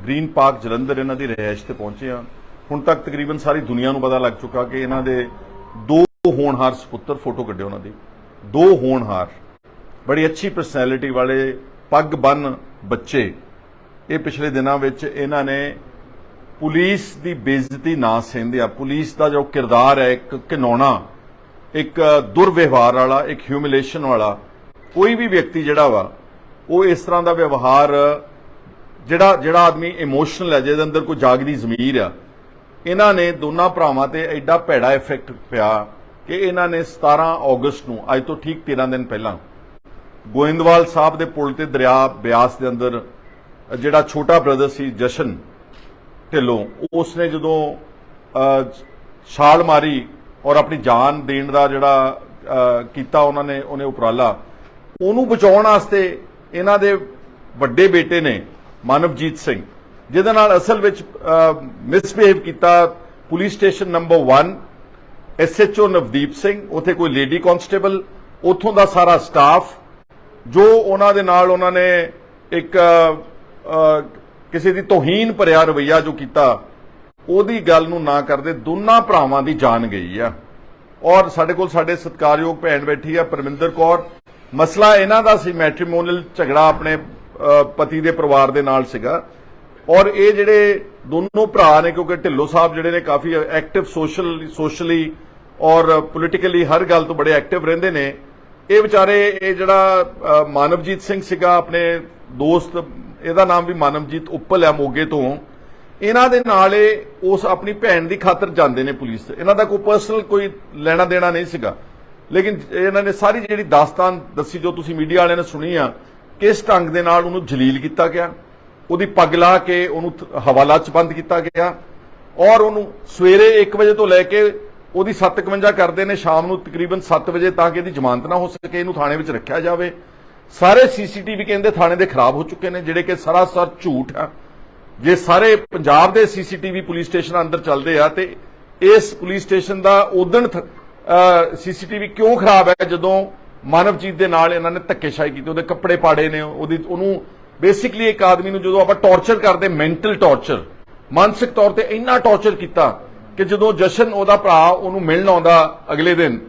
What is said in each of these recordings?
Green park Jalandhar इन्हां दी रिहाइश ते पहुंचे हाँ। हुण तक तकरीबन सारी दुनिया नूं पता लग चुका कि इन्हां दे दो होनहार सपुत्र, फोटो कड्डिओ उन्हां दी, दो होनहार बड़ी अच्छी परसनैलिटी वाले पग बन बच्चे। ये पिछले दिनों विच इन्हां ने पुलिस की बेइज्जती ना सहंदिया, पुलिस का जो किरदार है एक घिनौना, एक दुर्व्यवहार वाला, एक ह्यूमिलेशन वाला, कोई भी व्यक्ति जिहड़ा वा वो इस तरह का व्यवहार जिहड़ा आदमी इमोशनल है, जिहदे अंदर कोई जागदी जमीर आ, इन्हां ने दोनों भरावां ते एडा भैड़ा इफैक्ट पिया कि इन्हां ने 17 अगस्त नूं, अज तो ठीक 13 दिन पहला, गोइंदवाल साहब के पुल ते दरिया ब्यास के अंदर जिहड़ा छोटा ब्रदर सी जशन ढिल्लों, उसने जदों छाल मारी और अपनी जान देण दा जिहड़ा कीता उन्होंने उपराला, उहनूं बचाउण वास्ते इन्हां दे वड्डे बेटे ने मानवजीत सिंह, जिहदे नाल असल विच मिसबिहेव कीता police station number 1 SHO Navdeep Singh, उत्थे कोई लेडी कांस्टेबल, उत्थों दा सारा स्टाफ जो उन्हां दे नाल उन्होंने एक किसी की तोहीन भरिया रवैया जो किया, उहदी गल नूं ना करदे दोनों भरावां दी जान गई आ। और साडे कोल साडे सत्कारयोग भैन बैठी है परमिंदर कौर, मसला इन्हां दा सी मैट्रीमोनीअल झगड़ा अपने पति दे परिवार दे नाल सीगा। और ये जिहड़े दोनों भरा ने, क्योंकि ढिल्लों साहब जिहड़े ने काफ़ी एक्टिव सोशली और पोलिटिकली हर गल तो बड़े एक्टिव रहिंदे ने, ये विचारे ये जिहड़ा मानवजीत सिंह सीगा अपने दोस्त, इहदा नाम भी मानवजीत उप्पल है मोगे तो, इन्हां दे नाल उस अपनी भैन की खातर जाते हैं पुलिस। इन्हां दा कोई पर्सनल कोई लेना देना नहीं सीगा, लेकिन इन्हां ने सारी जिहड़ी दास्तान दसी जो तुसीं मीडिया वालियां ने सुनी आ, किस ढंग दे नाल उहनूं जलील किया गया, उहदी पग ला के उहनूं हवाला च बंद किया गया, और उहनूं सवेरे 1 बजे तो लैके उहदी 7:51 करते हैं शाम नूं तकरीबन 7 बजे, ताकि इहदी जमानत ना हो सके, इहनूं थाणे विच रखिया जावे। सारे CCTV कहते थाने दे खराब हो चुके हैं, जिहड़े कि सरासर झूठ है। जे सारे पंजाब दे CCTV पुलिस स्टेशन अंदर चलते हैं तो इस पुलिस स्टेशन का उदण CCTV क्यों खराब है, जदों मानवजीत दे नाल इन्हां ने धक्केशाही की, उहदे कपड़े पाड़े ने, उहनूं बेसिकली एक आदमी नूं जदों आपां टॉर्चर करते, मेंटल टॉर्चर, मानसिक तौर पर इन्ना टॉर्चर किया कि जदों जशन उहदा भरा उहनूं मिलण आउंदा अगले दिन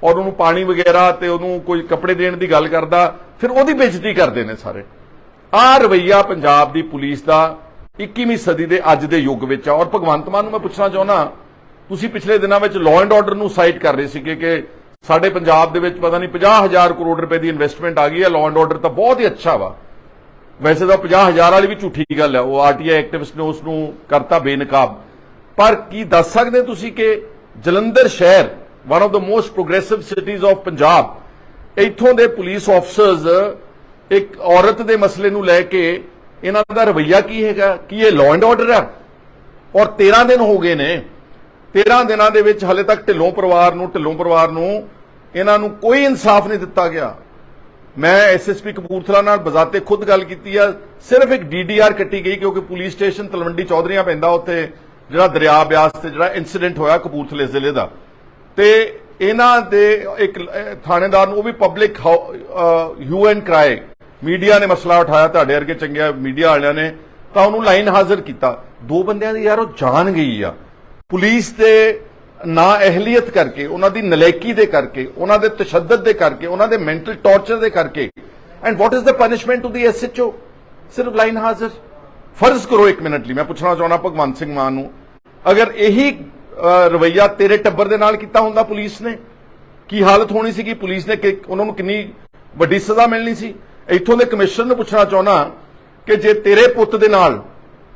और उहनूं पानी वगैरह ते उहनूं कोई कपड़े देण दी गल करदा, फिर उहदी बेइज्जती करदे ने सारे। आ रवैया पंजाब दी पुलिस दा 21वीं सदी दे अज दे युग विच आ। और भगवंत मान नूं मैं पुछना चाहुंदा, तुसीं पिछले दिनां विच लॉ एंड ऑर्डर नूं साइट कर रहे सीगे कि साडे पंजाब दे विच पता नहीं 50,000 करोड़ रुपए की इन्वेस्टमेंट आ गई है, लॉ एंड ऑर्डर तो बहुत ही अच्छा वा। वैसे तो 50,000 वाली भी झूठी गल है, वो RTI एक्टिविस्ट ने उसनूं करता बेनकाब। पर की दस सकदे तुसीं कि जलंधर शहर, one of the most progressive cities of Punjab, इत्थों दे पुलिस ऑफिसर्स एक औरत दे मसले नूं लैके इन्हां दा रवैया की हैगा, कि ये लॉ एंड ऑर्डर है। और 13 दिन हो गए ने, 13 दिनां दे विच हले तक ढिल्लों परिवार नूं इन्हां नूं कोई इंसाफ नहीं दिता गया। मैं SSP कपूरथला नाल बजाते खुद गल कीती है, सिर्फ एक DDR कट्टी गई, क्योंकि पुलिस स्टेशन तलवंडी चौधरीआं पैंदा, उत्थे जिहड़ा दरिया ब्यास ते जिहड़ा इंसीडेंट होया कपूरथले जिले दा, ते इन्हां दे एक थाणेदार नूं, वो भी public hue and cry, media ने मसला उठाया, तुहाडे वर्गे चंगे मीडिया वालियां ने तां उहनूं लाइन हाजिर किया। दो बंदियां दी यार जान गई आ पुलिस दे ना अहलियत करके, उन्हां दी नलैकी दे करके, उन्हां दे तशद्दद दे करके, उन्हां दे मेंटल टॉर्चर दे करके। And what is the punishment to the SHO? सिर्फ लाइन हाजिर। फर्ज करो 1 मिनट ली मैं पुछना चाहना भगवंत सिंह मान नूं, अगर यही रवैया तेरे टब्बर दे नाल कीता हुंदा पुलिस ने, की हालत होनी सी? पुलिस ने उन्हां नूं किन्नी वड्डी सज़ा मिलनी सी? इत्थों दे कमिश्नर नूं पुछना चाहना कि जे तेरे पुत्त दे नाल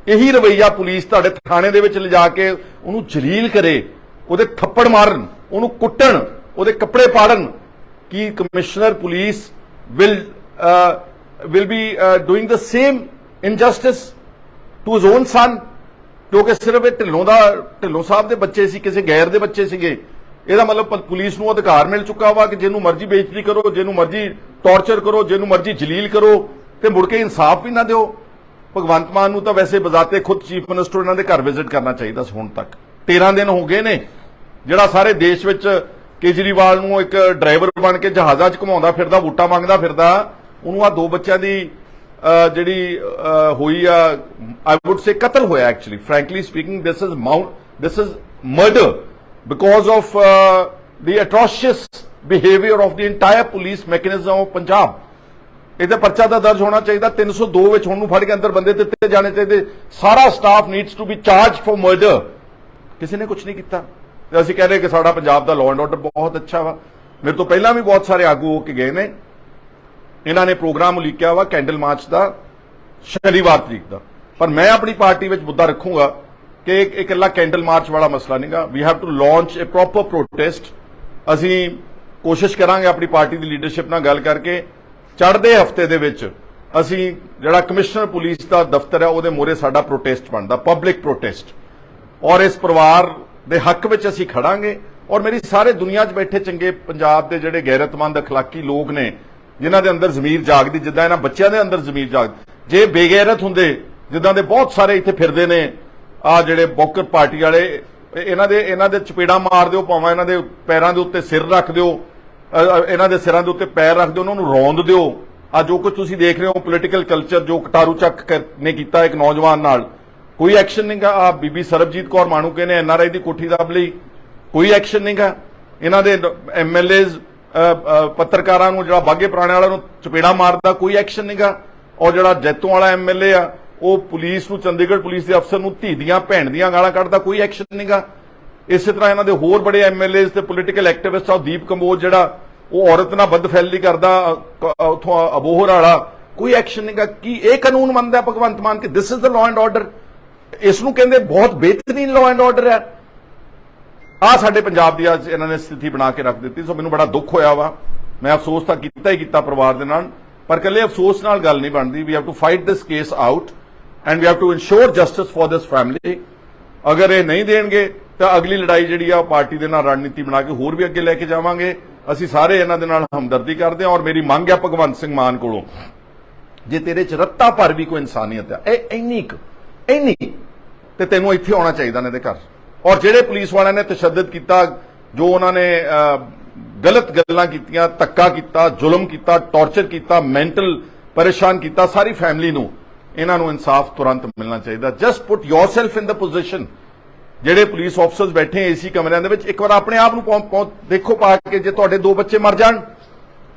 यही रवैया पुलिस तुहाडे थाणे दे विच लिजा के उहनूं जलील करे, ਉਹਦੇ थप्पड़ मारन, ਉਹਨੂੰ ਕੁੱਟਣ, ਉਹਦੇ कपड़े पाड़न, कि commissioner police will be doing the same injustice to his own son? क्योंकि सिर्फ ढिल्लों साहब के बच्चे सी, किसी गैर के बच्चे सीगे। ਇਹਦਾ मतलब पुलिस ਨੂੰ अधिकार मिल चुका वा कि ਜਿਹਨੂੰ मर्जी बेइज्जती करो, ਜਿਹਨੂੰ मर्जी टॉर्चर करो, ਜਿਹਨੂੰ मर्जी जलील करो, ਤੇ मुड़ के इंसाफ भी ना ਦਿਓ। भगवंत मान ਨੂੰ ਤਾਂ वैसे बजाते खुद चीफ मिनिस्टर ਇਹਨਾਂ ਦੇ घर विजिट करना चाहिए ਸੀ। ਹੁਣ तक 13 दिन हो गए ने, ਜਿਹੜਾ ਸਾਰੇ देश ਵਿੱਚ केजरीवाल ਨੂੰ ਇੱਕ ਡਰਾਈਵਰ ਬਣ ਕੇ ਜਹਾਜ਼ਾਂ 'ਚ ਘੁਮਾਉਂਦਾ ਫਿਰਦਾ, ਵੋਟਾਂ ਮੰਗਦਾ ਫਿਰਦਾ, ਉਹਨੂੰ ਆ 2 ਬੱਚਿਆਂ ਦੀ ਜਿਹੜੀ ਹੋਈ ਆ, ਆਈ ਵੁੱਡ ਸੇ ਕਤਲ ਹੋਇਆ actually, frankly speaking this is murder because of the atrocious behavior of the entire police mechanism of Punjab. ਇਹਦਾ ਪਰਚਾ ਤਾਂ ਦਰਜ ਹੋਣਾ ਚਾਹੀਦਾ, 302 ਵਿੱਚ ਹੁਣ ਨੂੰ ਫੜ ਕੇ ਅੰਦਰ ਬੰਦੇ ਦਿੱਤੇ ਜਾਣੇ ਚਾਹੀਦੇ, ਸਾਰਾ staff needs to be charge for murder. ਕਿਸੇ ਨੇ ਕੁਝ ਨਹੀਂ ਕੀਤਾ ਤੇ ਅਸੀਂ ਕਹਿੰਦੇ ਕਿ ਸਾਡਾ ਪੰਜਾਬ ਦਾ ਲਾਅ ਐਂਡ ਆਰਡਰ ਬਹੁਤ ਅੱਛਾ ਵਾ। ਮੇਰੇ ਤੋਂ ਪਹਿਲਾਂ ਵੀ ਬਹੁਤ ਸਾਰੇ ਆਗੂ ਹੋ ਕੇ ਗਏ ਨੇ, ਇਹਨਾਂ ਨੇ ਪ੍ਰੋਗਰਾਮ ਉਲੀਕਿਆ ਵਾ ਕੈਂਡਲ ਮਾਰਚ ਦਾ ਸ਼ਨੀਵਾਰ ਤਰੀਕ ਦਾ, ਪਰ ਮੈਂ ਆਪਣੀ ਪਾਰਟੀ ਵਿੱਚ ਮੁੱਦਾ ਰੱਖੂੰਗਾ ਕਿ ਇਹ ਇਕੱਲਾ ਕੈਂਡਲ ਮਾਰਚ ਵਾਲਾ ਮਸਲਾ ਨਹੀਂਗਾ। We have to launch a proper protest. ਅਸੀਂ ਕੋਸ਼ਿਸ਼ ਕਰਾਂਗੇ ਆਪਣੀ ਪਾਰਟੀ ਦੀ ਲੀਡਰਸ਼ਿਪ ਨਾਲ ਗੱਲ ਕਰਕੇ ਚੜ੍ਹਦੇ ਹਫਤੇ ਦੇ ਵਿੱਚ ਅਸੀਂ ਜਿਹੜਾ ਕਮਿਸ਼ਨਰ ਪੁਲਿਸ ਦਾ ਦਫ਼ਤਰ ਹੈ ਉਹਦੇ ਮੂਹਰੇ ਸਾਡਾ ਪ੍ਰੋਟੈਸਟ ਬਣਦਾ, ਪਬਲਿਕ ਪ੍ਰੋਟੈਸਟ, ਔਰ ਇਸ ਪਰਿਵਾਰ ਦੇ ਹੱਕ ਵਿੱਚ ਅਸੀਂ ਖੜਾਂਗੇ। ਔਰ ਮੇਰੀ ਸਾਰੇ ਦੁਨੀਆ 'ਚ ਬੈਠੇ ਚੰਗੇ ਪੰਜਾਬ ਦੇ ਜਿਹੜੇ ਗੈਰਤਮੰਦ ਅਖਲਾਕੀ ਲੋਕ ਨੇ, ਜਿਨ੍ਹਾਂ ਦੇ ਅੰਦਰ ਜ਼ਮੀਰ ਜਾਗਦੀ, ਜਿੱਦਾਂ ਇਹਨਾਂ ਬੱਚਿਆਂ ਦੇ ਅੰਦਰ ਜ਼ਮੀਰ ਜਾਗਦੀ, ਜੇ ਬੇਗੈਰਤ ਹੁੰਦੇ ਜਿੱਦਾਂ ਦੇ ਬਹੁਤ ਸਾਰੇ ਇੱਥੇ ਫਿਰਦੇ ਨੇ ਆ ਜਿਹੜੇ ਬੌਕਰ ਪਾਰਟੀ ਵਾਲੇ, ਇਹਨਾਂ ਦੇ ਚਪੇੜਾ ਮਾਰ ਦਿਓ, ਭਾਵੇਂ ਇਹਨਾਂ ਦੇ ਪੈਰਾਂ ਦੇ ਉੱਤੇ ਸਿਰ ਰੱਖ ਦਿਓ, ਇਹਨਾਂ ਦੇ ਸਿਰਾਂ ਦੇ ਉੱਤੇ ਪੈਰ ਰੱਖ ਦਿਓ, ਉਹਨਾਂ ਨੂੰ ਰੌਂਦ ਦਿਓ। ਆ ਜੋ ਕੁਝ ਤੁਸੀਂ ਦੇਖ ਰਹੇ ਹੋ ਪੋਲੀਟੀਕਲ ਕਲਚਰ ਜੋ ਕਟਾਰੂ ਚੱਕ ਨੇ ਕੀਤਾ ਇੱਕ ਨੌਜਵਾਨ ਨਾਲ, ਕੋਈ ਐਕਸ਼ਨ ਨਹੀਂਗਾ। ਆ ਬੀਬੀ ਸਰਬਜੀਤ ਕੌਰ ਮਾਣੂਕੇ ਨੇ ਐਨਆਰਆਈ ਦੀ ਕੋਠੀ ਦੱਬ ਲਈ, ਕੋਈ ਐਕਸ਼ਨ ਨਹੀਂਗਾ। ਇਹਨਾਂ ਦੇ ਐਮਐਲਏਜ਼ ਪੱਤਰਕਾਰਾਂ ਨੂੰ ਜਿਹੜਾ ਬਾਗੇ ਪੁਰਾਣੇ ਵਾਲਾ ਨੂੰ ਚਪੇੜਾ ਮਾਰਦਾ, ਕੋਈ ਐਕਸ਼ਨ ਨਹੀਂਗਾ। ਔਰ ਜਿਹੜਾ ਜੈਤੋਂ ਵਾਲਾ ਐਮਐਲਏ ਆ ਉਹ ਪੁਲਿਸ ਨੂੰ, ਚੰਡੀਗੜ੍ਹ ਪੁਲਿਸ ਦੇ ਅਫਸਰ ਨੂੰ ਧੀ ਦੀਆਂ ਭੈਣ ਦੀਆਂ ਗਾਲਾਂ ਕੱਢਦਾ, ਕੋਈ ਐਕਸ਼ਨ ਨਹੀਂਗਾ। ਇਸੇ ਤਰ੍ਹਾਂ ਇਹਨਾਂ ਦੇ ਹੋਰ ਬੜੇ ਐਮਐਲਏਜ਼ ਤੇ ਪੋਲੀਟੀਕਲ ਐਕਟਿਵਿਸਟ ਆ, ਦੀਪ ਕੰਬੋਜ ਜਿਹੜਾ ਉਹ ਔਰਤ ਨਾਲ ਬਦਫੈਲੀ ਕਰਦਾ ਉਥੋਂ ਅਬੋਹਰ ਵਾਲਾ, ਕੋਈ ਐਕਸ਼ਨ ਨਹੀਂਗਾ। ਕੀ ਇਹ ਕਾਨੂੰਨ ਮੰਨਦਾ ਭਗਵੰਤ ਮਾਨ ਕਿ this is the law and order? ਇਸ ਨੂੰ ਕਹਿੰਦੇ ਬਹੁਤ ਬਿਹਤਰੀਨ ਲਾਅ ਐਂਡ ਆਰਡਰ ਹੈ। ਆ ਸਾਡੇ ਪੰਜਾਬ ਦੀ ਅੱਜ ਇਹਨਾਂ ਨੇ ਸਥਿਤੀ ਬਣਾ ਕੇ ਰੱਖ ਦਿੱਤੀ। ਸੋ ਮੈਨੂੰ ਬੜਾ ਦੁੱਖ ਹੋਇਆ ਵਾ। ਮੈਂ ਅਫਸੋਸ ਤਾਂ ਕੀਤਾ ਹੀ ਕੀਤਾ ਪਰਿਵਾਰ ਦੇ ਨਾਲ, ਪਰ ਇਕੱਲੇ ਅਫਸੋਸ ਨਾਲ ਗੱਲ ਨਹੀਂ ਬਣਦੀ। We have to fight this case out and we have to ensure justice for this family. ਅਗਰ ਇਹ ਨਹੀਂ ਦੇਣਗੇ ਤਾਂ ਅਗਲੀ ਲੜਾਈ ਜਿਹੜੀ ਆ ਪਾਰਟੀ ਦੇ ਨਾਲ ਰਣਨੀਤੀ ਬਣਾ ਕੇ ਹੋਰ ਵੀ ਅੱਗੇ ਲੈ ਕੇ ਜਾਵਾਂਗੇ। ਅਸੀਂ ਸਾਰੇ ਇਹਨਾਂ ਦੇ ਨਾਲ ਹਮਦਰਦੀ ਕਰਦੇ ਹਾਂ। ਔਰ ਮੇਰੀ ਮੰਗ ਹੈ ਭਗਵੰਤ ਸਿੰਘ ਮਾਨ ਕੋਲੋਂ, ਜੇ ਤੇਰੇ ਚ ਰੱਤਾ ਭਰ ਵੀ ਕੋਈ ਇਨਸਾਨੀਅਤ ਹੈ, ਇਹ ਇੰਨੀ ਤੇ ਤੈਨੂੰ ਇੱਥੇ ਆਉਣਾ ਚਾਹੀਦਾ ਇਹਨਾਂ ਦੇ ਘਰ। ਔਰ ਜਿਹੜੇ ਪੁਲਿਸ ਵਾਲਿਆਂ ਨੇ ਤਸ਼ੱਦਦ ਕੀਤਾ, ਜੋ ਉਹਨਾਂ ਨੇ ਗਲਤ ਗੱਲਾਂ ਕੀਤੀਆਂ, ਧੱਕਾ ਕੀਤਾ, ਜ਼ੁਲਮ ਕੀਤਾ, ਟੌਰਚਰ ਕੀਤਾ, ਮੈਂਟਲ ਪਰੇਸ਼ਾਨ ਕੀਤਾ ਸਾਰੀ ਫੈਮਿਲੀ ਨੂੰ, ਇਹਨਾਂ ਨੂੰ ਇਨਸਾਫ ਤੁਰੰਤ ਮਿਲਣਾ ਚਾਹੀਦਾ। ਜਸਟ ਪੁੱਟ ਯੋਰਸੈਲਫ ਇਨ ਦ ਪੋਜੀਸ਼ਨ। ਜਿਹੜੇ ਪੁਲਿਸ ਆਫਸਰਸ ਬੈਠੇ ਏਸੀ ਕਮਰਿਆਂ ਦੇ ਵਿੱਚ, ਇੱਕ ਵਾਰ ਆਪਣੇ ਆਪ ਨੂੰ ਦੇਖੋ ਪਾ ਕੇ, ਜੇ ਤੁਹਾਡੇ 2 ਬੱਚੇ ਮਰ ਜਾਣ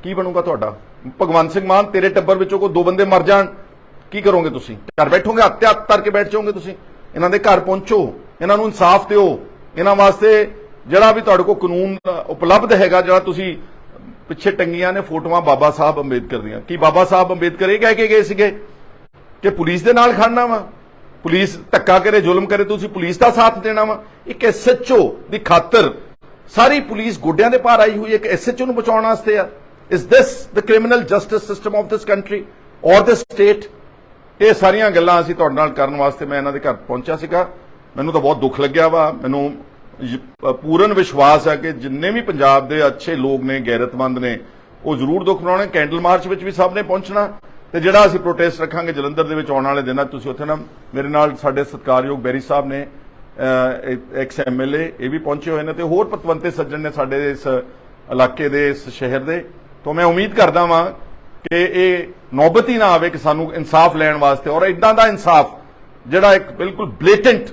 ਕੀ ਬਣੂਗਾ ਤੁਹਾਡਾ? ਭਗਵੰਤ ਸਿੰਘ ਮਾਨ, ਤੇਰੇ ਟੱਬਰ ਵਿੱਚੋਂ ਕੋਈ 2 ਬੰਦੇ ਮਰ ਜਾਣ ਕੀ ਕਰੋਗੇ ਤੁਸੀਂ? ਘਰ ਬੈਠੋਗੇ, ਹੱਥ ਕਰਕੇ ਬੈਠ ਜਾਓਗੇ ਤੁਸੀਂ? ਇਹਨਾਂ ਦੇ ਘਰ ਪਹੁੰਚੋ, ਇਹਨਾਂ ਨੂੰ ਇਨਸਾਫ ਦਿਓ। ਇਹਨਾਂ ਵਾਸਤੇ ਜਿਹੜਾ ਵੀ ਤੁਹਾਡੇ ਕੋਲ ਕਾਨੂੰਨ ਉਪਲਬਧ ਹੈਗਾ, ਜਿਹੜਾ ਤੁਸੀਂ ਪਿੱਛੇ ਟੰਗੀਆਂ ਨੇ ਫੋਟੋਆਂ ਬਾਬਾ ਸਾਹਿਬ ਅੰਬੇਦਕਰ ਦੀਆਂ, ਕੀ ਬਾਬਾ ਸਾਹਿਬ ਅੰਬੇਦਕਰ ਇਹ ਕਹਿ ਕੇ ਗਏ ਸੀਗੇ ਕਿ ਪੁਲਿਸ ਦੇ ਨਾਲ ਖੜਨਾ ਵਾ? ਪੁਲਿਸ ਧੱਕਾ ਕਰੇ, ਜ਼ੁਲਮ ਕਰੇ, ਤੁਸੀਂ ਪੁਲਿਸ ਦਾ ਸਾਥ ਦੇਣਾ ਵਾ? ਇੱਕ ਐਸਐਚਓ ਦੀ ਖਾਤਰ ਸਾਰੀ ਪੁਲਿਸ ਗੋਡਿਆਂ ਦੇ ਭਾਰ ਆਈ ਹੋਈ ਹੈ, ਇੱਕ ਐਸਐਚਓ ਨੂੰ ਬਚਾਉਣ ਵਾਸਤੇ ਆ। Is this the criminal justice system of this country ਔਰ ਦਿਸ ਸਟੇਟ? ਇਹ ਸਾਰੀਆਂ ਗੱਲਾਂ ਅਸੀਂ ਤੁਹਾਡੇ ਨਾਲ ਕਰਨ ਵਾਸਤੇ ਮੈਂ ਇਹਨਾਂ ਦੇ ਘਰ ਪਹੁੰਚਿਆ ਸੀਗਾ। ਮੈਨੂੰ ਤਾਂ ਬਹੁਤ ਦੁੱਖ ਲੱਗਿਆ ਵਾ। ਮੈਨੂੰ ਪੂਰਨ ਵਿਸ਼ਵਾਸ ਹੈ ਕਿ ਜਿੰਨੇ ਵੀ ਪੰਜਾਬ ਦੇ ਅੱਛੇ ਲੋਕ ਨੇ, ਗੈਰਤਮੰਦ ਨੇ, ਉਹ ਜ਼ਰੂਰ ਦੁੱਖ ਮਨਾਉਣੇ। ਕੈਂਡਲ ਮਾਰਚ ਵਿੱਚ ਵੀ ਸਭ ਨੇ ਪਹੁੰਚਣਾ ਤੇ ਜਿਹੜਾ ਅਸੀਂ ਪ੍ਰੋਟੈਸਟ ਰੱਖਾਂਗੇ ਜਲੰਧਰ ਦੇ ਵਿੱਚ ਆਉਣ ਵਾਲੇ ਦਿਨਾਂ, ਤੁਸੀਂ ਉੱਥੇ ਨਾ, ਮੇਰੇ ਨਾਲ ਸਾਡੇ ਸਤਿਕਾਰਯੋਗ ਬੈਰੀ ਸਾਹਿਬ ਨੇ, ਐਕਸ ਐਮਐਲਏ, ਇਹ ਵੀ ਪਹੁੰਚੇ ਹੋਏ ਨੇ ਤੇ ਹੋਰ ਪਤਵੰਤੇ ਸੱਜਣ ਨੇ ਸਾਡੇ ਇਸ ਇਲਾਕੇ ਦੇ, ਇਸ ਸ਼ਹਿਰ ਦੇ। ਤੋਂ ਮੈਂ ਉਮੀਦ ਕਰਦਾ ਵਾਂ ਕਿ ਇਹ ਨੌਬਤ ਹੀ ਨਾ ਆਵੇ ਕਿ ਸਾਨੂੰ ਇਨਸਾਫ ਲੈਣ ਵਾਸਤੇ, ਔਰ ਇਦਾਂ ਦਾ ਇਨਸਾਫ ਜਿਹੜਾ ਇੱਕ ਬਿਲਕੁਲ ਬਲੇਟੈਂਟ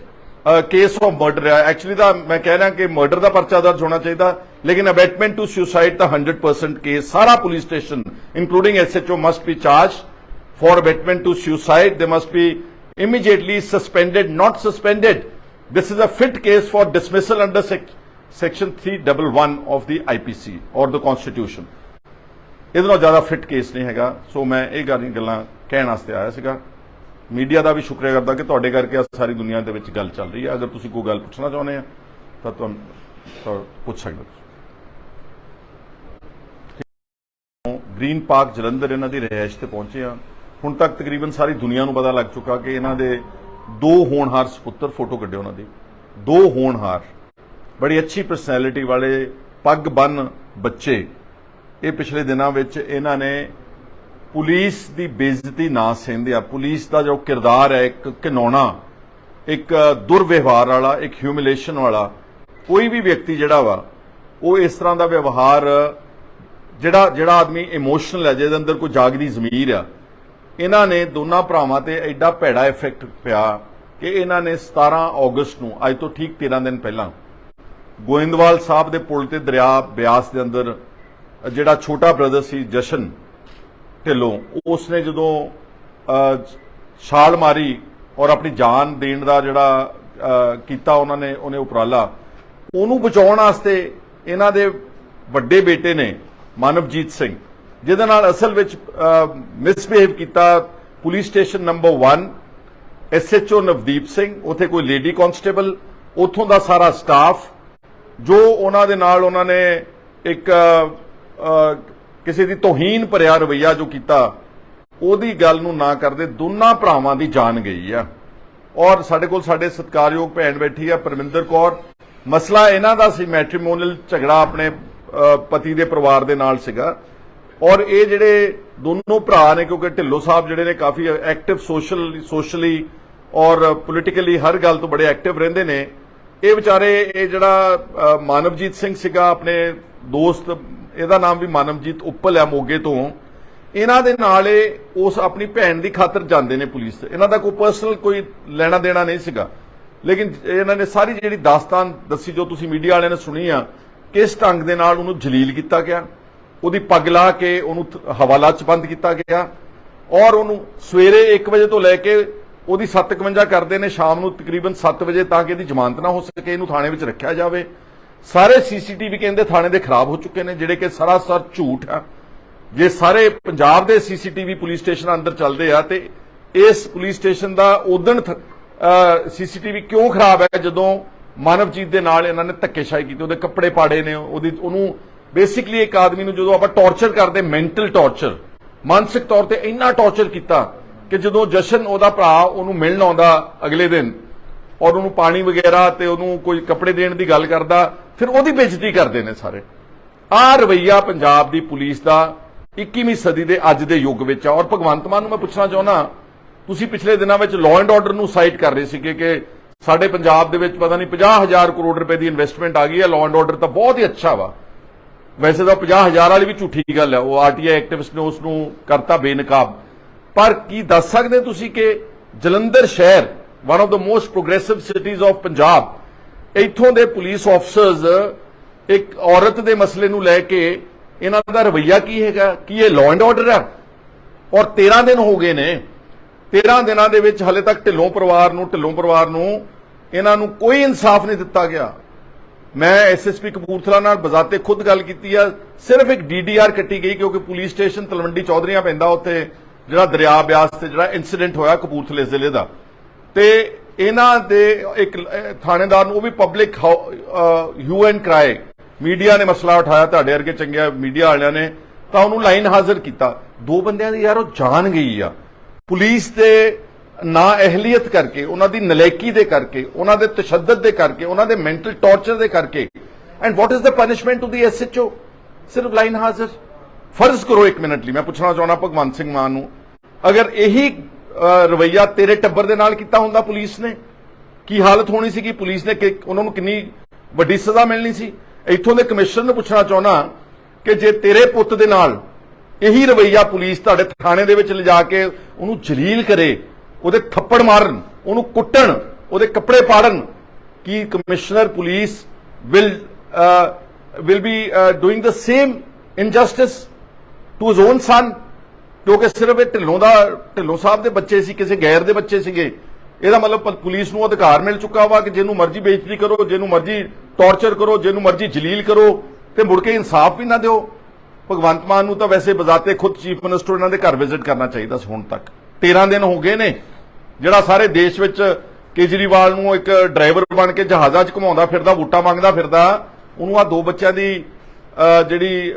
ਕੇਸ ਆਫ ਮਰਡਰ ਹੈ। ਐਕਚੁਅਲੀ ਤਾਂ ਮੈਂ ਕਹਿ ਰਿਹਾ ਕਿ ਮਰਡਰ ਦਾ ਪਰਚਾ ਦਰਜ ਹੋਣਾ ਚਾਹੀਦਾ, ਲੇਕਿਨ ਅਬੈਟਮੈਂਟ ਟੂ ਸੁਸਾਈਡ ਦਾ 100% ਕੇਸ, ਸਾਰਾ police station including SHO must be charge for abatement to suicide. They must be immediately suspended, not suspended. This is a fit case for dismissal under section 311 of the IPC or the constitution. ਇਹਦੇ ਨਾਲ ਜ਼ਿਆਦਾ fit case ਨਹੀਂ ਹੈਗਾ। ਸੋ ਮੈਂ ਇਹ ਗੱਲਾਂ ਕਹਿਣ ਵਾਸਤੇ ਆਇਆ ਸੀਗਾ। ਮੀਡੀਆ ਦਾ ਵੀ ਸ਼ੁਕਰੀਆ ਕਰਦਾ ਕਿ ਤੁਹਾਡੇ ਕਰਕੇ ਸਾਰੀ ਦੁਨੀਆ ਦੇ ਵਿੱਚ ਗੱਲ ਚੱਲ ਰਹੀ ਹੈ। ਅਗਰ ਤੁਸੀਂ ਕੋਈ ਗੱਲ ਪੁੱਛਣਾ ਚਾਹੁੰਦੇ ਆ ਤਾਂ ਤੁਹਾਨੂੰ ਪੁੱਛ ਸਕਦੇ ਹੋ। ਗ੍ਰੀਨ ਪਾਰਕ ਜਲੰਧਰ ਇਹਨਾਂ ਦੀ ਰਿਹਾਇਸ਼ ਤੇ ਪਹੁੰਚੇ ਆ। ਹੁਣ ਤੱਕ ਤਕਰੀਬਨ ਸਾਰੀ ਦੁਨੀਆ ਨੂੰ ਪਤਾ ਲੱਗ ਚੁੱਕਾ ਕਿ ਇਹਨਾਂ ਦੇ 2 ਹੋਣਹਾਰ ਸੁਪੁੱਤਰ, ਫੋਟੋ ਕੱਢਿਓ ਉਹਨਾਂ ਦੀ, 2 ਹੋਣਹਾਰ ਬੜੀ ਅੱਛੀ ਪਰਸਨੈਲਿਟੀ ਵਾਲੇ ਪੱਗ ਬੰਨ ਬੱਚੇ। ਇਹ ਪਿਛਲੇ ਦਿਨਾਂ ਵਿੱਚ ਇਹਨਾਂ ਨੇ ਪੁਲਿਸ ਦੀ ਬੇਇੱਜ਼ਤੀ ਨਾ ਸਹਿੰਦੇ ਆ। ਪੁਲਿਸ ਦਾ ਜੋ ਕਿਰਦਾਰ ਹੈ, ਇੱਕ ਘਿਨਾਉਣਾ, ਇੱਕ ਦੁਰਵਿਵਹਾਰ ਵਾਲਾ, ਇੱਕ ਹਿਊਮਿਲੇਸ਼ਨ ਵਾਲਾ, ਕੋਈ ਵੀ ਵਿਅਕਤੀ ਜਿਹੜਾ ਵਾ ਉਹ ਇਸ ਤਰ੍ਹਾਂ ਦਾ ਵਿਵਹਾਰ, ਜਿਹੜਾ ਆਦਮੀ ਇਮੋਸ਼ਨਲ ਹੈ, ਜਿਹਦੇ ਅੰਦਰ ਕੋਈ ਜਾਗਦੀ ਜ਼ਮੀਰ ਆ, ਇਹਨਾਂ ਨੇ ਦੋਨਾਂ ਭਰਾਵਾਂ ਤੇ ਐਡਾ ਭੈੜਾ ਇਫੈਕਟ ਪਿਆ ਕਿ ਇਹਨਾਂ ਨੇ 17 ਅਗਸਤ ਨੂੰ ਅੱਜ ਤੋਂ ਠੀਕ 13 ਦਿਨ ਪਹਿਲਾਂ ਗੋਇੰਦਵਾਲ ਸਾਹਿਬ ਦੇ ਪੁਲ ਤੇ ਦਰਿਆ ਬਿਆਸ ਦੇ ਅੰਦਰ ਜਿਹੜਾ ਛੋਟਾ ਬ੍ਰਦਰ ਸੀ ਜਸ਼ਨ ਢਿੱਲੋਂ, ਉਸਨੇ ਜਦੋਂ ਛਾਲ ਮਾਰੀ ਔਰ ਆਪਣੀ ਜਾਨ ਦੇਣ ਦਾ ਜਿਹੜਾ ਕੀਤਾ ਉਹਨੇ ਉਪਰਾਲਾ, ਉਹਨੂੰ ਬਚਾਉਣ ਵਾਸਤੇ ਇਹਨਾਂ ਦੇ ਵੱਡੇ ਬੇਟੇ ਨੇ ਮਾਨਵਜੀਤ ਸਿੰਘ, ਜਿਹਦੇ ਨਾਲ ਅਸਲ ਵਿੱਚ ਮਿਸਬਿਹੇਵ ਕੀਤਾ police station number 1 SHO Navdeep Singh, ਉੱਥੇ ਕੋਈ ਲੇਡੀ ਕਾਂਸਟੇਬਲ, ਉੱਥੋਂ ਦਾ ਸਾਰਾ ਸਟਾਫ, ਜੋ ਉਹਨਾਂ ਦੇ ਨਾਲ ਉਹਨਾਂ ਨੇ ਇੱਕ ਕਿਸੇ ਦੀ ਤੋਹੀਨ ਭਰਿਆ ਰਵੱਈਆ ਜੋ ਕੀਤਾ, ਉਹਦੀ ਗੱਲ ਨੂੰ ਨਾ ਕਰਦੇ ਦੋਨਾਂ ਭਰਾਵਾਂ ਦੀ ਜਾਨ ਗਈ ਆ। ਔਰ ਸਾਡੇ ਕੋਲ ਸਾਡੇ ਸਤਿਕਾਰਯੋਗ ਭੈਣ ਬੈਠੀ ਆ ਪਰਮਿੰਦਰ ਕੌਰ, ਮਸਲਾ ਇਹਨਾਂ ਦਾ ਸੀ ਮੈਟ੍ਰੀਮੋਨੀਅਲ ਝਗੜਾ ਆਪਣੇ ਪਤੀ ਦੇ ਪਰਿਵਾਰ ਦੇ ਨਾਲ ਸੀਗਾ। ਔਰ ਇਹ ਜਿਹੜੇ ਦੋਨੋਂ ਭਰਾ ਨੇ, ਕਿਉਂਕਿ ਢਿੱਲੋਂ ਸਾਹਿਬ ਜਿਹੜੇ ਨੇ ਕਾਫੀ ਐਕਟਿਵ ਸੋਸ਼ਲੀ ਔਰ ਪੋਲੀਟੀਕਲੀ ਹਰ ਗੱਲ ਤੋਂ ਬੜੇ ਐਕਟਿਵ ਰਹਿੰਦੇ ਨੇ, ਇਹ ਵਿਚਾਰੇ ਇਹ ਜਿਹੜਾ ਮਾਨਵਜੀਤ ਸਿੰਘ ਸੀਗਾ ਆਪਣੇ ਦੋਸਤ, ਇਹਦਾ ਨਾਮ ਵੀ ਮਾਨਵਜੀਤ ਉੱਪਲ ਹੈ ਮੋਗੇ ਤੋਂ, ਇਹਨਾਂ ਦੇ ਨਾਲ ਇਹ ਉਸ ਆਪਣੀ ਭੈਣ ਦੀ ਖਾਤਰ ਜਾਂਦੇ ਨੇ ਪੁਲਿਸ ਤੇ। ਇਹਨਾਂ ਦਾ ਕੋਈ ਪਰਸਨਲ ਕੋਈ ਲੈਣਾ ਦੇਣਾ ਨਹੀਂ ਸੀਗਾ, ਲੇਕਿਨ ਇਹਨਾਂ ਨੇ ਸਾਰੀ ਜਿਹੜੀ ਦਾਸਤਾਨ ਦੱਸੀ ਜੋ ਤੁਸੀਂ ਮੀਡੀਆ ਵਾਲਿਆਂ ਨੇ ਸੁਣੀ ਆ, ਕਿਸ ਢੰਗ ਦੇ ਨਾਲ ਉਹਨੂੰ ਜਲੀਲ ਕੀਤਾ ਗਿਆ, ਉਹਦੀ ਪੱਗ ਲਾ ਕੇ ਉਹਨੂੰ ਹਵਾਲਾ 'ਚ ਬੰਦ ਕੀਤਾ ਗਿਆ, ਔਰ ਉਹਨੂੰ ਸਵੇਰੇ 1 ਵਜੇ ਤੋਂ ਲੈ ਕੇ ਉਹਦੀ 7:51 ਕਰਦੇ ਨੇ ਸ਼ਾਮ ਨੂੰ ਤਕਰੀਬਨ 7 ਵਜੇ, ਤਾਂ ਕਿ ਇਹਦੀ ਜ਼ਮਾਨਤ ਨਾ ਹੋ ਸਕੇ, ਇਹਨੂੰ ਥਾਣੇ ਵਿੱਚ ਰੱਖਿਆ ਜਾਵੇ। ਸਾਰੇ CCTV ਕਹਿੰਦੇ ਥਾਣੇ ਦੇ ਖਰਾਬ ਹੋ ਚੁੱਕੇ ਨੇ, ਜਿਹੜੇ ਕਿ ਸਰਾਸਰ ਝੂਠ ਆ। ਜੇ ਸਾਰੇ ਪੰਜਾਬ ਦੇ CCTV ਪੁਲਿਸ ਸਟੇਸ਼ਨ ਅੰਦਰ ਚੱਲਦੇ ਆ, ਤੇ ਇਸ ਪੁਲਿਸ ਸਟੇਸ਼ਨ ਦਾ ਉਦਣ CCTV ਕਿਉਂ ਖਰਾਬ ਹੈ? ਜਦੋਂ ਮਾਨਵਜੀਤ ਦੇ ਨਾਲ ਇਹਨਾਂ ਨੇ ਧੱਕੇਸ਼ਾਹੀ ਕੀਤੀ, ਉਹਦੇ ਕੱਪੜੇ ਪਾੜੇ ਨੇ, ਉਹਨੂੰ ਬੇਸਿਕਲੀ ਇੱਕ ਆਦਮੀ ਨੂੰ ਜਦੋਂ ਆਪਾਂ ਟੌਰਚਰ ਕਰਦੇ, ਮੈਂਟਲ ਟੌਰਚਰ, ਮਾਨਸਿਕ ਤੌਰ ਤੇ ਇੰਨਾ ਟੌਰਚਰ ਕੀਤਾ ਕਿ ਜਦੋਂ ਜਸ਼ਨ ਉਹਦਾ ਭਰਾ ਉਹਨੂੰ ਮਿਲਣ ਆਉਂਦਾ ਅਗਲੇ ਦਿਨ ਔਰ ਉਹਨੂੰ ਪਾਣੀ ਵਗੈਰਾ ਤੇ ਉਹਨੂੰ ਕੋਈ ਕੱਪੜੇ ਦੇਣ ਦੀ ਗੱਲ ਕਰਦਾ, ਫਿਰ ਉਹਦੀ ਬੇਇੱਜ਼ਤੀ ਕਰਦੇ ਨੇ ਸਾਰੇ। ਆਹ ਰਵੱਈਆ ਪੰਜਾਬ ਦੀ ਪੁਲਿਸ ਦਾ 21ਵੀਂ ਸਦੀ ਦੇ ਅੱਜ ਦੇ ਯੁੱਗ ਵਿੱਚ ਆ। ਔਰ ਭਗਵੰਤ ਮਾਨ ਨੂੰ ਮੈਂ ਪੁੱਛਣਾ ਚਾਹੁੰਦਾ, ਤੁਸੀਂ ਪਿਛਲੇ ਦਿਨਾਂ ਵਿੱਚ ਲਾਅ ਐਂਡ ਆਰਡਰ ਨੂੰ ਸਾਈਟ ਕਰ ਰਹੇ ਸੀਗੇ ਕਿ ਸਾਡੇ ਪੰਜਾਬ ਦੇ ਵਿੱਚ ਪਤਾ ਨਹੀਂ 50,000 ਕਰੋੜ ਰੁਪਏ ਦੀ ਇਨਵੈਸਟਮੈਂਟ ਆ ਗਈ ਹੈ, ਲਾਅ ਐਂਡ ਆਰਡਰ ਤਾਂ ਬਹੁਤ ਹੀ ਅੱਛਾ ਵਾ। ਵੈਸੇ ਤਾਂ 50,000 ਵਾਲੀ ਵੀ ਝੂਠੀ ਗੱਲ ਹੈ, ਉਹ RTI ਐਕਟਿਵਿਸਟ ਨੇ ਉਸ ਨੂੰ ਕਰਤਾ ਬੇਨਕਾਬ। ਪਰ ਕੀ ਦੱਸ ਸਕਦੇ ਤੁਸੀਂ ਕਿ ਜਲੰਧਰ ਸ਼ਹਿਰ, one of the most progressive cities of Punjab, ਇੱਥੋਂ ਦੇ ਪੁਲਿਸ ਆਫਸਰਸ ਇੱਕ ਔਰਤ ਦੇ ਮਸਲੇ ਨੂੰ ਲੈ ਕੇ ਇਹਨਾਂ ਦਾ ਰਵੱਈਆ ਕੀ ਹੈਗਾ? ਕੀ ਇਹ ਲਾਅ ਐਂਡ ਆਰਡਰ ਹੈ? ਔਰ 13 ਦਿਨ ਹੋ ਗਏ ਨੇ, 13 ਦਿਨਾਂ ਦੇ ਵਿੱਚ ਹਲੇ ਤੱਕ ਢਿੱਲੋਂ ਪਰਿਵਾਰ ਨੂੰ ਇਹਨਾਂ ਨੂੰ ਕੋਈ ਇਨਸਾਫ ਨਹੀਂ ਦਿੱਤਾ ਗਿਆ। ਮੈਂ SSP ਕਪੂਰਥਲਾ ਨਾਲ ਬਜ਼ਾਤੇ ਖੁਦ ਗੱਲ ਕੀਤੀ ਆ, ਸਿਰਫ ਇੱਕ DDR ਕੱਟੀ ਗਈ ਕਿਉਂਕਿ ਪੁਲਿਸ ਸਟੇਸ਼ਨ ਤਲਵੰਡੀ ਚੌਧਰੀਆਂ ਪੈਂਦਾ, ਉੱਥੇ ਜਿਹੜਾ ਦਰਿਆ ਬਿਆਸ ਤੇ ਜਿਹੜਾ ਇਨਸੀਡੈਂਟ ਹੋਇਆ ਕਪੂਰਥਲੇ ਜ਼ਿਲ੍ਹੇ ਦਾ, ਤੇ ਇਹਨਾਂ ਦੇ ਇੱਕ ਥਾਣੇਦਾਰ ਨੂੰ, ਉਹ ਵੀ ਪਬਲਿਕ ਹੂ ਐਂਡ ਕਰਾਈ, ਮੀਡੀਆ ਨੇ ਮਸਲਾ ਉਠਾਇਆ, ਤੁਹਾਡੇ ਵਰਗੇ ਚੰਗੇ ਮੀਡੀਆ ਵਾਲਿਆਂ ਨੇ, ਤਾਂ ਉਹਨੂੰ ਲਾਈਨ ਹਾਜ਼ਰ ਕੀਤਾ। 2 ਬੰਦਿਆਂ ਦੀ ਯਾਰ ਉਹ ਜਾਨ ਗਈ ਆ ਪੁਲਿਸ ਦੇ ਨਾ ਅਹਿਲੀਅਤ ਕਰਕੇ, ਉਹਨਾਂ ਦੀ ਨਲਾਇਕੀ ਦੇ ਕਰਕੇ, ਉਹਨਾਂ ਦੇ ਤਸ਼ੱਦਦ ਦੇ ਕਰਕੇ, ਉਹਨਾਂ ਦੇ ਮੈਂਟਲ ਟੌਰਚਰ ਦੇ ਕਰਕੇ। And what is the punishment to the SHO? ਸਿਰਫ ਲਾਈਨ ਹਾਜ਼ਰ। ਫਰਜ਼ ਕਰੋ 1 ਮਿੰਟ ਲਈ, ਮੈਂ ਪੁੱਛਣਾ ਚਾਹੁੰਦਾ ਭਗਵੰਤ ਸਿੰਘ ਮਾਨ ਨੂੰ, ਅਗਰ ਇਹੀ ਰਵੱਈਆ ਤੇਰੇ ਟੱਬਰ ਦੇ ਨਾਲ ਕੀਤਾ ਹੁੰਦਾ ਪੁਲਿਸ ਨੇ, ਕੀ ਹਾਲਤ ਹੋਣੀ ਸੀਗੀ ਪੁਲਿਸ ਨੇ? ਉਹਨਾਂ ਨੂੰ ਕਿੰਨੀ ਵੱਡੀ ਸਜ਼ਾ ਮਿਲਣੀ ਸੀ? ਇੱਥੋਂ ਦੇ ਕਮਿਸ਼ਨਰ ਨੂੰ ਪੁੱਛਣਾ ਚਾਹੁੰਦਾ ਕਿ ਜੇ ਤੇਰੇ ਪੁੱਤ ਦੇ ਨਾਲ ਇਹੀ ਰਵੱਈਆ ਪੁਲਿਸ ਤੁਹਾਡੇ ਥਾਣੇ ਦੇ ਵਿੱਚ ਲਿਜਾ ਕੇ ਉਹਨੂੰ ਜਲੀਲ ਕਰੇ, ਉਹਦੇ ਥੱਪੜ ਮਾਰਨ, ਉਹਨੂੰ ਕੁੱਟਣ, ਉਹਦੇ ਕੱਪੜੇ ਪਾੜਨ, ਕੀ commissioner police will be doing the same injustice to his own son? ਕਿਉਂਕਿ ਸਿਰਫ ਇਹ ਢਿੱਲੋਂ ਸਾਹਿਬ ਦੇ ਬੱਚੇ ਸੀ, ਕਿਸੇ ਗੈਰ ਦੇ ਬੱਚੇ ਸੀਗੇ। ਇਹਦਾ ਮਤਲਬ ਪੁਲਿਸ ਨੂੰ ਅਧਿਕਾਰ ਮਿਲ ਚੁੱਕਾ ਵਾ ਕਿ ਜਿਹਨੂੰ ਮਰਜ਼ੀ ਬੇਇੱਜ਼ਤੀ ਕਰੋ, ਜਿਹਨੂੰ ਮਰਜ਼ੀ ਟੌਰਚਰ ਕਰੋ, ਜਿਹਨੂੰ ਮਰਜ਼ੀ ਜਲੀਲ ਕਰੋ, ਤੇ ਮੁੜ ਕੇ ਇਨਸਾਫ ਵੀ ਨਾ ਦਿਓ। ਭਗਵੰਤ ਮਾਨ ਨੂੰ ਤਾਂ ਵੈਸੇ ਬਜ਼ਾਤੇ ਖੁਦ ਚੀਫ ਮਿਨਿਸਟਰ ਇਹਨਾਂ ਦੇ ਘਰ ਵਿਜ਼ਿਟ ਕਰਨਾ ਚਾਹੀਦਾ ਸੀ। ਹੁਣ ਤੱਕ 13 ਦਿਨ ਹੋ ਗਏ ਨੇ, ਜਿਹੜਾ ਸਾਰੇ ਦੇਸ਼ ਵਿੱਚ ਕੇਜਰੀਵਾਲ ਨੂੰ ਇੱਕ ਡਰਾਈਵਰ ਬਣ ਕੇ ਜਹਾਜ਼ਾਂ 'ਚ ਘੁਮਾਉਂਦਾ ਫਿਰਦਾ, ਵੋਟਾਂ ਮੰਗਦਾ ਫਿਰਦਾ, ਉਹਨੂੰ ਆ 2 ਬੱਚਿਆਂ ਦੀ ਜਿਹੜੀ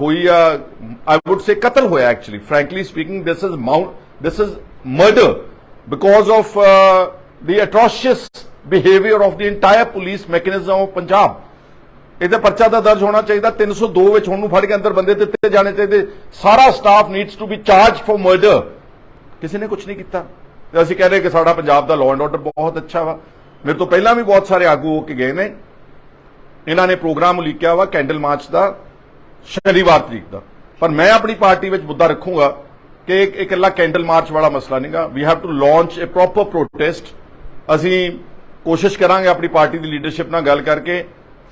ਹੋਈ ਆ, ਆਈ ਵੁੱਡ ਸੇ ਕਤਲ ਹੋਇਆ। Actually frankly speaking this is murder because of the atrocious behavior of the entire police mechanism of Punjab. ਇਹਦਾ ਪਰਚਾ ਤਾਂ ਦਰਜ ਹੋਣਾ ਚਾਹੀਦਾ, 302 ਵਿੱਚ ਹੁਣ ਨੂੰ ਫੜ ਕੇ ਅੰਦਰ ਬੰਦੇ ਦਿੱਤੇ ਜਾਣੇ ਚਾਹੀਦੇ। ਸਾਰਾ staff needs to be charge for murder. ਕਿਸੇ ਨੇ ਕੁਝ ਨਹੀਂ ਕੀਤਾ ਤੇ ਅਸੀਂ ਕਹਿ ਰਹੇ ਕਿ ਸਾਡਾ ਪੰਜਾਬ ਦਾ ਲਾਅ ਐਂਡ ਆਰਡਰ ਬਹੁਤ ਅੱਛਾ ਵਾ। ਮੇਰੇ ਤੋਂ ਪਹਿਲਾਂ ਵੀ ਬਹੁਤ ਸਾਰੇ ਆਗੂ ਹੋ ਕੇ ਗਏ ਨੇ, ਇਹਨਾਂ ਨੇ ਪ੍ਰੋਗਰਾਮ ਉਲੀਕਿਆ ਵਾ ਕੈਂਡਲ ਮਾਰਚ ਦਾ ਸ਼ਨੀਵਾਰ ਤਰੀਕ ਦਾ, ਪਰ ਮੈਂ ਆਪਣੀ ਪਾਰਟੀ ਵਿੱਚ ਮੁੱਦਾ ਰੱਖੂੰਗਾ कि इकल्ला कैंडल मार्च वाला मसला नहींगा। We have to launch a proper protest. ਅਸੀਂ कोशिश करांगे अपनी पार्टी की लीडरशिप नाल गल करके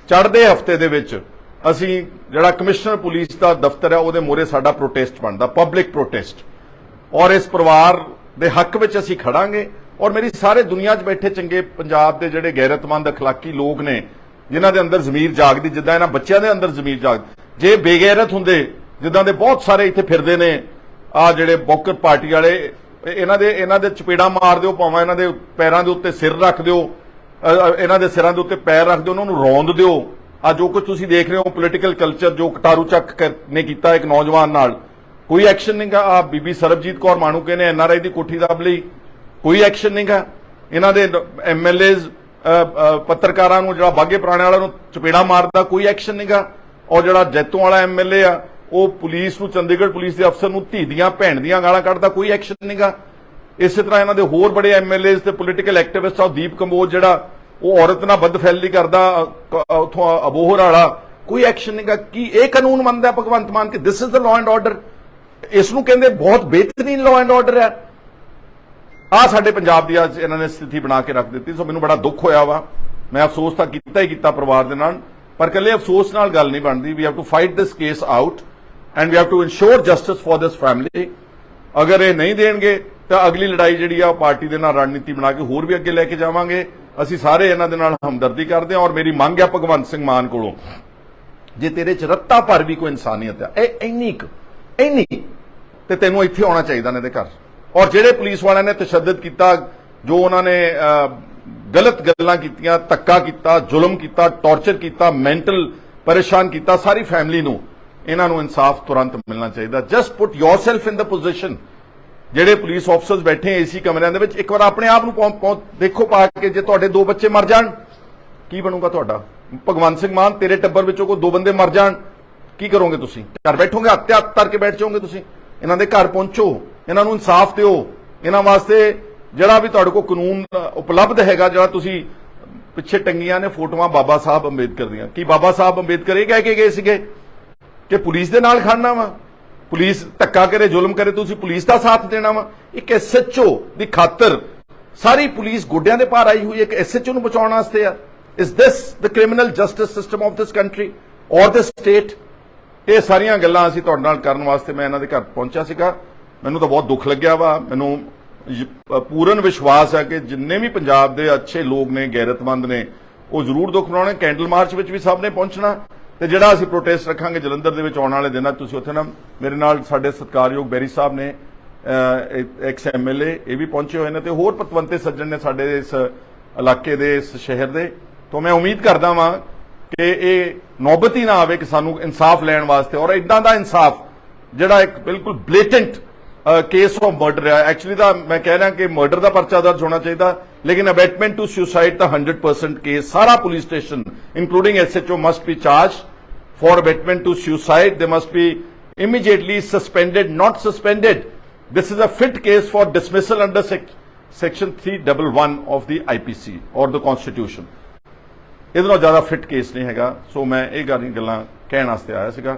चढ़दे हफ्ते दे विच ਅਸੀਂ ਜਿਹੜਾ कमिश्नर पुलिस का दफ्तर है ਉਹਦੇ ਮੂਹਰੇ ਸਾਡਾ प्रोटेस्ट ਬਣਦਾ, पब्लिक प्रोटेस्ट। और इस परिवार ਦੇ हक ਵਿੱਚ ਅਸੀਂ ਖੜਾਂਗੇ। और मेरी सारे दुनिया 'ਚ बैठे चंगे पंजाब के ਜਿਹੜੇ गैरतमंद अखलाकी लोग ने जिन्हां दे अंदर ਜ਼ਮੀਰ ਜਾਗਦੀ, ਜਿੱਦਾਂ ਇਹਨਾਂ ਬੱਚਿਆਂ ਦੇ ਅੰਦਰ ਜ਼ਮੀਰ ਜਾਗਦੀ, ਜੇ ਬੇਗੈਰਤ ਹੁੰਦੇ ਜਿੱਦਾਂ ਦੇ ਬਹੁਤ ਸਾਰੇ ਇੱਥੇ ਫਿਰਦੇ ਨੇ ਆ ਜਿਹੜੇ ਬੌਕਰ ਪਾਰਟੀ ਵਾਲੇ, ਇਹਨਾਂ ਦੇ ਚਪੇੜਾ ਮਾਰ ਦਿਓ, ਭਾਵੇਂ ਇਹਨਾਂ ਦੇ ਪੈਰਾਂ ਦੇ ਉੱਤੇ ਸਿਰ ਰੱਖ ਦਿਓ, ਇਹਨਾਂ ਦੇ ਸਿਰਾਂ ਦੇ ਉੱਤੇ ਪੈਰ ਰੱਖ ਦਿਓ, ਉਹਨਾਂ ਨੂੰ ਰੌਂਦ ਦਿਓ। ਆ ਜੋ ਕੁਝ ਤੁਸੀਂ ਦੇਖ ਰਹੇ ਹੋ ਪੋਲੀਟੀਕਲ ਕਲਚਰ ਜੋ ਕਟਾਰੂ ਚੱਕ ਨੇ ਕੀਤਾ ਇੱਕ ਨੌਜਵਾਨ ਨਾਲ, ਕੋਈ ਐਕਸ਼ਨ ਨਹੀਂਗਾ। ਆ ਬੀਬੀ ਸਰਬਜੀਤ ਕੌਰ ਮਾਣੂਕੇ ਨੇ ਐਨਆਰਆਈ ਦੀ ਕੋਠੀ ਦੱਬ ਲਈ, ਕੋਈ ਐਕਸ਼ਨ ਨਹੀਂਗਾ। ਇਹਨਾਂ ਦੇ ਐਮਐਲਏਜ਼ ਪੱਤਰਕਾਰਾਂ ਨੂੰ ਜਿਹੜਾ ਬਾਗੇ ਪੁਰਾਣੇ ਵਾਲਾ ਨੂੰ ਚਪੇੜਾ ਮਾਰਦਾ, ਕੋਈ ਐਕਸ਼ਨ ਨਹੀਂਗਾ। ਔਰ ਜਿਹੜਾ ਜੈਤੋਂ ਵਾਲਾ ਐਮਐਲਏ ਆ ਉਹ ਪੁਲਿਸ ਨੂੰ, ਚੰਡੀਗੜ੍ਹ ਪੁਲਿਸ ਦੇ ਅਫਸਰ ਨੂੰ ਧੀ ਦੀਆਂ ਭੈਣ ਦੀਆਂ ਗਾਲਾਂ ਕੱਢਦਾ, ਕੋਈ ਐਕਸ਼ਨ ਨਹੀਂਗਾ। ਇਸੇ ਤਰ੍ਹਾਂ ਇਹਨਾਂ ਦੇ ਹੋਰ ਬੜੇ ਐਮਐਲਏਜ਼ ਤੇ ਪੋਲੀਟੀਕਲ ਐਕਟਿਵਿਸਟ ਆ, ਦੀਪ ਕੰਬੋਜ ਜਿਹੜਾ ਉਹ ਔਰਤ ਨਾਲ ਬਦਫੈਲੀ ਕਰਦਾ ਉਥੋਂ ਅਬੋਹਰ ਵਾਲਾ, ਕੋਈ ਐਕਸ਼ਨ ਨਹੀਂਗਾ। ਕੀ ਇਹ ਕਾਨੂੰਨ ਮੰਨਦਾ ਭਗਵੰਤ ਮਾਨ ਕਿ this is the law and order? ਇਸ ਨੂੰ ਕਹਿੰਦੇ ਬਹੁਤ ਬਿਹਤਰੀਨ ਲਾਅ ਐਂਡ ਆਰਡਰ ਹੈ। ਆ ਸਾਡੇ ਪੰਜਾਬ ਦੀ ਅੱਜ ਇਹਨਾਂ ਨੇ ਸਥਿਤੀ ਬਣਾ ਕੇ ਰੱਖ ਦਿੱਤੀ। ਸੋ ਮੈਨੂੰ ਬੜਾ ਦੁੱਖ ਹੋਇਆ ਵਾ। ਮੈਂ ਅਫਸੋਸ ਤਾਂ ਕੀਤਾ ਹੀ ਕੀਤਾ ਪਰਿਵਾਰ ਦੇ ਨਾਲ, ਪਰ ਇਕੱਲੇ ਅਫਸੋਸ ਨਾਲ ਗੱਲ ਨਹੀਂ ਬਣਦੀ। We have to fight this case out and we have to ensure justice for this family. ਅਗਰ ਇਹ ਨਹੀਂ ਦੇਣਗੇ ਤਾਂ ਅਗਲੀ ਲੜਾਈ ਜਿਹੜੀ ਆ ਪਾਰਟੀ ਦੇ ਨਾਲ ਰਣਨੀਤੀ ਬਣਾ ਕੇ ਹੋਰ ਵੀ ਅੱਗੇ ਲੈ ਕੇ ਜਾਵਾਂਗੇ। ਅਸੀਂ ਸਾਰੇ ਇਹਨਾਂ ਦੇ ਨਾਲ ਹਮਦਰਦੀ ਕਰਦੇ ਹਾਂ। ਔਰ ਮੇਰੀ ਮੰਗ ਹੈ ਭਗਵੰਤ ਸਿੰਘ ਮਾਨ ਕੋਲੋਂ, ਜੇ ਤੇਰੇ ਚ ਰੱਤਾ ਭਰ ਵੀ ਕੋਈ ਇਨਸਾਨੀਅਤ ਹੈ, ਇਹ ਇੰਨੀ ਤੇ ਤੈਨੂੰ ਇੱਥੇ ਆਉਣਾ ਚਾਹੀਦਾ ਨੇ ਦੇ ਘਰ। ਔਰ ਜਿਹੜੇ ਪੁਲਿਸ ਵਾਲਿਆਂ ਨੇ ਤਸ਼ੱਦਦ ਕੀਤਾ, ਜੋ ਉਹਨਾਂ ਨੇ ਗਲਤ ਗੱਲਾਂ ਕੀਤੀਆਂ, ਧੱਕਾ ਕੀਤਾ, ਜ਼ੁਲਮ ਕੀਤਾ, ਟੌਰਚਰ ਕੀਤਾ, ਮੈਂਟਲ ਪਰੇਸ਼ਾਨ ਕੀਤਾ ਸਾਰੀ ਫੈਮਿਲੀ ਨੂੰ, ਇਹਨਾਂ ਨੂੰ ਇਨਸਾਫ ਤੁਰੰਤ ਮਿਲਣਾ ਚਾਹੀਦਾ। ਜਸਟ ਪੁੱਟ ਯੋਰਸੈਲਫ ਇਨ ਦ ਪੋਜੀਸ਼ਨ। ਜਿਹੜੇ ਪੁਲਿਸ ਆਫਸਰਸ ਬੈਠੇ ਏਸੀ ਕਮਰਿਆਂ ਦੇ ਵਿੱਚ, ਇੱਕ ਵਾਰ ਆਪਣੇ ਆਪ ਨੂੰ ਦੇਖੋ ਪਾ ਕੇ, ਜੇ ਤੁਹਾਡੇ 2 ਬੱਚੇ ਮਰ ਜਾਣ ਕੀ ਬਣੂਗਾ ਤੁਹਾਡਾ? ਭਗਵੰਤ ਸਿੰਘ ਮਾਨ, ਤੇਰੇ ਟੱਬਰ ਵਿੱਚੋਂ ਕੋਈ 2 ਬੰਦੇ ਮਰ ਜਾਣ ਕੀ ਕਰੋਗੇ ਤੁਸੀਂ? ਘਰ ਬੈਠੋਗੇ, ਹੱਥ ਧਰ ਕੇ ਬੈਠ ਜਾਓਗੇ ਤੁਸੀਂ? ਇਹਨਾਂ ਦੇ ਘਰ ਪਹੁੰਚੋ, ਇਹਨਾਂ ਨੂੰ ਇਨਸਾਫ ਦਿਓ। ਇਹਨਾਂ ਵਾਸਤੇ ਜਿਹੜਾ ਵੀ ਤੁਹਾਡੇ ਕੋਲ ਕਾਨੂੰਨ ਉਪਲਬਧ ਹੈਗਾ, ਜਿਹੜਾ ਤੁਸੀਂ ਪਿੱਛੇ ਟੰਗੀਆਂ ਨੇ ਫੋਟੋਆਂ ਬਾਬਾ ਸਾਹਿਬ ਅੰਬੇਦਕਰ ਦੀਆਂ, ਕੀ ਬਾਬਾ ਸਾਹਿਬ ਅੰਬੇਦਕਰ ਇਹ ਕਹਿ ਕੇ ਗਏ ਸੀਗੇ ਕਿ ਪੁਲਿਸ ਦੇ ਨਾਲ ਖੜਨਾ ਵਾ? ਪੁਲਿਸ ਧੱਕਾ ਕਰੇ, ਜ਼ੁਲਮ ਕਰੇ, ਤੁਸੀਂ ਪੁਲਿਸ ਦਾ ਸਾਥ ਦੇਣਾ ਵਾ? ਇੱਕ ਐਸਐਚਓ ਦੀ ਖਾਤਰ ਸਾਰੀ ਪੁਲਿਸ ਗੋਡਿਆਂ ਦੇ ਭਾਰ ਆਈ ਹੋਈ, ਇੱਕ ਐਸਐਚਓ ਨੂੰ ਬਚਾਉਣ ਵਾਸਤੇ ਆ। Is this the criminal justice system of this country ਔਰ ਦਿਸ ਸਟੇਟ? ਇਹ ਸਾਰੀਆਂ ਗੱਲਾਂ ਅਸੀਂ ਤੁਹਾਡੇ ਨਾਲ ਕਰਨ ਵਾਸਤੇ ਮੈਂ ਇਹਨਾਂ ਦੇ ਘਰ ਪਹੁੰਚਿਆ ਸੀਗਾ। ਮੈਨੂੰ ਤਾਂ ਬਹੁਤ ਦੁੱਖ ਲੱਗਿਆ ਵਾ। ਮੈਨੂੰ ਪੂਰਨ ਵਿਸ਼ਵਾਸ ਹੈ ਕਿ ਜਿੰਨੇ ਵੀ ਪੰਜਾਬ ਦੇ ਅੱਛੇ ਲੋਕ ਨੇ, ਗੈਰਤਮੰਦ ਨੇ, ਉਹ ਜ਼ਰੂਰ ਦੁੱਖ ਮਨਾਉਣੇ। ਕੈਂਡਲ ਮਾਰਚ ਵਿੱਚ ਵੀ ਸਭ ਨੇ ਪਹੁੰਚਣਾ ਤੇ ਜਿਹੜਾ ਅਸੀਂ ਪ੍ਰੋਟੈਸਟ ਰੱਖਾਂਗੇ ਜਲੰਧਰ ਦੇ ਵਿੱਚ ਆਉਣ ਵਾਲੇ ਦਿਨਾਂ ਤੁਸੀਂ ਉੱਥੇ ਨਾ, ਮੇਰੇ ਨਾਲ ਸਾਡੇ ਸਤਿਕਾਰਯੋਗ ਬੈਰੀ ਸਾਹਿਬ ਨੇ, ਐਕਸ ਐਮਐਲਏ, ਇਹ ਵੀ ਪਹੁੰਚੇ ਹੋਏ ਨੇ ਤੇ ਹੋਰ ਪਤਵੰਤੇ ਸੱਜਣ ਨੇ ਸਾਡੇ ਇਸ ਇਲਾਕੇ ਦੇ, ਇਸ ਸ਼ਹਿਰ ਦੇ। ਤਾਂ ਮੈਂ ਉਮੀਦ ਕਰਦਾ ਵਾਂ ਕਿ ਇਹ ਨੌਬਤ ਹੀ ਨਾ ਆਵੇ ਕਿ ਸਾਨੂੰ ਇਨਸਾਫ ਲੈਣ ਵਾਸਤੇ, ਔਰ ਇਦਾਂ ਦਾ ਇਨਸਾਫ ਜਿਹੜਾ ਇੱਕ ਬਿਲਕੁਲ ਬਲੇਟੈਂਟ ਕੇਸ ਆਫ ਮਰਡਰ ਹੈ। ਐਕਚੁਅਲੀ ਤਾਂ ਮੈਂ ਕਹਿ ਰਿਹਾ ਕਿ ਮਰਡਰ ਦਾ ਪਰਚਾ ਦਰਜ ਹੋਣਾ ਚਾਹੀਦਾ, ਲੇਕਿਨ ਅਬੈਟਮੈਂਟ ਟੂ ਸੁਸਾਈਡ ਦਾ 100% ਕੇਸ ਸਾਰਾ police station including SHO must be charge for abetment to suicide. They must be immediately suspended, not suspended. This is a fit case for dismissal under section 311 of the IPC or the Constitution. ਇਹਦੇ ਨਾਲ ਜ਼ਿਆਦਾ fit case ਨਹੀਂ ਹੈਗਾ। ਸੋ ਮੈਂ ਇਹ ਗੱਲਾਂ ਕਹਿਣ ਵਾਸਤੇ ਆਇਆ ਸੀਗਾ।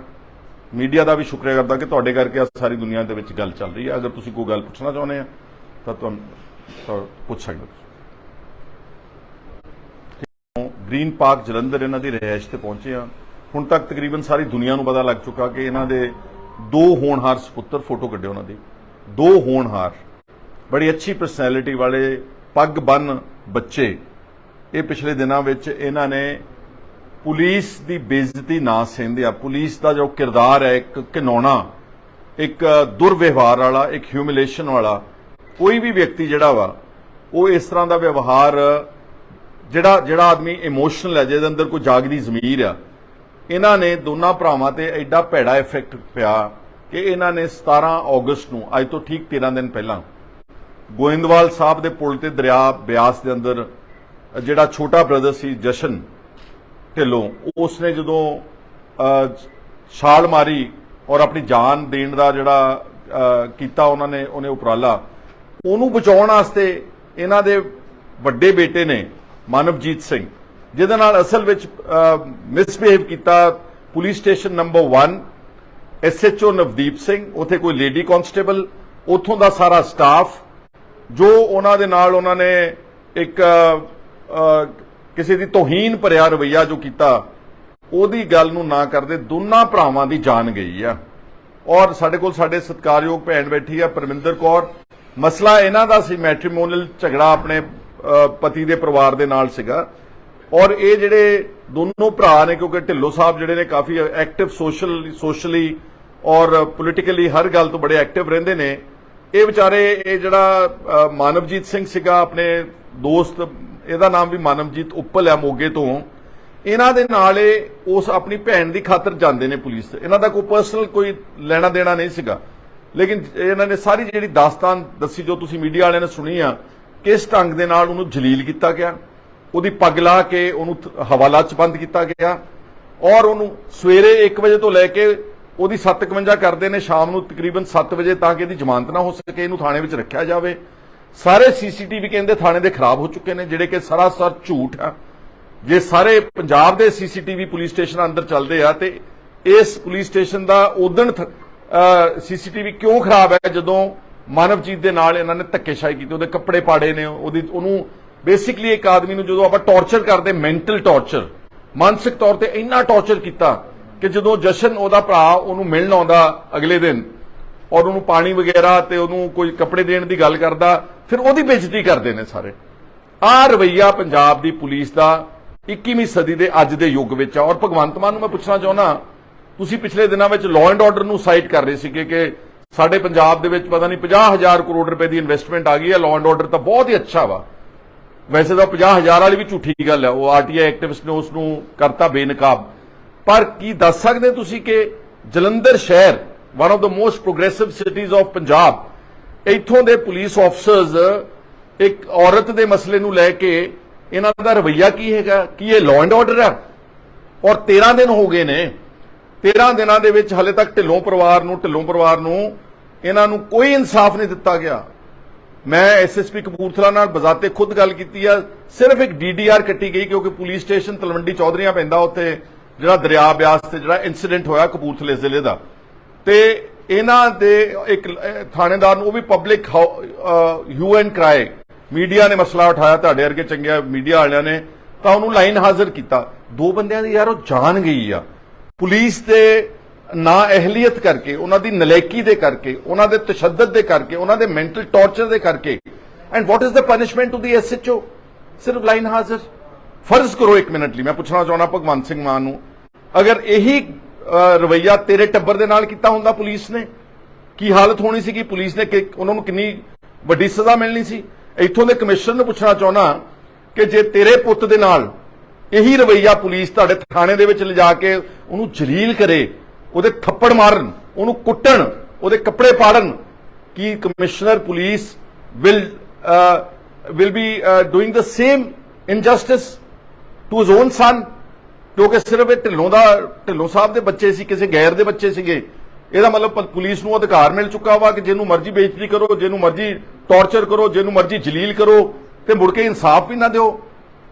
ਮੀਡੀਆ ਦਾ ਵੀ ਸ਼ੁਕਰੀਆ ਕਰਦਾ ਕਿ ਤੁਹਾਡੇ ਕਰਕੇ ਸਾਰੀ ਦੁਨੀਆ ਦੇ ਵਿੱਚ ਗੱਲ ਚੱਲ ਰਹੀ ਹੈ। ਅਗਰ ਤੁਸੀਂ ਕੋਈ ਗੱਲ ਪੁੱਛਣਾ ਚਾਹੁੰਦੇ ਆ ਤਾਂ ਤੁਹਾਨੂੰ ਪੁੱਛ ਸਕਦੇ ਹੋ। ਗ੍ਰੀਨ ਪਾਰਕ ਜਲੰਧਰ ਇਹਨਾਂ ਦੀ ਰਿਹਾਇਸ਼ ਤੇ ਪਹੁੰਚੇ ਆ। ਹੁਣ ਤੱਕ ਤਕਰੀਬਨ ਸਾਰੀ ਦੁਨੀਆ ਨੂੰ ਪਤਾ ਲੱਗ ਚੁੱਕਾ ਕਿ ਇਹਨਾਂ ਦੇ 2 ਹੋਣਹਾਰ ਸੁਪੁੱਤਰ, ਫੋਟੋ ਕੱਢੇ ਉਹਨਾਂ ਦੀ, 2 ਹੋਣਹਾਰ ਬੜੀ ਅੱਛੀ ਪਰਸਨੈਲਿਟੀ ਵਾਲੇ ਪੱਗ ਬੰਨ ਬੱਚੇ। ਇਹ ਪਿਛਲੇ ਦਿਨਾਂ ਵਿੱਚ ਇਹਨਾਂ ਨੇ ਪੁਲਿਸ ਦੀ ਬੇਇੱਜ਼ਤੀ ਨਾ ਸਹਿੰਦੇ ਆ। ਪੁਲਿਸ ਦਾ ਜੋ ਕਿਰਦਾਰ ਹੈ, ਇੱਕ ਘਿਨਾਉਣਾ, ਇੱਕ ਦੁਰਵਿਵਹਾਰ ਵਾਲਾ, ਇੱਕ ਹਿਊਮਿਲੇਸ਼ਨ ਵਾਲਾ, ਕੋਈ ਵੀ ਵਿਅਕਤੀ ਜਿਹੜਾ ਵਾ ਉਹ ਇਸ ਤਰ੍ਹਾਂ ਦਾ ਵਿਵਹਾਰ, ਜਿਹੜਾ ਆਦਮੀ ਇਮੋਸ਼ਨਲ ਹੈ, ਜਿਹਦੇ ਅੰਦਰ ਕੋਈ ਜਾਗਦੀ ਜ਼ਮੀਰ ਆ, ਇਹਨਾਂ ਨੇ ਦੋਨਾਂ ਭਰਾਵਾਂ ਤੇ ਐਡਾ ਭੈੜਾ ਇਫੈਕਟ ਪਿਆ ਕਿ ਇਹਨਾਂ ਨੇ 17 ਅਗਸਤ ਨੂੰ, ਅੱਜ ਤੋਂ ਠੀਕ 13 ਦਿਨ ਪਹਿਲਾਂ, ਗੋਇੰਦਵਾਲ ਸਾਹਿਬ ਦੇ ਪੁਲ ਤੇ ਦਰਿਆ ਬਿਆਸ ਦੇ ਅੰਦਰ ਜਿਹੜਾ ਛੋਟਾ ਬ੍ਰਦਰ ਸੀ ਜਸ਼ਨ ਢਿੱਲੋਂ, ਉਸਨੇ ਜਦੋਂ ਛਾਲ ਮਾਰੀ ਔਰ ਆਪਣੀ ਜਾਨ ਦੇਣ ਦਾ ਜਿਹੜਾ ਕੀਤਾ ਉਹਨੇ ਉਪਰਾਲਾ, ਉਹਨੂੰ ਬਚਾਉਣ ਵਾਸਤੇ ਇਹਨਾਂ ਦੇ ਵੱਡੇ ਬੇਟੇ ਨੇ ਮਾਨਵਜੀਤ ਸਿੰਘ, ਜਿਹਦੇ ਨਾਲ ਅਸਲ ਵਿੱਚ ਮਿਸਬਿਹੇਵ ਕੀਤਾ police station number 1 SHO Navdeep Singh, ਉੱਥੇ ਕੋਈ ਲੇਡੀ ਕਾਂਸਟੇਬਲ ਉੱਥੋਂ ਦਾ ਸਾਰਾ ਸਟਾਫ ਜੋ ਉਹਨਾਂ ਦੇ ਨਾਲ ਉਹਨਾਂ ਨੇ ਇੱਕ ਕਿਸੇ ਦੀ ਤੋਹੀਨ ਭਰਿਆ ਰਵੱਈਆ ਜੋ ਕੀਤਾ, ਉਹਦੀ ਗੱਲ ਨੂੰ ਨਾ ਕਰਦੇ ਦੋਨਾਂ ਭਰਾਵਾਂ ਦੀ ਜਾਨ ਗਈ ਆ। ਔਰ ਸਾਡੇ ਕੋਲ ਸਾਡੇ ਸਤਿਕਾਰਯੋਗ ਭੈਣ ਬੈਠੀ ਆ ਪਰਮਿੰਦਰ ਕੌਰ। ਮਸਲਾ ਇਹਨਾਂ ਦਾ ਸੀ, ਮੈਟਰੀਮੋਨੀਅਲ ਝਗੜਾ ਆਪਣੇ ਪਤੀ ਦੇ ਪਰਿਵਾਰ ਦੇ ਨਾਲ ਸੀਗਾ। ਔਰ ਇਹ ਜਿਹੜੇ ਦੋਨੋਂ ਭਰਾ ਨੇ, ਕਿਉਂਕਿ ਢਿੱਲੋਂ ਸਾਹਿਬ ਜਿਹੜੇ ਨੇ ਕਾਫੀ ਐਕਟਿਵ ਸੋਸ਼ਲੀ ਔਰ ਪੋਲੀਟੀਕਲੀ ਹਰ ਗੱਲ ਤੋਂ ਬੜੇ ਐਕਟਿਵ ਰਹਿੰਦੇ ਨੇ। ਇਹ ਵਿਚਾਰੇ ਇਹ ਜਿਹੜਾ ਮਾਨਵਜੀਤ ਸਿੰਘ ਸੀਗਾ ਆਪਣੇ ਦੋਸਤ, ਇਹਦਾ ਨਾਮ ਵੀ ਮਾਨਵਜੀਤ ਉੱਪਲ ਆ ਮੋਗੇ ਤੋਂ, ਇਹਨਾਂ ਦੇ ਨਾਲ ਇਹ ਉਸ ਆਪਣੀ ਭੈਣ ਦੀ ਖਾਤਰ ਜਾਂਦੇ ਨੇ ਪੁਲਿਸ ਤੇ। ਇਹਨਾਂ ਦਾ ਕੋਈ ਪਰਸਨਲ ਕੋਈ ਲੈਣਾ ਦੇਣਾ ਨਹੀਂ ਸੀਗਾ, ਲੇਕਿਨ ਇਹਨਾਂ ਨੇ ਸਾਰੀ ਜਿਹੜੀ ਦਾਸਤਾਨ ਦੱਸੀ ਜੋ ਤੁਸੀਂ ਮੀਡੀਆ ਵਾਲਿਆਂ ਨੇ ਸੁਣੀ ਆ, ਕਿਸ ਢੰਗ ਦੇ ਨਾਲ ਉਹਨੂੰ ਜਲੀਲ ਕੀਤਾ ਗਿਆ, ਉਹਦੀ ਪੱਗ ਲਾ ਕੇ ਉਹਨੂੰ ਹਵਾਲਾ 'ਚ ਬੰਦ ਕੀਤਾ ਗਿਆ ਔਰ ਉਹਨੂੰ ਸਵੇਰੇ 1 ਵਜੇ ਤੋਂ ਲੈ ਕੇ ਉਹਦੀ 7:51 ਕਰਦੇ ਨੇ ਸ਼ਾਮ ਨੂੰ ਤਕਰੀਬਨ 7 ਵਜੇ, ਤਾਂ ਕਿ ਇਹਦੀ ਜ਼ਮਾਨਤ ਨਾ ਹੋ ਸਕੇ, ਇਹਨੂੰ ਥਾਣੇ ਵਿੱਚ ਰੱਖਿਆ ਜਾਵੇ। ਸਾਰੇ ਸੀਸੀਟੀਵੀ ਕਹਿੰਦੇ ਥਾਣੇ ਦੇ ਖਰਾਬ ਹੋ ਚੁੱਕੇ ਨੇ, ਜਿਹੜੇ ਕਿ ਸਰਾਸਰ ਝੂਠ ਆ। ਜੇ ਸਾਰੇ ਪੰਜਾਬ ਦੇ ਸੀਸੀਟੀਵੀ ਪੁਲਿਸ ਸਟੇਸ਼ਨ ਅੰਦਰ ਚੱਲਦੇ ਆ ਤੇ ਇਸ ਪੁਲਿਸ ਸਟੇਸ਼ਨ ਦਾ ਉਦਣ ਸੀਸੀਟੀਵੀ ਕਿਉਂ ਖਰਾਬ ਹੈ? ਜਦੋਂ ਮਾਨਵਜੀਤ ਦੇ ਨਾਲ ਇਹਨਾਂ ਨੇ ਧੱਕੇਸ਼ਾਹੀ ਕੀਤੀ, ਉਹਦੇ ਕੱਪੜੇ ਪਾੜੇ ਨੇ, ਉਹਨੂੰ ਬੇਸਿਕਲੀ ਇੱਕ ਆਦਮੀ ਨੂੰ ਜਦੋਂ ਆਪਾਂ ਟੌਰਚਰ ਕਰਦੇ, ਮੈਂਟਲ ਟੌਰਚਰ, ਮਾਨਸਿਕ ਤੌਰ ਤੇ ਇੰਨਾ ਟੌਰਚਰ ਕੀਤਾ ਕਿ ਜਦੋਂ ਜਸ਼ਨ ਉਹਦਾ ਭਰਾ ਉਹਨੂੰ ਮਿਲਣ ਆਉਂਦਾ ਅਗਲੇ ਦਿਨ ਔਰ ਉਹਨੂੰ ਪਾਣੀ ਵਗੈਰਾ ਤੇ ਉਹਨੂੰ ਕੋਈ ਕੱਪੜੇ ਦੇਣ ਦੀ ਗੱਲ ਕਰਦਾ, ਫਿਰ ਉਹਦੀ ਬੇਇੱਜ਼ਤੀ ਕਰਦੇ ਨੇ ਸਾਰੇ। ਆਹ ਰਵੱਈਆ ਪੰਜਾਬ ਦੀ ਪੁਲਿਸ ਦਾ 21ਵੀਂ ਸਦੀ ਦੇ ਅੱਜ ਦੇ ਯੁੱਗ ਵਿੱਚ ਆ। ਔਰ ਭਗਵੰਤ ਮਾਨ ਨੂੰ ਮੈਂ ਪੁੱਛਣਾ ਚਾਹੁੰਦਾ, ਤੁਸੀਂ ਪਿਛਲੇ ਦਿਨਾਂ ਵਿੱਚ ਲਾਅ ਐਂਡ ਆਰਡਰ ਨੂੰ ਸਾਈਟ ਕਰ ਰਹੇ ਸੀਗੇ ਕਿ ਸਾਡੇ ਪੰਜਾਬ ਦੇ ਵਿੱਚ ਪਤਾ ਨਹੀਂ 50,000 ਕਰੋੜ ਰੁਪਏ ਦੀ ਇਨਵੈਸਟਮੈਂਟ ਆ ਗਈ ਹੈ, ਲਾਅ ਐਂਡ ਆਰਡਰ ਤਾਂ ਬਹੁਤ ਹੀ ਅੱਛਾ ਵਾ। ਵੈਸੇ ਤਾਂ 50,000 ਵਾਲੀ ਵੀ ਝੂਠੀ ਗੱਲ ਹੈ, ਉਹ ਆਰਟੀਆਈ ਐਕਟਿਵਿਸਟ ਨੇ ਉਸ ਨੂੰ ਕਰਤਾ ਬੇਨਕਾਬ। ਪਰ ਕੀ ਦੱਸ ਸਕਦੇ ਤੁਸੀਂ ਕਿ ਜਲੰਧਰ ਸ਼ਹਿਰ, one of the most progressive cities of Punjab, ਇੱਥੋਂ ਦੇ ਪੁਲਿਸ ਆਫਸਰਸ ਇੱਕ ਔਰਤ ਦੇ ਮਸਲੇ ਨੂੰ ਲੈ ਕੇ ਇਹਨਾਂ ਦਾ ਰਵੱਈਆ ਕੀ ਹੈਗਾ? ਕੀ ਇਹ ਲਾਅ ਐਂਡ ਆਰਡਰ ਆ? ਔਰ 13 ਦਿਨ ਹੋ ਗਏ ਨੇ, 13 ਦਿਨਾਂ ਦੇ ਵਿੱਚ ਹਲੇ ਤੱਕ ਢਿੱਲੋਂ ਪਰਿਵਾਰ ਨੂੰ ਇਹਨਾਂ ਨੂੰ ਕੋਈ ਇਨਸਾਫ ਨਹੀਂ ਦਿੱਤਾ ਗਿਆ। ਮੈਂ ਐਸਐਸਪੀ ਕਪੂਰਥਲਾ ਨਾਲ ਬਜ਼ਾਤੇ ਖੁਦ ਗੱਲ ਕੀਤੀ ਆ, ਸਿਰਫ ਇੱਕ ਡੀਡੀਆਰ ਕੱਟੀ ਗਈ ਕਿਉਂਕਿ ਪੁਲਿਸ ਸਟੇਸ਼ਨ ਤਲਵੰਡੀ ਚੌਧਰੀਆਂ ਪੈਂਦਾ, ਉੱਥੇ ਜਿਹੜਾ ਦਰਿਆ ਬਿਆਸ ਤੇ ਜਿਹੜਾ ਇਨਸੀਡੈਂਟ ਹੋਇਆ ਕਪੂਰਥਲੇ ਜ਼ਿਲ੍ਹੇ ਦਾ, ਤੇ ਇਹਨਾਂ ਦੇ ਇੱਕ ਥਾਣੇਦਾਰ ਨੂੰ, ਉਹ ਵੀ ਪਬਲਿਕ ਹਿਊ ਐਂਡ ਕਰਾਈ, ਮੀਡੀਆ ਨੇ ਮਸਲਾ ਉਠਾਇਆ, ਤੁਹਾਡੇ ਵਰਗੇ ਚੰਗੇ ਮੀਡੀਆ ਵਾਲਿਆਂ ਨੇ, ਤਾਂ ਉਹਨੂੰ ਲਾਈਨ ਹਾਜ਼ਰ ਕੀਤਾ। 2 ਬੰਦਿਆਂ ਦੀ ਯਾਰ ਉਹ ਜਾਨ ਗਈ ਆ ਪੁਲਿਸ ਦੇ ਨਾ ਅਹਿਲੀਅਤ ਕਰਕੇ, ਉਹਨਾਂ ਦੀ ਨਲਾਇਕੀ ਦੇ ਕਰਕੇ, ਉਹਨਾਂ ਦੇ ਤਸ਼ੱਦਦ ਦੇ ਕਰਕੇ, ਉਹਨਾਂ ਦੇ ਮੈਂਟਲ ਟੌਰਚਰ ਦੇ ਕਰਕੇ। And what is the punishment to the SHO? ਸਿਰਫ ਲਾਈਨ ਹਾਜ਼ਰ। ਫਰਜ਼ ਕਰੋ 1 ਮਿੰਟ ਲਈ, ਮੈਂ ਪੁੱਛਣਾ ਚਾਹੁੰਦਾ ਭਗਵੰਤ ਸਿੰਘ ਮਾਨ ਨੂੰ, ਅਗਰ ਇਹੀ ਰਵੱਈਆ ਤੇਰੇ ਟੱਬਰ ਦੇ ਨਾਲ ਕੀਤਾ ਹੁੰਦਾ ਪੁਲਿਸ ਨੇ, ਕੀ ਹਾਲਤ ਹੋਣੀ ਸੀਗੀ? ਪੁਲਿਸ ਨੇ ਉਹਨਾਂ ਨੂੰ ਕਿੰਨੀ ਵੱਡੀ ਸਜ਼ਾ ਮਿਲਣੀ ਸੀ? ਇੱਥੋਂ ਦੇ ਕਮਿਸ਼ਨਰ ਨੂੰ ਪੁੱਛਣਾ ਚਾਹੁੰਦਾ ਕਿ ਜੇ ਤੇਰੇ ਪੁੱਤ ਦੇ ਨਾਲ ਇਹੀ ਰਵੱਈਆ ਪੁਲਿਸ ਤੁਹਾਡੇ ਥਾਣੇ ਦੇ ਵਿੱਚ ਲਿਜਾ ਕੇ ਉਹਨੂੰ ਜਲੀਲ ਕਰੇ, ਉਹਦੇ ਥੱਪੜ ਮਾਰਨ, ਉਹਨੂੰ ਕੁੱਟਣ, ਉਹਦੇ ਕੱਪੜੇ ਪਾੜਨ, ਕੀ commissioner police will be doing the same injustice to his own son? ਕਿਉਂਕਿ ਸਿਰਫ ਇਹ ਢਿੱਲੋਂ ਸਾਹਿਬ ਦੇ ਬੱਚੇ ਸੀ, ਕਿਸੇ ਗੈਰ ਦੇ ਬੱਚੇ ਸੀਗੇ। ਇਹਦਾ ਮਤਲਬ ਪੁਲਿਸ ਨੂੰ ਅਧਿਕਾਰ ਮਿਲ ਚੁੱਕਾ ਵਾ ਕਿ ਜਿਹਨੂੰ ਮਰਜ਼ੀ ਬੇਇੱਜ਼ਤੀ ਕਰੋ, ਜਿਹਨੂੰ ਮਰਜ਼ੀ ਟੌਰਚਰ ਕਰੋ, ਜਿਹਨੂੰ ਮਰਜ਼ੀ ਜਲੀਲ ਕਰੋ ਤੇ ਮੁੜ ਕੇ ਇਨਸਾਫ ਵੀ ਨਾ ਦਿਓ।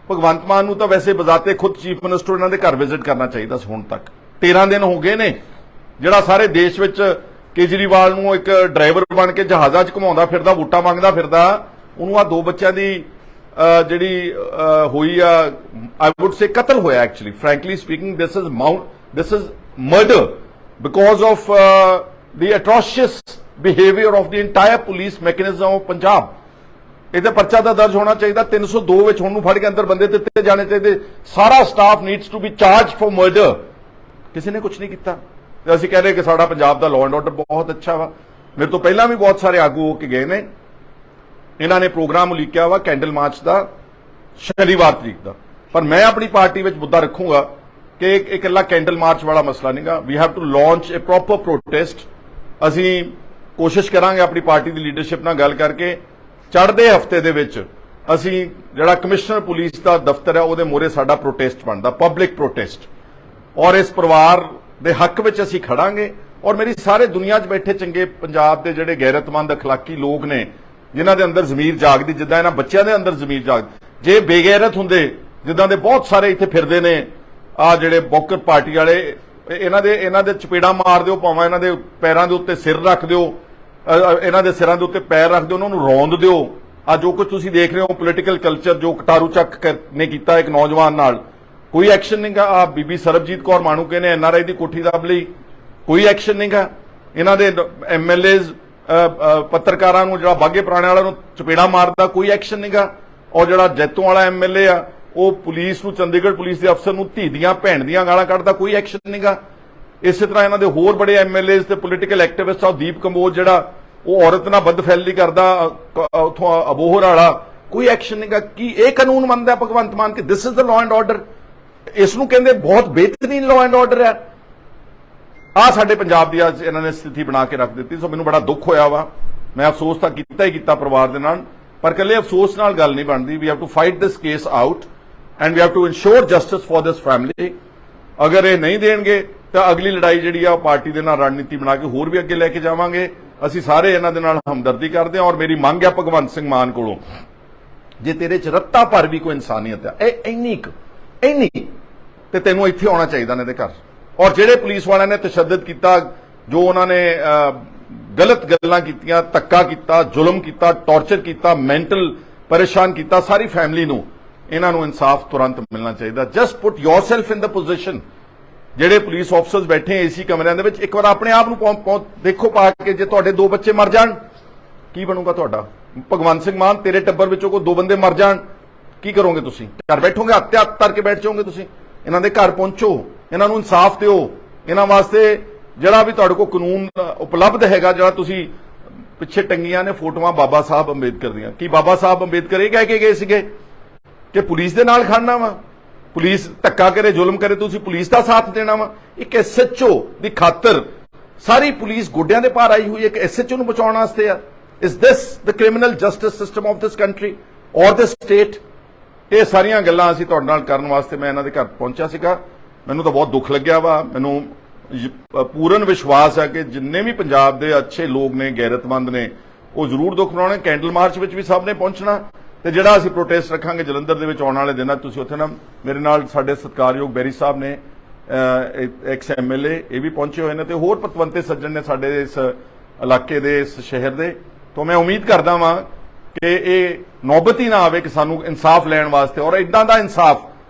ਭਗਵੰਤ ਮਾਨ ਨੂੰ ਤਾਂ ਵੈਸੇ ਬਜ਼ਾਤੇ ਖੁਦ ਚੀਫ ਮਿਨਿਸਟਰ ਇਹਨਾਂ ਦੇ ਘਰ ਵਿਜ਼ਿਟ ਕਰਨਾ ਚਾਹੀਦਾ ਸੀ। ਹੁਣ ਤੱਕ 13 ਦਿਨ ਹੋ ਗਏ ਨੇ, ਜਿਹੜਾ ਸਾਰੇ ਦੇਸ਼ ਵਿੱਚ ਕੇਜਰੀਵਾਲ ਨੂੰ ਇੱਕ ਡਰਾਈਵਰ ਬਣ ਕੇ ਜਹਾਜ਼ਾਂ 'ਚ ਘੁਮਾਉਂਦਾ ਫਿਰਦਾ, ਵੋਟਾਂ ਮੰਗਦਾ ਫਿਰਦਾ, ਉਹਨੂੰ ਆ 2 ਬੱਚਿਆਂ ਦੀ ਜਿਹੜੀ ਹੋਈ ਆ, ਆਈ ਵੁੱਡ ਸੇ ਕਤਲ ਹੋਇਆ। Actually frankly speaking this is murder because of the atrocious behaviour of the entire police mechanism of Punjab. ਇਹਦਾ ਪਰਚਾ ਤਾਂ ਦਰਜ ਹੋਣਾ ਚਾਹੀਦਾ। 302 ਵਿੱਚ ਹੁਣ ਨੂੰ ਫੜ ਕੇ ਅੰਦਰ ਬੰਦੇ ਦਿੱਤੇ ਜਾਣੇ ਚਾਹੀਦੇ। ਸਾਰਾ staff needs to be charge for murder. ਕਿਸੇ ਨੇ ਕੁਝ ਨਹੀਂ ਕੀਤਾ ਤੇ ਅਸੀਂ ਕਹਿ ਰਹੇ ਕਿ ਸਾਡਾ ਪੰਜਾਬ ਦਾ ਲਾਅ ਐਂਡ ਆਰਡਰ ਬਹੁਤ ਅੱਛਾ ਵਾ। ਮੇਰੇ ਤੋਂ ਪਹਿਲਾਂ ਵੀ ਬਹੁਤ ਸਾਰੇ ਆਗੂ ਹੋ ਕੇ ਗਏ ਨੇ। ਇਹਨਾਂ ਨੇ ਪ੍ਰੋਗਰਾਮ ਉਲੀਕਿਆ ਵਾ ਕੈਂਡਲ ਮਾਰਚ ਦਾ ਸ਼ਨੀਵਾਰ ਤਰੀਕ ਦਾ, ਪਰ ਮੈਂ ਆਪਣੀ ਪਾਰਟੀ ਵਿੱਚ ਮੁੱਦਾ ਰੱਖੂੰਗਾ ਕਿ ਇਕੱਲਾ ਕੈਂਡਲ ਮਾਰਚ ਵਾਲਾ ਮਸਲਾ ਨਹੀਂਗਾ। We have to launch a proper protest. ਅਸੀਂ ਕੋਸ਼ਿਸ਼ ਕਰਾਂਗੇ ਆਪਣੀ ਪਾਰਟੀ ਦੀ ਲੀਡਰਸ਼ਿਪ ਨਾਲ ਗੱਲ ਕਰਕੇ ਚੜ੍ਹਦੇ ਹਫਤੇ ਦੇ ਵਿੱਚ ਅਸੀਂ ਜਿਹੜਾ ਕਮਿਸ਼ਨਰ ਪੁਲਿਸ ਦਾ ਦਫ਼ਤਰ ਹੈ ਉਹਦੇ ਮੂਹਰੇ ਸਾਡਾ ਪ੍ਰੋਟੈਸਟ ਬਣਦਾ, ਪਬਲਿਕ ਪ੍ਰੋਟੈਸਟ। ਔਰ ਇਸ ਪਰਿਵਾਰ ਦੇ ਹੱਕ ਵਿੱਚ ਅਸੀਂ ਖੜਾਂਗੇ। ਔਰ ਮੇਰੀ ਸਾਰੇ ਦੁਨੀਆ 'ਚ ਬੈਠੇ ਚੰਗੇ ਪੰਜਾਬ ਦੇ ਜਿਹੜੇ ਗੈਰਤਮੰਦ ਅਖਲਾਕੀ ਲੋਕ ਨੇ, ਜਿਨ੍ਹਾਂ ਦੇ ਅੰਦਰ ਜ਼ਮੀਰ ਜਾਗਦੀ, ਜਿੱਦਾਂ ਇਹਨਾਂ ਬੱਚਿਆਂ ਦੇ ਅੰਦਰ ਜ਼ਮੀਰ ਜਾਗਦੀ, ਜੇ ਬੇਗੈਰਤ ਹੁੰਦੇ ਜਿੱਦਾਂ ਦੇ ਬਹੁਤ ਸਾਰੇ ਇੱਥੇ ਫਿਰਦੇ ਨੇ ਆ ਜਿਹੜੇ ਬੌਕਰ ਪਾਰਟੀ ਵਾਲੇ, ਇਹਨਾਂ ਦੇ ਚਪੇੜਾ ਮਾਰ ਦਿਓ, ਭਾਵੇਂ ਇਹਨਾਂ ਦੇ ਪੈਰਾਂ ਦੇ ਉੱਤੇ ਸਿਰ ਰੱਖ ਦਿਓ, ਇਹਨਾਂ ਦੇ ਸਿਰਾਂ ਦੇ ਉੱਤੇ ਪੈਰ ਰੱਖ ਦਿਓ, ਉਹਨਾਂ ਨੂੰ ਰੌਂਦ ਦਿਓ। ਆ ਜੋ ਕੁਝ ਤੁਸੀਂ ਦੇਖ ਰਹੇ ਹੋ ਪੋਲੀਟੀਕਲ ਕਲਚਰ ਜੋ ਕਟਾਰੂ ਚੱਕ ਨੇ ਕੀਤਾ ਇੱਕ ਨੌਜਵਾਨ ਨਾਲ, ਕੋਈ ਐਕਸ਼ਨ ਨਹੀਂਗਾ। ਆ ਬੀਬੀ ਸਰਬਜੀਤ ਕੌਰ ਮਾਣੂਕੇ ਨੇ ਐਨਆਰਆਈ ਦੀ ਕੋਠੀ ਦੱਬ ਲਈ, ਕੋਈ ਐਕਸ਼ਨ ਨਹੀਂਗਾ। ਇਹਨਾਂ ਦੇ ਐਮਐਲਏਜ਼ ਪੱਤਰਕਾਰਾਂ ਨੂੰ ਜਿਹੜਾ ਬਾਗੇ ਪੁਰਾਣੇ ਵਾਲਾ ਨੂੰ ਚਪੇੜਾ ਮਾਰਦਾ, ਕੋਈ ਐਕਸ਼ਨ ਨਹੀਂਗਾ। ਔਰ ਜਿਹੜਾ ਜੈਤੋਂ ਵਾਲਾ ਐਮਐਲਏ ਆ ਉਹ ਪੁਲਿਸ ਨੂੰ, ਚੰਡੀਗੜ੍ਹ ਪੁਲਿਸ ਦੇ ਅਫਸਰ ਨੂੰ ਧੀ ਦੀਆਂ ਭੈਣ ਦੀਆਂ ਗਾਲਾਂ ਕੱਢਦਾ, ਕੋਈ ਐਕਸ਼ਨ ਨਹੀਂਗਾ। ਇਸੇ ਤਰ੍ਹਾਂ ਇਹਨਾਂ ਦੇ ਹੋਰ ਬੜੇ ਐਮਐਲਏਜ਼ ਤੇ ਪੋਲੀਟੀਕਲ ਐਕਟਿਵਿਸਟ ਆ, ਦੀਪ ਕੰਬੋਜ ਜਿਹੜਾ ਉਹ ਔਰਤ ਨਾਲ ਬਦਫੈਲੀ ਕਰਦਾ ਉਥੋਂ ਅਬੋਹਰ ਵਾਲਾ, ਕੋਈ ਐਕਸ਼ਨ ਨਹੀਂਗਾ। ਕੀ ਇਹ ਕਾਨੂੰਨ ਮੰਨਦਾ ਭਗਵੰਤ ਮਾਨ ਕਿ this is the law and order? ਇਸ ਨੂੰ ਕਹਿੰਦੇ ਬਹੁਤ ਬਿਹਤਰੀਨ ਲਾਅ ਐਂਡ ਆਰਡਰ ਹੈ। ਆ ਸਾਡੇ ਪੰਜਾਬ ਦੀ ਅੱਜ ਇਹਨਾਂ ਨੇ ਸਥਿਤੀ ਬਣਾ ਕੇ ਰੱਖ ਦਿੱਤੀ। ਸੋ ਮੈਨੂੰ ਬੜਾ ਦੁੱਖ ਹੋਇਆ ਵਾ। ਮੈਂ ਅਫਸੋਸ ਤਾਂ ਕੀਤਾ ਹੀ ਕੀਤਾ ਪਰਿਵਾਰ ਦੇ ਨਾਲ, ਪਰ ਇਕੱਲੇ ਅਫਸੋਸ ਨਾਲ ਗੱਲ ਨਹੀਂ ਬਣਦੀ। We have to fight this case out and we have to ensure justice for this family. ਅਗਰ ਇਹ ਨਹੀਂ ਦੇਣਗੇ ਤਾਂ ਅਗਲੀ ਲੜਾਈ ਜਿਹੜੀ ਆ ਪਾਰਟੀ ਦੇ ਨਾਲ ਰਣਨੀਤੀ ਬਣਾ ਕੇ ਹੋਰ ਵੀ ਅੱਗੇ ਲੈ ਕੇ ਜਾਵਾਂਗੇ। ਅਸੀਂ ਸਾਰੇ ਇਹਨਾਂ ਦੇ ਨਾਲ ਹਮਦਰਦੀ ਕਰਦੇ ਹਾਂ। ਔਰ ਮੇਰੀ ਮੰਗ ਹੈ ਭਗਵੰਤ ਸਿੰਘ ਮਾਨ ਕੋਲੋਂ, ਜੇ ਤੇਰੇ ਚ ਰੱਤਾ ਭਰ ਵੀ ਕੋਈ ਇਨਸਾਨੀਅਤ ਹੈ, ਇਹ ਇੰਨੀ ਤੇ ਤੈਨੂੰ ਇੱਥੇ ਆਉਣਾ ਚਾਹੀਦਾ ਨੇ ਇਹਦੇ ਘਰ। ਔਰ ਜਿਹੜੇ ਪੁਲਿਸ ਵਾਲਿਆਂ ਨੇ ਤਸ਼ੱਦਦ ਕੀਤਾ, ਜੋ ਉਹਨਾਂ ਨੇ ਗਲਤ ਗੱਲਾਂ ਕੀਤੀਆਂ, ਧੱਕਾ ਕੀਤਾ, ਜ਼ੁਲਮ ਕੀਤਾ, ਟੌਰਚਰ ਕੀਤਾ, ਮੈਂਟਲ ਪਰੇਸ਼ਾਨ ਕੀਤਾ ਸਾਰੀ ਫੈਮਿਲੀ ਨੂੰ, ਇਹਨਾਂ ਨੂੰ ਇਨਸਾਫ ਤੁਰੰਤ ਮਿਲਣਾ ਚਾਹੀਦਾ। ਜਸਟ ਪੁੱਟ ਯੋਰਸੈਲਫ ਇਨ ਦ ਪੋਜੀਸ਼ਨ। ਜਿਹੜੇ ਪੁਲਿਸ ਆਫਸਰਸ ਬੈਠੇ ਏਸੀ ਕਮਰਿਆਂ ਦੇ ਵਿੱਚ, ਇੱਕ ਵਾਰ ਆਪਣੇ ਆਪ ਨੂੰ ਦੇਖੋ ਪਾ ਕੇ, ਜੇ ਤੁਹਾਡੇ 2 ਬੱਚੇ ਮਰ ਜਾਣ ਕੀ ਬਣੂਗਾ ਤੁਹਾਡਾ? ਭਗਵੰਤ ਸਿੰਘ ਮਾਨ, ਤੇਰੇ ਟੱਬਰ ਵਿੱਚੋਂ ਕੋਈ 2 ਬੰਦੇ ਮਰ ਜਾਣ ਕੀ ਕਰੋਗੇ ਤੁਸੀਂ? ਘਰ ਬੈਠੋਗੇ, ਹੱਥ ਧਰ ਕੇ ਬੈਠ ਜਾਓਗੇ ਤੁਸੀਂ? ਇਹਨਾਂ ਦੇ ਘਰ ਪਹੁੰਚੋ, ਇਹਨਾਂ ਨੂੰ ਇਨਸਾਫ ਦਿਓ। ਇਹਨਾਂ ਵਾਸਤੇ ਜਿਹੜਾ ਵੀ ਤੁਹਾਡੇ ਕੋਲ ਕਾਨੂੰਨ ਉਪਲਬਧ ਹੈਗਾ, ਜਿਹੜਾ ਤੁਸੀਂ ਪਿੱਛੇ ਟੰਗੀਆਂ ਨੇ ਫੋਟੋਆਂ ਬਾਬਾ ਸਾਹਿਬ ਅੰਬੇਦਕਰ ਦੀਆਂ, ਕੀ ਬਾਬਾ ਸਾਹਿਬ ਅੰਬੇਦਕਰ ਇਹ ਕਹਿ ਕੇ ਗਏ ਸੀਗੇ ਕਿ ਪੁਲਿਸ ਦੇ ਨਾਲ ਖੜਨਾ ਵਾ? ਪੁਲਿਸ ਧੱਕਾ ਕਰੇ, ਜ਼ੁਲਮ ਕਰੇ, ਤੁਸੀਂ ਪੁਲਿਸ ਦਾ ਸਾਥ ਦੇਣਾ ਵਾ? ਇੱਕ ਐਸਐਚਓ ਦੀ ਖਾਤਰ ਸਾਰੀ ਪੁਲਿਸ ਗੋਡਿਆਂ ਦੇ ਭਾਰ ਆਈ ਹੋਈ ਹੈ, ਇੱਕ ਐਸਐਚਓ ਨੂੰ ਬਚਾਉਣ ਵਾਸਤੇ ਆ। Is this the criminal justice system of this country ਔਰ ਦਿਸ ਸਟੇਟ? ਇਹ ਸਾਰੀਆਂ ਗੱਲਾਂ ਅਸੀਂ ਤੁਹਾਡੇ ਨਾਲ ਕਰਨ ਵਾਸਤੇ ਮੈਂ ਇਹਨਾਂ ਦੇ ਘਰ ਪਹੁੰਚਿਆ ਸੀਗਾ। ਮੈਨੂੰ ਤਾਂ ਬਹੁਤ ਦੁੱਖ ਲੱਗਿਆ ਵਾ। ਮੈਨੂੰ ਪੂਰਨ ਵਿਸ਼ਵਾਸ ਹੈ ਕਿ ਜਿੰਨੇ ਵੀ ਪੰਜਾਬ ਦੇ ਅੱਛੇ ਲੋਕ ਨੇ, ਗੈਰਤਮੰਦ ਨੇ, ਉਹ ਜ਼ਰੂਰ ਦੁੱਖ ਮਨਾਉਣੇ। ਕੈਂਡਲ ਮਾਰਚ ਵਿੱਚ ਵੀ ਸਭ ਨੇ ਪਹੁੰਚਣਾ ਤੇ ਜਿਹੜਾ ਅਸੀਂ ਪ੍ਰੋਟੈਸਟ ਰੱਖਾਂਗੇ ਜਲੰਧਰ ਦੇ ਵਿੱਚ ਆਉਣ ਵਾਲੇ ਦਿਨਾਂ ਤੁਸੀਂ ਉੱਥੇ ਨਾ, ਮੇਰੇ ਨਾਲ ਸਾਡੇ ਸਤਿਕਾਰਯੋਗ ਬੈਰੀ ਸਾਹਿਬ ਨੇ, ਐਕਸ ਐਮਐਲਏ, ਇਹ ਵੀ ਪਹੁੰਚੇ ਹੋਏ ਨੇ ਤੇ ਹੋਰ ਪਤਵੰਤੇ ਸੱਜਣ ਨੇ ਸਾਡੇ ਇਸ ਇਲਾਕੇ ਦੇ, ਇਸ ਸ਼ਹਿਰ ਦੇ। ਤੋਂ ਮੈਂ ਉਮੀਦ ਕਰਦਾ ਵਾਂ ਕਿ ਇਹ ਨੌਬਤ ਹੀ ਨਾ ਆਵੇ ਕਿ ਸਾਨੂੰ ਇਨਸਾਫ ਲੈਣ ਵਾਸਤੇ, ਔਰ ਇਦਾਂ ਦਾ ਇਨਸਾਫ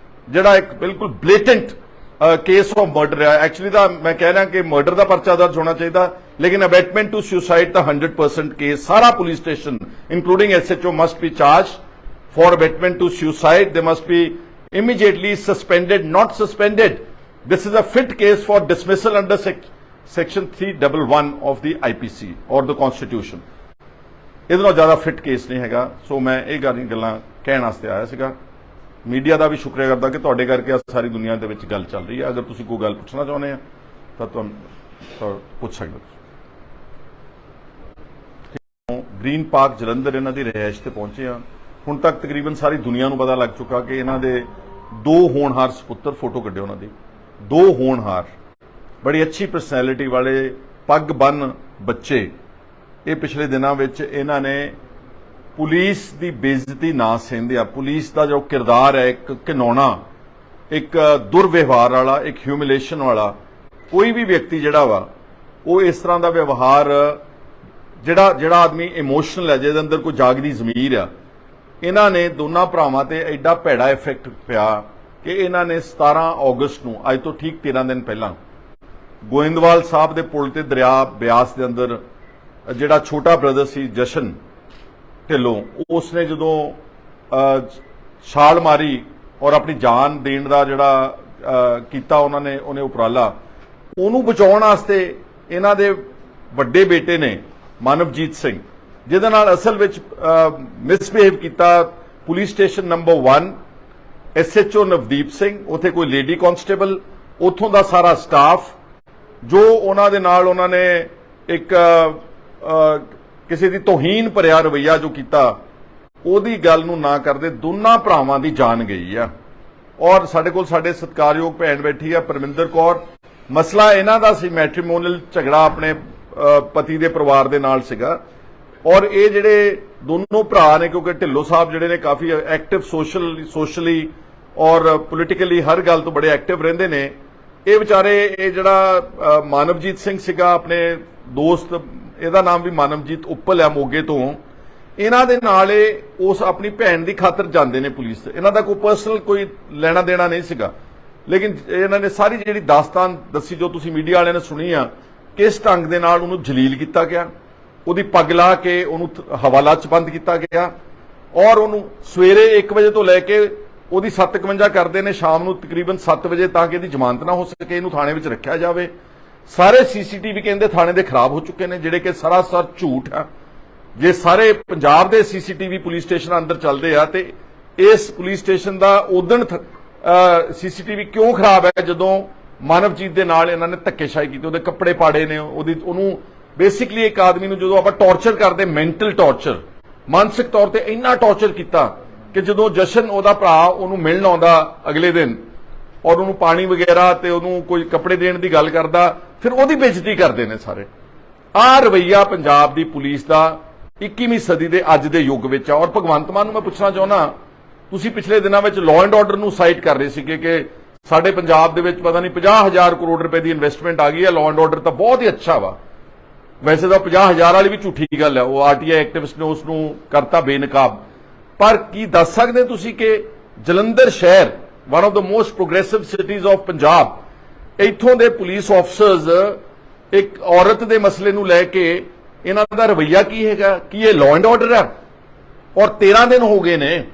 ਜਿਹੜਾ ਇੱਕ ਬਿਲਕੁਲ ਬਲੇਟੈਂਟ ਕੇਸ ਆਫ ਮਰਡਰ ਹੈ। ਐਕਚੁਅਲੀ ਤਾਂ ਮੈਂ ਕਹਿ ਰਿਹਾ ਕਿ ਮਰਡਰ ਦਾ ਪਰਚਾ ਦਰਜ ਹੋਣਾ ਚਾਹੀਦਾ, ਲੇਕਿਨ ਅਬੈਟਮੈਂਟ ਟੂ ਸੁਸਾਈਡ ਦਾ 100% ਕੇਸ ਸਾਰਾ police station including SHO must be charge for abetment to suicide. They must be immediately suspended, not suspended. This is a fit case for dismissal under section 311 of the IPC or the Constitution. ਇਹਦੇ ਨਾਲ ਜ਼ਿਆਦਾ fit case ਨਹੀਂ ਹੈਗਾ। ਸੋ ਮੈਂ ਇਹ ਗੱਲਾਂ ਕਹਿਣ ਵਾਸਤੇ ਆਇਆ ਸੀਗਾ। ਮੀਡੀਆ ਦਾ ਵੀ ਸ਼ੁਕਰੀਆ ਕਰਦਾ ਕਿ ਤੁਹਾਡੇ ਕਰਕੇ ਸਾਰੀ ਦੁਨੀਆ ਦੇ ਵਿੱਚ ਗੱਲ ਚੱਲ ਰਹੀ ਹੈ। ਅਗਰ ਤੁਸੀਂ ਕੋਈ ਗੱਲ ਪੁੱਛਣਾ ਚਾਹੁੰਦੇ ਆ ਤਾਂ ਤੁਹਾਨੂੰ ਪੁੱਛ ਸਕਦੇ ਹੋ। ਗ੍ਰੀਨ ਪਾਰਕ ਜਲੰਧਰ ਇਹਨਾਂ ਦੀ ਰਿਹਾਇਸ਼ ਤੇ ਪਹੁੰਚੇ ਆ। ਹੁਣ ਤੱਕ ਤਕਰੀਬਨ ਸਾਰੀ ਦੁਨੀਆ ਨੂੰ ਪਤਾ ਲੱਗ ਚੁੱਕਾ ਕਿ ਇਹਨਾਂ ਦੇ 2 ਹੋਣਹਾਰ ਸਪੁੱਤਰ, ਫੋਟੋ ਕੱਢਿਓ ਉਹਨਾਂ ਦੀ, 2 ਹੋਣਹਾਰ ਬੜੀ ਅੱਛੀ ਪਰਸਨੈਲਿਟੀ ਵਾਲੇ ਪੱਗ ਬੰਨ ਬੱਚੇ। ਇਹ ਪਿਛਲੇ ਦਿਨਾਂ ਵਿੱਚ ਇਹਨਾਂ ਨੇ ਪੁਲਿਸ ਦੀ ਬੇਇੱਜ਼ਤੀ ਨਾ ਸਹਿੰਦਿਆਂ, ਪੁਲਿਸ ਦਾ ਜੋ ਕਿਰਦਾਰ ਹੈ, ਇੱਕ ਘਿਨਾਉਣਾ, ਇੱਕ ਦੁਰਵਿਵਹਾਰ ਵਾਲਾ, ਇੱਕ ਹਿਊਮਿਲੇਸ਼ਨ ਵਾਲਾ, ਕੋਈ ਵੀ ਵਿਅਕਤੀ ਜਿਹੜਾ ਵਾ ਉਹ ਇਸ ਤਰ੍ਹਾਂ ਦਾ ਵਿਵਹਾਰ, ਜਿਹੜਾ ਆਦਮੀ ਇਮੋਸ਼ਨਲ ਹੈ, ਜਿਹਦੇ ਅੰਦਰ ਕੋਈ ਜਾਗਦੀ ਜ਼ਮੀਰ ਆ, ਇਹਨਾਂ ਨੇ ਦੋਨਾਂ ਭਰਾਵਾਂ ਤੇ ਐਡਾ ਭੈੜਾ ਇਫੈਕਟ ਪਿਆ ਕਿ ਇਹਨਾਂ ਨੇ 17 ਅਗਸਤ ਨੂੰ, ਅੱਜ ਤੋਂ ਠੀਕ 13 ਦਿਨ ਪਹਿਲਾਂ, ਗੋਇੰਦਵਾਲ ਸਾਹਿਬ ਦੇ ਪੁਲ ਤੇ ਦਰਿਆ ਬਿਆਸ ਦੇ ਅੰਦਰ ਜਿਹੜਾ ਛੋਟਾ ਬ੍ਰਦਰ ਸੀ ਜਸ਼ਨ ਢਿੱਲੋਂ, ਉਸਨੇ ਜਦੋਂ ਛਾਲ ਮਾਰੀ ਔਰ ਆਪਣੀ ਜਾਨ ਦੇਣ ਦਾ ਜਿਹੜਾ ਕੀਤਾ ਉਹਨੇ ਉਪਰਾਲਾ, ਉਹਨੂੰ ਬਚਾਉਣ ਵਾਸਤੇ ਇਹਨਾਂ ਦੇ ਵੱਡੇ ਬੇਟੇ ਨੇ ਮਾਨਵਜੀਤ ਸਿੰਘ, ਜਿਹਦੇ ਨਾਲ ਅਸਲ ਵਿੱਚ ਮਿਸਬਿਹੇਵ ਕੀਤਾ police station number 1, SHO Navdeep Singh, ਉੱਥੇ ਕੋਈ ਲੇਡੀ ਕਾਂਸਟੇਬਲ, ਉੱਥੋਂ ਦਾ ਸਾਰਾ ਸਟਾਫ, ਜੋ ਉਹਨਾਂ ਦੇ ਨਾਲ ਉਹਨਾਂ ਨੇ ਇੱਕ ਕਿਸੇ ਦੀ ਤੋਹੀਨ ਭਰਿਆ ਰਵੱਈਆ ਜੋ ਕੀਤਾ, ਉਹਦੀ ਗੱਲ ਨੂੰ ਨਾ ਕਰਦੇ ਦੋਨਾਂ ਭਰਾਵਾਂ ਦੀ ਜਾਨ ਗਈ ਆ। ਔਰ ਸਾਡੇ ਕੋਲ ਸਾਡੇ ਸਤਿਕਾਰਯੋਗ ਭੈਣ ਬੈਠੀ ਆ ਪਰਮਿੰਦਰ ਕੌਰ। ਮਸਲਾ ਇਹਨਾਂ ਦਾ ਸੀ, ਮੈਟਰੀਮੋਨੀਅਲ ਝਗੜਾ ਆਪਣੇ ਪਤੀ ਦੇ ਪਰਿਵਾਰ ਦੇ ਨਾਲ ਸੀਗਾ। ਔਰ ਇਹ ਜਿਹੜੇ ਦੋਨੋਂ ਭਰਾ ਨੇ, ਕਿਉਂਕਿ ਢਿੱਲੋਂ ਸਾਹਿਬ ਜਿਹੜੇ ਨੇ ਕਾਫੀ ਐਕਟਿਵ ਸੋਸ਼ਲੀ ਔਰ ਪੋਲੀਟੀਕਲੀ ਹਰ ਗੱਲ ਤੋਂ ਬੜੇ ਐਕਟਿਵ ਰਹਿੰਦੇ ਨੇ, ਇਹ ਵਿਚਾਰੇ ਇਹ ਜਿਹੜਾ ਮਾਨਵਜੀਤ ਸਿੰਘ ਸੀਗਾ ਆਪਣੇ ਦੋਸਤ, ਇਹਦਾ ਨਾਮ ਵੀ ਮਾਨਵਜੀਤ ਉੱਪਲ ਹੈ ਮੋਗੇ ਤੋਂ, ਇਹਨਾਂ ਦੇ ਨਾਲ ਇਹ ਉਸ ਆਪਣੀ ਭੈਣ ਦੀ ਖਾਤਰ ਜਾਂਦੇ ਨੇ ਪੁਲਿਸ ਤੇ। ਇਹਨਾਂ ਦਾ ਕੋਈ ਪਰਸਨਲ ਕੋਈ ਲੈਣਾ ਦੇਣਾ ਨਹੀਂ ਸੀਗਾ, ਲੇਕਿਨ ਇਹਨਾਂ ਨੇ ਸਾਰੀ ਜਿਹੜੀ ਦਾਸਤਾਨ ਦੱਸੀ ਜੋ ਤੁਸੀਂ ਮੀਡੀਆ ਵਾਲਿਆਂ ਨੇ ਸੁਣੀ ਆ, ਕਿਸ ਢੰਗ ਦੇ ਨਾਲ ਉਹਨੂੰ ਜਲੀਲ ਕੀਤਾ ਗਿਆ, ਉਹਦੀ ਪੱਗ ਲਾ ਕੇ ਉਹਨੂੰ ਹਵਾਲਾ 'ਚ ਬੰਦ ਕੀਤਾ ਗਿਆ, ਔਰ ਉਹਨੂੰ ਸਵੇਰੇ 1 ਵਜੇ ਤੋਂ ਲੈ ਕੇ ਉਹਦੀ 7:51 ਕਰਦੇ ਨੇ ਸ਼ਾਮ ਨੂੰ ਤਕਰੀਬਨ 7 ਵਜੇ, ਤਾਂ ਕਿ ਇਹਦੀ ਜ਼ਮਾਨਤ ਨਾ ਹੋ ਸਕੇ, ਇਹਨੂੰ ਥਾਣੇ ਵਿੱਚ ਰੱਖਿਆ ਜਾਵੇ। ਸਾਰੇ ਸੀਸੀਟੀਵੀ ਕਹਿੰਦੇ ਥਾਣੇ ਦੇ ਖਰਾਬ ਹੋ ਚੁੱਕੇ ਨੇ, ਜਿਹੜੇ ਕਿ ਸਰਾਸਰ ਝੂਠ ਆ। ਜੇ ਸਾਰੇ ਪੰਜਾਬ ਦੇ ਸੀਸੀਟੀਵੀ ਪੁਲਿਸ ਸਟੇਸ਼ਨ ਅੰਦਰ ਚੱਲਦੇ ਆ ਤੇ ਇਸ ਪੁਲਿਸ ਸਟੇਸ਼ਨ ਦਾ ਉਦਣ ਸੀਸੀਟੀਵੀ ਕਿਉਂ ਖਰਾਬ ਹੈ? ਜਦੋਂ ਮਾਨਵਜੀਤ ਦੇ ਨਾਲ ਇਹਨਾਂ ਨੇ ਧੱਕੇਸ਼ਾਹੀ ਕੀਤੀ, ਉਹਦੇ ਕੱਪੜੇ ਪਾੜੇ ਨੇ, ਉਹਨੂੰ ਬੇਸਿਕਲੀ ਇੱਕ ਆਦਮੀ ਨੂੰ ਜਦੋਂ ਆਪਾਂ ਟੌਰਚਰ ਕਰਦੇ, ਮੈਂਟਲ ਟੌਰਚਰ, ਮਾਨਸਿਕ ਤੌਰ ਤੇ ਇੰਨਾ ਟੌਰਚਰ ਕੀਤਾ ਕਿ ਜਦੋਂ ਜਸ਼ਨ ਉਹਦਾ ਭਰਾ ਉਹਨੂੰ ਮਿਲਣ ਆਉਂਦਾ ਅਗਲੇ ਦਿਨ ਔਰ ਉਹਨੂੰ ਪਾਣੀ ਵਗੈਰਾ ਤੇ ਉਹਨੂੰ ਕੋਈ ਕੱਪੜੇ ਦੇਣ ਦੀ ਗੱਲ ਕਰਦਾ, ਫਿਰ ਉਹਦੀ ਬੇਇੱਜ਼ਤੀ ਕਰਦੇ ਨੇ ਸਾਰੇ। ਆਹ ਰਵੱਈਆ ਪੰਜਾਬ ਦੀ ਪੁਲਿਸ ਦਾ 21ਵੀਂ ਸਦੀ ਦੇ ਅੱਜ ਦੇ ਯੁੱਗ ਵਿੱਚ ਆ। ਔਰ ਭਗਵੰਤ ਮਾਨ ਨੂੰ ਮੈਂ ਪੁੱਛਣਾ ਚਾਹੁੰਦਾ, ਤੁਸੀਂ ਪਿਛਲੇ ਦਿਨਾਂ ਵਿੱਚ ਲਾਅ ਐਂਡ ਆਰਡਰ ਨੂੰ ਸਾਈਟ ਕਰ ਰਹੇ ਸੀਗੇ ਕਿ ਸਾਡੇ ਪੰਜਾਬ ਦੇ ਵਿੱਚ ਪਤਾ ਨਹੀਂ 50,000 ਕਰੋੜ ਰੁਪਏ ਦੀ ਇਨਵੈਸਟਮੈਂਟ ਆ ਗਈ ਹੈ, ਲਾਅ ਐਂਡ ਆਰਡਰ ਤਾਂ ਬਹੁਤ ਹੀ ਅੱਛਾ ਵਾ। ਵੈਸੇ ਤਾਂ 50,000 ਵਾਲੀ ਵੀ ਝੂਠੀ ਗੱਲ ਹੈ, ਉਹ ਆਰਟੀਆਈ ਐਕਟਿਵਿਸਟ ਨੇ ਉਸ ਨੂੰ ਕਰਤਾ ਬੇਨਕਾਬ। ਪਰ ਕੀ ਦੱਸ ਸਕਦੇ ਤੁਸੀਂ ਕਿ ਜਲੰਧਰ ਸ਼ਹਿਰ, one of the most progressive cities of Punjab, ਇੱਥੋਂ ਦੇ ਪੁਲਿਸ ਆਫਸਰਸ ਇੱਕ ਔਰਤ ਦੇ ਮਸਲੇ ਨੂੰ ਲੈ ਕੇ ਇਹਨਾਂ ਦਾ ਰਵੱਈਆ ਕੀ ਹੈਗਾ? ਕੀ ਇਹ ਲਾਅ ਐਂਡ ਆਰਡਰ ਹੈ? ਔਰ 13 ਦਿਨ ਹੋ ਗਏ ਨੇ,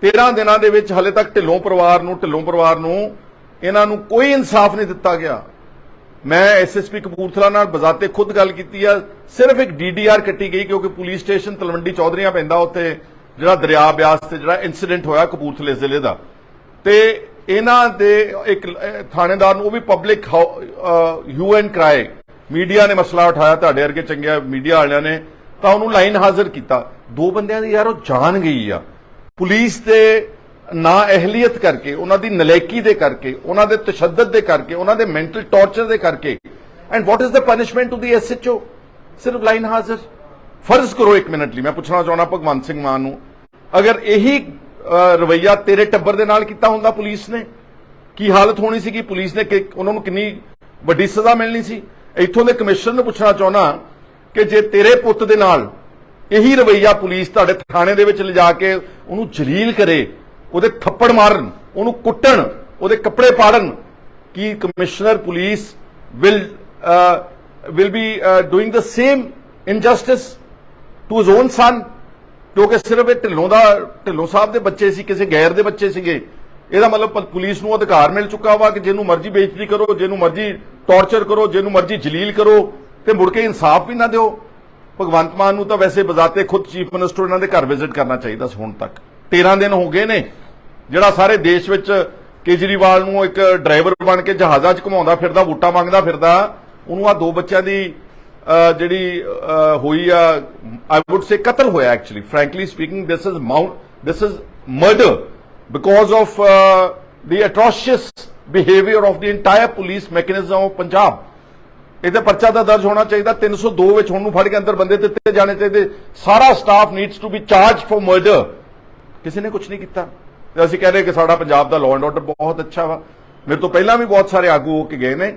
13 ਦਿਨਾਂ ਦੇ ਵਿੱਚ ਹਲੇ ਤੱਕ ਢਿੱਲੋਂ ਪਰਿਵਾਰ ਨੂੰ ਇਹਨਾਂ ਨੂੰ ਕੋਈ ਇਨਸਾਫ ਨਹੀਂ ਦਿੱਤਾ ਗਿਆ। ਮੈਂ ਐਸਐਸਪੀ ਕਪੂਰਥਲਾ ਨਾਲ ਬਜ਼ਾਤੇ ਖੁਦ ਗੱਲ ਕੀਤੀ ਆ, ਸਿਰਫ ਇੱਕ ਡੀਡੀਆਰ ਕੱਟੀ ਗਈ ਕਿਉਂਕਿ ਪੁਲਿਸ ਸਟੇਸ਼ਨ ਤਲਵੰਡੀ ਚੌਧਰੀਆਂ ਪੈਂਦਾ, ਉੱਥੇ ਜਿਹੜਾ ਦਰਿਆ ਬਿਆਸ ਤੇ ਜਿਹੜਾ ਇਨਸੀਡੈਂਟ ਹੋਇਆ ਕਪੂਰਥਲੇ ਜ਼ਿਲ੍ਹੇ ਦਾ, ਤੇ ਇਹਨਾਂ ਦੇ ਇੱਕ ਥਾਣੇਦਾਰ ਨੂੰ, ਉਹ ਵੀ ਪਬਲਿਕ ਹੂ ਐਂਡ ਕਰਾਈ, ਮੀਡੀਆ ਨੇ ਮਸਲਾ ਉਠਾਇਆ, ਤੁਹਾਡੇ ਵਰਗੇ ਚੰਗੇ ਮੀਡੀਆ ਵਾਲਿਆਂ ਨੇ, ਤਾਂ ਉਹਨੂੰ ਲਾਈਨ ਹਾਜ਼ਰ ਕੀਤਾ। 2 ਬੰਦਿਆਂ ਦੀ ਯਾਰ ਉਹ ਜਾਨ ਗਈ ਆ ਪੁਲਿਸ ਦੇ ਨਾ ਅਹਿਲੀਅਤ ਕਰਕੇ, ਉਹਨਾਂ ਦੀ ਨਲਾਇਕੀ ਦੇ ਕਰਕੇ, ਉਹਨਾਂ ਦੇ ਤਸ਼ੱਦਦ ਦੇ ਕਰਕੇ, ਉਹਨਾਂ ਦੇ ਮੈਂਟਲ ਟੌਰਚਰ ਦੇ ਕਰਕੇ। And what is the punishment to the SHO? ਸਿਰਫ ਲਾਈਨ ਹਾਜ਼ਰ। ਫਰਜ਼ ਕਰੋ 1 ਮਿੰਟ ਲਈ, ਮੈਂ ਪੁੱਛਣਾ ਚਾਹੁੰਦਾ ਭਗਵੰਤ ਸਿੰਘ ਮਾਨ ਨੂੰ, ਅਗਰ ਇਹੀ ਰਵੱਈਆ ਤੇਰੇ ਟੱਬਰ ਦੇ ਨਾਲ ਕੀਤਾ ਹੁੰਦਾ ਪੁਲਿਸ ਨੇ, ਕੀ ਹਾਲਤ ਹੋਣੀ ਸੀਗੀ? ਪੁਲਿਸ ਨੇ ਉਹਨਾਂ ਨੂੰ ਕਿੰਨੀ ਵੱਡੀ ਸਜ਼ਾ ਮਿਲਣੀ ਸੀ? ਇੱਥੋਂ ਦੇ ਕਮਿਸ਼ਨਰ ਨੂੰ ਪੁੱਛਣਾ ਚਾਹੁੰਦਾ ਕਿ ਜੇ ਤੇਰੇ ਪੁੱਤ ਦੇ ਨਾਲ ਇਹੀ ਰਵੱਈਆ ਪੁਲਿਸ ਤੁਹਾਡੇ ਥਾਣੇ ਦੇ ਵਿੱਚ ਲਿਜਾ ਕੇ ਉਹਨੂੰ ਜਲੀਲ ਕਰੇ, ਉਹਦੇ ਥੱਪੜ ਮਾਰਨ, ਉਹਨੂੰ ਕੁੱਟਣ, ਉਹਦੇ ਕੱਪੜੇ ਪਾੜਨ, ਕੀ commissioner police will be doing the same injustice to his own son? ਕਿਉਂਕਿ ਸਿਰਫ ਇਹ ਢਿੱਲੋਂ ਸਾਹਿਬ ਦੇ ਬੱਚੇ ਸੀ, ਕਿਸੇ ਗੈਰ ਦੇ ਬੱਚੇ ਸੀਗੇ। ਇਹਦਾ ਮਤਲਬ ਪੁਲਿਸ ਨੂੰ ਅਧਿਕਾਰ ਮਿਲ ਚੁੱਕਾ ਵਾ ਕਿ ਜਿਹਨੂੰ ਮਰਜ਼ੀ ਬੇਇੱਜ਼ਤੀ ਕਰੋ, ਜਿਹਨੂੰ ਮਰਜ਼ੀ ਟੌਰਚਰ ਕਰੋ, ਜਿਹਨੂੰ ਮਰਜ਼ੀ ਜਲੀਲ ਕਰੋ, ਤੇ ਮੁੜ ਕੇ ਇਨਸਾਫ ਵੀ ਨਾ ਦਿਓ। ਭਗਵੰਤ ਮਾਨ ਨੂੰ ਤਾਂ ਵੈਸੇ ਬਜ਼ਾਤੇ ਖੁਦ ਚੀਫ ਮਿਨਿਸਟਰ ਇਹਨਾਂ ਦੇ ਘਰ ਵਿਜ਼ਿਟ ਕਰਨਾ ਚਾਹੀਦਾ ਸੀ। ਹੁਣ ਤੱਕ 13 ਦਿਨ ਹੋ ਗਏ ਨੇ, ਜਿਹੜਾ ਸਾਰੇ ਦੇਸ਼ ਵਿੱਚ ਕੇਜਰੀਵਾਲ ਨੂੰ ਇੱਕ ਡਰਾਈਵਰ ਬਣ ਕੇ ਜਹਾਜ਼ਾਂ 'ਚ ਘੁਮਾਉਂਦਾ ਫਿਰਦਾ, ਵੋਟਾਂ ਮੰਗਦਾ ਫਿਰਦਾ, ਉਹਨੂੰ ਆ 2 ਬੱਚਿਆਂ ਦੀ ਜਿਹੜੀ ਹੋਈ ਆ, ਆਈ ਵੁੱਡ ਸੇ ਕਤਲ ਹੋਇਆ। Actually frankly speaking this is murder because of the atrocious behaviour of the entire police mechanism of Punjab. ਇਹਦਾ ਪਰਚਾ ਤਾਂ ਦਰਜ ਹੋਣਾ ਚਾਹੀਦਾ। 302 ਵਿੱਚ ਹੁਣ ਨੂੰ ਫੜ ਕੇ ਅੰਦਰ ਬੰਦੇ ਦਿੱਤੇ ਜਾਣੇ ਚਾਹੀਦੇ। ਸਾਰਾ staff needs to be charge for murder. ਕਿਸੇ ਨੇ ਕੁਝ ਨਹੀਂ ਕੀਤਾ। ਅਸੀਂ ਕਹਿ ਰਹੇ ਕਿ ਸਾਡਾ ਪੰਜਾਬ ਦਾ ਲਾਅ ਐਂਡ ਆਰਡਰ ਬਹੁਤ ਅੱਛਾ ਵਾ। ਮੇਰੇ ਤੋਂ ਪਹਿਲਾਂ ਵੀ ਬਹੁਤ ਸਾਰੇ ਆਗੂ ਹੋ ਕੇ ਗਏ ਨੇ।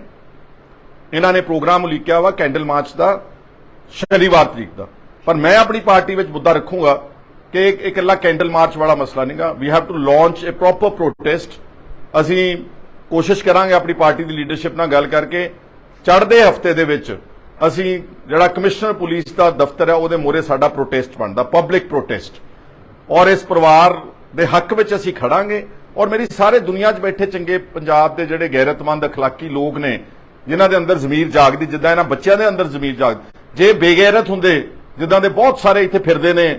ਇਹਨਾਂ ਨੇ ਪ੍ਰੋਗਰਾਮ ਉਲੀਕਿਆ ਵਾ ਕੈਂਡਲ ਮਾਰਚ ਦਾ ਸ਼ਨੀਵਾਰ ਤਰੀਕ ਦਾ, ਪਰ ਮੈਂ ਆਪਣੀ ਪਾਰਟੀ ਵਿੱਚ ਮੁੱਦਾ ਰੱਖੂੰਗਾ ਕਿ ਇਹ ਇਕੱਲਾ ਕੈਂਡਲ ਮਾਰਚ ਵਾਲਾ ਮਸਲਾ ਨਹੀਂਗਾ। We have to launch a proper protest. ਅਸੀਂ ਕੋਸ਼ਿਸ਼ ਕਰਾਂਗੇ ਆਪਣੀ ਪਾਰਟੀ ਦੀ ਲੀਡਰਸ਼ਿਪ ਨਾਲ ਗੱਲ ਕਰਕੇ ਚੜ੍ਹਦੇ ਹਫਤੇ ਦੇ ਵਿੱਚ ਅਸੀਂ ਜਿਹੜਾ ਕਮਿਸ਼ਨਰ ਪੁਲਿਸ ਦਾ ਦਫ਼ਤਰ ਹੈ ਉਹਦੇ ਮੂਹਰੇ ਸਾਡਾ ਪ੍ਰੋਟੈਸਟ ਬਣਦਾ, ਪਬਲਿਕ ਪ੍ਰੋਟੈਸਟ, ਔਰ ਇਸ ਪਰਿਵਾਰ ਦੇ ਹੱਕ ਵਿੱਚ ਅਸੀਂ ਖੜਾਂਗੇ। ਔਰ ਮੇਰੀ ਸਾਰੇ ਦੁਨੀਆ 'ਚ ਬੈਠੇ ਚੰਗੇ ਪੰਜਾਬ ਦੇ ਜਿਹੜੇ ਗੈਰਤਮੰਦ ਅਖਲਾਕੀ ਲੋਕ ਨੇ, ਜਿਨ੍ਹਾਂ ਦੇ ਅੰਦਰ ਜ਼ਮੀਰ ਜਾਗਦੀ, ਜਿੱਦਾਂ ਇਹਨਾਂ ਬੱਚਿਆਂ ਦੇ ਅੰਦਰ ਜ਼ਮੀਰ ਜਾਗਦੀ, ਜੇ ਬੇਗੈਰਤ ਹੁੰਦੇ ਜਿੱਦਾਂ ਦੇ ਬਹੁਤ ਸਾਰੇ ਇੱਥੇ ਫਿਰਦੇ ਨੇ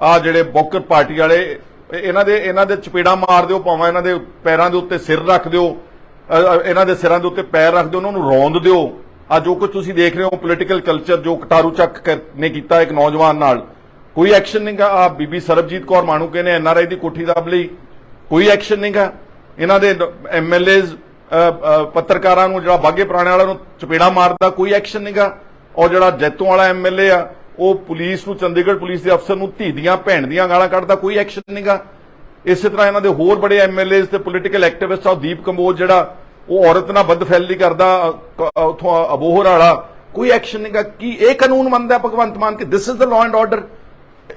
ਆ ਜਿਹੜੇ ਬੌਕਰ ਪਾਰਟੀ ਵਾਲੇ, ਇਹਨਾਂ ਦੇ ਚਪੇੜਾ ਮਾਰ ਦਿਓ, ਭਾਵੇਂ ਇਹਨਾਂ ਦੇ ਪੈਰਾਂ ਦੇ ਉੱਤੇ ਸਿਰ ਰੱਖ ਦਿਓ, ਇਹਨਾਂ ਦੇ ਸਿਰਾਂ ਦੇ ਉੱਤੇ ਪੈਰ ਰੱਖ ਦਿਓ, ਉਹਨਾਂ ਨੂੰ ਰੌਂਦ ਦਿਓ। ਆ ਜੋ ਕੁਝ ਤੁਸੀਂ ਦੇਖ ਰਹੇ ਹੋ ਪੋਲੀਟੀਕਲ ਕਲਚਰ, ਜੋ ਕਟਾਰੂ ਚੱਕ ਨੇ ਕੀਤਾ ਇੱਕ ਨੌਜਵਾਨ ਨਾਲ, ਕੋਈ ਐਕਸ਼ਨ ਨਹੀਂਗਾ। ਆ ਬੀਬੀ ਸਰਬਜੀਤ ਕੌਰ ਮਾਣੂਕੇ ਨੇ ਐਨਆਰਆਈ ਦੀ ਕੋਠੀ ਦੱਬ ਲਈ, ਕੋਈ ਐਕਸ਼ਨ ਨਹੀਂਗਾ। ਇਹਨਾਂ ਦੇ ਐਮਐਲਏਜ਼ ਪੱਤਰਕਾਰਾਂ ਨੂੰ, ਜਿਹੜਾ ਬਾਗੇ ਪੁਰਾਣੇ ਵਾਲਾ ਨੂੰ ਚਪੇੜਾ ਮਾਰਦਾ, ਕੋਈ ਐਕਸ਼ਨ ਨਹੀਂਗਾ। ਔਰ ਜਿਹੜਾ ਜੈਤੋਂ ਵਾਲਾ ਐਮਐਲਏ ਆ ਉਹ ਪੁਲਿਸ ਨੂੰ, ਚੰਡੀਗੜ੍ਹ ਪੁਲਿਸ ਦੇ ਅਫਸਰ ਨੂੰ ਧੀ ਦੀਆਂ ਭੈਣ ਦੀਆਂ ਗਾਲਾਂ ਕੱਢਦਾ, ਕੋਈ ਐਕਸ਼ਨ ਨਹੀਂਗਾ। ਇਸੇ ਤਰ੍ਹਾਂ ਇਹਨਾਂ ਦੇ ਹੋਰ ਬੜੇ ਐਮਐਲਏਜ਼ ਤੇ ਪੋਲੀਟੀਕਲ ਐਕਟਿਵਿਸਟ ਆ, ਦੀਪ ਕੰਬੋਜ ਜਿਹੜਾ ਉਹ ਔਰਤ ਨਾਲ ਬਦਫੈਲੀ ਕਰਦਾ ਉਥੋਂ ਅਬੋਹਰ ਵਾਲਾ ਕੋਈ ਐਕਸ਼ਨ ਨਹੀਂਗਾ। ਕੀ ਇਹ ਕਾਨੂੰਨ ਮੰਨਦਾ ਭਗਵੰਤ ਮਾਨ ਕਿ this is the law and order?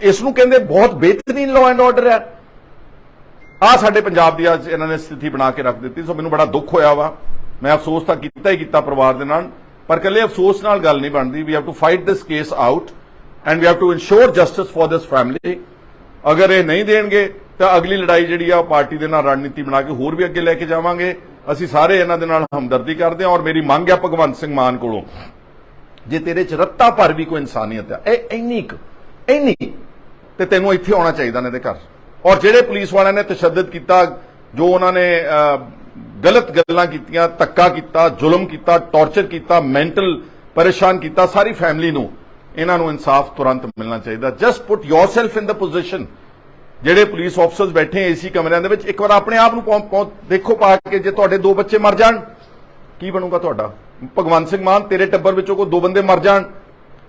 ਇਸ ਨੂੰ ਕਹਿੰਦੇ ਬਹੁਤ ਬਿਹਤਰੀਨ ਲਾਅ ਐਂਡ ਆਰਡਰ ਹੈ। ਆ ਸਾਡੇ ਪੰਜਾਬ ਦੀ ਅੱਜ ਇਹਨਾਂ ਨੇ ਸਥਿਤੀ ਬਣਾ ਕੇ ਰੱਖ ਦਿੱਤੀ। ਸੋ ਮੈਨੂੰ ਬੜਾ ਦੁੱਖ ਹੋਇਆ ਵਾ। ਮੈਂ ਅਫਸੋਸ ਤਾਂ ਕੀਤਾ ਹੀ ਕੀਤਾ ਪਰਿਵਾਰ ਦੇ ਨਾਲ, ਪਰ ਇਕੱਲੇ ਅਫਸੋਸ ਨਾਲ ਗੱਲ ਨਹੀਂ ਬਣਦੀ। We have to fight this case out and we have to ensure justice for this family. ਅਗਰ ਇਹ ਨਹੀਂ ਦੇਣਗੇ ਤਾਂ ਅਗਲੀ ਲੜਾਈ ਜਿਹੜੀ ਆ ਪਾਰਟੀ ਦੇ ਨਾਲ ਰਣਨੀਤੀ ਬਣਾ ਕੇ ਹੋਰ ਵੀ ਅੱਗੇ ਲੈ ਕੇ ਜਾਵਾਂਗੇ। ਅਸੀਂ ਸਾਰੇ ਇਹਨਾਂ ਦੇ ਨਾਲ ਹਮਦਰਦੀ ਕਰਦੇ ਹਾਂ ਔਰ ਮੇਰੀ ਮੰਗ ਹੈ ਭਗਵੰਤ ਸਿੰਘ ਮਾਨ ਕੋਲੋਂ, ਜੇ ਤੇਰੇ ਚ ਰੱਤਾ ਭਰ ਵੀ ਕੋਈ ਇਨਸਾਨੀਅਤ ਹੈ, ਇਹ ਇੰਨੀ ਤੇ ਤੈਨੂੰ ਇੱਥੇ ਆਉਣਾ ਚਾਹੀਦਾ ਇਹਨਾਂ ਦੇ ਘਰ। ਔਰ ਜਿਹੜੇ ਪੁਲਿਸ ਵਾਲਿਆਂ ਨੇ ਤਸ਼ੱਦਦ ਕੀਤਾ, ਜੋ ਉਹਨਾਂ ਨੇ ਗਲਤ ਗੱਲਾਂ ਕੀਤੀਆਂ, ਧੱਕਾ ਕੀਤਾ, ਜ਼ੁਲਮ ਕੀਤਾ, ਟੌਰਚਰ ਕੀਤਾ, ਮੈਂਟਲ ਪਰੇਸ਼ਾਨ ਕੀਤਾ ਸਾਰੀ ਫੈਮਿਲੀ ਨੂੰ, ਇਹਨਾਂ ਨੂੰ ਇਨਸਾਫ ਤੁਰੰਤ ਮਿਲਣਾ ਚਾਹੀਦਾ। ਜਸਟ ਪੁੱਟ ਯੋਰਸੈਲਫ ਇਨ ਦ ਪੋਜੀਸ਼ਨ। ਜਿਹੜੇ ਪੁਲਿਸ ਆਫਸਰਸ ਬੈਠੇ ਏਸੀ ਕਮਰਿਆਂ ਦੇ ਵਿੱਚ, ਇੱਕ ਵਾਰ ਆਪਣੇ ਆਪ ਨੂੰ ਦੇਖੋ ਪਾ ਕੇ, ਜੇ ਤੁਹਾਡੇ 2 ਬੱਚੇ ਮਰ ਜਾਣ ਕੀ ਬਣੂਗਾ ਤੁਹਾਡਾ? ਭਗਵੰਤ ਸਿੰਘ ਮਾਨ, ਤੇਰੇ ਟੱਬਰ ਵਿੱਚੋਂ ਕੋਈ 2 ਬੰਦੇ ਮਰ ਜਾਣ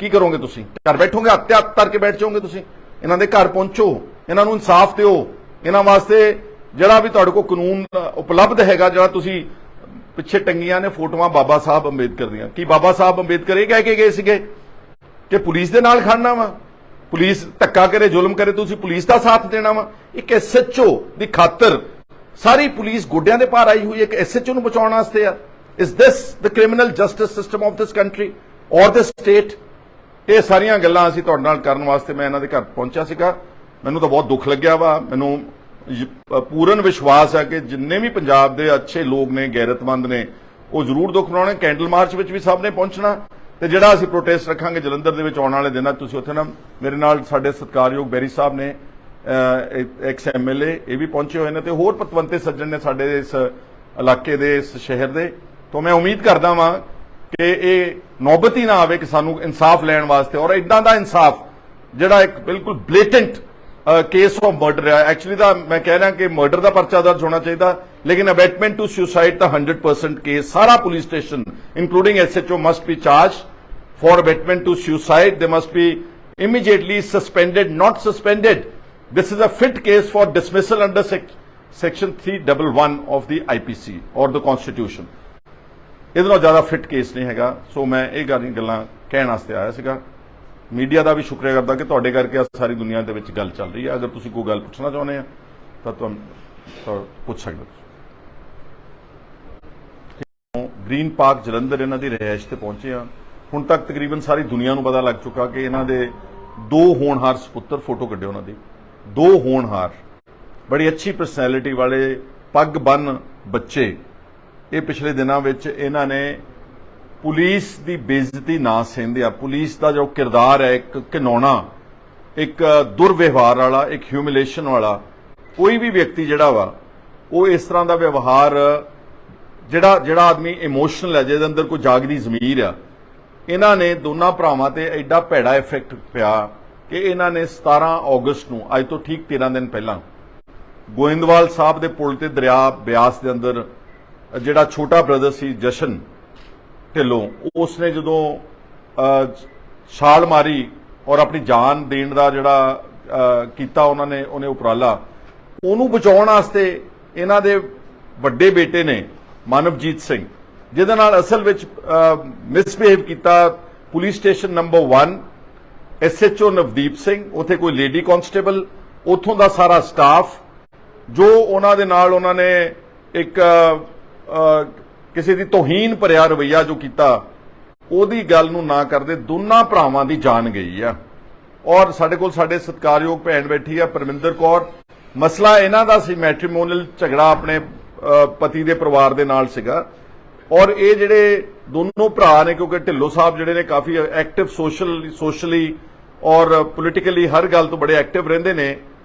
ਕੀ ਕਰੋਗੇ ਤੁਸੀਂ? ਘਰ ਬੈਠੋਗੇ, ਹੱਥ ਕਰਕੇ ਬੈਠ ਜਾਓਗੇ ਤੁਸੀਂ? ਇਹਨਾਂ ਦੇ ਘਰ ਪਹੁੰਚੋ, ਇਹਨਾਂ ਨੂੰ ਇਨਸਾਫ ਦਿਓ। ਇਹਨਾਂ ਵਾਸਤੇ ਜਿਹੜਾ ਵੀ ਤੁਹਾਡੇ ਕੋਲ ਕਾਨੂੰਨ ਉਪਲਬਧ ਹੈਗਾ, ਜਿਹੜਾ ਤੁਸੀਂ ਪਿੱਛੇ ਟੰਗੀਆਂ ਨੇ ਫੋਟੋਆਂ ਬਾਬਾ ਸਾਹਿਬ ਅੰਬੇਦਕਰ ਦੀਆਂ, ਕੀ ਬਾਬਾ ਸਾਹਿਬ ਅੰਬੇਦਕਰ ਇਹ ਕਹਿ ਕੇ ਗਏ ਸੀਗੇ ਕਿ ਪੁਲਿਸ ਦੇ ਨਾਲ ਖੜਨਾ ਵਾ? ਪੁਲਿਸ ਧੱਕਾ ਕਰੇ, ਜ਼ੁਲਮ ਕਰੇ, ਤੁਸੀਂ ਪੁਲਿਸ ਦਾ ਸਾਥ ਦੇਣਾ ਵਾ? ਇੱਕ ਐਸਐਚਓ ਦੀ ਖਾਤਰ ਸਾਰੀ ਪੁਲਿਸ ਗੋਡਿਆਂ ਦੇ ਭਾਰ ਆਈ ਹੋਈ ਹੈ, ਇੱਕ ਐਸਐਚਓ ਨੂੰ ਬਚਾਉਣ ਵਾਸਤੇ ਆ। Is this the criminal justice system of this country ਔਰ ਦਿਸ ਸਟੇਟ? ਇਹ ਸਾਰੀਆਂ ਗੱਲਾਂ ਅਸੀਂ ਤੁਹਾਡੇ ਨਾਲ ਕਰਨ ਵਾਸਤੇ ਮੈਂ ਇਹਨਾਂ ਦੇ ਘਰ ਪਹੁੰਚਿਆ ਸੀਗਾ। ਮੈਨੂੰ ਤਾਂ ਬਹੁਤ ਦੁੱਖ ਲੱਗਿਆ ਵਾ। ਮੈਨੂੰ ਪੂਰਨ ਵਿਸ਼ਵਾਸ ਹੈ ਕਿ ਜਿੰਨੇ ਵੀ ਪੰਜਾਬ ਦੇ ਅੱਛੇ ਲੋਕ ਨੇ, ਗੈਰਤਮੰਦ ਨੇ, ਉਹ ਜ਼ਰੂਰ ਦੁੱਖ ਮਨਾਉਣੇ। ਕੈਂਡਲ ਮਾਰਚ ਵਿੱਚ ਵੀ ਸਭ ਨੇ ਪਹੁੰਚਣਾ ਤੇ ਜਿਹੜਾ ਅਸੀਂ ਪ੍ਰੋਟੈਸਟ ਰੱਖਾਂਗੇ ਜਲੰਧਰ ਦੇ ਵਿੱਚ ਆਉਣ ਵਾਲੇ ਦਿਨਾਂ, ਤੁਸੀਂ ਉੱਥੇ ਨਾ, ਮੇਰੇ ਨਾਲ ਸਾਡੇ ਸਤਿਕਾਰਯੋਗ ਬੈਰੀ ਸਾਹਿਬ ਨੇ, ਐਕਸ ਐਮਐਲਏ, ਇਹ ਵੀ ਪਹੁੰਚੇ ਹੋਏ ਨੇ ਤੇ ਹੋਰ ਪਤਵੰਤੇ ਸੱਜਣ ਨੇ ਸਾਡੇ ਇਸ ਇਲਾਕੇ ਦੇ, ਇਸ ਸ਼ਹਿਰ ਦੇ। ਤੋਂ ਮੈਂ ਉਮੀਦ ਕਰਦਾ ਵਾਂ ਕਿ ਇਹ ਨੌਬਤ ਹੀ ਨਾ ਆਵੇ ਕਿ ਸਾਨੂੰ ਇਨਸਾਫ ਲੈਣ ਵਾਸਤੇ, ਔਰ ਇਦਾਂ ਦਾ ਇਨਸਾਫ ਜਿਹੜਾ ਇੱਕ ਬਿਲਕੁਲ ਬਲੇਟੈਂਟ ਕੇਸ ਆਫ ਮਰਡਰ ਹੈ। ਐਕਚੁਅਲੀ ਤਾਂ ਮੈਂ ਕਹਿ ਰਿਹਾ ਕਿ ਮਰਡਰ ਦਾ ਪਰਚਾ ਦਰਜ ਹੋਣਾ ਚਾਹੀਦਾ, ਲੇਕਿਨ ਅਬੈਟਮੈਂਟ ਟੂ ਸੁਸਾਈਡ ਦਾ 100% ਕੇਸ, ਸਾਰਾ police station including SHO must be charge for abatement to suicide. They must be immediately suspended, not suspended. This is a fit case for dismissal under section 311 of the IPC or the constitution. ਇਹਦੇ ਨਾਲ ਜ਼ਿਆਦਾ fit case ਨਹੀਂ ਹੈਗਾ। ਸੋ ਮੈਂ ਇਹ ਗੱਲਾਂ ਕਹਿਣ ਵਾਸਤੇ ਆਇਆ ਸੀਗਾ। ਮੀਡੀਆ ਦਾ ਵੀ ਸ਼ੁਕਰੀਆ ਕਰਦਾ ਕਿ ਤੁਹਾਡੇ ਕਰਕੇ ਸਾਰੀ ਦੁਨੀਆ ਦੇ ਵਿੱਚ ਗੱਲ ਚੱਲ ਰਹੀ ਹੈ। ਅਗਰ ਤੁਸੀਂ ਕੋਈ ਗੱਲ ਪੁੱਛਣਾ ਚਾਹੁੰਦੇ ਆ ਤਾਂ ਤੁਹਾਨੂੰ ਪੁੱਛ ਸਕਦੇ ਹੋ। ਗ੍ਰੀਨ ਪਾਰਕ ਜਲੰਧਰ ਇਹਨਾਂ ਦੀ ਰਿਹਾਇਸ਼ ਤੇ ਪਹੁੰਚੇ ਆ। ਹੁਣ ਤੱਕ ਤਕਰੀਬਨ ਸਾਰੀ ਦੁਨੀਆ ਨੂੰ ਪਤਾ ਲੱਗ ਚੁੱਕਾ ਕਿ ਇਹਨਾਂ ਦੇ 2 ਹੋਣਹਾਰ ਸਪੁੱਤਰ, ਫੋਟੋ ਕੱਢੇ ਉਹਨਾਂ ਦੀ, 2 ਹੋਣਹਾਰ ਬੜੀ ਅੱਛੀ ਪਰਸਨੈਲਿਟੀ ਵਾਲੇ ਪੱਗ ਬੰਨ ਬੱਚੇ। ਇਹ ਪਿਛਲੇ ਦਿਨਾਂ ਵਿੱਚ ਇਹਨਾਂ ਨੇ ਪੁਲਿਸ ਦੀ ਬੇਇੱਜ਼ਤੀ ਨਾ ਸਹਿੰਦੇ ਆ। ਪੁਲਿਸ ਦਾ ਜੋ ਕਿਰਦਾਰ ਹੈ, ਇੱਕ ਘਿਨਾਉਣਾ, ਇੱਕ ਦੁਰਵਿਵਹਾਰ ਵਾਲਾ, ਇੱਕ ਹਿਊਮਿਲੇਸ਼ਨ ਵਾਲਾ, ਕੋਈ ਵੀ ਵਿਅਕਤੀ ਜਿਹੜਾ ਵਾ ਉਹ ਇਸ ਤਰ੍ਹਾਂ ਦਾ ਵਿਵਹਾਰ, ਜਿਹੜਾ ਆਦਮੀ ਇਮੋਸ਼ਨਲ ਹੈ, ਜਿਹਦੇ ਅੰਦਰ ਕੋਈ ਜਾਗਦੀ ਜ਼ਮੀਰ ਆ, ਇਹਨਾਂ ਨੇ ਦੋਨਾਂ ਭਰਾਵਾਂ ਤੇ ਐਡਾ ਭੈੜਾ ਇਫੈਕਟ ਪਿਆ ਕਿ ਇਹਨਾਂ ਨੇ 17 ਅਗਸਤ ਨੂੰ, ਅੱਜ ਤੋਂ ਠੀਕ 13 ਦਿਨ ਪਹਿਲਾਂ, ਗੋਇੰਦਵਾਲ ਸਾਹਿਬ ਦੇ ਪੁਲ ਤੇ ਦਰਿਆ ਬਿਆਸ ਦੇ ਅੰਦਰ ਜਿਹੜਾ ਛੋਟਾ ਬ੍ਰਦਰ ਸੀ ਜਸ਼ਨ ਢਿੱਲੋਂ, ਉਸਨੇ ਜਦੋਂ ਛਾਲ ਮਾਰੀ ਔਰ ਆਪਣੀ ਜਾਨ ਦੇਣ ਦਾ ਜਿਹੜਾ ਕੀਤਾ ਉਹਨੇ ਉਪਰਾਲਾ, ਉਹਨੂੰ ਬਚਾਉਣ ਵਾਸਤੇ ਇਹਨਾਂ ਦੇ ਵੱਡੇ ਬੇਟੇ ਨੇ ਮਾਨਵਜੀਤ ਸਿੰਘ, ਜਿਹਦੇ ਨਾਲ ਅਸਲ ਵਿੱਚ ਮਿਸਬਿਹੇਵ ਕੀਤਾ police station number 1, SHO Navdeep Singh, ਉੱਥੇ ਕੋਈ ਲੇਡੀ ਕਾਂਸਟੇਬਲ, ਉੱਥੋਂ ਦਾ ਸਾਰਾ ਸਟਾਫ, ਜੋ ਉਹਨਾਂ ਦੇ ਨਾਲ ਉਹਨਾਂ ਨੇ ਇੱਕ ਕਿਸੇ ਦੀ ਤੋਹੀਨ ਭਰਿਆ ਰਵੱਈਆ ਜੋ ਕੀਤਾ, ਉਹਦੀ ਗੱਲ ਨੂੰ ਨਾ ਕਰਦੇ ਦੋਨਾਂ ਭਰਾਵਾਂ ਦੀ ਜਾਨ ਗਈ ਆ। ਔਰ ਸਾਡੇ ਕੋਲ ਸਾਡੇ ਸਤਿਕਾਰਯੋਗ ਭੈਣ ਬੈਠੀ ਆ ਪਰਮਿੰਦਰ ਕੌਰ। ਮਸਲਾ ਇਹਨਾਂ ਦਾ ਸੀ, ਮੈਟ੍ਰੀਮੋਨੀਅਲ ਝਗੜਾ ਆਪਣੇ ਪਤੀ ਦੇ ਪਰਿਵਾਰ ਦੇ ਨਾਲ ਸੀਗਾ। ਔਰ ਇਹ ਜਿਹੜੇ ਦੋਨੋਂ ਭਰਾ ਨੇ, ਕਿਉਂਕਿ ਢਿੱਲੋਂ ਸਾਹਿਬ ਜਿਹੜੇ ਨੇ ਕਾਫੀ ਐਕਟਿਵ ਸੋਸ਼ਲੀ ਔਰ ਪੋਲੀਟੀਕਲੀ ਹਰ ਗੱਲ ਤੋਂ ਬੜੇ ਐਕਟਿਵ ਰਹਿੰਦੇ ਨੇ,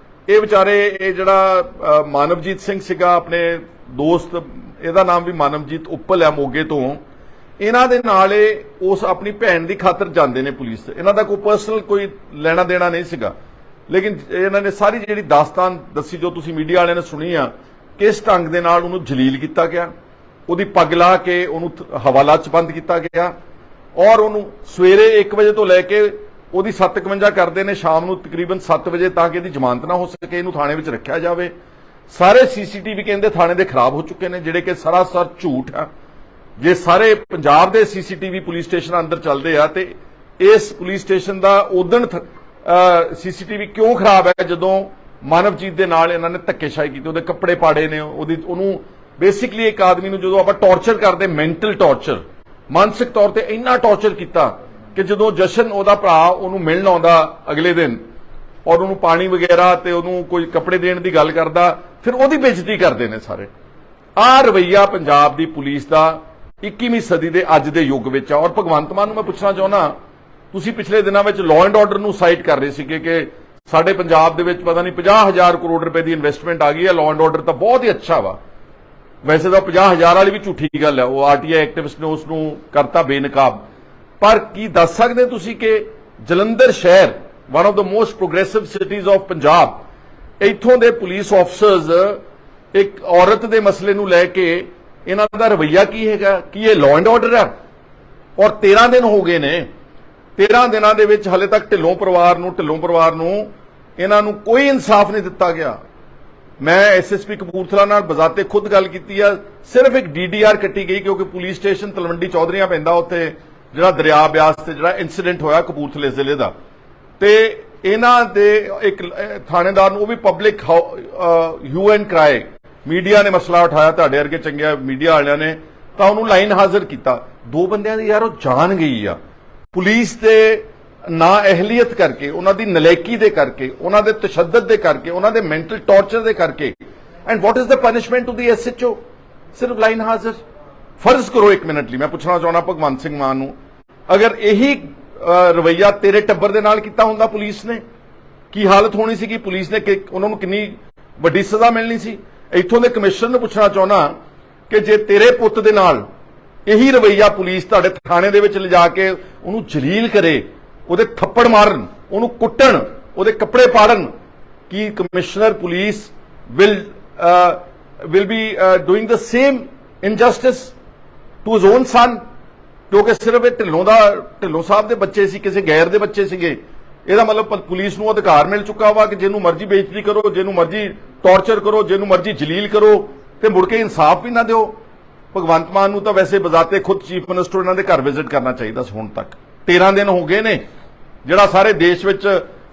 ਇਹ ਵਿਚਾਰੇ, ਇਹ ਜਿਹੜਾ ਮਾਨਵਜੀਤ ਸਿੰਘ ਸੀਗਾ, ਆਪਣੇ ਦੋਸਤ, ਇਹਦਾ ਨਾਮ ਵੀ ਮਾਨਵਜੀਤ ਉੱਪਲ ਆ ਮੋਗੇ ਤੋਂ, ਇਹਨਾਂ ਦੇ ਨਾਲ ਇਹ ਉਸ ਆਪਣੀ ਭੈਣ ਦੀ ਖਾਤਰ ਜਾਂਦੇ ਨੇ ਪੁਲਿਸ ਤੇ। ਇਹਨਾਂ ਦਾ ਕੋਈ ਪਰਸਨਲ ਕੋਈ ਲੈਣਾ ਦੇਣਾ ਨਹੀਂ ਸੀਗਾ, ਲੇਕਿਨ ਇਹਨਾਂ ਨੇ ਸਾਰੀ ਜਿਹੜੀ ਦਾਸਤਾਨ ਦੱਸੀ, ਜੋ ਤੁਸੀਂ ਮੀਡੀਆ ਵਾਲਿਆਂ ਨੇ ਸੁਣੀ ਆ, ਕਿਸ ਢੰਗ ਦੇ ਨਾਲ ਉਹਨੂੰ ਜਲੀਲ ਕੀਤਾ ਗਿਆ, ਉਹਦੀ ਪੱਗ ਲਾ ਕੇ ਉਹਨੂੰ ਹਵਾਲਾ 'ਚ ਬੰਦ ਕੀਤਾ ਗਿਆ, ਔਰ ਉਹਨੂੰ ਸਵੇਰੇ 1 ਵਜੇ ਤੋਂ ਲੈ ਕੇ ਉਹਦੀ 7:51 ਕਰਦੇ ਨੇ ਸ਼ਾਮ ਨੂੰ ਤਕਰੀਬਨ 7 ਵਜੇ, ਤਾਂ ਕਿ ਇਹਦੀ ਜ਼ਮਾਨਤ ਨਾ ਹੋ ਸਕੇ, ਇਹਨੂੰ ਥਾਣੇ ਵਿੱਚ ਰੱਖਿਆ ਜਾਵੇ। ਸਾਰੇ ਸੀਸੀਟੀਵੀ ਕਹਿੰਦੇ ਥਾਣੇ ਦੇ ਖਰਾਬ ਹੋ ਚੁੱਕੇ ਨੇ, ਜਿਹੜੇ ਕਿ ਸਰਾਸਰ ਝੂਠ ਆ। ਜੇ ਸਾਰੇ ਪੰਜਾਬ ਦੇ ਸੀਸੀਟੀਵੀ ਪੁਲਿਸ ਸਟੇਸ਼ਨ ਅੰਦਰ ਚੱਲਦੇ ਆ ਤੇ ਇਸ ਪੁਲਿਸ ਸਟੇਸ਼ਨ ਦਾ ਉਦਣ ਸੀਸੀਟੀਵੀ ਕਿਉਂ ਖਰਾਬ ਹੈ? ਜਦੋਂ ਮਾਨਵਜੀਤ ਦੇ ਨਾਲ ਇਹਨਾਂ ਨੇ ਧੱਕੇਸ਼ਾਹੀ ਕੀਤੀ, ਉਹਦੇ ਕੱਪੜੇ ਪਾੜੇ ਨੇ, ਉਹਨੂੰ ਬੇਸਿਕਲੀ ਇੱਕ ਆਦਮੀ ਨੂੰ ਜਦੋਂ ਆਪਾਂ ਟੌਰਚਰ ਕਰਦੇ, ਮੈਂਟਲ ਟੌਰਚਰ, ਮਾਨਸਿਕ ਤੌਰ ਤੇ ਇੰਨਾ ਟੌਰਚਰ ਕੀਤਾ ਕਿ ਜਦੋਂ ਜਸ਼ਨ ਉਹਦਾ ਭਰਾ ਉਹਨੂੰ ਮਿਲਣ ਆਉਂਦਾ ਅਗਲੇ ਦਿਨ ਔਰ ਉਹਨੂੰ ਪਾਣੀ ਵਗੈਰਾ ਤੇ ਉਹਨੂੰ ਕੋਈ ਕੱਪੜੇ ਦੇਣ ਦੀ ਗੱਲ ਕਰਦਾ, ਫਿਰ ਉਹਦੀ ਬੇਇੱਜ਼ਤੀ ਕਰਦੇ ਨੇ ਸਾਰੇ। ਆਹ ਰਵੱਈਆ ਪੰਜਾਬ ਦੀ ਪੁਲਿਸ ਦਾ 21ਵੀਂ ਸਦੀ ਦੇ ਅੱਜ ਦੇ ਯੁੱਗ ਵਿੱਚ ਆ। ਔਰ ਭਗਵੰਤ ਮਾਨ ਨੂੰ ਮੈਂ ਪੁੱਛਣਾ ਚਾਹੁੰਦਾ, ਤੁਸੀਂ ਪਿਛਲੇ ਦਿਨਾਂ ਵਿੱਚ ਲਾਅ ਐਂਡ ਆਰਡਰ ਨੂੰ ਸਾਈਟ ਕਰ ਰਹੇ ਸੀਗੇ ਕਿ ਸਾਡੇ ਪੰਜਾਬ ਦੇ ਵਿੱਚ ਪਤਾ ਨਹੀਂ 50,000 ਕਰੋੜ ਰੁਪਏ ਦੀ ਇਨਵੈਸਟਮੈਂਟ ਆ ਗਈ ਹੈ, ਲਾਅ ਐਂਡ ਆਰਡਰ ਤਾਂ ਬਹੁਤ ਹੀ ਅੱਛਾ ਵਾ। ਵੈਸੇ ਤਾਂ 50,000 ਵਾਲੀ ਵੀ ਝੂਠੀ ਗੱਲ ਹੈ, ਉਹ ਆਰਟੀਆਈ ਐਕਟਿਵਿਸਟ ਨੇ ਉਸ ਨੂੰ ਕਰਤਾ ਬੇਨਕਾਬ। ਪਰ ਕੀ ਦੱਸ ਸਕਦੇ ਤੁਸੀਂ ਕਿ ਜਲੰਧਰ ਸ਼ਹਿਰ, one of the most progressive cities of Punjab, ਇੱਥੋਂ ਦੇ ਪੁਲਿਸ ਆਫਸਰਸ ਇੱਕ ਔਰਤ ਦੇ ਮਸਲੇ ਨੂੰ ਲੈ ਕੇ ਇਹਨਾਂ ਦਾ ਰਵੱਈਆ ਕੀ ਹੈਗਾ? ਕੀ ਇਹ ਲਾਅ ਐਂਡ ਆਰਡਰ ਹੈ? ਔਰ 13 ਦਿਨ ਹੋ ਗਏ ਨੇ, 13 ਦਿਨਾਂ ਦੇ ਵਿੱਚ ਹਲੇ ਤੱਕ ਢਿੱਲੋਂ ਪਰਿਵਾਰ ਨੂੰ ਇਹਨਾਂ ਨੂੰ ਕੋਈ ਇਨਸਾਫ ਨਹੀਂ ਦਿੱਤਾ ਗਿਆ। ਮੈਂ ਐਸਐਸਪੀ ਕਪੂਰਥਲਾ ਨਾਲ ਬਜ਼ਾਤੇ ਖੁਦ ਗੱਲ ਕੀਤੀ ਆ, ਸਿਰਫ ਇੱਕ ਡੀਡੀਆਰ ਕੱਟੀ ਗਈ ਕਿਉਂਕਿ ਪੁਲਿਸ ਸਟੇਸ਼ਨ ਤਲਵੰਡੀ ਚੌਧਰੀਆਂ ਪੈਂਦਾ, ਉੱਥੇ ਜਿਹੜਾ ਦਰਿਆ ਬਿਆਸ ਤੇ ਜਿਹੜਾ ਇਨਸੀਡੈਂਟ ਹੋਇਆ ਕਪੂਰਥਲੇ ਜ਼ਿਲ੍ਹੇ ਦਾ, ਤੇ ਇਹਨਾਂ ਦੇ ਇੱਕ ਥਾਣੇਦਾਰ ਨੂੰ, ਉਹ ਵੀ ਪਬਲਿਕ ਯੂਐਨ ਕਰਾਏ, ਮੀਡੀਆ ਨੇ ਮਸਲਾ ਉਠਾਇਆ, ਤੁਹਾਡੇ ਵਰਗੇ ਚੰਗੇ ਮੀਡੀਆ ਵਾਲਿਆਂ ਨੇ, ਤਾਂ ਉਹਨੂੰ ਲਾਈਨ ਹਾਜ਼ਰ ਕੀਤਾ। 2 ਬੰਦਿਆਂ ਦੀ ਯਾਰ ਉਹ ਜਾਨ ਗਈ ਆ ਪੁਲਿਸ ਦੇ ਨਾ ਅਹਿਲੀਅਤ ਕਰਕੇ, ਉਹਨਾਂ ਦੀ ਨਲਾਇਕੀ ਦੇ ਕਰਕੇ, ਉਹਨਾਂ ਦੇ ਤਸ਼ੱਦਦ ਦੇ ਕਰਕੇ, ਉਹਨਾਂ ਦੇ ਮੈਂਟਲ ਟੌਰਚਰ ਦੇ ਕਰਕੇ। And what is the punishment to the SHO? ਸਿਰਫ ਲਾਈਨ ਹਾਜ਼ਰ। ਫਰਜ਼ ਕਰੋ 1 ਮਿੰਟ ਲਈ, ਮੈਂ ਪੁੱਛਣਾ ਚਾਹੁੰਦਾ ਭਗਵੰਤ ਸਿੰਘ ਮਾਨ ਨੂੰ, ਅਗਰ ਇਹੀ ਰਵੱਈਆ ਤੇਰੇ ਟੱਬਰ ਦੇ ਨਾਲ ਕੀਤਾ ਹੁੰਦਾ ਪੁਲਿਸ ਨੇ, ਕੀ ਹਾਲਤ ਹੋਣੀ ਸੀਗੀ? ਪੁਲਿਸ ਨੇ ਉਹਨਾਂ ਨੂੰ ਕਿੰਨੀ ਵੱਡੀ ਸਜ਼ਾ ਮਿਲਣੀ ਸੀ? ਇੱਥੋਂ ਦੇ ਕਮਿਸ਼ਨਰ ਨੂੰ ਪੁੱਛਣਾ ਚਾਹੁੰਦਾ ਕਿ ਜੇ ਤੇਰੇ ਪੁੱਤ ਦੇ ਨਾਲ ਇਹੀ ਰਵੱਈਆ ਪੁਲਿਸ ਤੁਹਾਡੇ ਥਾਣੇ ਦੇ ਵਿੱਚ ਲਿਜਾ ਕੇ ਉਹਨੂੰ ਜਲੀਲ ਕਰੇ, ਉਹਦੇ ਥੱਪੜ ਮਾਰਨ, ਉਹਨੂੰ ਕੁੱਟਣ, ਉਹਦੇ ਕੱਪੜੇ ਪਾੜਨ, ਕੀ commissioner police will be doing the same injustice to his own son? ਕਿਉਂਕਿ ਸਿਰਫ ਇਹ ਢਿੱਲੋਂ ਸਾਹਿਬ ਦੇ ਬੱਚੇ ਸੀ, ਕਿਸੇ ਗੈਰ ਦੇ ਬੱਚੇ ਸੀਗੇ। ਇਹਦਾ ਮਤਲਬ ਪੁਲਿਸ ਨੂੰ ਅਧਿਕਾਰ ਮਿਲ ਚੁੱਕਾ ਵਾ ਕਿ ਜਿਹਨੂੰ ਮਰਜ਼ੀ ਬੇਇੱਜ਼ਤੀ ਕਰੋ, ਜਿਹਨੂੰ ਮਰਜ਼ੀ ਟੌਰਚਰ ਕਰੋ, ਜਿਹਨੂੰ ਮਰਜ਼ੀ ਜਲੀਲ ਕਰੋ ਤੇ ਮੁੜ ਕੇ ਇਨਸਾਫ ਵੀ ਨਾ ਦਿਓ। ਭਗਵੰਤ ਮਾਨ ਨੂੰ ਤਾਂ ਵੈਸੇ ਬਜ਼ਾਤੇ ਖੁਦ ਚੀਫ ਮਿਨਿਸਟਰ ਇਹਨਾਂ ਦੇ ਘਰ ਵਿਜ਼ਿਟ ਕਰਨਾ ਚਾਹੀਦਾ ਸੀ। ਹੁਣ ਤੱਕ 13 ਦਿਨ ਹੋ ਗਏ ਨੇ, ਜਿਹੜਾ ਸਾਰੇ ਦੇਸ਼ ਵਿੱਚ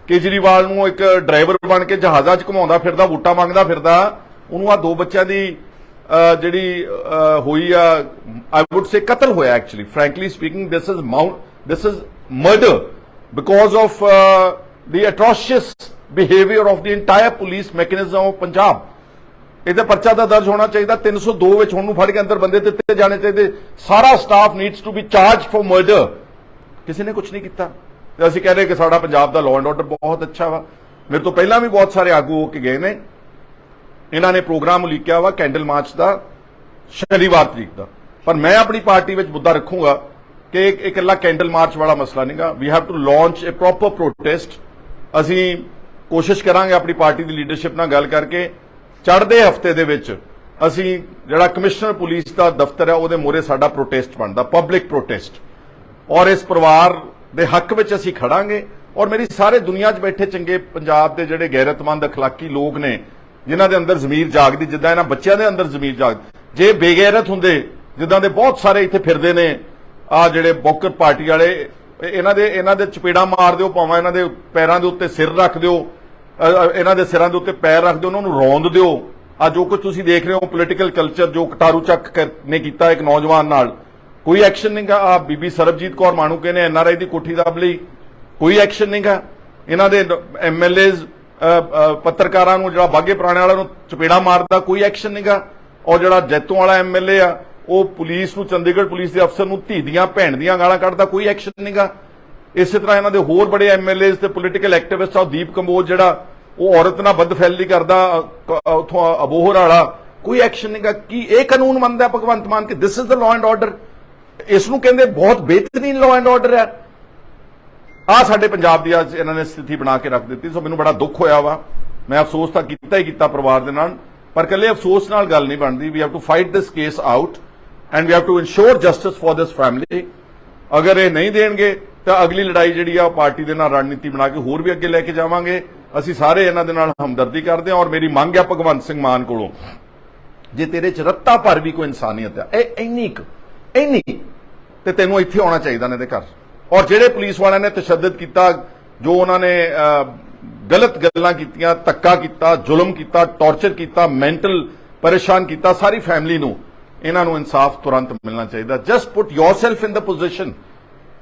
ਕੇਜਰੀਵਾਲ ਨੂੰ ਇੱਕ ਡਰਾਈਵਰ ਬਣ ਕੇ ਜਹਾਜ਼ਾਂ 'ਚ ਘੁਮਾਉਂਦਾ ਫਿਰਦਾ, ਵੋਟਾਂ ਮੰਗਦਾ ਫਿਰਦਾ, ਉਹਨੂੰ ਆ 2 ਬੱਚਿਆਂ ਦੀ ਜਿਹੜੀ ਹੋਈ ਆ, ਆਈ ਵੁੱਡ ਸੇ ਕਤਲ ਹੋਇਆ। Actually frankly speaking this is murder because of the atrocious behaviour of the entire police mechanism of Punjab. ਇਹਦਾ ਪਰਚਾ ਤਾਂ ਦਰਜ ਹੋਣਾ ਚਾਹੀਦਾ। 302 ਵਿੱਚ ਹੁਣ ਨੂੰ ਫੜ ਕੇ ਅੰਦਰ ਬੰਦੇ ਦਿੱਤੇ ਜਾਣੇ ਚਾਹੀਦੇ। ਸਾਰਾ staff needs to be charge for murder. ਕਿਸੇ ਨੇ ਕੁਝ ਨਹੀਂ ਕੀਤਾ ਤੇ ਅਸੀਂ ਕਹਿ ਰਹੇ ਕਿ ਸਾਡਾ ਪੰਜਾਬ ਦਾ ਲਾਅ ਐਂਡ ਆਰਡਰ ਬਹੁਤ ਅੱਛਾ ਵਾ। ਮੇਰੇ ਤੋਂ ਪਹਿਲਾਂ ਵੀ ਬਹੁਤ ਸਾਰੇ ਆਗੂ ਹੋ ਕੇ ਗਏ ਨੇ, ਇਹਨਾਂ ਨੇ ਪ੍ਰੋਗਰਾਮ ਉਲੀਕਿਆ ਵਾ ਕੈਂਡਲ ਮਾਰਚ ਦਾ ਸ਼ਨੀਵਾਰ ਤਰੀਕ ਦਾ, ਪਰ ਮੈਂ ਆਪਣੀ ਪਾਰਟੀ ਵਿੱਚ ਮੁੱਦਾ ਰੱਖੂੰਗਾ ਕਿ ਇਕੱਲਾ ਕੈਂਡਲ ਮਾਰਚ ਵਾਲਾ ਮਸਲਾ ਨਹੀਂਗਾ। We have to launch a proper protest. ਅਸੀਂ ਕੋਸ਼ਿਸ਼ ਕਰਾਂਗੇ ਆਪਣੀ ਪਾਰਟੀ ਦੀ ਲੀਡਰਸ਼ਿਪ ਨਾਲ ਗੱਲ ਕਰਕੇ ਚੜ੍ਹਦੇ ਹਫਤੇ ਦੇ ਵਿੱਚ ਅਸੀਂ ਜਿਹੜਾ ਕਮਿਸ਼ਨਰ ਪੁਲਿਸ ਦਾ ਦਫ਼ਤਰ ਹੈ ਉਹਦੇ ਮੂਹਰੇ ਸਾਡਾ ਪ੍ਰੋਟੈਸਟ ਬਣਦਾ, ਪਬਲਿਕ ਪ੍ਰੋਟੈਸਟ, ਔਰ ਇਸ ਪਰਿਵਾਰ ਦੇ ਹੱਕ ਵਿੱਚ ਅਸੀਂ ਖੜਾਂਗੇ। ਔਰ ਮੇਰੀ ਸਾਰੇ ਦੁਨੀਆ 'ਚ ਬੈਠੇ ਚੰਗੇ ਪੰਜਾਬ ਦੇ ਜਿਹੜੇ ਗੈਰਤਮੰਦ ਅਖਲਾਕੀ ਲੋਕ ਨੇ, ਜਿਨ੍ਹਾਂ ਦੇ ਅੰਦਰ ਜ਼ਮੀਰ ਜਾਗਦੀ, ਜਿੱਦਾਂ ਇਹਨਾਂ ਬੱਚਿਆਂ ਦੇ ਅੰਦਰ ਜ਼ਮੀਰ ਜਾਗਦੀ, ਜੇ ਬੇਗੈਰਤ ਹੁੰਦੇ ਜਿੱਦਾਂ ਦੇ ਬਹੁਤ ਸਾਰੇ ਇੱਥੇ ਫਿਰਦੇ ਨੇ ਆ ਜਿਹੜੇ ਬੌਕਰ ਪਾਰਟੀ ਵਾਲੇ, ਇਹਨਾਂ ਦੇ ਚਪੇੜਾ ਮਾਰ ਦਿਓ, ਭਾਵੇਂ ਇਹਨਾਂ ਦੇ ਪੈਰਾਂ ਦੇ ਉੱਤੇ ਸਿਰ ਰੱਖ ਦਿਓ, ਇਹਨਾਂ ਦੇ ਸਿਰਾਂ ਦੇ ਉੱਤੇ ਪੈਰ ਰੱਖ ਦਿਓ, ਉਹਨਾਂ ਨੂੰ ਰੌਂਦ ਦਿਓ। ਆ ਜੋ ਕੁਝ ਤੁਸੀਂ ਦੇਖ ਰਹੇ ਹੋ ਪੋਲੀਟੀਕਲ ਕਲਚਰ ਜੋ ਕਟਾਰੂ ਚੱਕ ਨੇ ਕੀਤਾ ਇੱਕ ਨੌਜਵਾਨ ਨਾਲ, ਕੋਈ ਐਕਸ਼ਨ ਨਹੀਂਗਾ। ਆ ਬੀਬੀ ਸਰਬਜੀਤ ਕੌਰ ਮਾਣੂਕੇ ਨੇ ਐਨਆਰਆਈ ਦੀ ਕੋਠੀ ਦੱਬ ਲਈ, ਕੋਈ ਐਕਸ਼ਨ ਨਹੀਂਗਾ। ਇਹਨਾਂ ਦੇ ਐਮਐਲਏਜ਼ ਪੱਤਰਕਾਰਾਂ ਨੂੰ ਜਿਹੜਾ ਬਾਗੇ ਪੁਰਾਣੇ ਵਾਲਾ ਨੂੰ ਚਪੇੜਾ ਮਾਰਦਾ, ਕੋਈ ਐਕਸ਼ਨ ਨਹੀਂਗਾ। ਔਰ ਜਿਹੜਾ ਜੈਤੋਂ ਵਾਲਾ ਐਮਐਲਏ ਆ ਉਹ ਪੁਲਿਸ ਨੂੰ, ਚੰਡੀਗੜ੍ਹ ਪੁਲਿਸ ਦੇ ਅਫਸਰ ਨੂੰ ਧੀ ਦੀਆਂ ਭੈਣ ਦੀਆਂ ਗਾਲਾਂ ਕੱਢਦਾ, ਕੋਈ ਐਕਸ਼ਨ ਨਹੀਂਗਾ। ਇਸੇ ਤਰ੍ਹਾਂ ਇਹਨਾਂ ਦੇ ਹੋਰ ਬੜੇ ਐਮਐਲਏਜ਼ ਤੇ ਪੋਲੀਟੀਕਲ ਐਕਟਿਵਿਸਟ ਆ, ਦੀਪ ਕੰਬੋਜ ਜਿਹੜਾ ਉਹ ਔਰਤ ਨਾਲ ਬਦਫੈਲੀ ਕਰਦਾ ਉਥੋਂ ਅਬੋਹਰ ਵਾਲਾ, ਕੋਈ ਐਕਸ਼ਨ ਨਹੀਂਗਾ। ਕੀ ਇਹ ਕਾਨੂੰਨ ਮੰਨਦਾ ਭਗਵੰਤ ਮਾਨ ਕਿ this is the law and order? ਇਸ ਨੂੰ ਕਹਿੰਦੇ ਬਹੁਤ ਬਿਹਤਰੀਨ ਲਾਅ ਐਂਡ ਆਰਡਰ ਹੈ। ਆ ਸਾਡੇ ਪੰਜਾਬ ਦੀ ਅੱਜ ਇਹਨਾਂ ਨੇ ਸਥਿਤੀ ਬਣਾ ਕੇ ਰੱਖ ਦਿੱਤੀ। ਸੋ ਮੈਨੂੰ ਬੜਾ ਦੁੱਖ ਹੋਇਆ ਵਾ। ਮੈਂ ਅਫਸੋਸ ਤਾਂ ਕੀਤਾ ਹੀ ਕੀਤਾ ਪਰਿਵਾਰ ਦੇ ਨਾਲ, ਪਰ ਇਕੱਲੇ ਅਫਸੋਸ ਨਾਲ ਗੱਲ ਨਹੀਂ ਬਣਦੀ। We have to fight this case out and we have to ensure justice for this family. ਅਗਰ ਇਹ ਨਹੀਂ ਦੇਣਗੇ ਤਾਂ ਅਗਲੀ ਲੜਾਈ ਜਿਹੜੀ ਆ ਪਾਰਟੀ ਦੇ ਨਾਲ ਰਣਨੀਤੀ ਬਣਾ ਕੇ ਹੋਰ ਵੀ ਅੱਗੇ ਲੈ ਕੇ ਜਾਵਾਂਗੇ। ਅਸੀਂ ਸਾਰੇ ਇਹਨਾਂ ਦੇ ਨਾਲ ਹਮਦਰਦੀ ਕਰਦੇ ਹਾਂ। ਔਰ ਮੇਰੀ ਮੰਗ ਹੈ ਭਗਵੰਤ ਸਿੰਘ ਮਾਨ ਕੋਲੋਂ, ਜੇ ਤੇਰੇ ਚ ਰੱਤਾ ਭਰ ਵੀ ਕੋਈ ਇਨਸਾਨੀਅਤ ਹੈ, ਇਹ ਇੰਨੀ ਤੇ ਤੈਨੂੰ ਇੱਥੇ ਆਉਣਾ ਚਾਹੀਦਾ ਨੇ ਦੇ ਘਰ। ਔਰ ਜਿਹੜੇ ਪੁਲਿਸ ਵਾਲਿਆਂ ਨੇ ਤਸ਼ੱਦਦ ਕੀਤਾ, ਜੋ ਉਹਨਾਂ ਨੇ ਗਲਤ ਗੱਲਾਂ ਕੀਤੀਆਂ, ਧੱਕਾ ਕੀਤਾ, ਜ਼ੁਲਮ ਕੀਤਾ, ਟੌਰਚਰ ਕੀਤਾ, ਮੈਂਟਲ ਪਰੇਸ਼ਾਨ ਕੀਤਾ ਸਾਰੀ ਫੈਮਿਲੀ ਨੂੰ, ਇਹਨਾਂ ਨੂੰ ਇਨਸਾਫ ਤੁਰੰਤ ਮਿਲਣਾ ਚਾਹੀਦਾ। ਜਸਟ ਪੁੱਟ ਯੋਰਸੈਲਫ ਇਨ ਦ ਪੋਜੀਸ਼ਨ,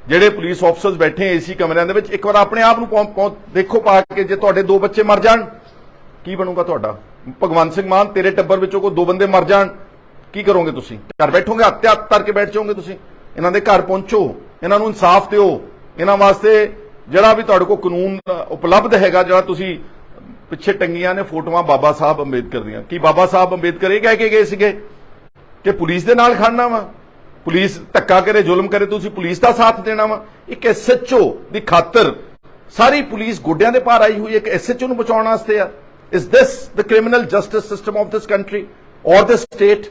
ਜਿਹੜੇ ਪੁਲਿਸ ਆਫੀਸਰਸ ਬੈਠੇ ਏਸੀ ਕਮਰਿਆਂ ਦੇ ਵਿੱਚ, ਇੱਕ ਵਾਰ ਆਪਣੇ ਆਪ ਨੂੰ ਦੇਖੋ ਪਾ ਕੇ, ਜੇ ਤੁਹਾਡੇ 2 ਬੱਚੇ ਮਰ ਜਾਣ ਕੀ ਬਣੂਗਾ ਤੁਹਾਡਾ? ਭਗਵੰਤ ਸਿੰਘ ਮਾਨ, ਤੇਰੇ ਟੱਬਰ ਵਿੱਚੋਂ ਕੋਈ 2 ਬੰਦੇ ਮਰ ਜਾਣ ਕੀ ਕਰੋਗੇ ਤੁਸੀਂ? ਘਰ ਬੈਠੋਗੇ, ਹੱਥ ਧਰ ਕੇ ਬੈਠ ਜਾਓਗੇ ਤੁਸੀਂ? ਇਹਨਾਂ ਦੇ ਘਰ ਪਹੁੰਚੋ, ਇਹਨਾਂ ਨੂੰ ਇਨਸਾਫ ਦਿਓ। ਇਹਨਾਂ ਵਾਸਤੇ ਜਿਹੜਾ ਵੀ ਤੁਹਾਡੇ ਕੋਲ ਕਾਨੂੰਨ ਉਪਲਬਧ ਹੈਗਾ, ਜਿਹੜਾ ਤੁਸੀਂ ਪਿੱਛੇ ਟੰਗੀਆਂ ਨੇ ਫੋਟੋਆਂ ਬਾਬਾ ਸਾਹਿਬ ਅੰਬੇਦਕਰ ਦੀਆਂ, ਕੀ ਬਾਬਾ ਸਾਹਿਬ ਅੰਬੇਦਕਰ ਇਹ ਕਹਿ ਕੇ ਗਏ ਸੀਗੇ ਕਿ ਪੁਲਿਸ ਦੇ ਨਾਲ ਖੜਨਾ ਵਾ, ਪੁਲਿਸ ਧੱਕਾ ਕਰੇ, ਜ਼ੁਲਮ ਕਰੇ, ਤੁਸੀਂ ਪੁਲਿਸ ਦਾ ਸਾਥ ਦੇਣਾ ਵਾ? ਇੱਕ ਐਸਐਚਓ ਦੀ ਖਾਤਰ ਸਾਰੀ ਪੁਲਿਸ ਗੋਡਿਆਂ ਦੇ ਭਾਰ ਆਈ ਹੋਈ ਹੈ, ਇੱਕ ਐਸਐਚਓ ਨੂੰ ਬਚਾਉਣ ਵਾਸਤੇ ਆ। Is this the criminal justice system of this country ਔਰ ਦਿਸ ਸਟੇਟ?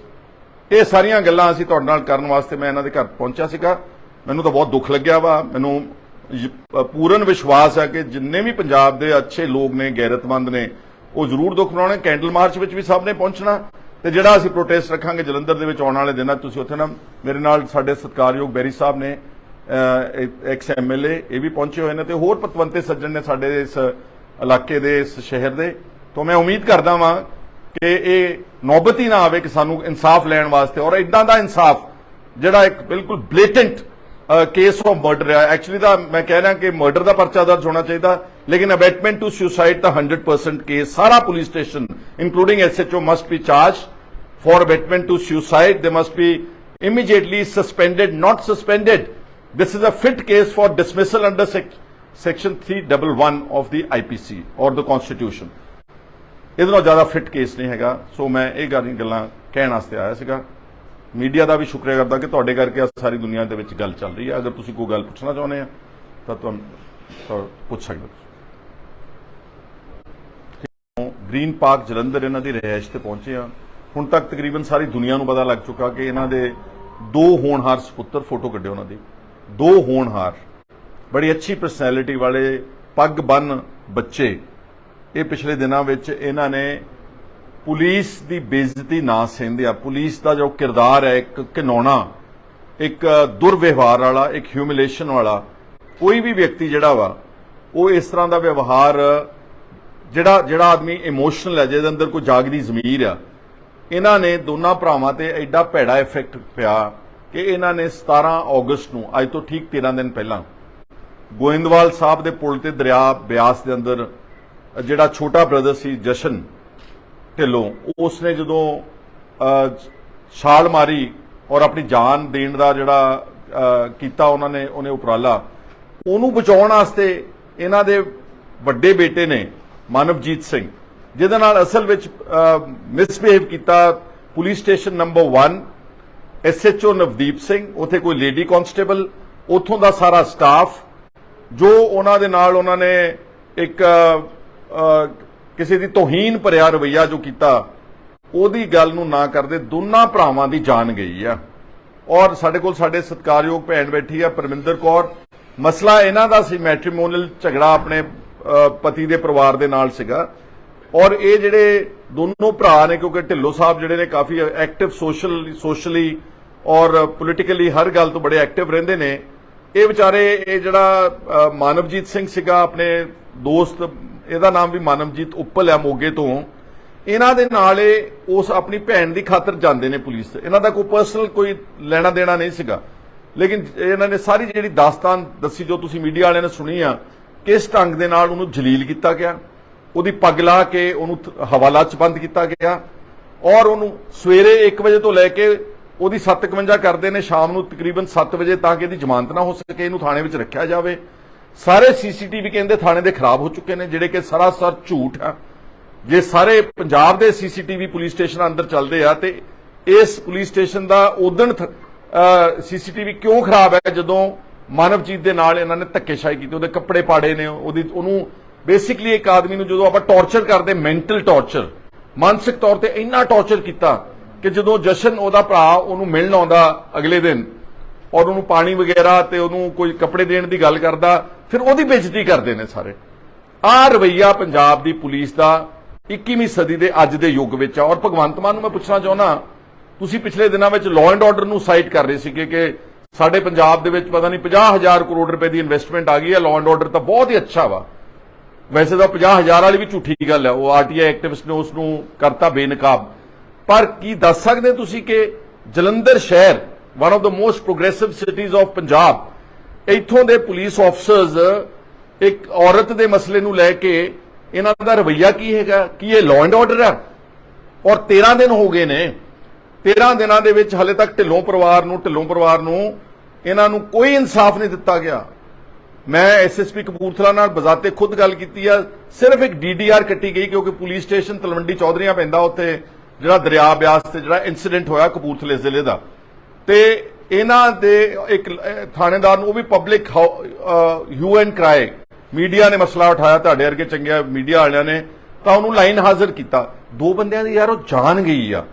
ਇਹ ਸਾਰੀਆਂ ਗੱਲਾਂ ਅਸੀਂ ਤੁਹਾਡੇ ਨਾਲ ਕਰਨ ਵਾਸਤੇ ਮੈਂ ਇਹਨਾਂ ਦੇ ਘਰ ਪਹੁੰਚਿਆ ਸੀਗਾ। ਮੈਨੂੰ ਤਾਂ ਬਹੁਤ ਦੁੱਖ ਲੱਗਿਆ ਵਾ। ਮੈਨੂੰ ਪੂਰਨ ਵਿਸ਼ਵਾਸ ਹੈ ਕਿ ਜਿੰਨੇ ਵੀ ਪੰਜਾਬ ਦੇ ਅੱਛੇ ਲੋਕ ਨੇ, ਗੈਰਤਮੰਦ ਨੇ, ਉਹ ਜ਼ਰੂਰ ਦੁੱਖ ਮਨਾਉਣੇ। ਕੈਂਡਲ ਮਾਰਚ ਵਿੱਚ ਵੀ ਸਭ ਨੇ ਪਹੁੰਚਣਾ, ਤੇ ਜਿਹੜਾ ਅਸੀਂ ਪ੍ਰੋਟੈਸਟ ਰੱਖਾਂਗੇ ਜਲੰਧਰ ਦੇ ਵਿੱਚ ਆਉਣ ਵਾਲੇ ਦਿਨਾਂ ਤੁਸੀਂ ਉੱਥੇ ਨਾ, ਮੇਰੇ ਨਾਲ ਸਾਡੇ ਸਤਿਕਾਰਯੋਗ ਬੈਰੀ ਸਾਹਿਬ ਨੇ, ਐਕਸ ਐਮਐਲਏ, ਇਹ ਵੀ ਪਹੁੰਚੇ ਹੋਏ ਨੇ, ਤੇ ਹੋਰ ਪਤਵੰਤੇ ਸੱਜਣ ਨੇ ਸਾਡੇ ਇਸ ਇਲਾਕੇ ਦੇ, ਇਸ ਸ਼ਹਿਰ ਦੇ। ਤਾਂ ਮੈਂ ਉਮੀਦ ਕਰਦਾ ਵਾਂ ਕਿ ਇਹ ਨੌਬਤ ਹੀ ਨਾ ਆਵੇ ਕਿ ਸਾਨੂੰ ਇਨਸਾਫ ਲੈਣ ਵਾਸਤੇ, ਔਰ ਇਦਾਂ ਦਾ ਇਨਸਾਫ ਜਿਹੜਾ ਇੱਕ ਬਿਲਕੁਲ ਬਲੇਟੈਂਟ ਕੇਸ ਆਫ ਮਰਡਰ ਹੈ। ਐਕਚੁਅਲੀ ਤਾਂ ਮੈਂ ਕਹਿ ਰਿਹਾ ਕਿ ਮਰਡਰ ਦਾ ਪਰਚਾ ਦਰਜ ਹੋਣਾ ਚਾਹੀਦਾ, ਲੇਕਿਨ ਅਬੈਟਮੈਂਟ ਟੂ ਸੁਸਾਈਡ ਦਾ 100% ਕੇਸ, ਸਾਰਾ police station including SHO must be charge for abetment to suicide. They must be immediately suspended, not suspended. This is a fit case for dismissal under section 311 of the IPC or the Constitution. ਇਹਦੇ ਨਾਲ ਜ਼ਿਆਦਾ fit case ਨਹੀਂ ਹੈਗਾ। ਸੋ ਮੈਂ ਇਹ ਗੱਲਾਂ ਕਹਿਣ ਵਾਸਤੇ ਆਇਆ ਸੀਗਾ। ਮੀਡੀਆ ਦਾ ਵੀ ਸ਼ੁਕਰੀਆ ਕਰਦਾ ਕਿ ਤੁਹਾਡੇ ਕਰਕੇ ਸਾਰੀ ਦੁਨੀਆ ਦੇ ਵਿੱਚ ਗੱਲ ਚੱਲ ਰਹੀ ਹੈ। ਅਗਰ ਤੁਸੀਂ ਕੋਈ ਗੱਲ ਪੁੱਛਣਾ ਚਾਹੁੰਦੇ ਆ ਤਾਂ ਤੁਹਾਨੂੰ ਪੁੱਛ ਸਕਦੇ ਹੋ। ਗ੍ਰੀਨ ਪਾਰਕ ਜਲੰਧਰ ਇਹਨਾਂ ਦੀ ਰਿਹਾਇਸ਼ ਤੇ ਪਹੁੰਚੇ ਆ। ਹੁਣ ਤੱਕ ਤਕਰੀਬਨ ਸਾਰੀ ਦੁਨੀਆ ਨੂੰ ਪਤਾ ਲੱਗ ਚੁੱਕਾ ਕਿ ਇਹਨਾਂ ਦੇ 2 ਹੋਣਹਾਰ ਸੁਪੁੱਤਰ, ਫੋਟੋ ਕੱਢੇ ਉਹਨਾਂ ਦੀ, 2 ਹੋਣਹਾਰ ਬੜੀ ਅੱਛੀ ਪਰਸਨੈਲਿਟੀ ਵਾਲੇ ਪੱਗ ਬੰਨ ਬੱਚੇ। ਇਹ ਪਿਛਲੇ ਦਿਨਾਂ ਵਿੱਚ ਇਹਨਾਂ ਨੇ ਪੁਲਿਸ ਦੀ ਬੇਇੱਜ਼ਤੀ ਨਾ ਸਹਿੰਦੇ ਆ। ਪੁਲਿਸ ਦਾ ਜੋ ਕਿਰਦਾਰ ਹੈ, ਇੱਕ ਘਿਨਾਉਣਾ, ਇੱਕ ਦੁਰਵਿਵਹਾਰ ਵਾਲਾ, ਇੱਕ ਹਿਊਮਿਲੇਸ਼ਨ ਵਾਲਾ, ਕੋਈ ਵੀ ਵਿਅਕਤੀ ਜਿਹੜਾ ਵਾ ਉਹ ਇਸ ਤਰ੍ਹਾਂ ਦਾ ਵਿਵਹਾਰ, ਜਿਹੜਾ ਆਦਮੀ ਇਮੋਸ਼ਨਲ ਹੈ, ਜਿਹਦੇ ਅੰਦਰ ਕੋਈ ਜਾਗਦੀ ਜ਼ਮੀਰ ਆ, ਇਹਨਾਂ ਨੇ ਦੋਨਾਂ ਭਰਾਵਾਂ ਤੇ ਐਡਾ ਭੈੜਾ ਇਫੈਕਟ ਪਿਆ ਕਿ ਇਹਨਾਂ ਨੇ 17 ਅਗਸਤ ਨੂੰ, ਅੱਜ ਤੋਂ ਠੀਕ 13 ਦਿਨ ਪਹਿਲਾਂ, ਗੋਇੰਦਵਾਲ ਸਾਹਿਬ ਦੇ ਪੁਲ ਤੇ ਦਰਿਆ ਬਿਆਸ ਦੇ ਅੰਦਰ ਜਿਹੜਾ ਛੋਟਾ ਬ੍ਰਦਰ ਸੀ ਜਸ਼ਨ ਢਿੱਲੋਂ, ਉਸਨੇ ਜਦੋਂ ਛਾਲ ਮਾਰੀ ਔਰ ਆਪਣੀ ਜਾਨ ਦੇਣ ਦਾ ਜਿਹੜਾ ਕੀਤਾ ਉਹਨੇ ਉਪਰਾਲਾ, ਉਹਨੂੰ ਬਚਾਉਣ ਵਾਸਤੇ ਇਹਨਾਂ ਦੇ ਵੱਡੇ ਬੇਟੇ ਨੇ ਮਾਨਵਜੀਤ ਸਿੰਘ, ਜਿਹਦੇ ਨਾਲ ਅਸਲ ਵਿੱਚ ਮਿਸਬਿਹੇਵ ਕੀਤਾ police station number 1, SHO Navdeep Singh, ਉੱਥੇ ਕੋਈ ਲੇਡੀ ਕਾਂਸਟੇਬਲ, ਉੱਥੋਂ ਦਾ ਸਾਰਾ ਸਟਾਫ, ਜੋ ਉਹਨਾਂ ਦੇ ਨਾਲ ਉਹਨਾਂ ਨੇ ਇੱਕ ਕਿਸੇ ਦੀ ਤੋਹੀਨ ਭਰਿਆ ਰਵੱਈਆ ਜੋ ਕੀਤਾ, ਉਹਦੀ ਗੱਲ ਨੂੰ ਨਾ ਕਰਦੇ ਦੋਨਾਂ ਭਰਾਵਾਂ ਦੀ ਜਾਨ ਗਈ ਆ। ਔਰ ਸਾਡੇ ਕੋਲ ਸਾਡੇ ਸਤਿਕਾਰਯੋਗ ਭੈਣ ਬੈਠੀ ਆ ਪਰਮਿੰਦਰ ਕੌਰ। ਮਸਲਾ ਇਹਨਾਂ ਦਾ ਸੀ, ਮੈਟ੍ਰੀਮੋਨੀਅਲ ਝਗੜਾ ਆਪਣੇ ਪਤੀ ਦੇ ਪਰਿਵਾਰ ਦੇ ਨਾਲ ਸੀਗਾ। ਔਰ ਇਹ ਜਿਹੜੇ ਦੋਨੋਂ ਭਰਾ ਨੇ, ਕਿਉਂਕਿ ਢਿੱਲੋਂ ਸਾਹਿਬ ਜਿਹੜੇ ਨੇ ਕਾਫੀ ਐਕਟਿਵ ਸੋਸ਼ਲੀ ਔਰ ਪੋਲੀਟੀਕਲੀ ਹਰ ਗੱਲ ਤੋਂ ਬੜੇ ਐਕਟਿਵ ਰਹਿੰਦੇ ਨੇ, ਇਹ ਵਿਚਾਰੇ, ਇਹ ਜਿਹੜਾ ਮਾਨਵਜੀਤ ਸਿੰਘ ਸੀਗਾ ਆਪਣੇ ਦੋਸਤ, ਇਹਦਾ ਨਾਮ ਵੀ ਮਾਨਵਜੀਤ ਉੱਪਲ ਹੈ ਮੋਗੇ ਤੋਂ, ਇਹਨਾਂ ਦੇ ਨਾਲ ਇਹ ਉਸ ਆਪਣੀ ਭੈਣ ਦੀ ਖਾਤਰ ਜਾਂਦੇ ਨੇ ਪੁਲਿਸ ਤੇ। ਇਹਨਾਂ ਦਾ ਕੋਈ ਪਰਸਨਲ ਕੋਈ ਲੈਣਾ ਦੇਣਾ ਨਹੀਂ ਸੀਗਾ, ਲੇਕਿਨ ਇਹਨਾਂ ਨੇ ਸਾਰੀ ਜਿਹੜੀ ਦਾਸਤਾਨ ਦੱਸੀ ਜੋ ਤੁਸੀਂ ਮੀਡੀਆ ਵਾਲਿਆਂ ਨੇ ਸੁਣੀ ਆ, ਕਿਸ ਢੰਗ ਦੇ ਨਾਲ ਉਹਨੂੰ ਜਲੀਲ ਕੀਤਾ ਗਿਆ, ਉਹਦੀ ਪੱਗ ਲਾ ਕੇ ਉਹਨੂੰ ਹਵਾਲਾ 'ਚ ਬੰਦ ਕੀਤਾ ਗਿਆ, ਔਰ ਉਹਨੂੰ ਸਵੇਰੇ 1 ਵਜੇ ਤੋਂ ਲੈ ਕੇ ਉਹਦੀ 7:51 ਕਰਦੇ ਨੇ ਸ਼ਾਮ ਨੂੰ ਤਕਰੀਬਨ 7 ਵਜੇ, ਤਾਂ ਕਿ ਇਹਦੀ ਜ਼ਮਾਨਤ ਨਾ ਹੋ ਸਕੇ, ਇਹਨੂੰ ਥਾਣੇ ਵਿੱਚ ਰੱਖਿਆ ਜਾਵੇ। ਸਾਰੇ ਸੀਸੀਟੀਵੀ ਕਹਿੰਦੇ ਥਾਣੇ ਦੇ ਖਰਾਬ ਹੋ ਚੁੱਕੇ ਨੇ, ਜਿਹੜੇ ਕਿ ਸਰਾਸਰ ਝੂਠ ਆ। ਜੇ ਸਾਰੇ ਪੰਜਾਬ ਦੇ ਸੀਸੀਟੀਵੀ ਪੁਲਿਸ ਸਟੇਸ਼ਨ ਅੰਦਰ ਚੱਲਦੇ ਆ, ਤੇ ਇਸ ਪੁਲਿਸ ਸਟੇਸ਼ਨ ਦਾ ਉਦਣ ਸੀਸੀਟੀਵੀ ਕਿਉਂ ਖਰਾਬ ਹੈ? ਜਦੋਂ ਮਾਨਵਜੀਤ ਦੇ ਨਾਲ ਇਹਨਾਂ ਨੇ ਧੱਕੇਸ਼ਾਹੀ ਕੀਤੀ, ਉਹਦੇ ਕੱਪੜੇ ਪਾੜੇ ਨੇ, ਉਹਨੂੰ ਬੇਸਿਕਲੀ ਇੱਕ ਆਦਮੀ ਨੂੰ ਜਦੋਂ ਆਪਾਂ ਟੌਰਚਰ ਕਰਦੇ, ਮੈਂਟਲ ਟੌਰਚਰ, ਮਾਨਸਿਕ ਤੌਰ ਤੇ ਇੰਨਾ ਟੌਰਚਰ ਕੀਤਾ ਕਿ ਜਦੋਂ ਜਸ਼ਨ ਉਹਦਾ ਭਰਾ ਉਹਨੂੰ ਮਿਲਣ ਆਉਂਦਾ ਅਗਲੇ ਦਿਨ ਔਰ ਉਹਨੂੰ ਪਾਣੀ ਵਗੈਰਾ ਤੇ ਉਹਨੂੰ ਕੋਈ ਕੱਪੜੇ ਦੇਣ ਦੀ ਗੱਲ ਕਰਦਾ, ਫਿਰ ਉਹਦੀ ਬੇਇੱਜ਼ਤੀ ਕਰਦੇ ਨੇ ਸਾਰੇ। ਆ ਰਵਈਆ ਪੰਜਾਬ ਦੀ ਪੁਲਿਸ ਦਾ 21ਵੀਂ ਸਦੀ ਦੇ ਅੱਜ ਦੇ ਯੁੱਗ ਵਿੱਚ ਆ। ਔਰ ਭਗਵੰਤ ਮਾਨ ਨੂੰ ਮੈਂ ਪੁੱਛਣਾ ਚਾਹੁੰਦਾ, ਤੁਸੀਂ ਪਿਛਲੇ ਦਿਨਾਂ ਵਿੱਚ ਲਾਅ ਐਂਡ ਆਰਡਰ ਨੂੰ ਸਾਈਟ ਕਰ ਰਹੇ ਸੀਗੇ ਕਿ ਸਾਡੇ ਪੰਜਾਬ ਦੇ ਵਿੱਚ ਪਤਾ ਨਹੀਂ 50,000 ਕਰੋੜ ਰੁਪਏ ਦੀ ਇਨਵੈਸਟਮੈਂਟ ਆ ਗਈ ਹੈ, ਲਾਅ ਐਂਡ ਆਰਡਰ ਤਾਂ ਬਹੁਤ ਹੀ ਅੱਛਾ ਵਾ। ਵੈਸੇ ਤਾਂ 50,000 ਵਾਲੀ ਵੀ ਝੂਠੀ ਗੱਲ ਹੈ, ਉਹ ਆਰਟੀਆਈ ਐਕਟਿਵਿਸਟ ਨੇ ਉਸ ਨੂੰ ਕਰਤਾ ਬੇਨਕਾਬ। ਪਰ ਕੀ ਦੱਸ ਸਕਦੇ ਤੁਸੀਂ ਕਿ ਜਲੰਧਰ ਸ਼ਹਿਰ one of the most progressive cities of Punjab, ਇੱਥੋਂ ਦੇ ਪੁਲਿਸ ਆਫਸਰਸ ਇੱਕ ਔਰਤ ਦੇ ਮਸਲੇ ਨੂੰ ਲੈ ਕੇ ਇਹਨਾਂ ਦਾ ਰਵੱਈਆ ਕੀ ਹੈਗਾ? ਕੀ ਇਹ ਲਾਅ ਐਂਡ ਆਰਡਰ ਹੈ? ਔਰ 13 ਦਿਨ ਹੋ ਗਏ ਨੇ, 13 ਦਿਨਾਂ ਦੇ ਵਿੱਚ ਹਲੇ ਤੱਕ ਢਿੱਲੋਂ ਪਰਿਵਾਰ ਨੂੰ ਇਹਨਾਂ ਨੂੰ ਕੋਈ ਇਨਸਾਫ ਨਹੀਂ ਦਿੱਤਾ ਗਿਆ। ਮੈਂ ਐਸਐਸਪੀ ਕਪੂਰਥਲਾ ਨਾਲ ਬਜ਼ਾਤੇ ਖੁਦ ਗੱਲ ਕੀਤੀ ਆ, ਸਿਰਫ ਇੱਕ ਡੀਡੀਆਰ ਕੱਟੀ ਗਈ ਕਿਉਂਕਿ ਪੁਲਿਸ ਸਟੇਸ਼ਨ ਤਲਵੰਡੀ ਚੌਧਰੀਆਂ ਪੈਂਦਾ, ਉੱਥੇ ਜਿਹੜਾ ਦਰਿਆ ਬਿਆਸ ਤੇ ਜਿਹੜਾ ਇਨਸੀਡੈਂਟ ਹੋਇਆ ਕਪੂਰਥਲੇ ਜ਼ਿਲ੍ਹੇ ਦਾ, ਤੇ ਇਹਨਾਂ ਦੇ ਇੱਕ ਥਾਣੇਦਾਰ ਨੂੰ, ਉਹ ਵੀ ਪਬਲਿਕ ਯੂਐਨ ਕਰਾਏ, ਮੀਡੀਆ ਨੇ ਮਸਲਾ ਉਠਾਇਆ, ਤੁਹਾਡੇ ਵਰਗੇ ਚੰਗੇ ਮੀਡੀਆ ਵਾਲਿਆਂ ਨੇ ਤਾਂ ਉਹਨੂੰ ਲਾਈਨ ਹਾਜ਼ਰ ਕੀਤਾ। 2 ਬੰਦਿਆਂ ਦੀ ਯਾਰ ਉਹ ਜਾਨ ਗਈ ਆ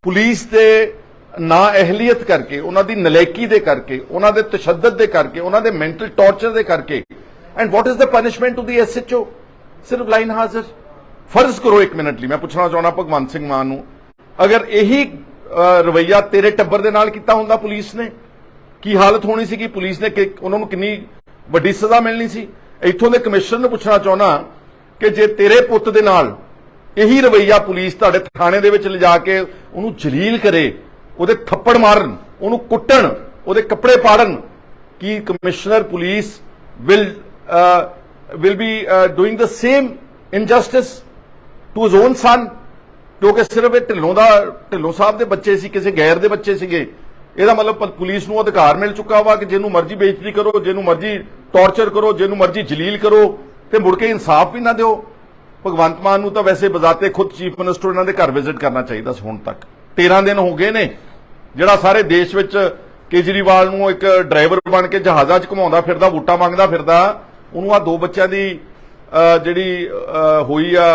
ਪੁਲਿਸ ਦੇ ਨਾ ਅਹਿਲੀਅਤ ਕਰਕੇ, ਉਹਨਾਂ ਦੀ ਨਲਾਇਕੀ ਦੇ ਕਰਕੇ, ਉਹਨਾਂ ਦੇ ਤਸ਼ੱਦਦ ਦੇ ਕਰਕੇ, ਉਹਨਾਂ ਦੇ ਮੈਂਟਲ ਟੌਰਚਰ ਦੇ ਕਰਕੇ। And what is the punishment to the SHO? ਸਿਰਫ ਲਾਈਨ ਹਾਜ਼ਰ। ਫਰਜ਼ ਕਰੋ 1 ਮਿੰਟ ਲਈ, ਮੈਂ ਪੁੱਛਣਾ ਚਾਹੁੰਦਾ ਭਗਵੰਤ ਸਿੰਘ ਮਾਨ ਨੂੰ, ਅਗਰ ਇਹੀ ਰਵੱਈਆ ਤੇਰੇ ਟੱਬਰ ਦੇ ਨਾਲ ਕੀਤਾ ਹੁੰਦਾ ਪੁਲਿਸ ਨੇ, ਕੀ ਹਾਲਤ ਹੋਣੀ ਸੀਗੀ? ਪੁਲਿਸ ਨੇ ਉਹਨਾਂ ਨੂੰ ਕਿੰਨੀ ਵੱਡੀ ਸਜ਼ਾ ਮਿਲਣੀ ਸੀ? ਇੱਥੋਂ ਦੇ ਕਮਿਸ਼ਨਰ ਨੂੰ ਪੁੱਛਣਾ ਚਾਹੁੰਦਾ ਕਿ ਜੇ ਤੇਰੇ ਪੁੱਤ ਦੇ ਨਾਲ ਇਹੀ ਰਵੱਈਆ ਪੁਲਿਸ ਤੁਹਾਡੇ ਥਾਣੇ ਦੇ ਵਿੱਚ ਲਿਜਾ ਕੇ ਉਹਨੂੰ ਜਲੀਲ ਕਰੇ, ਉਹਦੇ ਥੱਪੜ ਮਾਰਨ, ਉਹਨੂੰ ਕੁੱਟਣ, ਉਹਦੇ ਕੱਪੜੇ ਪਾੜਨ, ਕੀ commissioner police will be doing the same injustice to his own son? ਕਿਉਂਕਿ ਸਿਰਫ ਇਹ ਢਿੱਲੋਂ ਸਾਹਿਬ ਦੇ ਬੱਚੇ ਸੀ, ਕਿਸੇ ਗੈਰ ਦੇ ਬੱਚੇ ਸੀਗੇ। ਇਹਦਾ ਮਤਲਬ ਪੁਲਿਸ ਨੂੰ ਅਧਿਕਾਰ ਮਿਲ ਚੁੱਕਾ ਵਾ ਕਿ ਜਿਹਨੂੰ ਮਰਜ਼ੀ ਬੇਇੱਜ਼ਤੀ ਕਰੋ, ਜਿਹਨੂੰ ਮਰਜ਼ੀ ਟੌਰਚਰ ਕਰੋ, ਜਿਹਨੂੰ ਮਰਜ਼ੀ ਜਲੀਲ ਕਰੋ ਤੇ ਮੁੜ ਕੇ ਇਨਸਾਫ ਵੀ ਨਾ ਦਿਓ। ਭਗਵੰਤ ਮਾਨ ਨੂੰ ਤਾਂ ਵੈਸੇ ਬਜ਼ਾਤੇ ਖੁਦ ਚੀਫ ਮਿਨਿਸਟਰ ਇਹਨਾਂ ਦੇ ਘਰ ਵਿਜ਼ਿਟ ਕਰਨਾ ਚਾਹੀਦਾ ਸੀ ਹੁਣ ਤੱਕ। 13 ਦਿਨ ਹੋ ਗਏ ਨੇ, ਜਿਹੜਾ ਸਾਰੇ ਦੇਸ਼ ਵਿੱਚ ਕੇਜਰੀਵਾਲ ਨੂੰ ਇੱਕ ਡਰਾਈਵਰ ਬਣ ਕੇ ਜਹਾਜ਼ਾਂ 'ਚ ਘੁਮਾਉਂਦਾ ਫਿਰਦਾ, ਵੋਟਾਂ ਮੰਗਦਾ ਫਿਰਦਾ, ਉਹਨੂੰ ਆ 2 ਬੱਚਿਆਂ ਦੀ ਜਿਹੜੀ ਹੋਈ ਆ,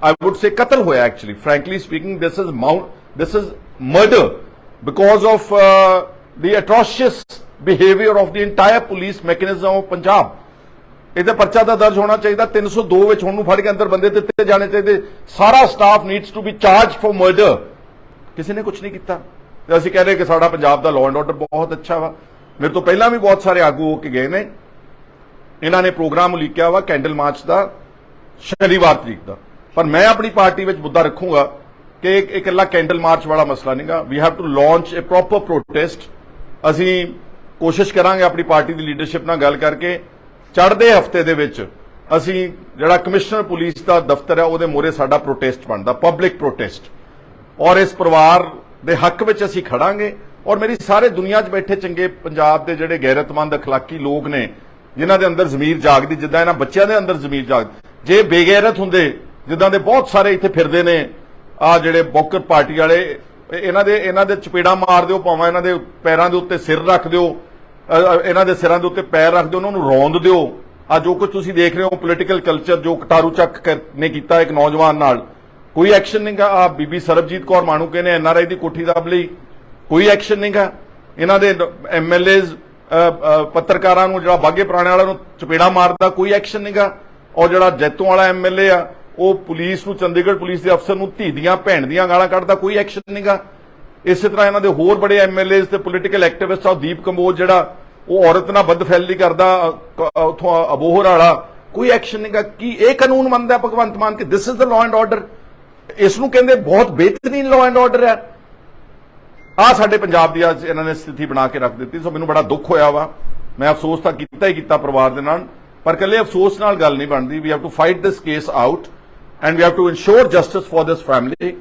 ਆਈ ਵੁੱਡ ਸੇ ਕਤਲ ਹੋਇਆ। Actually frankly speaking this is murder because of the atrocious behaviour of the entire police mechanism of Punjab. ਇਹਦੇ ਪਰਚਾ ਦਾ ਦਰਜ ਹੋਣਾ ਚਾਹੀਦਾ। 302 ਵਿੱਚ ਹੁਣ ਨੂੰ ਫੜ ਕੇ ਅੰਦਰ ਬੰਦੇ ਦਿੱਤੇ ਜਾਣੇ ਚਾਹੀਦੇ। ਸਾਰਾ staff needs to be charge for murder. ਕਿਸੇ ਨੇ ਕੁਝ ਨਹੀਂ ਕੀਤਾ ਤੇ ਅਸੀਂ ਕਹਿ ਰਹੇ ਕਿ ਸਾਡਾ ਪੰਜਾਬ ਦਾ ਲਾਅ ਐਂਡ ਆਰਡਰ ਬਹੁਤ ਅੱਛਾ ਵਾ। ਮੇਰੇ ਤੋਂ ਪਹਿਲਾਂ ਵੀ ਬਹੁਤ ਸਾਰੇ ਆਗੂ ਹੋ ਕੇ ਗਏ ਨੇ। ਇਹਨਾਂ ਨੇ ਪ੍ਰੋਗਰਾਮ ਉਲੀਕਿਆ ਵਾ ਕੈਂਡਲ ਮਾਰਚ ਦਾ ਸ਼ਨੀਵਾਰ ਤਰੀਕ ਦਾ, ਪਰ ਮੈਂ ਆਪਣੀ ਪਾਰਟੀ ਵਿੱਚ ਮੁੱਦਾ ਰੱਖੂੰਗਾ ਕਿ ਇਕੱਲਾ ਕੈਂਡਲ ਮਾਰਚ ਵਾਲਾ ਮਸਲਾ ਨਹੀਂਗਾ। We have to launch a proper protest. ਅਸੀਂ ਕੋਸ਼ਿਸ਼ ਕਰਾਂਗੇ ਆਪਣੀ ਪਾਰਟੀ ਦੀ ਲੀਡਰਸ਼ਿਪ ਨਾਲ ਗੱਲ ਕਰਕੇ ਚੜ੍ਹਦੇ ਹਫਤੇ ਦੇ ਵਿੱਚ ਅਸੀਂ ਜਿਹੜਾ ਕਮਿਸ਼ਨਰ ਪੁਲਿਸ ਦਾ ਦਫ਼ਤਰ ਹੈ ਉਹਦੇ ਮੂਹਰੇ ਸਾਡਾ ਪ੍ਰੋਟੈਸਟ ਬਣਦਾ, ਪਬਲਿਕ ਪ੍ਰੋਟੈਸਟ। ਔਰ ਇਸ ਪਰਿਵਾਰ ਦੇ ਹੱਕ ਵਿੱਚ ਅਸੀਂ ਖੜਾਂਗੇ। ਔਰ ਮੇਰੀ ਸਾਰੇ ਦੁਨੀਆ 'ਚ ਬੈਠੇ ਚੰਗੇ ਪੰਜਾਬ ਦੇ ਜਿਹੜੇ ਗੈਰਤਮੰਦ ਅਖਲਾਕੀ ਲੋਕ ਨੇ, ਜਿਨ੍ਹਾਂ ਦੇ ਅੰਦਰ ਜ਼ਮੀਰ ਜਾਗਦੀ, ਜਿੱਦਾਂ ਇਹਨਾਂ ਬੱਚਿਆਂ ਦੇ ਅੰਦਰ ਜ਼ਮੀਰ ਜਾਗਦੀ, ਜੇ ਬੇਗੈਰਤ ਹੁੰਦੇ ਜਿੱਦਾਂ ਦੇ ਬਹੁਤ ਸਾਰੇ ਇੱਥੇ ਫਿਰਦੇ ਨੇ ਆ ਜਿਹੜੇ ਬੌਕਰ ਪਾਰਟੀ ਵਾਲੇ, ਇਹਨਾਂ ਦੇ ਚਪੇੜਾ ਮਾਰ ਦਿਓ, ਭਾਵੇਂ ਇਹਨਾਂ ਦੇ ਪੈਰਾਂ ਦੇ ਉੱਤੇ ਸਿਰ ਰੱਖ ਦਿਓ, ਇਹਨਾਂ ਦੇ ਸਿਰਾਂ ਦੇ ਉੱਤੇ ਪੈਰ ਰੱਖ ਦਿਓ, ਉਹਨਾਂ ਨੂੰ ਰੌਂਦ ਦਿਓ। ਆ ਜੋ ਕੁਝ ਤੁਸੀਂ ਦੇਖ ਰਹੇ ਹੋ ਪੋਲੀਟੀਕਲ ਕਲਚਰ ਜੋ ਕਟਾਰੂ ਚੱਕ ਨੇ ਕੀਤਾ ਇੱਕ ਨੌਜਵਾਨ ਨਾਲ, ਕੋਈ ਐਕਸ਼ਨ ਨਹੀਂਗਾ। ਆ ਬੀਬੀ ਸਰਬਜੀਤ ਕੌਰ ਮਾਣੂਕੇ ਨੇ ਐਨਆਰਆਈ ਦੀ ਕੋਠੀ ਦੱਬ ਲਈ, ਕੋਈ ਐਕਸ਼ਨ ਨਹੀਂਗਾ। ਇਹਨਾਂ ਦੇ ਐਮਐਲਏਜ਼ ਪੱਤਰਕਾਰਾਂ ਨੂੰ ਜਿਹੜਾ ਬਾਗੇ ਪੁਰਾਣੇ ਵਾਲਾ ਨੂੰ ਚਪੇੜਾ ਮਾਰਦਾ, ਕੋਈ ਐਕਸ਼ਨ ਨਹੀਂਗਾ। ਔਰ ਜਿਹੜਾ ਜੈਤੋਂ ਵਾਲਾ ਐਮਐਲਏ ਆ ਉਹ ਪੁਲਿਸ ਨੂੰ, ਚੰਡੀਗੜ੍ਹ ਪੁਲਿਸ ਦੇ ਅਫਸਰ ਨੂੰ ਧੀ ਦੀਆਂ ਭੈਣ ਦੀਆਂ ਗਾਲਾਂ ਕੱਢਦਾ, ਕੋਈ ਐਕਸ਼ਨ ਨਹੀਂਗਾ। ਇਸੇ ਤਰ੍ਹਾਂ ਇਹਨਾਂ ਦੇ ਹੋਰ ਬੜੇ ਐਮਐਲਏਜ਼ ਤੇ ਪੋਲੀਟੀਕਲ ਐਕਟਿਵਿਸਟ ਆ, ਦੀਪ ਕੰਬੋਜ ਜਿਹੜਾ ਉਹ ਔਰਤ ਨਾਲ ਬਦਫੈਲੀ ਕਰਦਾ ਉਥੋਂ ਅਬੋਹਰ ਵਾਲਾ, ਕੋਈ ਐਕਸ਼ਨ ਨਹੀਂਗਾ। ਕੀ ਇਹ ਕਾਨੂੰਨ ਮੰਨਦਾ ਭਗਵੰਤ ਮਾਨ ਕਿ this is the law and order? ਇਸ ਨੂੰ ਕਹਿੰਦੇ ਬਹੁਤ ਬਿਹਤਰੀਨ ਲਾਅ ਐਂਡ ਆਰਡਰ ਹੈ। ਆ ਸਾਡੇ ਪੰਜਾਬ ਦੀ ਅੱਜ ਇਹਨਾਂ ਨੇ ਸਥਿਤੀ ਬਣਾ ਕੇ ਰੱਖ ਦਿੱਤੀ। ਸੋ ਮੈਨੂੰ ਬੜਾ ਦੁੱਖ ਹੋਇਆ ਵਾ। ਮੈਂ ਅਫਸੋਸ ਤਾਂ ਕੀਤਾ ਹੀ ਕੀਤਾ ਪਰਿਵਾਰ ਦੇ ਨਾਲ, ਪਰ ਇਕੱਲੇ ਅਫਸੋਸ ਨਾਲ ਗੱਲ ਨਹੀਂ ਬਣਦੀ। We have to fight this case out and we have to ensure justice for this family.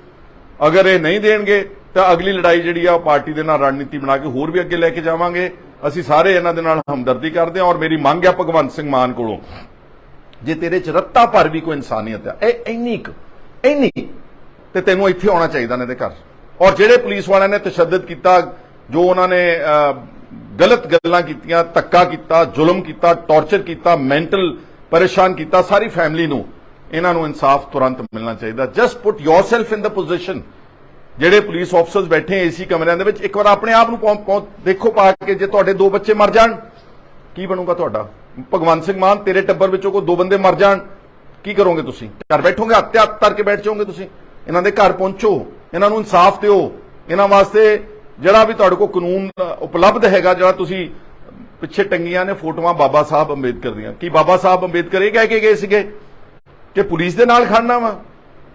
ਅਗਰ ਇਹ ਨਹੀਂ ਦੇਣਗੇ ਤਾਂ ਅਗਲੀ ਲੜਾਈ ਜਿਹੜੀ ਆ ਪਾਰਟੀ ਦੇ ਨਾਲ ਰਣਨੀਤੀ ਬਣਾ ਕੇ ਹੋਰ ਵੀ ਅੱਗੇ ਲੈ ਕੇ ਜਾਵਾਂਗੇ। ਅਸੀਂ ਸਾਰੇ ਇਹਨਾਂ ਦੇ ਨਾਲ ਹਮਦਰਦੀ ਕਰਦੇ ਹਾਂ। ਔਰ ਮੇਰੀ ਮੰਗ ਹੈ ਭਗਵੰਤ ਸਿੰਘ ਮਾਨ ਕੋਲੋਂ, ਜੇ ਤੇਰੇ ਚ ਰੱਤਾ ਭਰ ਵੀ ਕੋਈ ਇਨਸਾਨੀਅਤ ਹੈ, ਇਹ ਇੰਨੀ ਤੇ ਤੈਨੂੰ ਇੱਥੇ ਆਉਣਾ ਚਾਹੀਦਾ ਨੇ ਦੇ ਘਰ। ਔਰ ਜਿਹੜੇ ਪੁਲਿਸ ਵਾਲਿਆਂ ਨੇ ਤਸ਼ੱਦਦ ਕੀਤਾ, ਜੋ ਉਹਨਾਂ ਨੇ ਗਲਤ ਗੱਲਾਂ ਕੀਤੀਆਂ, ਧੱਕਾ ਕੀਤਾ, ਜ਼ੁਲਮ ਕੀਤਾ, ਟੌਰਚਰ ਕੀਤਾ, ਮੈਂਟਲ ਪਰੇਸ਼ਾਨ ਕੀਤਾ ਸਾਰੀ ਫੈਮਿਲੀ ਨੂੰ, ਇਹਨਾਂ ਨੂੰ ਇਨਸਾਫ ਤੁਰੰਤ ਮਿਲਣਾ ਚਾਹੀਦਾ। ਜਸਟ ਪੁੱਟ ਯੋਰਸੈਲਫ ਇਨ ਦ ਪੋਜੀਸ਼ਨ। ਜਿਹੜੇ ਪੁਲਿਸ ਆਫਸਰਸ ਬੈਠੇ ਏਸੀ ਕਮਰਿਆਂ ਦੇ ਵਿੱਚ, ਇੱਕ ਵਾਰ ਆਪਣੇ ਆਪ ਨੂੰ ਦੇਖੋ ਪਾ ਕੇ, ਜੇ ਤੁਹਾਡੇ 2 ਬੱਚੇ ਮਰ ਜਾਣ ਕੀ ਬਣੂਗਾ ਤੁਹਾਡਾ? ਭਗਵੰਤ ਸਿੰਘ ਮਾਨ, ਤੇਰੇ ਟੱਬਰ ਵਿੱਚੋਂ ਕੋਈ 2 ਬੰਦੇ ਮਰ ਜਾਣ ਕੀ ਕਰੋਗੇ ਤੁਸੀਂ? ਘਰ ਬੈਠੋਗੇ, ਹੱਥ ਤੇ ਹੱਥ ਧਰ ਕੇ ਬੈਠ ਜਾਓਗੇ ਤੁਸੀਂ? ਇਹਨਾਂ ਦੇ ਘਰ ਪਹੁੰਚੋ, ਇਹਨਾਂ ਨੂੰ ਇਨਸਾਫ ਦਿਓ। ਇਹਨਾਂ ਵਾਸਤੇ ਜਿਹੜਾ ਵੀ ਤੁਹਾਡੇ ਕੋਲ ਕਾਨੂੰਨ ਉਪਲਬਧ ਹੈਗਾ, ਜਿਹੜਾ ਤੁਸੀਂ ਪਿੱਛੇ ਟੰਗੀਆਂ ਨੇ ਫੋਟੋਆਂ ਬਾਬਾ ਸਾਹਿਬ ਅੰਬੇਦਕਰ ਦੀਆਂ, ਕੀ ਬਾਬਾ ਸਾਹਿਬ ਅੰਬੇਦਕਰ ਇਹ ਕਹਿ ਕੇ ਗਏ ਸੀਗੇ ਕਿ ਪੁਲਿਸ ਦੇ ਨਾਲ ਖੜਨਾ ਵਾ,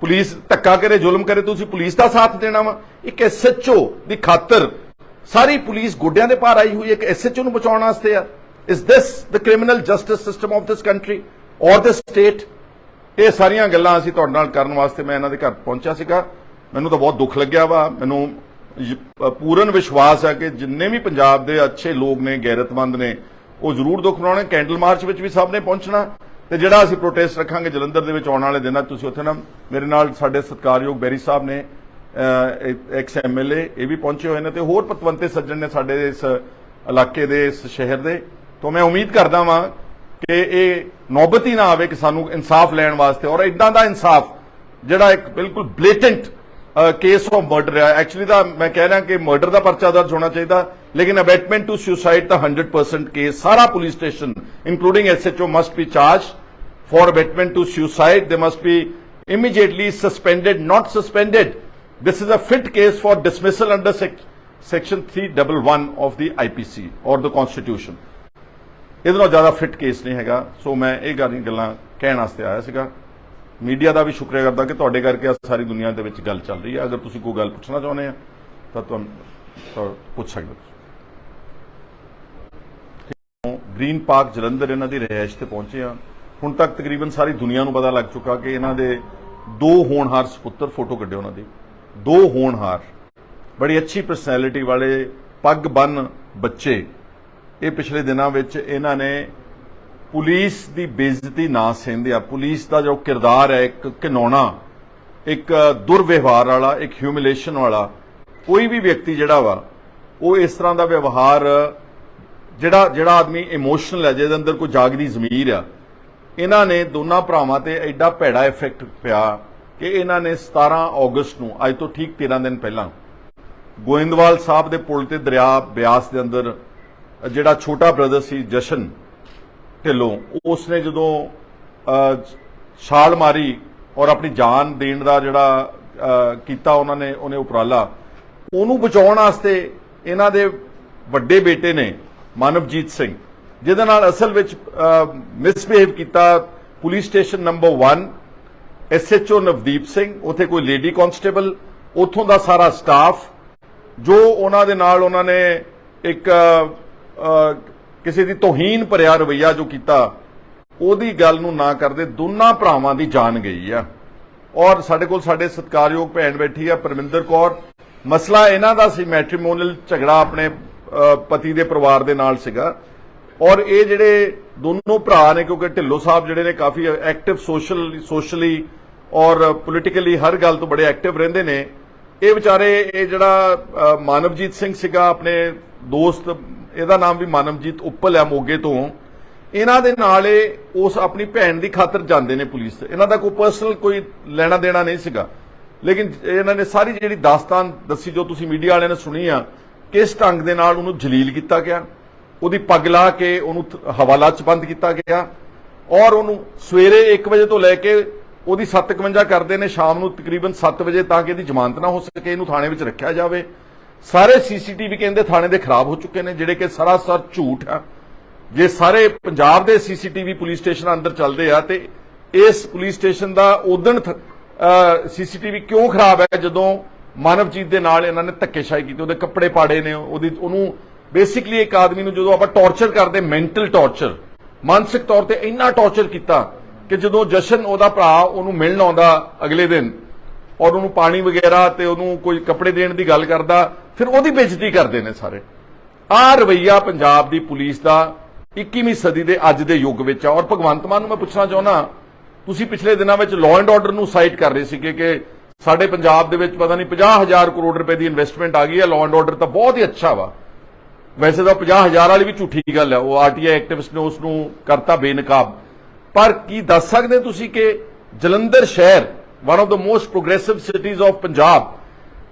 ਪੁਲਿਸ ਧੱਕਾ ਕਰੇ, ਜ਼ੁਲਮ ਕਰੇ, ਤੁਸੀਂ ਪੁਲਿਸ ਦਾ ਸਾਥ ਦੇਣਾ ਵਾ? ਇੱਕ ਐਸਐਚਓ ਦੀ ਖਾਤਰ ਸਾਰੀ ਪੁਲਿਸ ਗੋਡਿਆਂ ਦੇ ਭਾਰ ਆਈ ਹੋਈ, ਇੱਕ ਐਸਐਚਓ ਨੂੰ ਬਚਾਉਣ ਵਾਸਤੇ ਆ। Is this the criminal justice system of this country ਔਰ ਦਿਸ ਸਟੇਟ? ਇਹ ਸਾਰੀਆਂ ਗੱਲਾਂ ਅਸੀਂ ਤੁਹਾਡੇ ਨਾਲ ਕਰਨ ਵਾਸਤੇ ਮੈਂ ਇਹਨਾਂ ਦੇ ਘਰ ਪਹੁੰਚਿਆ ਸੀਗਾ। ਮੈਨੂੰ ਤਾਂ ਬਹੁਤ ਦੁੱਖ ਲੱਗਿਆ ਵਾ। ਮੈਨੂੰ ਪੂਰਨ ਵਿਸ਼ਵਾਸ ਹੈ ਕਿ ਜਿੰਨੇ ਵੀ ਪੰਜਾਬ ਦੇ ਅੱਛੇ ਲੋਕ ਨੇ, ਗੈਰਤਮੰਦ ਨੇ, ਉਹ ਜ਼ਰੂਰ ਦੁੱਖ ਮਨਾਉਣੇ। ਕੈਂਡਲ ਮਾਰਚ ਵਿੱਚ ਵੀ ਸਭ ਨੇ ਪਹੁੰਚਣਾ ਤੇ ਜਿਹੜਾ ਅਸੀਂ ਪ੍ਰੋਟੈਸਟ ਰੱਖਾਂਗੇ ਜਲੰਧਰ ਦੇ ਵਿੱਚ ਆਉਣ ਵਾਲੇ ਦਿਨਾਂ ਤੁਸੀਂ ਉੱਥੇ ਨਾ, ਮੇਰੇ ਨਾਲ ਸਾਡੇ ਸਤਿਕਾਰਯੋਗ ਬੈਰੀ ਸਾਹਿਬ ਨੇ, ਐਕਸ ਐਮਐਲਏ, ਇਹ ਵੀ ਪਹੁੰਚੇ ਹੋਏ ਨੇ ਤੇ ਹੋਰ ਪਤਵੰਤੇ ਸੱਜਣ ਨੇ ਸਾਡੇ ਇਸ ਇਲਾਕੇ ਦੇ, ਇਸ ਸ਼ਹਿਰ ਦੇ। ਤਾਂ ਮੈਂ ਉਮੀਦ ਕਰਦਾ ਵਾਂ ਕਿ ਇਹ ਨੌਬਤ ਹੀ ਨਾ ਆਵੇ ਕਿ ਸਾਨੂੰ ਇਨਸਾਫ ਲੈਣ ਵਾਸਤੇ, ਔਰ ਇਦਾਂ ਦਾ ਇਨਸਾਫ ਜਿਹੜਾ ਇੱਕ ਬਿਲਕੁਲ ਬਲੇਟੈਂਟ ਕੇਸ ਆਫ ਮਰਡਰ ਹੈ। ਐਕਚੁਅਲੀ ਤਾਂ ਮੈਂ ਕਹਿ ਰਿਹਾ ਕਿ ਮਰਡਰ ਦਾ ਪਰਚਾ ਦਰਜ ਹੋਣਾ ਚਾਹੀਦਾ, ਲੇਕਿਨ ਅਬੈਟਮੈਂਟ ਟੂ ਸੁਸਾਈਡ ਦਾ 100% ਕੇਸ, ਸਾਰਾ police station including SHO must be charge for abetment to suicide. They must be immediately suspended, not suspended. This is a fit case for dismissal under section 311 of the IPC or the Constitution. ਇਹਦੇ ਨਾਲ ਜ਼ਿਆਦਾ fit case ਨਹੀਂ ਹੈਗਾ। ਸੋ ਮੈਂ ਇਹ ਗੱਲਾਂ ਕਹਿਣ ਵਾਸਤੇ ਆਇਆ ਸੀਗਾ। ਮੀਡੀਆ ਦਾ ਵੀ ਸ਼ੁਕਰੀਆ ਕਰਦਾ ਕਿ ਤੁਹਾਡੇ ਕਰਕੇ ਸਾਰੀ ਦੁਨੀਆ ਦੇ ਵਿੱਚ ਗੱਲ ਚੱਲ ਰਹੀ ਹੈ। ਅਗਰ ਤੁਸੀਂ ਕੋਈ ਗੱਲ ਪੁੱਛਣਾ ਚਾਹੁੰਦੇ ਆ ਤਾਂ ਤੁਹਾਨੂੰ ਪੁੱਛ ਸਕਦੇ ਹੋ। ਗ੍ਰੀਨ ਪਾਰਕ ਜਲੰਧਰ ਇਹਨਾਂ ਦੀ ਰਿਹਾਇਸ਼ ਤੇ ਪਹੁੰਚੇ ਆ। ਹੁਣ ਤੱਕ ਤਕਰੀਬਨ ਸਾਰੀ ਦੁਨੀਆ ਨੂੰ ਪਤਾ ਲੱਗ ਚੁੱਕਾ ਕਿ ਇਹਨਾਂ ਦੇ 2 ਹੋਣਹਾਰ ਸੁਪੁੱਤਰ, ਫੋਟੋ ਕੱਢਿਓ ਉਹਨਾਂ ਦੀ, 2 ਹੋਣਹਾਰ ਬੜੀ ਅੱਛੀ ਪਰਸਨੈਲਿਟੀ ਵਾਲੇ ਪੱਗ ਬੰਨ ਬੱਚੇ, ਇਹ ਪਿਛਲੇ ਦਿਨਾਂ ਵਿੱਚ ਇਹਨਾਂ ਨੇ ਪੁਲਿਸ ਦੀ ਬੇਇੱਜ਼ਤੀ ਨਾ ਸਹਿੰਦੇ ਆ। ਪੁਲਿਸ ਦਾ ਜੋ ਕਿਰਦਾਰ ਹੈ, ਇੱਕ ਘਿਨਾਉਣਾ, ਇੱਕ ਦੁਰਵਿਵਹਾਰ ਵਾਲਾ, ਇੱਕ ਹਿਊਮਿਲੇਸ਼ਨ ਵਾਲਾ, ਕੋਈ ਵੀ ਵਿਅਕਤੀ ਜਿਹੜਾ ਵਾ ਉਹ ਇਸ ਤਰ੍ਹਾਂ ਦਾ ਵਿਵਹਾਰ, ਜਿਹੜਾ ਆਦਮੀ ਇਮੋਸ਼ਨਲ ਹੈ, ਜਿਹਦੇ ਅੰਦਰ ਕੋਈ ਜਾਗਦੀ ਜ਼ਮੀਰ ਆ, ਇਹਨਾਂ ਨੇ ਦੋਨਾਂ ਭਰਾਵਾਂ ਤੇ ਐਡਾ ਭੈੜਾ ਇਫੈਕਟ ਪਿਆ ਕਿ ਇਹਨਾਂ ਨੇ 17 ਅਗਸਤ ਨੂੰ, ਅੱਜ ਤੋਂ ਠੀਕ 13 ਦਿਨ ਪਹਿਲਾਂ, ਗੋਇੰਦਵਾਲ ਸਾਹਿਬ ਦੇ ਪੁਲ ਤੇ ਦਰਿਆ ਬਿਆਸ ਦੇ ਅੰਦਰ ਜਿਹੜਾ ਛੋਟਾ ਬ੍ਰਦਰ ਸੀ ਜਸ਼ਨ ਢਿੱਲੋਂ, ਉਸਨੇ ਜਦੋਂ ਛਾਲ ਮਾਰੀ ਔਰ ਆਪਣੀ ਜਾਨ ਦੇਣ ਦਾ ਜਿਹੜਾ ਕੀਤਾ ਉਹਨੇ ਉਪਰਾਲਾ, ਉਹਨੂੰ ਬਚਾਉਣ ਵਾਸਤੇ ਇਹਨਾਂ ਦੇ ਵੱਡੇ ਬੇਟੇ ਨੇ ਮਾਨਵਜੀਤ ਸਿੰਘ, ਜਿਹਦੇ ਨਾਲ ਅਸਲ ਵਿੱਚ ਮਿਸਬਿਹੇਵ ਕੀਤਾ police station number 1, SHO Navdeep Singh, ਉੱਥੇ ਕੋਈ ਲੇਡੀ ਕਾਂਸਟੇਬਲ, ਉੱਥੋਂ ਦਾ ਸਾਰਾ ਸਟਾਫ, ਜੋ ਉਹਨਾਂ ਦੇ ਨਾਲ ਉਹਨਾਂ ਨੇ ਇੱਕ ਕਿਸੇ ਦੀ ਤੋਹੀਨ ਭਰਿਆ ਰਵੱਈਆ ਜੋ ਕੀਤਾ, ਉਹਦੀ ਗੱਲ ਨੂੰ ਨਾ ਕਰਦੇ ਦੋਨਾਂ ਭਰਾਵਾਂ ਦੀ ਜਾਨ ਗਈ ਆ। ਔਰ ਸਾਡੇ ਕੋਲ ਸਾਡੇ ਸਤਿਕਾਰਯੋਗ ਭੈਣ ਬੈਠੀ ਆ ਪਰਮਿੰਦਰ ਕੌਰ। ਮਸਲਾ ਇਹਨਾਂ ਦਾ ਸੀ ਮੈਟ੍ਰੀਮੋਨੀਅਲ ਝਗੜਾ ਆਪਣੇ ਪਤੀ ਦੇ ਪਰਿਵਾਰ ਦੇ ਨਾਲ ਸੀਗਾ। ਔਰ ਇਹ ਜਿਹੜੇ ਦੋਨੋਂ ਭਰਾ ਨੇ, ਕਿਉਂਕਿ ਢਿੱਲੋਂ ਸਾਹਿਬ ਜਿਹੜੇ ਨੇ ਕਾਫੀ ਐਕਟਿਵ ਸੋਸ਼ਲੀ ਔਰ ਪੋਲੀਟੀਕਲੀ ਹਰ ਗੱਲ ਤੋਂ ਬੜੇ ਐਕਟਿਵ ਰਹਿੰਦੇ ਨੇ, ਇਹ ਵਿਚਾਰੇ, ਇਹ ਜਿਹੜਾ ਮਾਨਵਜੀਤ ਸਿੰਘ ਸੀਗਾ ਆਪਣੇ ਦੋਸਤ, ਇਹਦਾ ਨਾਮ ਵੀ ਮਾਨਵਜੀਤ ਉੱਪਲ ਹੈ ਮੋਗੇ ਤੋਂ, ਇਹਨਾਂ ਦੇ ਨਾਲ ਇਹ ਉਸ ਆਪਣੀ ਭੈਣ ਦੀ ਖਾਤਰ ਜਾਂਦੇ ਨੇ ਪੁਲਿਸ ਤੇ। ਇਹਨਾਂ ਦਾ ਕੋਈ ਪਰਸਨਲ ਕੋਈ ਲੈਣਾ ਦੇਣਾ ਨਹੀਂ ਸੀਗਾ, ਲੇਕਿਨ ਇਹਨਾਂ ਨੇ ਸਾਰੀ ਜਿਹੜੀ ਦਾਸਤਾਨ ਦੱਸੀ ਜੋ ਤੁਸੀਂ ਮੀਡੀਆ ਵਾਲਿਆਂ ਨੇ ਸੁਣੀ ਆ, ਕਿਸ ਢੰਗ ਦੇ ਨਾਲ ਉਹਨੂੰ ਜਲੀਲ ਕੀਤਾ ਗਿਆ, ਉਹਦੀ ਪੱਗ ਲਾ ਕੇ ਉਹਨੂੰ ਹਵਾਲਾ 'ਚ ਬੰਦ ਕੀਤਾ ਗਿਆ, ਔਰ ਉਹਨੂੰ ਸਵੇਰੇ 1 ਵਜੇ ਤੋਂ ਲੈ ਕੇ ਉਹਦੀ 7:51 ਕਰਦੇ ਨੇ ਸ਼ਾਮ ਨੂੰ ਤਕਰੀਬਨ 7 ਵਜੇ, ਤਾਂ ਕਿ ਇਹਦੀ ਜ਼ਮਾਨਤ ਨਾ ਹੋ ਸਕੇ, ਇਹਨੂੰ ਥਾਣੇ ਵਿੱਚ ਰੱਖਿਆ ਜਾਵੇ। ਸਾਰੇ ਸੀਸੀਟੀਵੀ ਕਹਿੰਦੇ ਥਾਣੇ ਦੇ ਖਰਾਬ ਹੋ ਚੁੱਕੇ ਨੇ, ਜਿਹੜੇ ਕਿ ਸਰਾਸਰ ਝੂਠ ਆ। ਜੇ ਸਾਰੇ ਪੰਜਾਬ ਦੇ ਸੀਸੀਟੀਵੀ ਪੁਲਿਸ ਸਟੇਸ਼ਨ ਅੰਦਰ ਚੱਲਦੇ ਆ ਤੇ ਇਸ ਪੁਲਿਸ ਸਟੇਸ਼ਨ ਦਾ ਉਦਣ ਸੀਸੀਟੀਵੀ ਕਿਉਂ ਖਰਾਬ ਹੈ? ਜਦੋਂ ਮਾਨਵਜੀਤ ਦੇ ਨਾਲ ਇਹਨਾਂ ਨੇ ਧੱਕੇਸ਼ਾਹੀ ਕੀਤੀ, ਉਹਦੇ ਕੱਪੜੇ ਪਾੜੇ ਨੇ, ਉਹਨੂੰ ਬੇਸਿਕਲੀ ਇੱਕ ਆਦਮੀ ਨੂੰ ਜਦੋਂ ਆਪਾਂ ਟੌਰਚਰ ਕਰਦੇ, ਮੈਂਟਲ ਟੌਰਚਰ, ਮਾਨਸਿਕ ਤੌਰ ਤੇ ਇੰਨਾ ਟੌਰਚਰ ਕੀਤਾ ਕਿ ਜਦੋਂ ਜਸ਼ਨ ਉਹਦਾ ਭਰਾ ਉਹਨੂੰ ਮਿਲਣ ਆਉਂਦਾ ਅਗਲੇ ਦਿਨ ਔਰ ਉਹਨੂੰ ਪਾਣੀ ਵਗੈਰਾ ਤੇ ਉਹਨੂੰ ਕੋਈ ਕੱਪੜੇ ਦੇਣ ਦੀ ਗੱਲ ਕਰਦਾ, ਫਿਰ ਉਹਦੀ ਬੇਇੱਜ਼ਤੀ ਕਰਦੇ ਨੇ ਸਾਰੇ। ਆਹ ਰਵੱਈਆ ਪੰਜਾਬ ਦੀ ਪੁਲਿਸ ਦਾ 21ਵੀਂ ਸਦੀ ਦੇ ਅੱਜ ਦੇ ਯੁੱਗ ਵਿੱਚ ਆ। ਔਰ ਭਗਵੰਤ ਮਾਨ ਨੂੰ ਮੈਂ ਪੁੱਛਣਾ ਚਾਹੁੰਦਾ, ਤੁਸੀਂ ਪਿਛਲੇ ਦਿਨਾਂ ਵਿੱਚ ਲਾਅ ਐਂਡ ਆਰਡਰ ਨੂੰ ਸਾਈਟ ਕਰ ਰਹੇ ਸੀ ਕਿ ਸਾਡੇ ਪੰਜਾਬ ਦੇ ਵਿੱਚ ਪਤਾ ਨਹੀਂ 50,000 ਕਰੋੜ ਰੁਪਏ ਦੀ ਇਨਵੈਸਟਮੈਂਟ ਆ ਗਈ ਹੈ, ਲਾਅ ਐਂਡ ਆਰਡਰ ਤਾਂ ਬਹੁਤ ਹੀ ਅੱਛਾ ਵਾ। ਵੈਸੇ ਤਾਂ 50,000 ਵਾਲੀ ਵੀ ਝੂਠੀ ਗੱਲ ਹੈ, ਉਹ ਆਰਟੀਆਈ ਐਕਟਿਵਿਸਟ ਨੇ ਉਸ ਨੂੰ ਕਰਤਾ ਬੇਨਕਾਬ। ਪਰ ਕੀ ਦੱਸ ਸਕਦੇ ਤੁਸੀਂ ਕਿ ਜਲੰਧਰ ਸ਼ਹਿਰ, one of the most progressive cities of Punjab,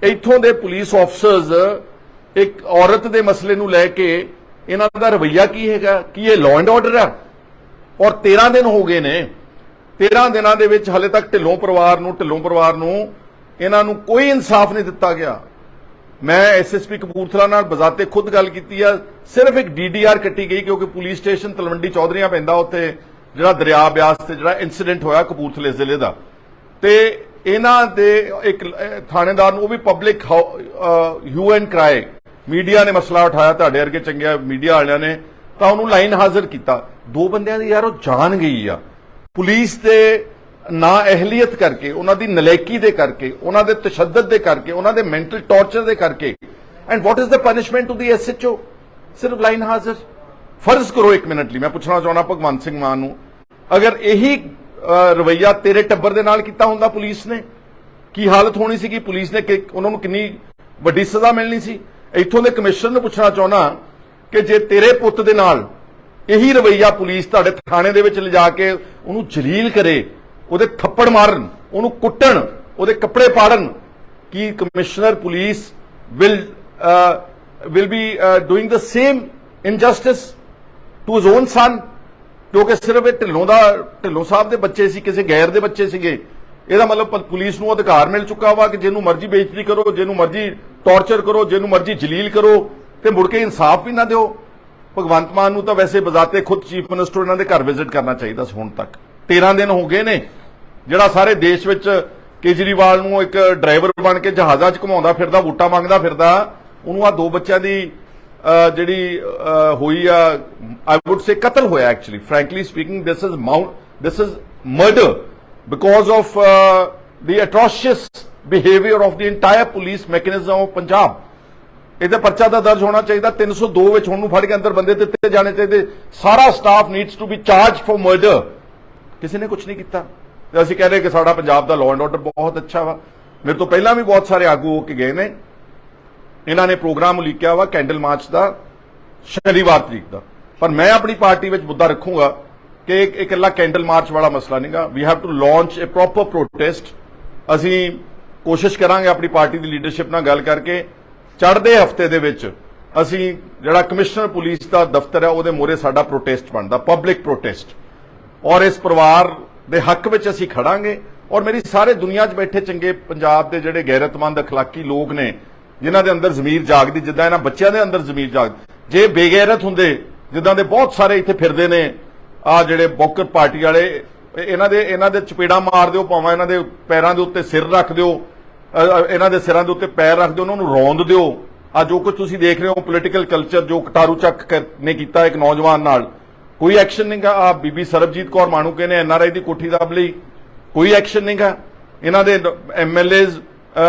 ਇੱਥੋਂ ਦੇ ਪੁਲਿਸ ਆਫਸਰਸ ਇੱਕ ਔਰਤ ਦੇ ਮਸਲੇ ਨੂੰ ਲੈ ਕੇ ਇਹਨਾਂ ਦਾ ਰਵੱਈਆ ਕੀ ਹੈਗਾ? ਕੀ ਇਹ ਲਾਅ ਐਂਡ ਆਰਡਰ ਹੈ? ਔਰ 13 ਦਿਨ ਹੋ ਗਏ ਨੇ 13 ਦਿਨਾਂ ਦੇ ਵਿੱਚ ਹਲੇ ਤੱਕ ਢਿੱਲੋਂ ਪਰਿਵਾਰ ਨੂੰ ਇਹਨਾਂ ਨੂੰ ਕੋਈ ਇਨਸਾਫ ਨਹੀਂ ਦਿੱਤਾ ਗਿਆ। ਮੈਂ ਐਸਐਸਪੀ ਕਪੂਰਥਲਾ ਨਾਲ ਬਜ਼ਾਤੇ ਖੁਦ ਗੱਲ ਕੀਤੀ ਆ, ਸਿਰਫ ਇੱਕ ਡੀਡੀਆਰ ਕੱਟੀ ਗਈ ਕਿਉਂਕਿ ਪੁਲਿਸ ਸਟੇਸ਼ਨ ਤਲਵੰਡੀ ਚੌਧਰੀਆਂ ਪੈਂਦਾ, ਉੱਥੇ ਜਿਹੜਾ ਦਰਿਆ ਬਿਆਸ ਤੇ ਜਿਹੜਾ ਇਨਸੀਡੈਂਟ ਹੋਇਆ ਕਪੂਰਥਲੇ ਜ਼ਿਲ੍ਹੇ ਦਾ, ਤੇ ਇਹਨਾਂ ਦੇ ਇੱਕ ਥਾਣੇਦਾਰ ਨੂੰ, ਉਹ ਵੀ ਪਬਲਿਕ ਹਿਊ ਐਂਡ ਕਰਾਈ, ਮੀਡੀਆ ਨੇ ਮਸਲਾ ਉਠਾਇਆ, ਤੁਹਾਡੇ ਵਰਗੇ ਚੰਗੇ ਮੀਡੀਆ ਵਾਲਿਆਂ ਨੇ, ਤਾਂ ਉਹਨੂੰ ਲਾਈਨ ਹਾਜ਼ਰ ਕੀਤਾ। 2 ਬੰਦਿਆਂ ਦੀ ਯਾਰ ਉਹ ਜਾਨ ਗਈ ਆ ਪੁਲਿਸ ਦੇ ਨਾ ਅਹਿਲੀਅਤ ਕਰਕੇ, ਉਹਨਾਂ ਦੀ ਨਲਾਇਕੀ ਦੇ ਕਰਕੇ, ਉਹਨਾਂ ਦੇ ਤਸ਼ੱਦਦ ਦੇ ਕਰਕੇ, ਉਹਨਾਂ ਦੇ ਮੈਂਟਲ ਟੌਰਚਰ ਦੇ ਕਰਕੇ। And what is the punishment to the SHO? ਸਿਰਫ ਲਾਈਨ ਹਾਜ਼ਰ। ਫਰਜ਼ ਕਰੋ 1 ਮਿੰਟ ਲਈ, ਮੈਂ ਪੁੱਛਣਾ ਚਾਹੁੰਦਾ ਭਗਵੰਤ ਸਿੰਘ ਮਾਨ ਨੂੰ, ਅਗਰ ਇਹੀ ਰਵੱਈਆ ਤੇਰੇ ਟੱਬਰ ਦੇ ਨਾਲ ਕੀਤਾ ਹੁੰਦਾ ਪੁਲਿਸ ਨੇ, ਕੀ ਹਾਲਤ ਹੋਣੀ ਸੀ? ਕਿ ਪੁਲਿਸ ਨੇ ਉਹਨਾਂ ਨੂੰ ਕਿੰਨੀ ਵੱਡੀ ਸਜ਼ਾ ਮਿਲਣੀ ਸੀ? ਇੱਥੋਂ ਦੇ ਕਮਿਸ਼ਨਰ ਨੂੰ ਪੁੱਛਣਾ ਚਾਹੁੰਦਾ ਕਿ ਜੇ ਤੇਰੇ ਪੁੱਤ ਦੇ ਨਾਲ ਇਹੀ ਰਵੱਈਆ ਪੁਲਿਸ ਤੁਹਾਡੇ ਥਾਣੇ ਦੇ ਵਿੱਚ ਲਿਜਾ ਕੇ ਉਹਨੂੰ ਜਲੀਲ ਕਰੇ, ਉਹਦੇ ਥੱਪੜ ਮਾਰਨ, ਉਹਨੂੰ ਕੁੱਟਣ, ਉਹਦੇ ਕੱਪੜੇ ਪਾੜਨ, ਕੀ commissioner police will be doing the same injustice to his own son? ਕਿਉਂਕਿ ਸਿਰਫ ਇਹ ਢਿੱਲੋਂ ਸਾਹਿਬ ਦੇ ਬੱਚੇ ਸੀ, ਕਿਸੇ ਗੈਰ ਦੇ ਬੱਚੇ ਸੀਗੇ। ਇਹਦਾ ਮਤਲਬ ਪੁਲਿਸ ਨੂੰ ਅਧਿਕਾਰ ਮਿਲ ਚੁੱਕਾ ਵਾ ਕਿ ਜਿਹਨੂੰ ਮਰਜ਼ੀ ਬੇਇੱਜ਼ਤੀ ਕਰੋ, ਜਿਹਨੂੰ ਮਰਜ਼ੀ ਟੌਰਚਰ ਕਰੋ, ਜਿਹਨੂੰ ਮਰਜ਼ੀ ਜਲੀਲ ਕਰੋ, ਤੇ ਮੁੜ ਕੇ ਇਨਸਾਫ ਵੀ ਨਾ ਦਿਓ। ਭਗਵੰਤ ਮਾਨ ਨੂੰ ਤਾਂ ਵੈਸੇ ਬਜ਼ਾਤੇ ਖੁਦ ਚੀਫ ਮਿਨਿਸਟਰ ਇਹਨਾਂ ਦੇ ਘਰ ਵਿਜ਼ਿਟ ਕਰਨਾ ਚਾਹੀਦਾ ਸੀ। ਹੁਣ ਤੱਕ 13 ਦਿਨ ਹੋ ਗਏ ਨੇ, ਜਿਹੜਾ ਸਾਰੇ ਦੇਸ਼ ਵਿੱਚ ਕੇਜਰੀਵਾਲ ਨੂੰ ਇੱਕ ਡਰਾਈਵਰ ਬਣ ਕੇ ਜਹਾਜ਼ਾਂ 'ਚ ਘੁਮਾਉਂਦਾ ਫਿਰਦਾ, ਵੋਟਾਂ ਮੰਗਦਾ ਫਿਰਦਾ, ਉਹਨੂੰ ਆ 2 ਬੱਚਿਆਂ ਦੀ ਜਿਹੜੀ ਹੋਈ ਆ, ਆਈ ਵੁੱਡ ਸੇ ਕਤਲ ਹੋਇਆ। Actually frankly speaking this is murder because of the atrocious behaviour of the entire police mechanism of Punjab. ਇਹਦਾ ਪਰਚਾ ਦਾ ਦਰਜ ਹੋਣਾ ਚਾਹੀਦਾ 302 ਵਿੱਚ, ਹੁਣ ਨੂੰ ਫੜ ਕੇ ਅੰਦਰ ਬੰਦੇ ਦਿੱਤੇ ਜਾਣੇ ਚਾਹੀਦੇ। ਸਾਰਾ staff needs to be charge for murder. ਕਿਸੇ ਨੇ ਕੁਝ ਨਹੀਂ ਕੀਤਾ ਤੇ ਅਸੀਂ ਕਹਿ ਰਹੇ ਕਿ ਸਾਡਾ ਪੰਜਾਬ ਦਾ ਲਾਅ ਐਂਡ ਆਰਡਰ ਬਹੁਤ ਅੱਛਾ ਵਾ। ਮੇਰੇ ਤੋਂ ਪਹਿਲਾਂ ਵੀ ਬਹੁਤ ਸਾਰੇ ਆਗੂ ਹੋ ਕੇ ਗਏ ਨੇ, ਇਹਨਾਂ ਨੇ ਪ੍ਰੋਗਰਾਮ ਉਲੀਕਿਆ ਵਾ ਕੈਂਡਲ ਮਾਰਚ ਦਾ ਸ਼ਨੀਵਾਰ ਤਰੀਕ ਦਾ, ਪਰ ਮੈਂ ਆਪਣੀ ਪਾਰਟੀ ਵਿੱਚ ਮੁੱਦਾ ਰੱਖੂੰਗਾ ਕਿ ਇਕੱਲਾ ਕੈਂਡਲ ਮਾਰਚ ਵਾਲਾ ਮਸਲਾ ਨਹੀਂਗਾ। We have to launch a proper protest. ਅਸੀਂ ਕੋਸ਼ਿਸ਼ ਕਰਾਂਗੇ ਆਪਣੀ ਪਾਰਟੀ ਦੀ ਲੀਡਰਸ਼ਿਪ ਨਾਲ ਗੱਲ ਕਰਕੇ, ਚੜ੍ਹਦੇ ਹਫਤੇ ਦੇ ਵਿੱਚ ਅਸੀਂ ਜਿਹੜਾ ਕਮਿਸ਼ਨਰ ਪੁਲਿਸ ਦਾ ਦਫ਼ਤਰ ਹੈ ਉਹਦੇ ਮੂਹਰੇ ਸਾਡਾ ਪ੍ਰੋਟੈਸਟ ਬਣਦਾ, ਪਬਲਿਕ ਪ੍ਰੋਟੈਸਟ, ਔਰ ਇਸ ਪਰਿਵਾਰ ਦੇ ਹੱਕ ਵਿੱਚ ਅਸੀਂ ਖੜਾਂਗੇ। ਔਰ ਮੇਰੀ ਸਾਰੇ ਦੁਨੀਆ 'ਚ ਬੈਠੇ ਚੰਗੇ ਪੰਜਾਬ ਦੇ ਜਿਹੜੇ ਗੈਰਤਮੰਦ ਅਖਲਾਕੀ ਲੋਕ ਨੇ, ਜਿਨ੍ਹਾਂ ਦੇ ਅੰਦਰ ਜ਼ਮੀਰ ਜਾਗਦੀ, ਜਿੱਦਾਂ ਇਹਨਾਂ ਬੱਚਿਆਂ ਦੇ ਅੰਦਰ ਜ਼ਮੀਰ ਜਾਗਦੀ, ਜੇ ਬੇਗੈਰਤ ਹੁੰਦੇ ਜਿੱਦਾਂ ਦੇ ਬਹੁਤ ਸਾਰੇ ਇੱਥੇ ਫਿਰਦੇ ਨੇ ਆ ਜਿਹੜੇ ਬੌਕਰ ਪਾਰਟੀ ਵਾਲੇ, ਇਹਨਾਂ ਦੇ ਚਪੇੜਾ ਮਾਰ ਦਿਓ, ਭਾਵੇਂ ਇਹਨਾਂ ਦੇ ਪੈਰਾਂ ਦੇ ਉੱਤੇ ਸਿਰ ਰੱਖ ਦਿਓ, ਇਹਨਾਂ ਦੇ ਸਿਰਾਂ ਦੇ ਉੱਤੇ ਪੈਰ ਰੱਖ ਦਿਓ, ਉਹਨਾਂ ਨੂੰ ਰੌਂਦ ਦਿਓ। ਆ ਜੋ ਕੁਝ ਤੁਸੀਂ ਦੇਖ ਰਹੇ ਹੋ ਪੋਲੀਟੀਕਲ ਕਲਚਰ ਜੋ ਕਟਾਰੂ ਚੱਕ ਨੇ ਕੀਤਾ ਇੱਕ ਨੌਜਵਾਨ ਨਾਲ, ਕੋਈ ਐਕਸ਼ਨ ਨਹੀਂਗਾ। ਆ ਬੀਬੀ ਸਰਬਜੀਤ ਕੌਰ ਮਾਣੂਕੇ ਨੇ ਐਨਆਰਆਈ ਦੀ ਕੋਠੀ ਦੱਬ ਲਈ, ਕੋਈ ਐਕਸ਼ਨ ਨਹੀਂਗਾ। ਇਹਨਾਂ ਦੇ ਐਮਐਲਏਜ਼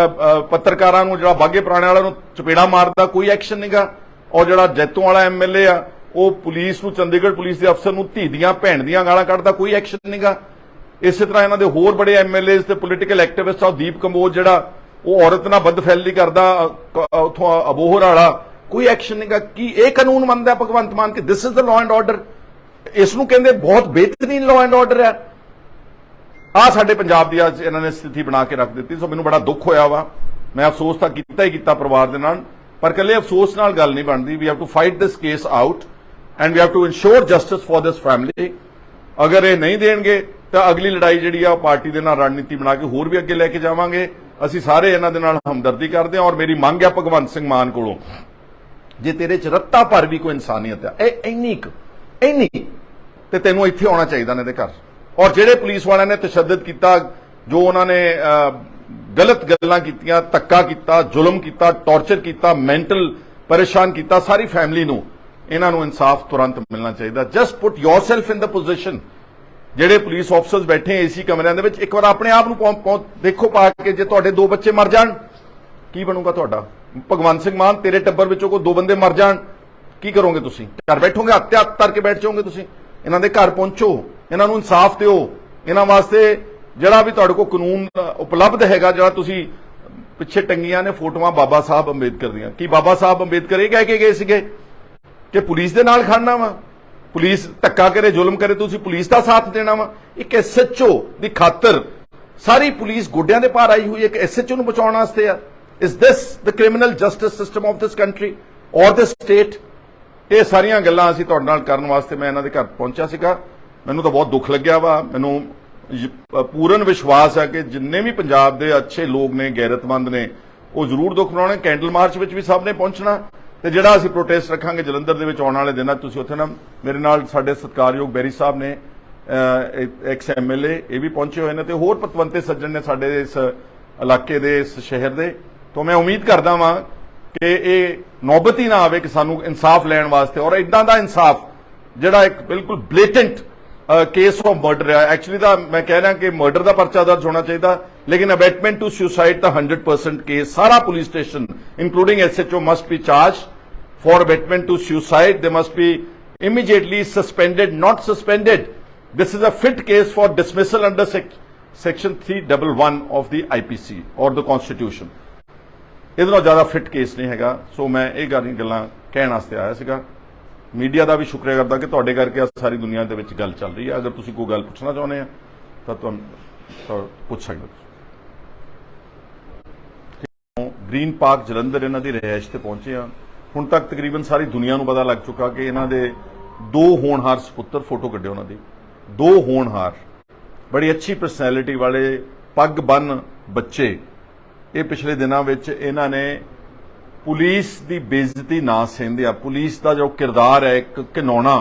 ਪੱਤਰਕਾਰਾਂ ਨੂੰ, ਜਿਹੜਾ ਬਾਗੇ ਪੁਰਾਣੇ ਵਾਲਾ ਨੂੰ ਚਪੇੜਾ ਮਾਰਦਾ, ਕੋਈ ਐਕਸ਼ਨ ਨਹੀਂਗਾ। ਔਰ ਜਿਹੜਾ ਜੈਤੋਂ ਵਾਲਾ ਐਮਐਲਏ ਆ, ਉਹ ਪੁਲਿਸ ਨੂੰ, ਚੰਡੀਗੜ੍ਹ ਪੁਲਿਸ ਦੇ ਅਫਸਰ ਨੂੰ ਧੀ ਦੀਆਂ ਭੈਣ ਦੀਆਂ ਗਾਲਾਂ ਕੱਢਦਾ, ਕੋਈ ਐਕਸ਼ਨ ਨਹੀਂਗਾ। ਇਸੇ ਤਰ੍ਹਾਂ ਇਹਨਾਂ ਦੇ ਹੋਰ ਬੜੇ ਐਮਐਲਏਜ਼ ਤੇ ਪੋਲੀਟੀਕਲ ਐਕਟਿਵਿਸਟ ਆ, ਦੀਪ ਕੰਬੋਜ ਜਿਹੜਾ ਉਹ ਔਰਤ ਨਾਲ ਬਦਫੈਲੀ ਕਰਦਾ ਉਥੋਂ ਅਬੋਹਰ ਵਾਲਾ, ਕੋਈ ਐਕਸ਼ਨ ਨਹੀਂਗਾ। ਕੀ ਇਹ ਕਾਨੂੰਨ ਮੰਨਦਾ ਭਗਵੰਤ ਮਾਨ ਕਿ this is the law and order? ਇਸ ਨੂੰ ਕਹਿੰਦੇ ਬਹੁਤ ਬਿਹਤਰੀਨ ਲਾਅ ਐਂਡ ਆਰਡਰ ਹੈ। ਆ ਸਾਡੇ ਪੰਜਾਬ ਦੀ ਅੱਜ ਇਹਨਾਂ ਨੇ ਸਥਿਤੀ ਬਣਾ ਕੇ ਰੱਖ ਦਿੱਤੀ। ਸੋ ਮੈਨੂੰ ਬੜਾ ਦੁੱਖ ਹੋਇਆ ਵਾ। ਮੈਂ ਅਫਸੋਸ ਤਾਂ ਕੀਤਾ ਹੀ ਕੀਤਾ ਪਰਿਵਾਰ ਦੇ ਨਾਲ, ਪਰ ਇਕੱਲੇ ਅਫਸੋਸ ਨਾਲ ਗੱਲ ਨਹੀਂ ਬਣਦੀ। We have to fight this case out and we have to ensure justice for this family. ਅਗਰ ਇਹ ਨਹੀਂ ਦੇਣਗੇ ਤਾਂ ਅਗਲੀ ਲੜਾਈ ਜਿਹੜੀ ਆ ਪਾਰਟੀ ਦੇ ਨਾਲ ਰਣਨੀਤੀ ਬਣਾ ਕੇ ਹੋਰ ਵੀ ਅੱਗੇ ਲੈ ਕੇ ਜਾਵਾਂਗੇ। ਅਸੀਂ ਸਾਰੇ ਇਹਨਾਂ ਦੇ ਨਾਲ ਹਮਦਰਦੀ ਕਰਦੇ ਹਾਂ। ਔਰ ਮੇਰੀ ਮੰਗ ਹੈ ਭਗਵੰਤ ਸਿੰਘ ਮਾਨ ਕੋਲੋਂ, ਜੇ ਤੇਰੇ ਚ ਰੱਤਾ ਭਰ ਵੀ ਕੋਈ ਇਨਸਾਨੀਅਤ ਹੈ, ਇਹ ਇੰਨੀ ਤੇ ਤੈਨੂੰ ਇੱਥੇ ਆਉਣਾ ਚਾਹੀਦਾ ਨੇ ਦੇ ਘਰ। ਔਰ ਜਿਹੜੇ ਪੁਲਿਸ ਵਾਲਿਆਂ ਨੇ ਤਸ਼ੱਦਦ ਕੀਤਾ, ਜੋ ਉਹਨਾਂ ਨੇ ਗਲਤ ਗੱਲਾਂ ਕੀਤੀਆਂ, ਧੱਕਾ ਕੀਤਾ, ਜ਼ੁਲਮ ਕੀਤਾ, ਟੌਰਚਰ ਕੀਤਾ, ਮੈਂਟਲ ਪਰੇਸ਼ਾਨ ਕੀਤਾ ਸਾਰੀ ਫੈਮਿਲੀ ਨੂੰ, ਇਹਨਾਂ ਨੂੰ ਇਨਸਾਫ ਤੁਰੰਤ ਮਿਲਣਾ ਚਾਹੀਦਾ। ਜਸਟ ਪੁੱਟ ਯੋਰਸੈਲਫ ਇਨ ਦ ਪੋਜੀਸ਼ਨ। ਜਿਹੜੇ ਪੁਲਿਸ ਆਫੀਸਰਸ ਬੈਠੇ ਏਸੀ ਕਮਰਿਆਂ ਦੇ ਵਿੱਚ, ਇੱਕ ਵਾਰ ਆਪਣੇ ਆਪ ਨੂੰ ਦੇਖੋ ਪਾ ਕੇ, ਜੇ ਤੁਹਾਡੇ 2 ਬੱਚੇ ਮਰ ਜਾਣ ਕੀ ਬਣੂਗਾ ਤੁਹਾਡਾ? ਭਗਵੰਤ ਸਿੰਘ ਮਾਨ, ਤੇਰੇ ਟੱਬਰ ਵਿੱਚੋਂ ਕੋਈ 2 ਬੰਦੇ ਮਰ ਜਾਣ, ਕੀ ਕਰੋਗੇ ਤੁਸੀਂ? ਘਰ ਬੈਠੋਗੇ, ਹੱਥ ਕਰਕੇ ਬੈਠ ਜਾਓਗੇ ਤੁਸੀਂ? ਇਹਨਾਂ ਦੇ ਘਰ ਪਹੁੰਚੋ, ਇਹਨਾਂ ਨੂੰ ਇਨਸਾਫ ਦਿਓ। ਇਹਨਾਂ ਵਾਸਤੇ ਜਿਹੜਾ ਵੀ ਤੁਹਾਡੇ ਕੋਲ ਕਾਨੂੰਨ ਉਪਲਬਧ ਹੈਗਾ, ਜਿਹੜਾ ਤੁਸੀਂ ਪਿੱਛੇ ਟੰਗੀਆਂ ਨੇ ਫੋਟੋਆਂ ਬਾਬਾ ਸਾਹਿਬ ਅੰਬੇਦਕਰ ਦੀਆਂ, ਕੀ ਬਾਬਾ ਸਾਹਿਬ ਅੰਬੇਦਕਰ ਇਹ ਕਹਿ ਕੇ ਗਏ ਸੀਗੇ ਕਿ ਪੁਲਿਸ ਦੇ ਨਾਲ ਖੜਨਾ ਵਾ? ਪੁਲਿਸ ਧੱਕਾ ਕਰੇ, ਜ਼ੁਲਮ ਕਰੇ, ਤੁਸੀਂ ਪੁਲਿਸ ਦਾ ਸਾਥ ਦੇਣਾ ਵਾ? ਇੱਕ ਐਸਐਚਓ ਦੀ ਖਾਤਰ ਸਾਰੀ ਪੁਲਿਸ ਗੋਡਿਆਂ ਦੇ ਭਾਰ ਆਈ ਹੋਈ ਹੈ, ਇੱਕ ਐਸਐਚਓ ਨੂੰ ਬਚਾਉਣ ਵਾਸਤੇ ਆ। Is this the criminal justice system of this country ਔਰ ਦਿਸ ਸਟੇਟ? ਇਹ ਸਾਰੀਆਂ ਗੱਲਾਂ ਅਸੀਂ ਤੁਹਾਡੇ ਨਾਲ ਕਰਨ ਵਾਸਤੇ ਮੈਂ ਇਹਨਾਂ ਦੇ ਘਰ ਪਹੁੰਚਿਆ ਸੀਗਾ। ਮੈਨੂੰ ਤਾਂ ਬਹੁਤ ਦੁੱਖ ਲੱਗਿਆ ਵਾ। ਮੈਨੂੰ पूर्ण विश्वास है कि जिन्ने भी पंजाब के अच्छे लोग ने गैरतमंद ने वो जरूर दुख मनाने। कैंडल मार्च में भी सब ने पहुंचना ਤੇ ਜਿਹੜਾ ਅਸੀਂ ਪ੍ਰੋਟੈਸਟ ਰੱਖਾਂਗੇ ਜਲੰਧਰ ਦੇ ਵਿੱਚ ਆਉਣ ਵਾਲੇ ਦਿਨਾਂ ਤੁਸੀਂ ਉੱਥੇ ਨਾ ਮੇਰੇ ਨਾਲ ਸਾਡੇ ਸਤਿਕਾਰਯੋਗ ਬੈਰੀ ਸਾਹਿਬ ਨੇ ਐਕਸ ਐਮਐਲਏ ਇਹ ਵੀ ਪਹੁੰਚੇ ਹੋਏ ਨੇ ਤੇ ਹੋਰ ਪਤਵੰਤੇ ਸੱਜਣ ਨੇ ਸਾਡੇ ਇਸ ਇਲਾਕੇ ਦੇ ਇਸ ਸ਼ਹਿਰ ਦੇ। ਤੋਂ ਮੈਂ ਉਮੀਦ ਕਰਦਾ ਵਾਂ ਕਿ ਇਹ ਨੌਬਤ ਹੀ ਨਾ ਆਵੇ ਕਿ ਸਾਨੂੰ ਇਨਸਾਫ ਲੈਣ ਵਾਸਤੇ ਔਰ ਇਦਾਂ ਦਾ ਇਨਸਾਫ ਜਿਹੜਾ ਇੱਕ ਬਿਲਕੁਲ ਬਲੇਟੈਂਟ केस ऑफ मर्डर है। एक्चुअली तो मैं कह रहा कि मर्डर का परचा दर्ज होना चाहिए, लेकिन अबेटमेंट टू सुसाइड का 100% केस सारा police station including SHO must be charge for abetment to suicide. They must be immediately suspended, not suspended. This is a fit case for dismissal under section 311 of the IPC or the constitution. ਇਹਦੇ ਨਾਲ ਜ਼ਿਆਦਾ fit case ਨਹੀਂ ਹੈਗਾ। ਸੋ ਮੈਂ ਇਹ ਗੱਲਾਂ ਕਹਿਣ ਵਾਸਤੇ ਆਇਆ ਸੀਗਾ। मीडिया का भी शुक्रिया करता कि तुहाडे करके सारी दुनिया के विच गल चल रही है। अगर तुसीं कोई गल पुछना चाहुंदे हो तो पुछ सकदे हो। ग्रीन पार्क जलंधर इन्हां दी रिहाइश ते पहुंचे हैं। हुण तक तकरीबन सारी दुनिया नूं पता लग चुका कि इन्हां दे 2 होनहार सपुत्र फोटो कड्डे उन्हां दी 2 होनहार बड़ी अच्छी परसनैलिटी वाले पग बन बच्चे। ये पिछले दिनों विच इन्हां ने पुलिस की बेइज्जती ना सहंदिया पुलिस का जो किरदार है एक घिनौना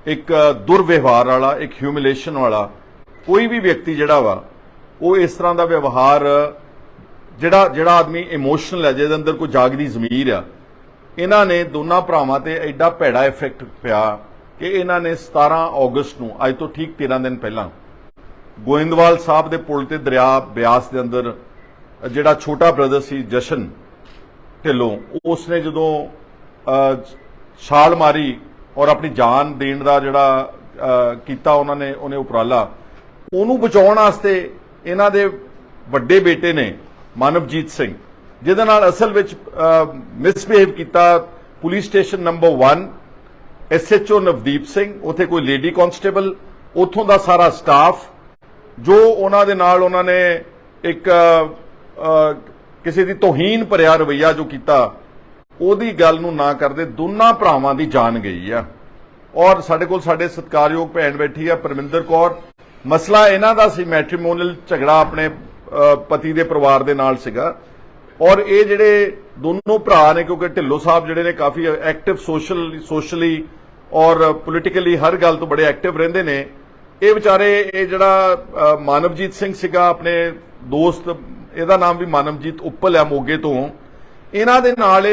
एक दुर्व्यवहार वाला एक ह्यूमिलेशन वाला कोई भी व्यक्ति जिहड़ा वा वो इस तरह का व्यवहार जिहड़ा आदमी इमोशनल है जिहदे अंदर कोई जागदी जमीर आ इन्हां ने दोनों भरावां ते एडा भैड़ा इफेक्ट पिया कि इन्हां ने 17 अगस्त नूं अज तो ठीक 13 दिन पहला गोइंदवाल साहब के पुल ते दरिया ब्यास के अंदर जिहड़ा छोटा ब्रदर सी जशन ढिल्लों उसने जो छाल मारी और अपनी जान देण दा जिहड़ा कीता उन्होंने उपराला उहनूं बचाउण वास्ते इन्हां दे वड्डे बेटे ने मानवजीत सिंह जिहदे नाल असल विच मिसबिहेव कीता police station number 1 SHO Navdeep Singh उत्थे कोई लेडी कॉन्स्टेबल उत्थों दा सारा स्टाफ जो उन्हां दे नाल उन्हां ने एक किसी की तोहीन भरिया रवैया जो किया ओदी गल नूं ना करदे दोनों भरावां दी जान गई है। और साडे कोल साडे सत्कारयोग भैन बैठी है परमिंदर कौर। मसला इन्हां दा सी मैट्रीमोनीअल झगड़ा अपने पति दे परिवार दे नाल सीगा और ये जिहड़े दोनों भरा ने क्योंकि ढिल्लों साहब जिहड़े ने काफ़ी एक्टिव सोशली और पोलिटिकली हर गल तो बड़े एक्टिव रहिंदे ने। ये विचारे ये जिहड़ा मानवजीत सिंह सीगा अपने दोस्त ਇਹਦਾ नाम भी मानवजीत उप्पल है मोगे तो इन्हां दे नाल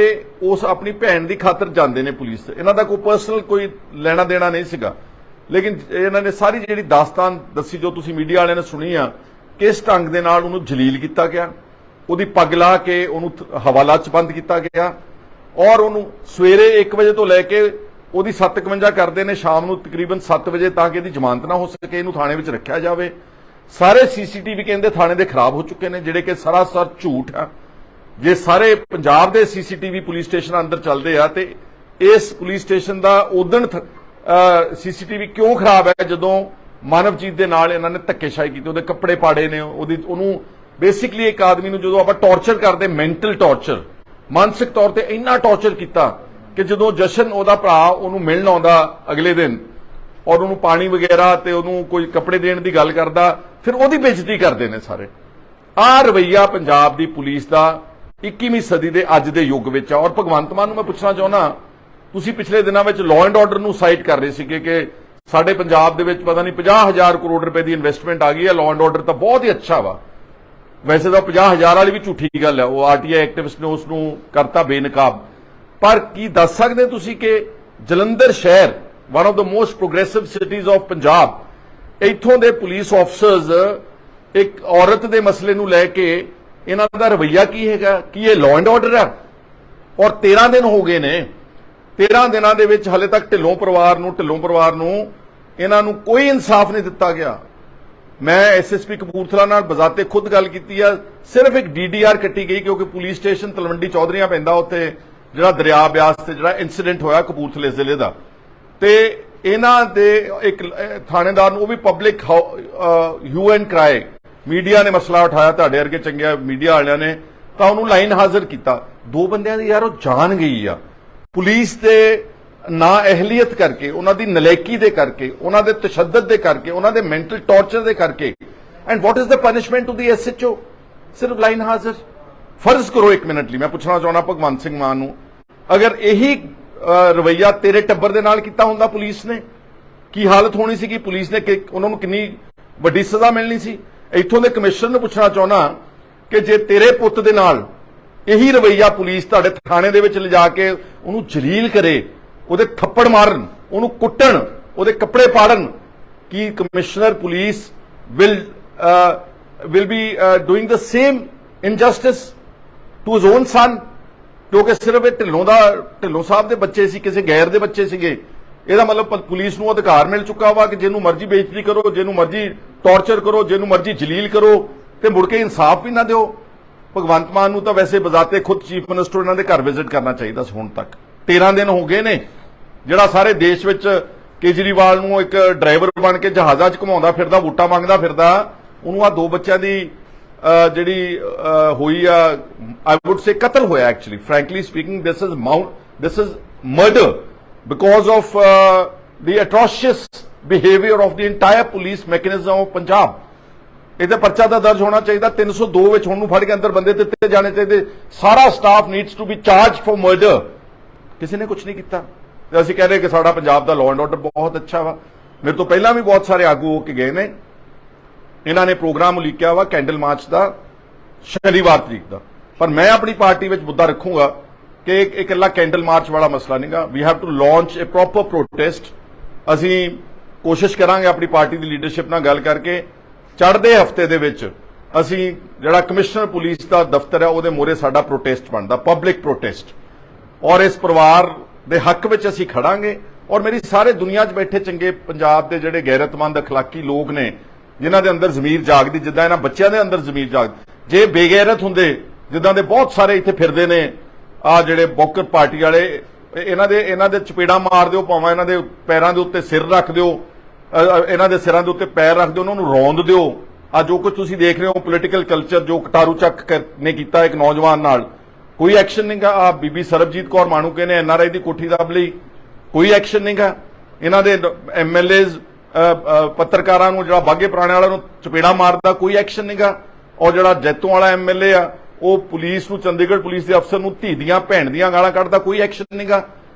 उस अपनी भैन की खातर जाते हैं पुलिस। इन्हां दा कोई परसनल कोई लेना देना नहीं सीगा, लेकिन इन्हां ने सारी जिहड़ी दास्तान दसी जो तुसीं मीडिया वालियां ने सुनी आ किस ढंग दे नाल उहनूं जलील किया गया, उहदी पग ला के उहनूं हवाला च बंद किया गया और उहनूं सवेरे 1 बजे तो लैके उहदी 7:51 करते हैं शाम नूं तकरीबन 7 बजे ताकि इहदी जमानत ना हो सके इहनूं थाणे विच रखिया जावे। सारे CCTV कहते थाने दे खराब हो चुके हैं जिहड़े कि सरासर झूठ है। जे सारे पंजाब दे CCTV पुलिस स्टेशन अंदर चलते हैं तो इस पुलिस स्टेशन का उदण CCTV क्यों खराब है जदों मानवजीत दे नाल इन्हां ने धक्केशाही की उहदे कपड़े पाड़े ने उहनूं बेसिकली एक आदमी नूं जदों आपां टॉर्चर करते मैंटल टॉर्चर मानसिक तौर पर इन्ना टॉर्चर किया कि जदों जशन उहदा भरा उहनूं मिलण आउंदा अगले दिन और उन्होंने पानी वगैरह ते उन्होंने कोई कपड़े देने की गल करता फिर वो बेइज्जती करते हैं सारे। आ रवैया पंजाब की पुलिस का 21वीं सदी के अज के युग में। और भगवंत मान मैं पूछना चाहना तुसीं पिछले दिनों में लॉ एंड ऑर्डर नूं साइट कर रहे थे कि साडे पंजाब दे विच पता नहीं 50,000 करोड़ रुपए की इन्वेस्टमेंट आ गई है। लॉ एंड ऑर्डर तो बहुत ही अच्छा वा, वैसे तो 50,000 वाली भी झूठी गल है, वो RTI एक्टिविस्ट ने उसनूं करता बेनकाब। पर की दस सकदे तुसीं कि जलंधर शहर one of the most progressive cities of Punjab इत्थों दे पुलिस ऑफिसर्स एक औरत दे मसले नूं लैके इन्हां दा रवैया की हैगा कि ये लॉ एंड ऑर्डर है। और 13 दिन हो गए ने 13 दिनां दे विच हले तक ढिल्लों परिवार नूं इन्हां नूं कोई इंसाफ नहीं दिता गया। मैं SSP कपूरथला नाल बजाते खुद गल कीती है, सिर्फ एक DDR कट्टी गई क्योंकि पुलिस स्टेशन तलवंडी चौधरीआं पैंदा उत्थे जिहड़ा दरिया ब्यास ते जिहड़ा इंसीडेंट होया कपूरथले जिले दा ते इन्हां दे एक थानेदार नूं भी public hue and cry media ने मसला उठाया तुहाडे वर्गे चंगे मीडिया वालियां ने तां उहनूं लाइन हाजिर किया। 2 बंदियां दी यार जान गई आ। पुलिस दे ਨਾ ਅਹਿਲੀਅਤ ਕਰਕੇ, ਉਹਨਾਂ ਦੀ ਨਲਾਇਕੀ ਦੇ ਕਰਕੇ, ਉਹਨਾਂ ਦੇ ਤਸ਼ੱਦਦ ਦੇ ਕਰਕੇ, ਉਹਨਾਂ ਦੇ ਮੈਂਟਲ ਟੌਰਚਰ ਦੇ ਕਰਕੇ। And what is the punishment to the SHO? ਸਿਰਫ ਲਾਈਨ ਹਾਜ਼ਰ। ਫਰਜ਼ ਕਰੋ 1 ਮਿੰਟ ਲਈ, ਮੈਂ ਪੁੱਛਣਾ ਚਾਹੁੰਦਾ ਭਗਵੰਤ ਸਿੰਘ ਮਾਨ ਨੂੰ, ਅਗਰ ਇਹੀ ਰਵੱਈਆ ਤੇਰੇ ਟੱਬਰ ਦੇ ਨਾਲ ਕੀਤਾ ਹੁੰਦਾ ਪੁਲਿਸ ਨੇ, ਕੀ ਹਾਲਤ ਹੋਣੀ ਸੀਗੀ? ਪੁਲਿਸ ਨੇ ਉਹਨਾਂ ਨੂੰ ਕਿੰਨੀ ਵੱਡੀ ਸਜ਼ਾ ਮਿਲਣੀ ਸੀ? ਇੱਥੋਂ ਦੇ ਕਮਿਸ਼ਨਰ ਨੂੰ ਪੁੱਛਣਾ ਚਾਹੁੰਦਾ ਕਿ ਜੇ ਤੇਰੇ ਪੁੱਤ ਦੇ ਨਾਲ ਇਹੀ ਰਵੱਈਆ ਪੁਲਿਸ ਤੁਹਾਡੇ ਥਾਣੇ ਦੇ ਵਿੱਚ ਲਿਜਾ ਕੇ ਉਹਨੂੰ ਜਲੀਲ ਕਰੇ, ਉਹਦੇ ਥੱਪੜ ਮਾਰਨ, ਉਹਨੂੰ ਕੁੱਟਣ, ਉਹਦੇ ਕੱਪੜੇ ਪਾੜਨ, ਕੀ commissioner police will be doing the same injustice to his own son? ਕਿਉਂਕਿ ਸਿਰਫ ਇਹ ਢਿੱਲੋਂ ਸਾਹਿਬ ਦੇ ਬੱਚੇ ਸੀ, ਕਿਸੇ ਗੈਰ ਦੇ ਬੱਚੇ ਸੀਗੇ। ਇਹਦਾ ਮਤਲਬ ਪੁਲਿਸ ਨੂੰ ਅਧਿਕਾਰ ਮਿਲ ਚੁੱਕਾ ਵਾ ਕਿ ਜਿਹਨੂੰ ਮਰਜ਼ੀ ਬੇਇੱਜ਼ਤੀ ਕਰੋ, ਜਿਹਨੂੰ ਮਰਜ਼ੀ ਟੌਰਚਰ ਕਰੋ, ਜਿਹਨੂੰ ਮਰਜ਼ੀ ਜਲੀਲ ਕਰੋ, ਤੇ ਮੁੜ ਕੇ ਇਨਸਾਫ ਵੀ ਨਾ ਦਿਓ। ਭਗਵੰਤ ਮਾਨ ਨੂੰ ਤਾਂ ਵੈਸੇ ਬਜ਼ਾਤੇ ਖੁਦ ਚੀਫ ਮਿਨਿਸਟਰ ਇਹਨਾਂ ਦੇ ਘਰ ਵਿਜ਼ਿਟ ਕਰਨਾ ਚਾਹੀਦਾ ਸੀ। ਹੁਣ ਤੱਕ 13 ਦਿਨ ਹੋ ਗਏ ਨੇ, ਜਿਹੜਾ ਸਾਰੇ ਦੇਸ਼ ਵਿੱਚ ਕੇਜਰੀਵਾਲ ਨੂੰ ਇੱਕ ਡਰਾਈਵਰ ਬਣ ਕੇ ਜਹਾਜ਼ਾਂ 'ਚ ਘੁਮਾਉਂਦਾ ਫਿਰਦਾ, ਵੋਟਾਂ ਮੰਗਦਾ ਫਿਰਦਾ, ਉਹਨੂੰ ਆ 2 ਬੱਚਿਆਂ ਦੀ ਜਿਹੜੀ ਹੋਈ ਆ, ਆਈ ਵੁੱਡ ਸੇ ਕਤਲ ਹੋਇਆ। Actually frankly speaking this is murder because of the atrocious behaviour of the entire police mechanism of Punjab. ਇਹਦਾ ਪਰਚਾ ਤਾਂ ਦਰਜ ਹੋਣਾ ਚਾਹੀਦਾ। 302 ਵਿੱਚ ਹੁਣ ਨੂੰ ਫੜ ਕੇ ਅੰਦਰ ਬੰਦੇ ਦਿੱਤੇ ਜਾਣੇ ਚਾਹੀਦੇ। ਸਾਰਾ staff needs to be charge for murder. ਕਿਸੇ ਨੇ ਕੁਝ ਨਹੀਂ ਕੀਤਾ। ਤੇ ਅਸੀਂ ਕਹਿ ਰਹੇ ਕਿ ਸਾਡਾ ਪੰਜਾਬ ਦਾ ਲਾਅ ਐਂਡ ਆਰਡਰ ਬਹੁਤ ਅੱਛਾ ਵਾ। ਮੇਰੇ ਤੋਂ ਪਹਿਲਾਂ ਵੀ ਬਹੁਤ ਸਾਰੇ ਆਗੂ ਹੋ ਕੇ ਗਏ ਨੇ। ਇਹਨਾਂ ਨੇ ਪ੍ਰੋਗਰਾਮ ਉਲੀਕਿਆ ਵਾ ਕੈਂਡਲ ਮਾਰਚ ਦਾ ਸ਼ਨੀਵਾਰ ਤਰੀਕ ਦਾ, ਪਰ ਮੈਂ ਆਪਣੀ ਪਾਰਟੀ ਵਿੱਚ ਮੁੱਦਾ ਰੱਖੂੰਗਾ ਕਿ ਇਹ ਇਕੱਲਾ ਕੈਂਡਲ ਮਾਰਚ ਵਾਲਾ ਮਸਲਾ ਨਹੀਂਗਾ। We have to launch a proper protest. ਅਸੀਂ ਕੋਸ਼ਿਸ਼ ਕਰਾਂਗੇ ਆਪਣੀ ਪਾਰਟੀ ਦੀ ਲੀਡਰਸ਼ਿਪ ਨਾਲ ਗੱਲ ਕਰਕੇ ਚੜ੍ਹਦੇ ਹਫਤੇ ਦੇ ਵਿੱਚ ਅਸੀਂ ਜਿਹੜਾ ਕਮਿਸ਼ਨਰ ਪੁਲਿਸ ਦਾ ਦਫ਼ਤਰ ਹੈ ਉਹਦੇ ਮੂਹਰੇ ਸਾਡਾ ਪ੍ਰੋਟੈਸਟ ਬਣਦਾ, ਪਬਲਿਕ ਪ੍ਰੋਟੈਸਟ। ਔਰ ਇਸ ਪਰਿਵਾਰ ਦੇ ਹੱਕ ਵਿੱਚ ਅਸੀਂ ਖੜਾਂਗੇ। ਔਰ ਮੇਰੀ ਸਾਰੇ ਦੁਨੀਆ 'ਚ ਬੈਠੇ ਚੰਗੇ ਪੰਜਾਬ ਦੇ ਜਿਹੜੇ ਗੈਰਤਮੰਦ ਅਖਲਾਕੀ ਲੋਕ ਨੇ, ਜਿਨ੍ਹਾਂ ਦੇ ਅੰਦਰ ਜ਼ਮੀਰ ਜਾਗਦੀ, ਜਿੱਦਾਂ ਇਹਨਾਂ ਬੱਚਿਆਂ ਦੇ ਅੰਦਰ ਜ਼ਮੀਰ ਜਾਗਦੀ, ਜੇ ਬੇਗੈਰਤ ਹੁੰਦੇ ਜਿੱਦਾਂ ਦੇ ਬਹੁਤ ਸਾਰੇ ਇੱਥੇ ਫਿਰਦੇ ਨੇ ਆ ਜਿਹੜੇ ਬੌਕਰ ਪਾਰਟੀ ਵਾਲੇ, ਇਹਨਾਂ ਦੇ ਚਪੇੜਾ ਮਾਰ ਦਿਓ, ਭਾਵੇਂ ਇਹਨਾਂ ਦੇ ਪੈਰਾਂ ਦੇ ਉੱਤੇ ਸਿਰ ਰੱਖ ਦਿਓ, ਇਹਨਾਂ ਦੇ ਸਿਰਾਂ ਦੇ ਉੱਤੇ ਪੈਰ ਰੱਖ ਦਿਓ, ਉਹਨਾਂ ਨੂੰ ਰੌਂਦ ਦਿਓ। ਆ ਜੋ ਕੁਝ ਤੁਸੀਂ ਦੇਖ ਰਹੇ ਹੋ ਪੋਲੀਟੀਕਲ ਕਲਚਰ ਜੋ ਕਟਾਰੂ ਚੱਕ ਨੇ ਕੀਤਾ ਇੱਕ ਨੌਜਵਾਨ ਨਾਲ, ਕੋਈ ਐਕਸ਼ਨ ਨਹੀਂਗਾ। ਆ ਬੀਬੀ ਸਰਬਜੀਤ ਕੌਰ ਮਾਣੂਕੇ ਨੇ ਐਨਆਰਆਈ ਦੀ ਕੋਠੀ ਦੱਬ ਲਈ, ਕੋਈ ਐਕਸ਼ਨ ਨਹੀਂਗਾ। ਇਹਨਾਂ ਦੇ ਐਮਐਲਏਜ਼ ਪੱਤਰਕਾਰਾਂ ਨੂੰ, ਜਿਹੜਾ ਬਾਗੇ ਪੁਰਾਣੇ ਵਾਲਾ ਨੂੰ ਚਪੇੜਾ ਮਾਰਦਾ, ਕੋਈ ਐਕਸ਼ਨ ਨਹੀਂਗਾ। ਔਰ ਜਿਹੜਾ ਜੈਤੋਂ ਵਾਲਾ ਐਮਐਲਏ ਆ ਉਹ ਪੁਲਿਸ ਨੂੰ, ਚੰਡੀਗੜ੍ਹ ਪੁਲਿਸ ਦੇ ਅਫਸਰ ਨੂੰ ਧੀ ਦੀਆਂ ਭੈਣ ਦੀਆਂ ਗਾਲਾਂ ਕੱਢਦਾ, ਕੋਈ ਐਕਸ਼ਨ ਨਹੀਂਗਾ।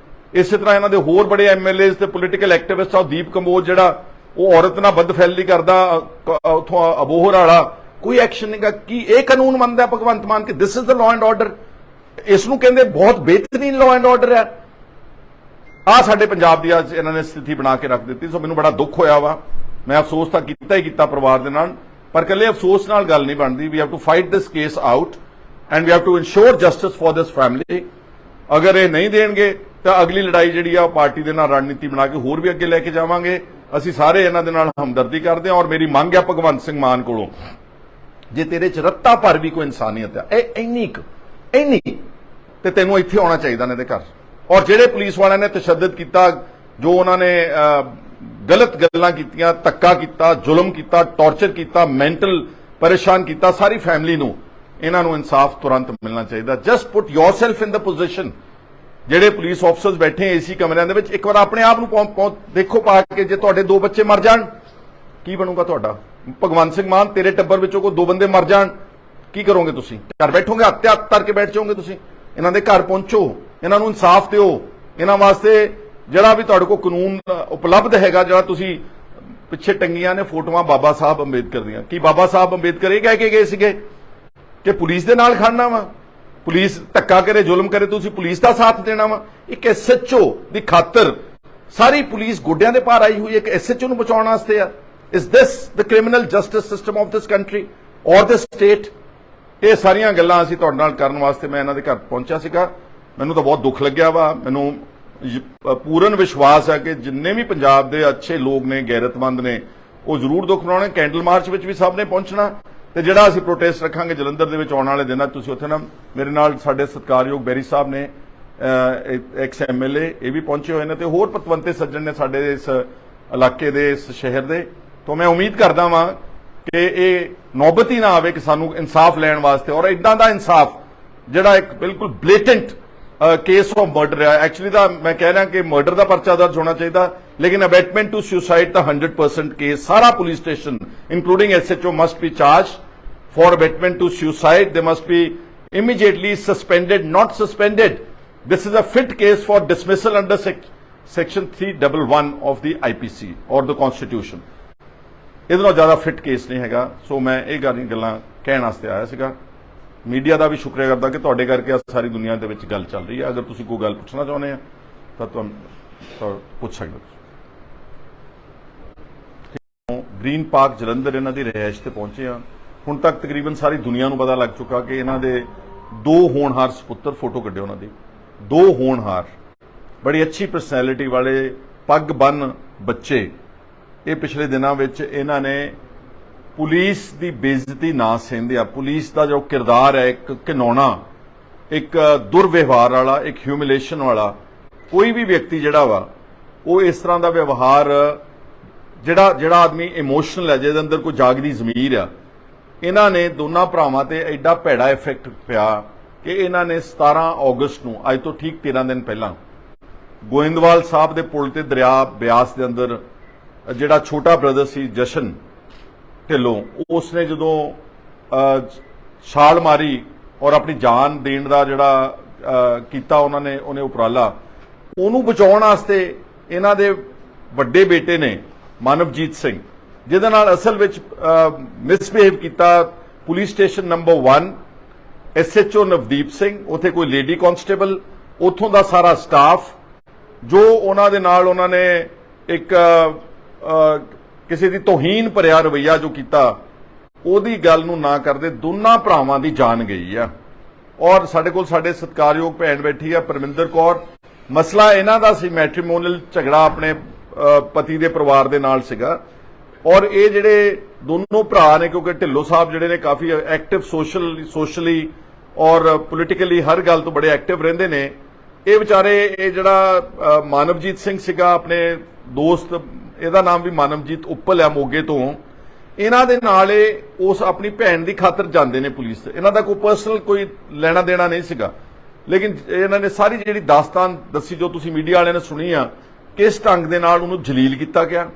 ਇਸੇ ਤਰ੍ਹਾਂ ਇਹਨਾਂ ਦੇ ਹੋਰ ਬੜੇ ਐਮਐਲਏਜ਼ ਤੇ ਪੋਲੀਟੀਕਲ ਐਕਟਿਵਿਸਟ ਆ, ਦੀਪ ਕੰਬੋਜ ਜਿਹੜਾ ਉਹ ਔਰਤ ਨਾਲ ਬਦਫੈਲੀ ਕਰਦਾ ਉਥੋਂ ਅਬੋਹਰ ਵਾਲਾ, ਕੋਈ ਐਕਸ਼ਨ ਨਹੀਂਗਾ। ਕੀ ਇਹ ਕਾਨੂੰਨ ਮੰਨਦਾ ਭਗਵੰਤ ਮਾਨ ਕਿ this is the law and order? ਇਸ ਨੂੰ ਕਹਿੰਦੇ ਬਹੁਤ ਬਿਹਤਰੀਨ ਲਾਅ ਐਂਡ ਆਰਡਰ ਹੈ। ਆ ਸਾਡੇ ਪੰਜਾਬ ਦੀ ਅੱਜ ਇਹਨਾਂ ਨੇ ਸਥਿਤੀ ਬਣਾ ਕੇ ਰੱਖ ਦਿੱਤੀ। ਸੋ ਮੈਨੂੰ ਬੜਾ ਦੁੱਖ ਹੋਇਆ ਵਾ। ਮੈਂ ਅਫਸੋਸ ਤਾਂ ਕੀਤਾ ਹੀ ਕੀਤਾ ਪਰਿਵਾਰ ਦੇ ਨਾਲ, ਪਰ ਇਕੱਲੇ ਅਫਸੋਸ ਨਾਲ ਗੱਲ ਨਹੀਂ ਬਣਦੀ। We have to fight this case out and we have to ensure justice for this family. ਅਗਰ ਇਹ ਨਹੀਂ ਦੇਣਗੇ ਤਾਂ ਅਗਲੀ ਲੜਾਈ ਜਿਹੜੀ ਆ ਪਾਰਟੀ ਦੇ ਨਾਲ ਰਣਨੀਤੀ ਬਣਾ ਕੇ ਹੋਰ ਵੀ ਅੱਗੇ ਲੈ ਕੇ ਜਾਵਾਂਗੇ। ਅਸੀਂ ਸਾਰੇ ਇਹਨਾਂ ਦੇ ਨਾਲ ਹਮਦਰਦੀ ਕਰਦੇ ਹਾਂ। ਔਰ ਮੇਰੀ ਮੰਗ ਹੈ ਭਗਵੰਤ ਸਿੰਘ ਮਾਨ ਕੋਲੋਂ, ਜੇ ਤੇਰੇ ਚ ਰੱਤਾ ਭਰ ਵੀ ਕੋਈ ਇਨਸਾਨੀਅਤ ਹੈ, ਇਹ ਇੰਨੀ ਤੇ ਤੈਨੂੰ ਇੱਥੇ ਆਉਣਾ ਚਾਹੀਦਾ ਇਹਨਾਂ ਦੇ ਘਰ। ਔਰ ਜਿਹੜੇ ਪੁਲਿਸ ਵਾਲਿਆਂ ਨੇ ਤਸ਼ੱਦਦ ਕੀਤਾ, ਜੋ ਉਹਨਾਂ ਨੇ ਗਲਤ ਗੱਲਾਂ ਕੀਤੀਆਂ, ਧੱਕਾ ਕੀਤਾ, ਜ਼ੁਲਮ ਕੀਤਾ, ਟੌਰਚਰ ਕੀਤਾ, ਮੈਂਟਲ ਪਰੇਸ਼ਾਨ ਕੀਤਾ ਸਾਰੀ ਫੈਮਿਲੀ ਨੂੰ, ਇਹਨਾਂ ਨੂੰ ਇਨਸਾਫ ਤੁਰੰਤ ਮਿਲਣਾ ਚਾਹੀਦਾ। ਜਸਟ ਪੁੱਟ ਯੋਰਸੈਲਫ ਇਨ ਦ ਪੋਜੀਸ਼ਨ। ਜਿਹੜੇ ਪੁਲਿਸ ਆਫਸਰਸ ਬੈਠੇ ਏਸੀ ਕਮਰਿਆਂ ਦੇ ਵਿੱਚ, ਇੱਕ ਵਾਰ ਆਪਣੇ ਆਪ ਨੂੰ ਦੇਖੋ ਪਾ ਕੇ, ਜੇ ਤੁਹਾਡੇ 2 ਬੱਚੇ ਮਰ ਜਾਣ ਕੀ ਬਣੂਗਾ ਤੁਹਾਡਾ? ਭਗਵੰਤ ਸਿੰਘ ਮਾਨ, ਤੇਰੇ ਟੱਬਰ ਵਿੱਚੋਂ ਕੋਈ 2 ਬੰਦੇ ਮਰ ਜਾਣ ਕੀ ਕਰੋਗੇ ਤੁਸੀਂ? ਘਰ ਬੈਠੋਗੇ, ਹੱਥ ਕਰਕੇ ਬੈਠ ਜਾਓਗੇ ਤੁਸੀਂ? ਇਹਨਾਂ ਦੇ ਘਰ ਪਹੁੰਚੋ, ਇਹਨਾਂ ਨੂੰ ਇਨਸਾਫ ਦਿਓ। ਇਹਨਾਂ ਵਾਸਤੇ ਜਿਹੜਾ ਵੀ ਤੁਹਾਡੇ ਕੋਲ ਕਾਨੂੰਨ ਉਪਲਬਧ ਹੈਗਾ, ਜਿਹੜਾ ਤੁਸੀਂ ਪਿੱਛੇ ਟੰਗੀਆਂ ਨੇ ਫੋਟੋਆਂ ਬਾਬਾ ਸਾਹਿਬ ਅੰਬੇਦਕਰ ਦੀਆਂ, ਕੀ ਬਾਬਾ ਸਾਹਿਬ ਅੰਬੇਦਕਰ ਇਹ ਕਹਿ ਕੇ ਗਏ ਸੀਗੇ ਕਿ ਪੁਲਿਸ ਦੇ ਨਾਲ ਖੜਨਾ ਵਾ? ਪੁਲਿਸ ਧੱਕਾ ਕਰੇ, ਜ਼ੁਲਮ ਕਰੇ, ਤੁਸੀਂ ਪੁਲਿਸ ਦਾ ਸਾਥ ਦੇਣਾ ਵਾ? ਇੱਕ ਐਸਐਚਓ ਦੀ ਖਾਤਰ ਸਾਰੀ ਪੁਲਿਸ ਗੋਡਿਆਂ ਦੇ ਭਾਰ ਆਈ ਹੋਈ ਹੈ, ਇੱਕ ਐਸਐਚਓ ਨੂੰ ਬਚਾਉਣ ਵਾਸਤੇ ਆ। Is this the criminal justice system of this country ਔਰ ਦਿਸ ਸਟੇਟ? ਇਹ ਸਾਰੀਆਂ ਗੱਲਾਂ ਅਸੀਂ ਤੁਹਾਡੇ ਨਾਲ ਕਰਨ ਵਾਸਤੇ ਮੈਂ ਇਹਨਾਂ ਦੇ ਘਰ ਪਹੁੰਚਿਆ ਸੀਗਾ। ਮੈਨੂੰ ਤਾਂ ਬਹੁਤ ਦੁੱਖ ਲੱਗਿਆ ਵਾ। ਮੈਨੂੰ ਪੂਰਨ ਵਿਸ਼ਵਾਸ ਹੈ ਕਿ ਜਿੰਨੇ ਵੀ ਪੰਜਾਬ ਦੇ ਅੱਛੇ ਲੋਕ ਨੇ, ਗੈਰਤਮੰਦ ਨੇ, ਉਹ ਜ਼ਰੂਰ ਦੁੱਖ ਮਨਾਉਣੇ। ਕੈਂਡਲ ਮਾਰਚ ਵਿੱਚ ਵੀ ਸਭ ਨੇ ਪਹੁੰਚਣਾ, ਤੇ ਜਿਹੜਾ ਅਸੀਂ ਪ੍ਰੋਟੈਸਟ ਰੱਖਾਂਗੇ ਜਲੰਧਰ ਦੇ ਵਿੱਚ ਆਉਣ ਵਾਲੇ ਦਿਨਾਂ ਤੁਸੀਂ ਉੱਥੇ ਨਾ, ਮੇਰੇ ਨਾਲ ਸਾਡੇ ਸਤਿਕਾਰਯੋਗ ਬੈਰੀ ਸਾਹਿਬ ਨੇ, ਐਕਸ ਐਮਐਲਏ, ਇਹ ਵੀ ਪਹੁੰਚੇ ਹੋਏ ਨੇ, ਤੇ ਹੋਰ ਪਤਵੰਤੇ ਸੱਜਣ ਨੇ ਸਾਡੇ ਇਸ ਇਲਾਕੇ ਦੇ, ਇਸ ਸ਼ਹਿਰ ਦੇ। ਤੋਂ ਮੈਂ ਉਮੀਦ ਕਰਦਾ ਵਾਂ ਕਿ ਇਹ ਨੌਬਤ ਹੀ ਨਾ ਆਵੇ ਕਿ ਸਾਨੂੰ ਇਨਸਾਫ ਲੈਣ ਵਾਸਤੇ, ਔਰ ਇਦਾਂ ਦਾ ਇਨਸਾਫ ਜਿਹੜਾ ਇੱਕ ਬਿਲਕੁਲ ਬਲੇਟੈਂਟ केस ऑफ मर्डर है। एक्चुअली तो मैं कह रहा कि मर्डर का परचा दर्ज होना चाहिए, लेकिन अबेटमेंट टू सुसाइड का 100% केस सारा police station including SHO must be charge for abetment to suicide. They must be immediately suspended, not suspended. This is a fit case for dismissal under section 311 of the IPC or the Constitution. ਇਹਦੇ ਨਾਲ ਜ਼ਿਆਦਾ fit case ਨਹੀਂ ਹੈਗਾ। ਸੋ ਮੈਂ ਇਹ ਗੱਲਾਂ ਕਹਿਣ ਵਾਸਤੇ ਆਇਆ ਸੀਗਾ। ਮੀਡੀਆ ਦਾ ਵੀ ਸ਼ੁਕਰੀਆ ਕਰਦਾ ਕਿ ਤੁਹਾਡੇ ਕਰਕੇ ਸਾਰੀ ਦੁਨੀਆ ਦੇ ਵਿੱਚ ਗੱਲ ਚੱਲ ਰਹੀ ਹੈ। ਅਗਰ ਤੁਸੀਂ ਕੋਈ ਗੱਲ ਪੁੱਛਣਾ ਚਾਹੁੰਦੇ ਆ ਤਾਂ ਤੁਹਾਨੂੰ ਪੁੱਛ ਸਕਦੇ ਹੋ। ਗ੍ਰੀਨ ਪਾਰਕ ਜਲੰਧਰ ਇਹਨਾਂ ਦੀ ਰਿਹਾਇਸ਼ ਤੇ ਪਹੁੰਚੇ ਆ। ਹੁਣ ਤੱਕ ਤਕਰੀਬਨ ਸਾਰੀ ਦੁਨੀਆ ਨੂੰ ਪਤਾ ਲੱਗ ਚੁੱਕਾ ਕਿ ਇਹਨਾਂ ਦੇ 2 ਹੋਣਹਾਰ ਸੁਪੁੱਤਰ, ਫੋਟੋ ਕੱਢਿਓ ਉਹਨਾਂ ਦੀ, 2 ਹੋਣਹਾਰ ਬੜੀ ਅੱਛੀ ਪਰਸਨੈਲਿਟੀ ਵਾਲੇ ਪੱਗ ਬੰਨ ਬੱਚੇ। ਇਹ ਪਿਛਲੇ ਦਿਨਾਂ ਵਿੱਚ ਇਹਨਾਂ ਨੇ ਪੁਲਿਸ ਦੀ ਬੇਇੱਜ਼ਤੀ ਨਾ ਸਹਿੰਦੇ ਆ। ਪੁਲਿਸ ਦਾ ਜੋ ਕਿਰਦਾਰ ਹੈ, ਇੱਕ ਘਿਨਾਉਣਾ, ਇੱਕ ਦੁਰਵਿਵਹਾਰ ਵਾਲਾ, ਇੱਕ ਹਿਊਮਿਲੇਸ਼ਨ ਵਾਲਾ, ਕੋਈ ਵੀ ਵਿਅਕਤੀ ਜਿਹੜਾ ਵਾ ਉਹ ਇਸ ਤਰ੍ਹਾਂ ਦਾ ਵਿਵਹਾਰ, ਜਿਹੜਾ ਆਦਮੀ ਇਮੋਸ਼ਨਲ ਹੈ, ਜਿਹਦੇ ਅੰਦਰ ਕੋਈ ਜਾਗਦੀ ਜ਼ਮੀਰ ਆ, ਇਹਨਾਂ ਨੇ ਦੋਨਾਂ ਭਰਾਵਾਂ ਤੇ ਐਡਾ ਭੈੜਾ ਇਫੈਕਟ ਪਿਆ ਕਿ ਇਹਨਾਂ ਨੇ 17 ਅਗਸਤ ਨੂੰ, ਅੱਜ ਤੋਂ ਠੀਕ 13 ਦਿਨ ਪਹਿਲਾਂ, ਗੋਇੰਦਵਾਲ ਸਾਹਿਬ ਦੇ ਪੁਲ ਤੇ ਦਰਿਆ ਬਿਆਸ ਦੇ ਅੰਦਰ ਜਿਹੜਾ ਛੋਟਾ ਬ੍ਰਦਰ ਸੀ ਜਸ਼ਨ ਢਿੱਲੋਂ, ਉਸਨੇ ਜਦੋਂ ਛਾਲ ਮਾਰੀ ਔਰ ਆਪਣੀ ਜਾਨ ਦੇਣ ਦਾ ਜਿਹੜਾ ਕੀਤਾ ਉਹਨੇ ਉਪਰਾਲਾ, ਉਹਨੂੰ ਬਚਾਉਣ ਵਾਸਤੇ ਇਹਨਾਂ ਦੇ ਵੱਡੇ ਬੇਟੇ ਨੇ ਮਾਨਵਜੀਤ ਸਿੰਘ, ਜਿਹਦੇ ਨਾਲ ਅਸਲ ਵਿੱਚ ਮਿਸਬਿਹੇਵ ਕੀਤਾ police station number 1, SHO Navdeep Singh, ਉੱਥੇ ਕੋਈ ਲੇਡੀ ਕਾਂਸਟੇਬਲ, ਉੱਥੋਂ ਦਾ ਸਾਰਾ ਸਟਾਫ, ਜੋ ਉਹਨਾਂ ਦੇ ਨਾਲ ਉਹਨਾਂ ਨੇ ਇੱਕ ਕਿਸੇ ਦੀ ਤੋਹੀਨ ਭਰਿਆ ਰਵੱਈਆ ਜੋ ਕੀਤਾ, ਉਹਦੀ ਗੱਲ ਨੂੰ ਨਾ ਕਰਦੇ ਦੋਨਾਂ ਭਰਾਵਾਂ ਦੀ ਜਾਨ ਗਈ ਆ। ਔਰ ਸਾਡੇ ਕੋਲ ਸਾਡੇ ਸਤਿਕਾਰਯੋਗ ਭੈਣ ਬੈਠੀ ਆ ਪਰਮਿੰਦਰ ਕੌਰ। ਮਸਲਾ ਇਹਨਾਂ ਦਾ ਸੀ ਮੈਟ੍ਰੀਮੋਨੀਅਲ ਝਗੜਾ ਆਪਣੇ ਪਤੀ ਦੇ ਪਰਿਵਾਰ ਦੇ ਨਾਲ ਸੀਗਾ। ਔਰ ਇਹ ਜਿਹੜੇ ਦੋਨੋਂ ਭਰਾ ਨੇ, ਕਿਉਂਕਿ ਢਿੱਲੋਂ ਸਾਹਿਬ ਜਿਹੜੇ ਨੇ ਕਾਫੀ ਐਕਟਿਵ ਸੋਸ਼ਲੀ ਔਰ ਪੋਲੀਟੀਕਲੀ ਹਰ ਗੱਲ ਤੋਂ ਬੜੇ ਐਕਟਿਵ ਰਹਿੰਦੇ ਨੇ, ਇਹ ਵਿਚਾਰੇ, ਇਹ ਜਿਹੜਾ ਮਾਨਵਜੀਤ ਸਿੰਘ ਸੀਗਾ ਆਪਣੇ ਦੋਸਤ, ਇਹਦਾ ਨਾਮ ਵੀ ਮਾਨਵਜੀਤ ਉੱਪਲ ਆ ਮੋਗੇ ਤੋਂ, ਇਹਨਾਂ ਦੇ ਨਾਲ ਇਹ ਉਸ ਆਪਣੀ ਭੈਣ ਦੀ ਖਾਤਰ ਜਾਂਦੇ ਨੇ ਪੁਲਿਸ ਤੇ। ਇਹਨਾਂ ਦਾ ਕੋਈ ਪਰਸਨਲ ਕੋਈ ਲੈਣਾ ਦੇਣਾ ਨਹੀਂ ਸੀਗਾ, ਲੇਕਿਨ ਇਹਨਾਂ ਨੇ ਸਾਰੀ ਜਿਹੜੀ ਦਾਸਤਾਨ ਦੱਸੀ ਜੋ ਤੁਸੀਂ ਮੀਡੀਆ ਵਾਲਿਆਂ ਨੇ ਸੁਣੀ ਆ, ਕਿਸ ਢੰਗ ਦੇ ਨਾਲ ਉਹਨੂੰ ਜਲੀਲ ਕੀਤਾ ਗਿਆ,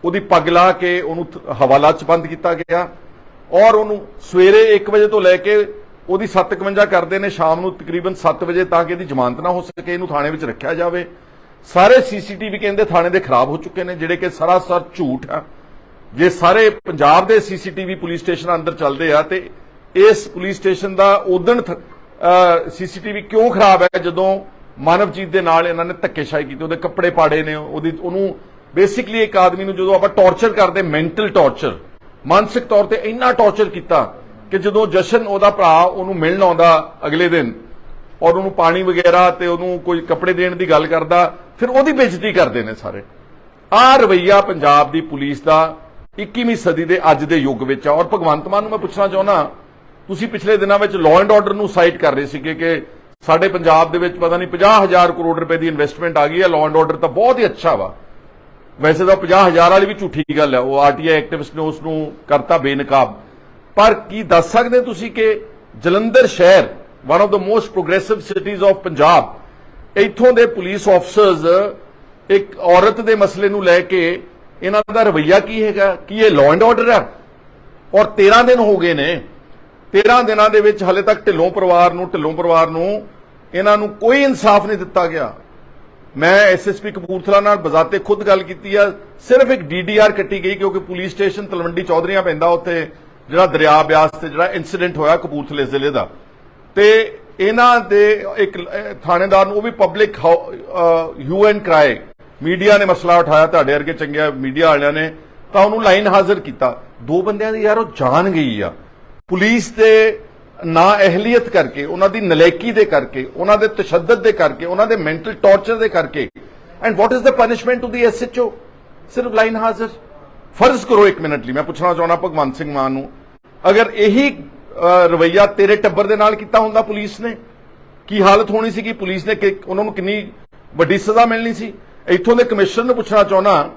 ਉਹਦੀ ਪੱਗ ਲਾ ਕੇ ਉਹਨੂੰ ਹਵਾਲਾ 'ਚ ਬੰਦ ਕੀਤਾ ਗਿਆ, ਔਰ ਉਹਨੂੰ ਸਵੇਰੇ 1 ਵਜੇ ਤੋਂ ਲੈ ਕੇ ਉਹਦੀ 7:51 ਕਰਦੇ ਨੇ ਸ਼ਾਮ ਨੂੰ ਤਕਰੀਬਨ 7 ਵਜੇ, ਤਾਂ ਕਿ ਇਹਦੀ ਜ਼ਮਾਨਤ ਨਾ ਹੋ ਸਕੇ, ਇਹਨੂੰ ਥਾਣੇ ਵਿੱਚ ਰੱਖਿਆ ਜਾਵੇ। ਸਾਰੇ CCTV ਕਹਿੰਦੇ ਥਾਣੇ ਦੇ ਖਰਾਬ ਹੋ ਚੁੱਕੇ ਨੇ, ਜਿਹੜੇ ਕਿ ਸਰਾਸਰ ਝੂਠ ਆ। ਜੇ ਸਾਰੇ ਪੰਜਾਬ ਦੇ CCTV ਪੁਲਿਸ ਸਟੇਸ਼ਨ ਅੰਦਰ ਚੱਲਦੇ ਆ ਤੇ ਇਸ ਪੁਲਿਸ ਸਟੇਸ਼ਨ ਦਾ ਉਦਣ CCTV ਕਿਉਂ ਖਰਾਬ ਹੈ? ਜਦੋਂ ਮਾਨਵਜੀਤ ਦੇ ਨਾਲ ਇਹਨਾਂ ਨੇ ਧੱਕੇਸ਼ਾਹੀ ਕੀਤੀ, ਉਹਦੇ ਕੱਪੜੇ ਪਾੜੇ ਨੇ, ਉਹਨੂੰ ਬੇਸਿਕਲੀ ਇੱਕ ਆਦਮੀ ਨੂੰ ਜਦੋਂ ਆਪਾਂ ਟੌਰਚਰ ਕਰਦੇ, ਮੈਂਟਲ ਟੌਰਚਰ, ਮਾਨਸਿਕ ਤੌਰ ਤੇ ਇੰਨਾ ਟੌਰਚਰ ਕੀਤਾ ਕਿ ਜਦੋਂ ਜਸ਼ਨ ਉਹਦਾ ਭਰਾ ਉਹਨੂੰ ਮਿਲਣ ਆਉਂਦਾ ਅਗਲੇ ਦਿਨ ਔਰ ਉਹਨੂੰ ਪਾਣੀ ਵਗੈਰਾ ਤੇ ਉਹਨੂੰ ਕੋਈ ਕੱਪੜੇ ਦੇਣ ਦੀ ਗੱਲ ਕਰਦਾ, ਫਿਰ ਉਹਦੀ ਬੇਇੱਜ਼ਤੀ ਕਰਦੇ ਨੇ ਸਾਰੇ। ਆਹ ਰਵੱਈਆ ਪੰਜਾਬ ਦੀ ਪੁਲਿਸ ਦਾ 21ਵੀਂ ਸਦੀ ਦੇ ਅੱਜ ਦੇ ਯੁੱਗ ਵਿੱਚ ਆ। ਔਰ ਭਗਵੰਤ ਮਾਨ ਨੂੰ ਮੈਂ ਪੁੱਛਣਾ ਚਾਹੁੰਦਾ, ਤੁਸੀਂ ਪਿਛਲੇ ਦਿਨਾਂ ਵਿੱਚ ਲਾਅ ਐਂਡ ਆਰਡਰ ਨੂੰ ਸਾਈਟ ਕਰ ਰਹੇ ਸੀਗੇ ਕਿ ਸਾਡੇ ਪੰਜਾਬ ਦੇ ਵਿੱਚ ਪਤਾ ਨਹੀਂ 50,000 ਕਰੋੜ ਰੁਪਏ ਦੀ ਇਨਵੈਸਟਮੈਂਟ ਆ ਗਈ ਹੈ, ਲਾਅ ਐਂਡ ਆਰਡਰ ਤਾਂ ਬਹੁਤ ਹੀ ਅੱਛਾ ਵਾ। ਵੈਸੇ ਤਾਂ 50,000 ਵਾਲੀ ਵੀ ਝੂਠੀ ਗੱਲ ਹੈ, ਉਹ RTI ਐਕਟਿਵਿਸਟ ਨੇ ਉਸ ਨੂੰ ਕਰਤਾ ਬੇਨਕਾਬ। ਪਰ ਕੀ ਦੱਸ ਸਕਦੇ ਤੁਸੀਂ ਕਿ ਜਲੰਧਰ ਸ਼ਹਿਰ, one of the most progressive cities of Punjab, ਇੱਥੋਂ ਦੇ ਪੁਲਿਸ ਆਫਸਰਸ ਇੱਕ ਔਰਤ ਦੇ ਮਸਲੇ ਨੂੰ ਲੈ ਕੇ ਇਹਨਾਂ ਦਾ ਰਵੱਈਆ ਕੀ ਹੈਗਾ? ਕੀ ਇਹ ਲਾਅ ਐਂਡ ਆਰਡਰ ਹੈ? ਔਰ 13 ਦਿਨ ਹੋ ਗਏ ਨੇ, 13 ਦਿਨਾਂ ਦੇ ਵਿੱਚ ਹਾਲੇ ਤੱਕ ਢਿੱਲੋਂ ਪਰਿਵਾਰ ਨੂੰ ਇਹਨਾਂ ਨੂੰ ਕੋਈ ਇਨਸਾਫ ਨਹੀਂ ਦਿੱਤਾ ਗਿਆ। ਮੈਂ SSP ਕਪੂਰਥਲਾ ਨਾਲ ਬਜ਼ਾਤੇ ਖੁਦ ਗੱਲ ਕੀਤੀ ਆ, ਸਿਰਫ ਇੱਕ DDR ਕੱਟੀ ਗਈ ਕਿਉਂਕਿ ਪੁਲਿਸ ਸਟੇਸ਼ਨ ਤਲਵੰਡੀ ਚੌਧਰੀਆਂ ਪੈਂਦਾ, ਉੱਥੇ ਜਿਹੜਾ ਦਰਿਆ ਬਿਆਸ ਤੇ ਜਿਹੜਾ ਇਨਸੀਡੈਂਟ ਹੋਇਆ ਕਪੂਰਥਲੇ ਜ਼ਿਲ੍ਹੇ ਦਾ, ਤੇ ਇਹਨਾਂ ਦੇ ਇੱਕ ਥਾਣੇਦਾਰ ਨੂੰ, ਉਹ ਵੀ ਪਬਲਿਕ ਹੂ ਐਂਡ ਕਰਾਈ, ਮੀਡੀਆ ਨੇ ਮਸਲਾ ਉਠਾਇਆ, ਤੁਹਾਡੇ ਵਰਗੇ ਚੰਗੇ ਮੀਡੀਆ ਵਾਲਿਆਂ ਨੇ, ਤਾਂ ਉਹਨੂੰ ਲਾਈਨ ਹਾਜ਼ਰ ਕੀਤਾ। 2 ਬੰਦਿਆਂ ਦੀ ਯਾਰ ਉਹ ਜਾਨ ਗਈ ਆ ਪੁਲਿਸ ਦੇ ਨਾ ਅਹਿਲੀਅਤ ਕਰਕੇ, ਉਹਨਾਂ ਦੀ ਨਲਾਇਕੀ ਦੇ ਕਰਕੇ, ਉਹਨਾਂ ਦੇ ਤਸ਼ੱਦਦ ਦੇ ਕਰਕੇ, ਉਹਨਾਂ ਦੇ ਮੈਂਟਲ ਟੌਰਚਰ ਦੇ ਕਰਕੇ। And what is the punishment to the SHO? ਸਿਰਫ ਲਾਈਨ ਹਾਜ਼ਰ। ਫਰਜ਼ ਕਰੋ 1 ਮਿੰਟ ਲਈ, ਮੈਂ ਪੁੱਛਣਾ ਚਾਹੁੰਦਾ ਭਗਵੰਤ ਸਿੰਘ ਮਾਨ ਨੂੰ, ਅਗਰ ਇਹੀ ਰਵੱਈਆ ਤੇਰੇ ਟੱਬਰ ਦੇ ਨਾਲ ਕੀਤਾ ਹੁੰਦਾ ਪੁਲਿਸ ਨੇ, ਕੀ ਹਾਲਤ ਹੋਣੀ ਸੀ? ਕਿ ਪੁਲਿਸ ਨੇ ਉਹਨਾਂ ਨੂੰ ਕਿੰਨੀ ਵੱਡੀ ਸਜ਼ਾ ਮਿਲਣੀ ਸੀ? ਇੱਥੋਂ ਦੇ ਕਮਿਸ਼ਨਰ ਨੂੰ ਪੁੱਛਣਾ ਚਾਹੁੰਦਾ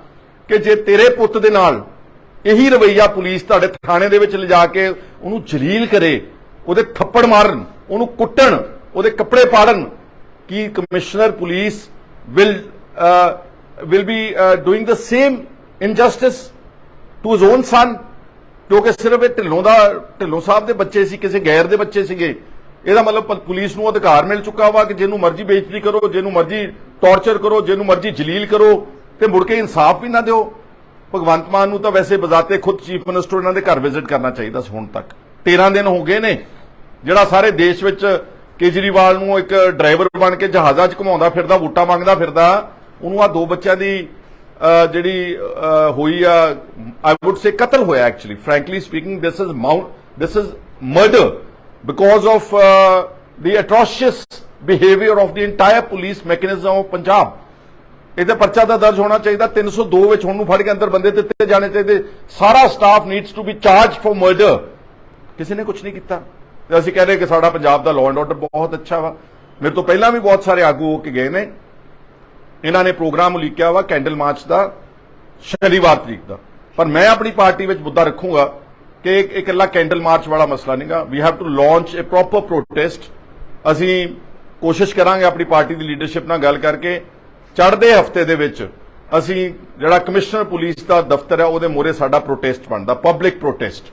ਕਿ ਜੇ ਤੇਰੇ ਪੁੱਤ ਦੇ ਨਾਲ ਇਹੀ ਰਵੱਈਆ ਪੁਲਿਸ ਤੁਹਾਡੇ ਥਾਣੇ ਦੇ ਵਿੱਚ ਲਿਜਾ ਕੇ ਉਹਨੂੰ ਜਲੀਲ ਕਰੇ, ਉਹਦੇ ਥੱਪੜ ਮਾਰਨ, ਉਹਨੂੰ ਕੁੱਟਣ, ਉਹਦੇ ਕੱਪੜੇ ਪਾੜਨ, कि commissioner police will be doing the same injustice to his own son, क्योंकि सिर्फ ये ढिल्लों साहब के बच्चे सी, किसी गैर के बच्चे सीगे। ਇਹਦਾ मतलब पुलिस ਨੂੰ अधिकार मिल चुका वा कि ਜਿਹਨੂੰ मर्जी बेइज्जती करो, ਜਿਹਨੂੰ मर्जी टॉर्चर करो, ਜਿਹਨੂੰ मर्जी जलील करो, ਤੇ ਮੁੜ ਕੇ इंसाफ भी ना ਦਿਓ। ਭਗਵੰਤ ਮਾਨ ਨੂੰ ਤਾਂ ਵੈਸੇ ਬਜ਼ਾਤੇ ਖੁਦ ਚੀਫ ਮਿਨਿਸਟਰ ਇਹਨਾਂ ਦੇ ਘਰ ਵਿਜ਼ਿਟ ਕਰਨਾ ਚਾਹੀਦਾ ਸੀ। ਹੁਣ ਤੱਕ 13 ਦਿਨ ਹੋ ਗਏ ਨੇ ਜਿਹੜਾ ਸਾਰੇ ਦੇਸ਼ ਵਿੱਚ ਕੇਜਰੀਵਾਲ ਨੂੰ ਇੱਕ ਡਰਾਈਵਰ ਬਣ ਕੇ ਜਹਾਜ਼ਾਂ 'ਚ ਘੁਮਾਉਂਦਾ ਫਿਰਦਾ, ਵੋਟਾਂ ਮੰਗਦਾ ਫਿਰਦਾ, ਉਹਨੂੰ ਆ 2 ਬੱਚਿਆਂ ਦੀ ਜਿਹੜੀ ਹੋਈ ਆ, ਆਈ ਵੁੱਡ ਸੇ ਕਤਲ ਹੋਇਆ। Actually frankly speaking this is murder because of the atrocious behavior of the entire police mechanism of Punjab। ਇਹਦੇ ਪਰਚਾ ਦਾ ਦਰਜ ਹੋਣਾ ਚਾਹੀਦਾ। 302 ਵਿੱਚ ਹੁਣ ਨੂੰ ਫੜ ਕੇ ਅੰਦਰ ਬੰਦੇ ਦਿੱਤੇ ਜਾਣੇ ਚਾਹੀਦੇ। ਸਾਰਾ staff needs to be charge for murder. ਕਿਸੇ ਨੇ ਕੁਝ ਨਹੀਂ ਕੀਤਾ ਤੇ ਅਸੀਂ ਕਹਿ ਰਹੇ ਕਿ ਸਾਡਾ ਪੰਜਾਬ ਦਾ ਲਾਅ ਐਂਡ ਆਰਡਰ ਬਹੁਤ ਅੱਛਾ ਵਾ। ਮੇਰੇ ਤੋਂ ਪਹਿਲਾਂ ਵੀ ਬਹੁਤ ਸਾਰੇ ਆਗੂ ਹੋ ਕੇ ਗਏ ਨੇ। ਇਹਨਾਂ ਨੇ ਪ੍ਰੋਗਰਾਮ ਉਲੀਕਿਆ ਵਾ ਕੈਂਡਲ ਮਾਰਚ ਦਾ ਸ਼ਨੀਵਾਰ ਤਰੀਕ ਦਾ, ਪਰ ਮੈਂ ਆਪਣੀ ਪਾਰਟੀ ਵਿੱਚ ਮੁੱਦਾ ਰੱਖੂੰਗਾ ਕਿ ਇਕੱਲਾ ਕੈਂਡਲ ਮਾਰਚ ਵਾਲਾ ਮਸਲਾ ਨਹੀਂਗਾ। We have to launch a proper protest. ਅਸੀਂ ਕੋਸ਼ਿਸ਼ ਕਰਾਂਗੇ ਆਪਣੀ ਪਾਰਟੀ ਦੀ ਲੀਡਰਸ਼ਿਪ ਨਾਲ ਗੱਲ ਕਰਕੇ ਚੜ੍ਹਦੇ ਹਫਤੇ ਦੇ ਵਿੱਚ ਅਸੀਂ ਜਿਹੜਾ ਕਮਿਸ਼ਨਰ ਪੁਲਿਸ ਦਾ ਦਫ਼ਤਰ ਹੈ ਉਹਦੇ ਮੂਹਰੇ ਸਾਡਾ ਪ੍ਰੋਟੈਸਟ ਬਣਦਾ, ਪਬਲਿਕ ਪ੍ਰੋਟੈਸਟ,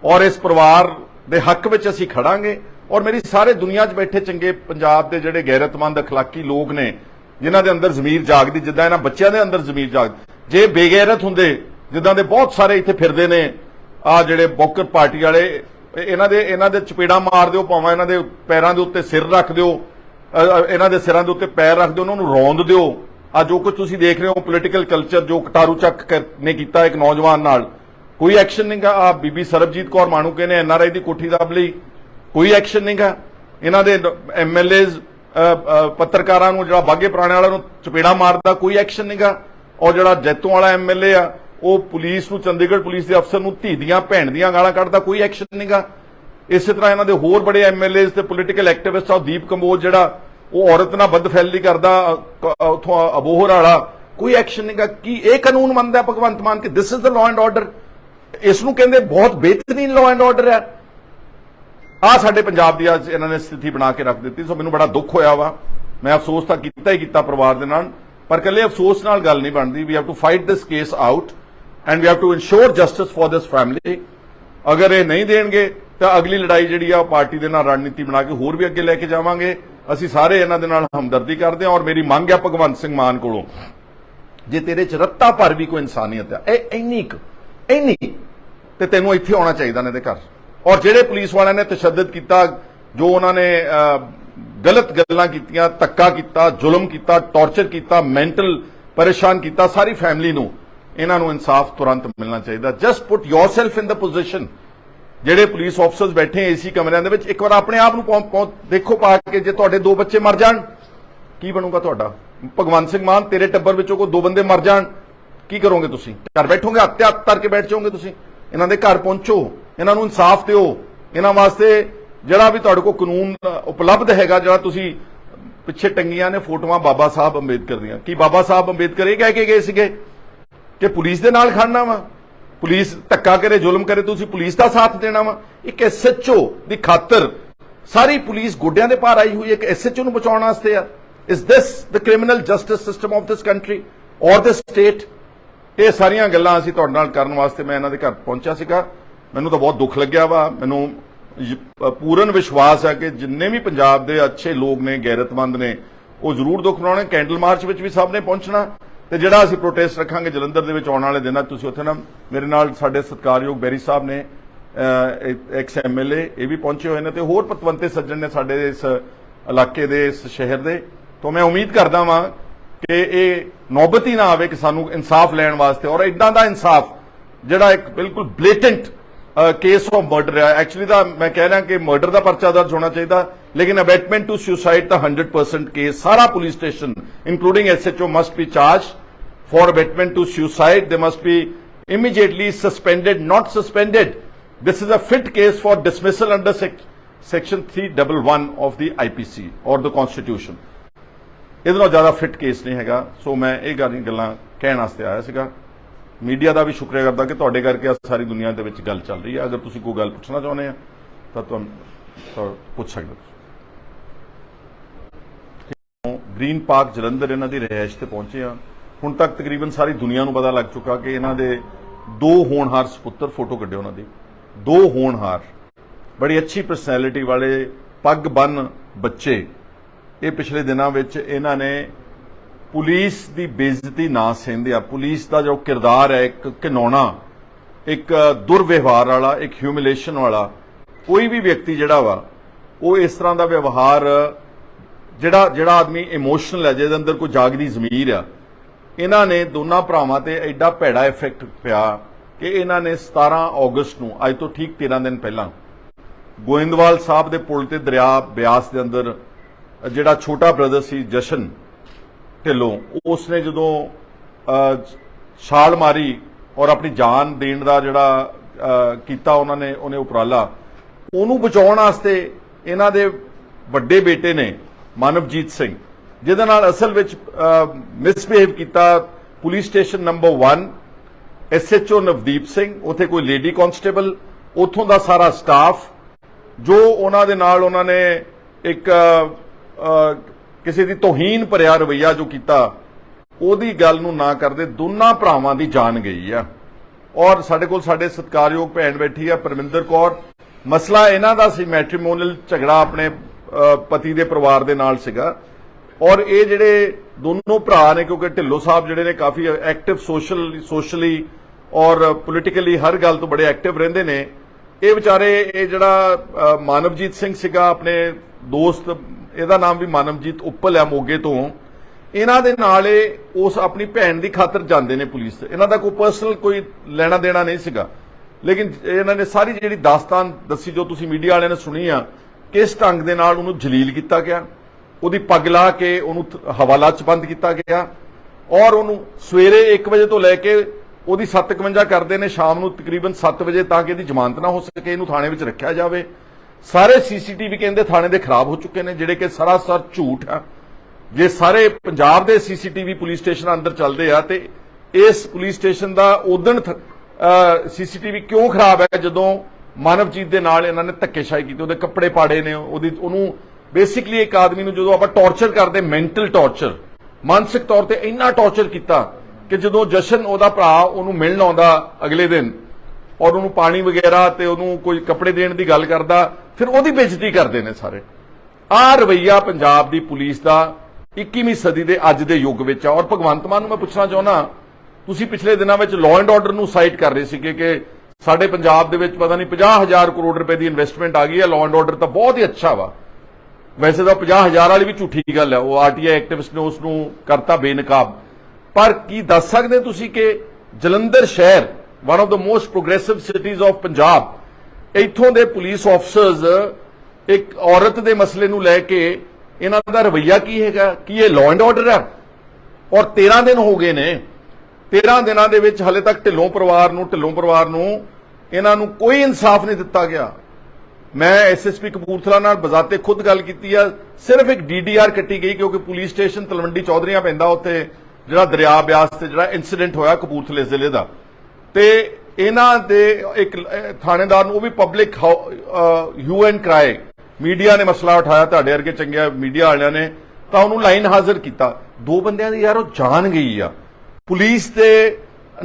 ਔਰ ਇਸ ਪਰਿਵਾਰ ਦੇ ਹੱਕ ਵਿੱਚ ਅਸੀਂ ਖੜਾਂਗੇ। ਔਰ ਮੇਰੀ ਸਾਰੇ ਦੁਨੀਆ 'ਚ ਬੈਠੇ ਚੰਗੇ ਪੰਜਾਬ ਦੇ ਜਿਹੜੇ ਗੈਰਤਮੰਦ ਅਖਲਾਕੀ ਲੋਕ ਨੇ, ਜਿਨ੍ਹਾਂ ਦੇ ਅੰਦਰ ਜ਼ਮੀਰ ਜਾਗਦੀ, ਜਿੱਦਾਂ ਇਹਨਾਂ ਬੱਚਿਆਂ ਦੇ ਅੰਦਰ ਜ਼ਮੀਰ ਜਾਗਦੀ, ਜੇ ਬੇਗੈਰਤ ਹੁੰਦੇ ਜਿੱਦਾਂ ਦੇ ਬਹੁਤ ਸਾਰੇ ਇੱਥੇ ਫਿਰਦੇ ਨੇ ਆ ਜਿਹੜੇ ਬੌਕਰ ਪਾਰਟੀ ਵਾਲੇ, ਇਹਨਾਂ ਦੇ ਚਪੇੜਾ ਮਾਰ ਦਿਓ, ਭਾਵੇਂ ਇਹਨਾਂ ਦੇ ਪੈਰਾਂ ਦੇ ਉੱਤੇ ਸਿਰ ਰੱਖ ਦਿਓ, ਇਹਨਾਂ ਦੇ ਸਿਰਾਂ ਦੇ ਉੱਤੇ ਪੈਰ ਰੱਖ ਦਿਓ, ਉਹਨਾਂ ਨੂੰ ਰੌਂਦ ਦਿਓ। ਆ ਜੋ ਕੁਝ ਤੁਸੀਂ ਦੇਖ ਰਹੇ ਹੋ ਪੋਲੀਟੀਕਲ ਕਲਚਰ ਜੋ ਕਟਾਰੂ ਚੱਕ ਨੇ ਕੀਤਾ ਇੱਕ ਨੌਜਵਾਨ ਨਾਲ, ਕੋਈ ਐਕਸ਼ਨ ਨਹੀਂਗਾ। ਆ ਬੀਬੀ ਸਰਬਜੀਤ ਕੌਰ ਮਾਣੂਕੇ ਨੇ ਐਨਆਰਆਈ ਦੀ ਕੋਠੀ ਦੱਬ ਲਈ, ਕੋਈ ਐਕਸ਼ਨ ਨਹੀਂਗਾ। ਇਹਨਾਂ ਦੇ ਐਮਐਲਏਜ਼ ਪੱਤਰਕਾਰਾਂ ਨੂੰ ਜਿਹੜਾ ਬਾਗੇ ਪੁਰਾਣੇ ਵਾਲਾ ਨੂੰ ਚਪੇੜਾ ਮਾਰਦਾ, ਕੋਈ ਐਕਸ਼ਨ ਨਹੀਂਗਾ। ਔਰ ਜਿਹੜਾ ਜੈਤੋਂ ਵਾਲਾ ਐਮਐਲਏ ਆ ਉਹ ਪੁਲਿਸ ਨੂੰ, ਚੰਡੀਗੜ੍ਹ ਪੁਲਿਸ ਦੇ ਅਫਸਰ ਨੂੰ ਧੀ ਦੀਆਂ ਭੈਣ ਦੀਆਂ ਗਾਲਾਂ ਕੱਢਦਾ, ਕੋਈ ਐਕਸ਼ਨ ਨਹੀਂਗਾ। ਇਸੇ ਤਰ੍ਹਾਂ ਇਹਨਾਂ ਦੇ ਹੋਰ ਬੜੇ ਐਮਐਲਏਜ਼ ਤੇ ਪੋਲੀਟੀਕਲ ਐਕਟਿਵਿਸਟ ਆ, ਦੀਪ ਕੰਬੋਜ ਜਿਹੜਾ ਉਹ ਔਰਤ ਨਾਲ ਬਦਫੈਲੀ ਕਰਦਾ ਉਥੋਂ ਅਬੋਹਰ ਵਾਲਾ, ਕੋਈ ਐਕਸ਼ਨ ਨਹੀਂਗਾ। ਕੀ ਇਹ ਕਾਨੂੰਨ ਮੰਨਦਾ ਭਗਵੰਤ ਮਾਨ ਕਿ this is the law and order? ਇਸ ਨੂੰ ਕਹਿੰਦੇ ਬਹੁਤ ਬਿਹਤਰੀਨ ਲਾਅ ਐਂਡ ਆਰਡਰ ਹੈ। ਆ ਸਾਡੇ ਪੰਜਾਬ ਦੀ ਅੱਜ ਇਹਨਾਂ ਨੇ ਸਥਿਤੀ ਬਣਾ ਕੇ ਰੱਖ ਦਿੱਤੀ। ਸੋ ਮੈਨੂੰ ਬੜਾ ਦੁੱਖ ਹੋਇਆ ਵਾ। ਮੈਂ ਅਫਸੋਸ ਤਾਂ ਕੀਤਾ ਹੀ ਕੀਤਾ ਪਰਿਵਾਰ ਦੇ ਨਾਲ, ਪਰ ਇਕੱਲੇ ਅਫਸੋਸ ਨਾਲ ਗੱਲ ਨਹੀਂ ਬਣਦੀ। We have to fight this case out and we have to ensure justice for this family. ਅਗਰ ਇਹ ਨਹੀਂ ਦੇਣਗੇ ਤਾਂ ਅਗਲੀ ਲੜਾਈ ਜਿਹੜੀ ਆ ਪਾਰਟੀ ਦੇ ਨਾਲ ਰਣਨੀਤੀ ਬਣਾ ਕੇ ਹੋਰ ਵੀ ਅੱਗੇ ਲੈ ਕੇ ਜਾਵਾਂਗੇ। ਅਸੀਂ ਸਾਰੇ ਇਹਨਾਂ ਦੇ ਨਾਲ ਹਮਦਰਦੀ ਕਰਦੇ ਹਾਂ। ਔਰ ਮੇਰੀ ਮੰਗ ਹੈ ਭਗਵੰਤ ਸਿੰਘ ਮਾਨ ਕੋਲੋਂ, ਜੇ ਤੇਰੇ ਚ ਰੱਤਾ ਭਰ ਵੀ ਕੋਈ ਇਨਸਾਨੀਅਤ ਹੈ, ਇਹ ਇੰਨੀ ਤੇ ਤੈਨੂੰ ਇੱਥੇ ਆਉਣਾ ਚਾਹੀਦਾ ਨੇ ਦੇ ਘਰ। ਔਰ ਜਿਹੜੇ ਪੁਲਿਸ ਵਾਲਿਆਂ ਨੇ ਤਸ਼ੱਦਦ ਕੀਤਾ, ਜੋ ਉਹਨਾਂ ਨੇ ਗਲਤ ਗੱਲਾਂ ਕੀਤੀਆਂ, ਧੱਕਾ ਕੀਤਾ, ਜ਼ੁਲਮ ਕੀਤਾ, ਟੌਰਚਰ ਕੀਤਾ, ਮੈਂਟਲ ਪਰੇਸ਼ਾਨ ਕੀਤਾ ਸਾਰੀ ਫੈਮਿਲੀ ਨੂੰ, ਇਹਨਾਂ ਨੂੰ ਇਨਸਾਫ ਤੁਰੰਤ ਮਿਲਣਾ ਚਾਹੀਦਾ। ਜਸਟ ਪੁੱਟ ਯੋਰਸੈਲਫ ਇਨ ਦ ਪੋਜੀਸ਼ਨ। ਜਿਹੜੇ ਪੁਲਿਸ ਆਫਸਰਸ ਬੈਠੇ ਏਸੀ ਕਮਰਿਆਂ ਦੇ ਵਿੱਚ, ਇੱਕ ਵਾਰ ਆਪਣੇ ਆਪ ਨੂੰ ਦੇਖੋ ਪਾ ਕੇ, ਜੇ ਤੁਹਾਡੇ 2 ਬੱਚੇ ਮਰ ਜਾਣ ਕੀ ਬਣੂਗਾ ਤੁਹਾਡਾ? ਭਗਵੰਤ ਸਿੰਘ ਮਾਨ, ਤੇਰੇ ਟੱਬਰ ਵਿੱਚੋਂ ਕੋਈ 2 ਬੰਦੇ ਮਰ ਜਾਣ ਕੀ ਕਰੋਗੇ ਤੁਸੀਂ? ਘਰ ਬੈਠੋਗੇ, ਹੱਥ ਧਰ ਕੇ ਬੈਠ ਜਾਓਗੇ ਤੁਸੀਂ? ਇਹਨਾਂ ਦੇ ਘਰ ਪਹੁੰਚੋ, ਇਹਨਾਂ ਨੂੰ ਇਨਸਾਫ ਦਿਓ। ਇਹਨਾਂ ਵਾਸਤੇ ਜਿਹੜਾ ਵੀ ਤੁਹਾਡੇ ਕੋਲ ਕਾਨੂੰਨ ਉਪਲਬਧ ਹੈਗਾ, ਜਿਹੜਾ ਤੁਸੀਂ ਪਿੱਛੇ ਟੰਗੀਆਂ ਨੇ ਫੋਟੋਆਂ ਬਾਬਾ ਸਾਹਿਬ ਅੰਬੇਦਕਰ ਦੀਆਂ, ਕੀ ਬਾਬਾ ਸਾਹਿਬ ਅੰਬੇਦਕਰ ਇਹ ਕਹਿ ਕੇ ਗਏ ਸੀਗੇ ਕਿ ਪੁਲਿਸ ਦੇ ਨਾਲ ਖੜਨਾ ਵਾ? ਪੁਲਿਸ ਧੱਕਾ ਕਰੇ, ਜ਼ੁਲਮ ਕਰੇ, ਤੁਸੀਂ ਪੁਲਿਸ ਦਾ ਸਾਥ ਦੇਣਾ ਵਾ? ਇੱਕ ਐਸਐਚਓ ਦੀ ਖਾਤਰ ਸਾਰੀ ਪੁਲਿਸ ਗੋਡਿਆਂ ਦੇ ਭਾਰ ਆਈ ਹੋਈ, ਇੱਕ ਐਸਐਚਓ ਨੂੰ ਬਚਾਉਣ ਵਾਸਤੇ ਆ। Is this the criminal justice system of this country ਔਰ ਦਿਸ ਸਟੇਟ? ਇਹ ਸਾਰੀਆਂ ਗੱਲਾਂ ਅਸੀਂ ਤੁਹਾਡੇ ਨਾਲ ਕਰਨ ਵਾਸਤੇ ਮੈਂ ਇਹਨਾਂ ਦੇ ਘਰ ਪਹੁੰਚਿਆ ਸੀਗਾ। ਮੈਨੂੰ ਤਾਂ ਬਹੁਤ ਦੁੱਖ ਲੱਗਿਆ ਵਾ। ਮੈਨੂੰ ਪੂਰਨ ਵਿਸ਼ਵਾਸ ਹੈ ਕਿ ਜਿੰਨੇ ਵੀ ਪੰਜਾਬ ਦੇ ਅੱਛੇ ਲੋਕ ਨੇ, ਗੈਰਤਮੰਦ ਨੇ, ਉਹ ਜ਼ਰੂਰ ਦੁੱਖ ਮਨਾਉਣੇ। ਕੈਂਡਲ ਮਾਰਚ ਵਿੱਚ ਵੀ ਸਭ ਨੇ ਪਹੁੰਚਣਾ, ਤੇ ਜਿਹੜਾ ਅਸੀਂ ਪ੍ਰੋਟੈਸਟ ਰੱਖਾਂਗੇ ਜਲੰਧਰ ਦੇ ਵਿੱਚ ਆਉਣ ਵਾਲੇ ਦਿਨਾਂ ਤੁਸੀਂ ਉੱਥੇ ਨਾ, ਮੇਰੇ ਨਾਲ ਸਾਡੇ ਸਤਿਕਾਰਯੋਗ ਬੈਰੀ ਸਾਹਿਬ ਨੇ, ਐਕਸ ਐਮਐਲਏ, ਇਹ ਵੀ ਪਹੁੰਚੇ ਹੋਏ ਨੇ, ਤੇ ਹੋਰ ਪਤਵੰਤੇ ਸੱਜਣ ਨੇ ਸਾਡੇ ਇਸ ਇਲਾਕੇ ਦੇ, ਇਸ ਸ਼ਹਿਰ ਦੇ। ਤਾਂ ਮੈਂ ਉਮੀਦ ਕਰਦਾ ਵਾਂ ਕਿ ਇਹ ਨੌਬਤ ਹੀ ਨਾ ਆਵੇ ਕਿ ਸਾਨੂੰ ਇਨਸਾਫ ਲੈਣ ਵਾਸਤੇ, ਔਰ ਇਦਾਂ ਦਾ ਇਨਸਾਫ ਜਿਹੜਾ ਇੱਕ ਬਿਲਕੁਲ ਬਲੇਟੈਂਟ ਕੇਸ ਆਫ ਮਰਡਰ ਹੈ। ਐਕਚੁਅਲੀ ਤਾਂ ਮੈਂ ਕਹਿ ਰਿਹਾ ਕਿ ਮਰਡਰ ਦਾ ਪਰਚਾ ਦਰਜ ਹੋਣਾ ਚਾਹੀਦਾ, ਲੇਕਿਨ ਅਬੈਟਮੈਂਟ ਟੂ ਸੁਸਾਈਡ ਦਾ 100% ਕੇਸ, ਸਾਰਾ police station including SHO must be charge for abetment to suicide. They must be immediately suspended, not suspended. This is a fit case for dismissal under section 311 of the IPC or the Constitution. ਇਹਦੇ ਨਾਲ ਜ਼ਿਆਦਾ fit case ਨਹੀਂ ਹੈਗਾ। ਸੋ ਮੈਂ ਇਹ ਗੱਲਾਂ ਕਹਿਣ ਵਾਸਤੇ ਆਇਆ ਸੀਗਾ। ਮੀਡੀਆ ਦਾ ਵੀ ਸ਼ੁਕਰੀਆ ਕਰਦਾ ਕਿ ਤੁਹਾਡੇ ਕਰਕੇ ਸਾਰੀ ਦੁਨੀਆ ਦੇ ਵਿੱਚ ਗੱਲ ਚੱਲ ਰਹੀ ਹੈ। ਅਗਰ ਤੁਸੀਂ ਕੋਈ ਗੱਲ ਪੁੱਛਣਾ ਚਾਹੁੰਦੇ ਆ ਤਾਂ ਤੁਹਾਨੂੰ ਪੁੱਛ ਸਕਦੇ ਹੋ। ग्रीन पार्क जलंधर इन्हां दी रिहाइश ते पहुंचे हैं। हुण तक तकरीबन सारी दुनिया नूं पता लग चुका कि इन्हां दे 2 होनहार सपुत्र फोटो कड्डे उन्हां दी 2 होनहार बड़ी अच्छी परसनैलिटी वाले पग बन बच्चे ये पिछले दिनों में इन्हां ने पुलिस की बेइज्जती ना सहंदिया पुलिस का जो किरदार है एक घिनौना एक दुर्व्यवहार वाला एक ह्यूमिलेशन वाला कोई भी व्यक्ति जिहड़ा वा वो इस तरह का व्यवहार जिहड़ा आदमी इमोशनल है जिहदे अंदर कोई जागदी जमीर आ इन्हां ने दोनों भरावां ते एडा भैड़ा इफैक्ट पिया कि इन्हां ने 17 अगस्त नूं अज तो ठीक 13 दिन पहला गोइंदवाल साहब दे पुल ते दरिया ब्यास दे अंदर जिहड़ा छोटा ब्रदर सी जशन ढिल्लों उसने जदों छाल मारी और अपनी जान देण दा जिहड़ा कीता उन्होंने उपराला उहनूं बचाउण वास्ते इन्हां दे वड्डे बेटे ने मानवजीत सिंह जिहदे नाल असल विच मिसबिहेव किया police station number 1 SHO Navdeep Singh उत्थे कोई लेडी कांस्टेबल उत्थों दा सारा स्टाफ जो उन्हां दे नाल उन्होंने एक किसी दी तौहीन भरिया रवैया जो किया ਉਹਦੀ ਗੱਲ ਨੂੰ ਨਾ ਕਰਦੇ ਦੋਨਾਂ ਭਰਾਵਾਂ ਦੀ ਜਾਨ ਗਈ ਆ ਔਰ ਸਾਡੇ ਕੋਲ ਸਾਡੇ ਸਤਿਕਾਰਯੋਗ ਭੈਣ ਬੈਠੀ ਆ ਪਰਮਿੰਦਰ ਕੌਰ ਮਸਲਾ ਇਹਨਾਂ ਦਾ ਸੀ ਮੈਟ੍ਰੀਮੋਨੀਅਲ ਝਗੜਾ ਆਪਣੇ ਪਤੀ ਦੇ ਪਰਿਵਾਰ ਦੇ ਨਾਲ ਸੀਗਾ ਔਰ ਇਹ ਜਿਹੜੇ ਦੋਨੋਂ ਭਰਾ ਨੇ ਕਿਉਂਕਿ ਢਿੱਲੋਂ ਸਾਹਿਬ ਜਿਹੜੇ ਨੇ ਕਾਫੀ ਐਕਟਿਵ ਸੋਸ਼ਲੀ ਔਰ ਪੋਲੀਟੀਕਲੀ ਹਰ ਗੱਲ ਤੋਂ ਬੜੇ ਐਕਟਿਵ ਰਹਿੰਦੇ ਨੇ ਇਹ ਵਿਚਾਰੇ ਇਹ ਜਿਹੜਾ ਮਾਨਵਜੀਤ ਸਿੰਘ ਸੀਗਾ ਆਪਣੇ ਦੋਸਤ ਇਹਦਾ ਨਾਮ ਵੀ ਮਾਨਵਜੀਤ ਉੱਪਲ ਆ ਮੋਗੇ ਤੋਂ इन्हां दे नाल उस अपनी भैन की खातर जाते हैं पुलिस इन्हां दा कोई पर्सनल कोई लेना देना नहीं सीगा लेकिन इन्होंने सारी जी दास्तान दसी जो तुसीं मीडिया वाले ने सुनी आ किस ढंग दे नाल उहनूं जलील किया गया उहदी पग ला के उहनूं हवाला च बंद किया गया और उहनूं सवेरे 1 बजे तो लैके उहदी 7:51 करते हैं शाम नूं तकरीबन 7 बजे ताकि इहदी जमानत ना हो सके इहनूं थाणे विच रखिया जावे सारे CCTV कहंदे थाणे दे खराब हो चुके हैं जिहड़े कि सरासर झूठ है जे सारे पंजाब दे CCTV पुलिस स्टेशन अंदर चलते हैं तो इस पुलिस स्टेशन का उदण CCTV क्यों खराब है जदों मानवजीत के नाल इन्होंने धक्केशाही की उहदे कपड़े पाड़े ने उहनूं बेसिकली एक आदमी नूं जदों आपां टॉर्चर करते मैंटल टॉर्चर मानसिक तौर पर इन्ना टॉर्चर किया कि जदों जशन उहदा भरा उहनूं मिलण आउंदा अगले दिन और उहनूं पानी वगैरह ते उहनूं कोई कपड़े देण दी गल करदा फिर उहदी बेइज्जती करते हैं सारे आ रवैया पंजाब दी पुलिस का 21वीं सदी के अज के युग में और भगवंत मान मैं पूछना चाहना तुसीं पिछले दिनों में लॉ एंड ऑर्डर नूं साइट कर रहे थे कि साडे पंजाब दे विच पता नहीं 50,000 करोड़ रुपए की इन्वेस्टमेंट आ गई है लॉ एंड ऑर्डर तो बहुत ही अच्छा वा वैसे तो 50,000 वाली भी झूठी गल है वो RTI एक्टिविस्ट ने उसनूं करता बेनकाब पर की दस सकदे तुसीं कि जलंधर शहर one of the most progressive cities of Punjab इत्थों दे पुलिस ऑफिसर्स एक औरत के मसले नूं लैके इन्हां दा रवैया की हैगा कि ये लॉ एंड ऑर्डर है और 13 दिन हो गए ने 13 दिनों के विच हले तक ढिल्लों परिवार नूं इन्हां नूं कोई इंसाफ नहीं दिता गया मैं SSP कपूरथला नाल बजाते खुद गल कीती है सिर्फ एक DDR कट्टी गई क्योंकि पुलिस स्टेशन तलवंडी चौधरीआं पैंदा उत्थे जिहड़ा दरिया ब्यास ते जिहड़ा इंसीडेंट होया कपूरथले जिले दा ते इन्हां दे एक थाणेदार नूं भी public hue and cry media ने मसला उठाया तुहाडे वर्गे चंगे मीडिया वालियां ने तो उन्होंने लाइन हाजिर किया 2 बंदियां दी यार जान गई आ पुलिस दे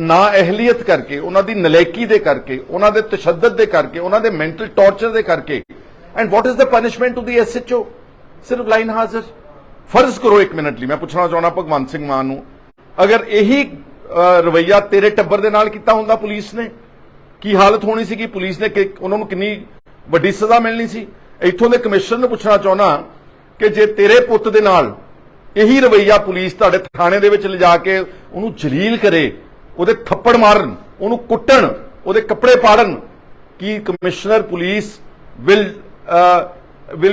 ना अहलियत करके उन्होंने नलैकी दे करके उन्होंने तशद्दद दे करके उन्होंने मेंटल टॉर्चर दे करके and what is the punishment to the SHO सिर्फ लाइन हाजिर फर्ज करो 1 मिनट लिए मैं पूछना चाहना भगवंत सिंह मान नूं अगर यही रवैया तेरे टब्बर दे नाल कीता हुंदा पुलिस ने की हालत होनी सी कि पुलिस ने उन्होंने कितनी वड्डी सजा मिलनी सी इत्थों के कमिश्नर ने पूछना चाहना कि जे तेरे पुत दे नाल यही रवैया पुलिस तुहाडे थाणे दे विच लिजा के उहनूं जलील करे उहदे थप्पड़ मारन उहनूं कुट्टण उहदे कपड़े पाड़न कि commissioner police will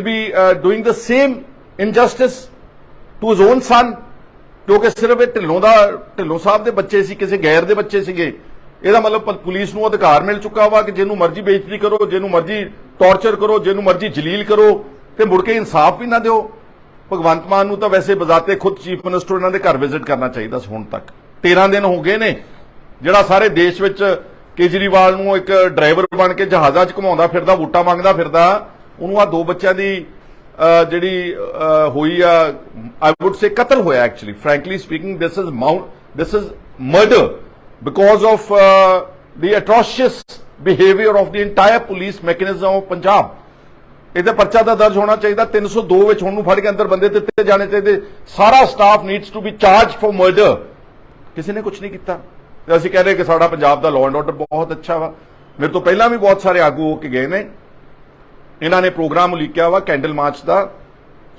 be doing the same injustice to his own son क्योंकि सिर्फ ढिल्लों साहब के बच्चे सी किसी गैर के बच्चे सीगे ਇਹਦਾ मतलब पुलिस ਨੂੰ अधिकार मिल चुका वा कि जिन्हों मर्जी बेइज्जती करो जिन्हों मर्जी टॉर्चर करो जिन्हों मर्जी जलील करो तो मुड़ के इंसाफ भी ना दो भगवंत मान नूं तां वैसे बजाते खुद चीफ मिनिस्टर इन्हां दे घर विजिट करना चाहिए हुण तक 13 दिन हो गए ने जिहड़ा सारे देश विच केजरीवाल नूं एक ड्राइवर बन के जहाज़ां 'च घुमाउंदा फिरदा वोटां मंगदा फिरदा उहनूं आ 2 बच्चों की ਜਿਹੜੀ ਹੋਈ ਆ ਆਈ ਵੁੱਡ ਸੇ ਕਤਲ ਹੋਇਆ actually frankly speaking this is murder because of the atrocious behavior of the entire police mechanism of Punjab. ਇਹਦੇ ਪਰਚਾ ਦਾ ਦਰਜ ਹੋਣਾ ਚਾਹੀਦਾ 302 ਵਿੱਚ ਹੁਣ ਨੂੰ ਫੜ ਕੇ ਅੰਦਰ ਬੰਦੇ ਦਿੱਤੇ ਜਾਣੇ ਚਾਹੀਦੇ ਸਾਰਾ staff needs to be charge for murder ਕਿਸੇ ਨੇ ਕੁਝ ਨਹੀਂ ਕੀਤਾ ਤੇ ਅਸੀਂ ਕਹਿ ਰਹੇ ਕਿ ਸਾਡਾ ਪੰਜਾਬ ਦਾ ਲਾਅ ਐਂਡ ਆਰਡਰ ਬਹੁਤ ਅੱਛਾ ਵਾ ਮੇਰੇ ਤੋਂ ਪਹਿਲਾਂ ਵੀ ਬਹੁਤ ਸਾਰੇ ਆਗੂ ਹੋ ਕੇ ਗਏ ਨੇ ਇਹਨਾਂ ਨੇ ਪ੍ਰੋਗਰਾਮ ਉਲੀਕਿਆ ਵਾ ਕੈਂਡਲ ਮਾਰਚ ਦਾ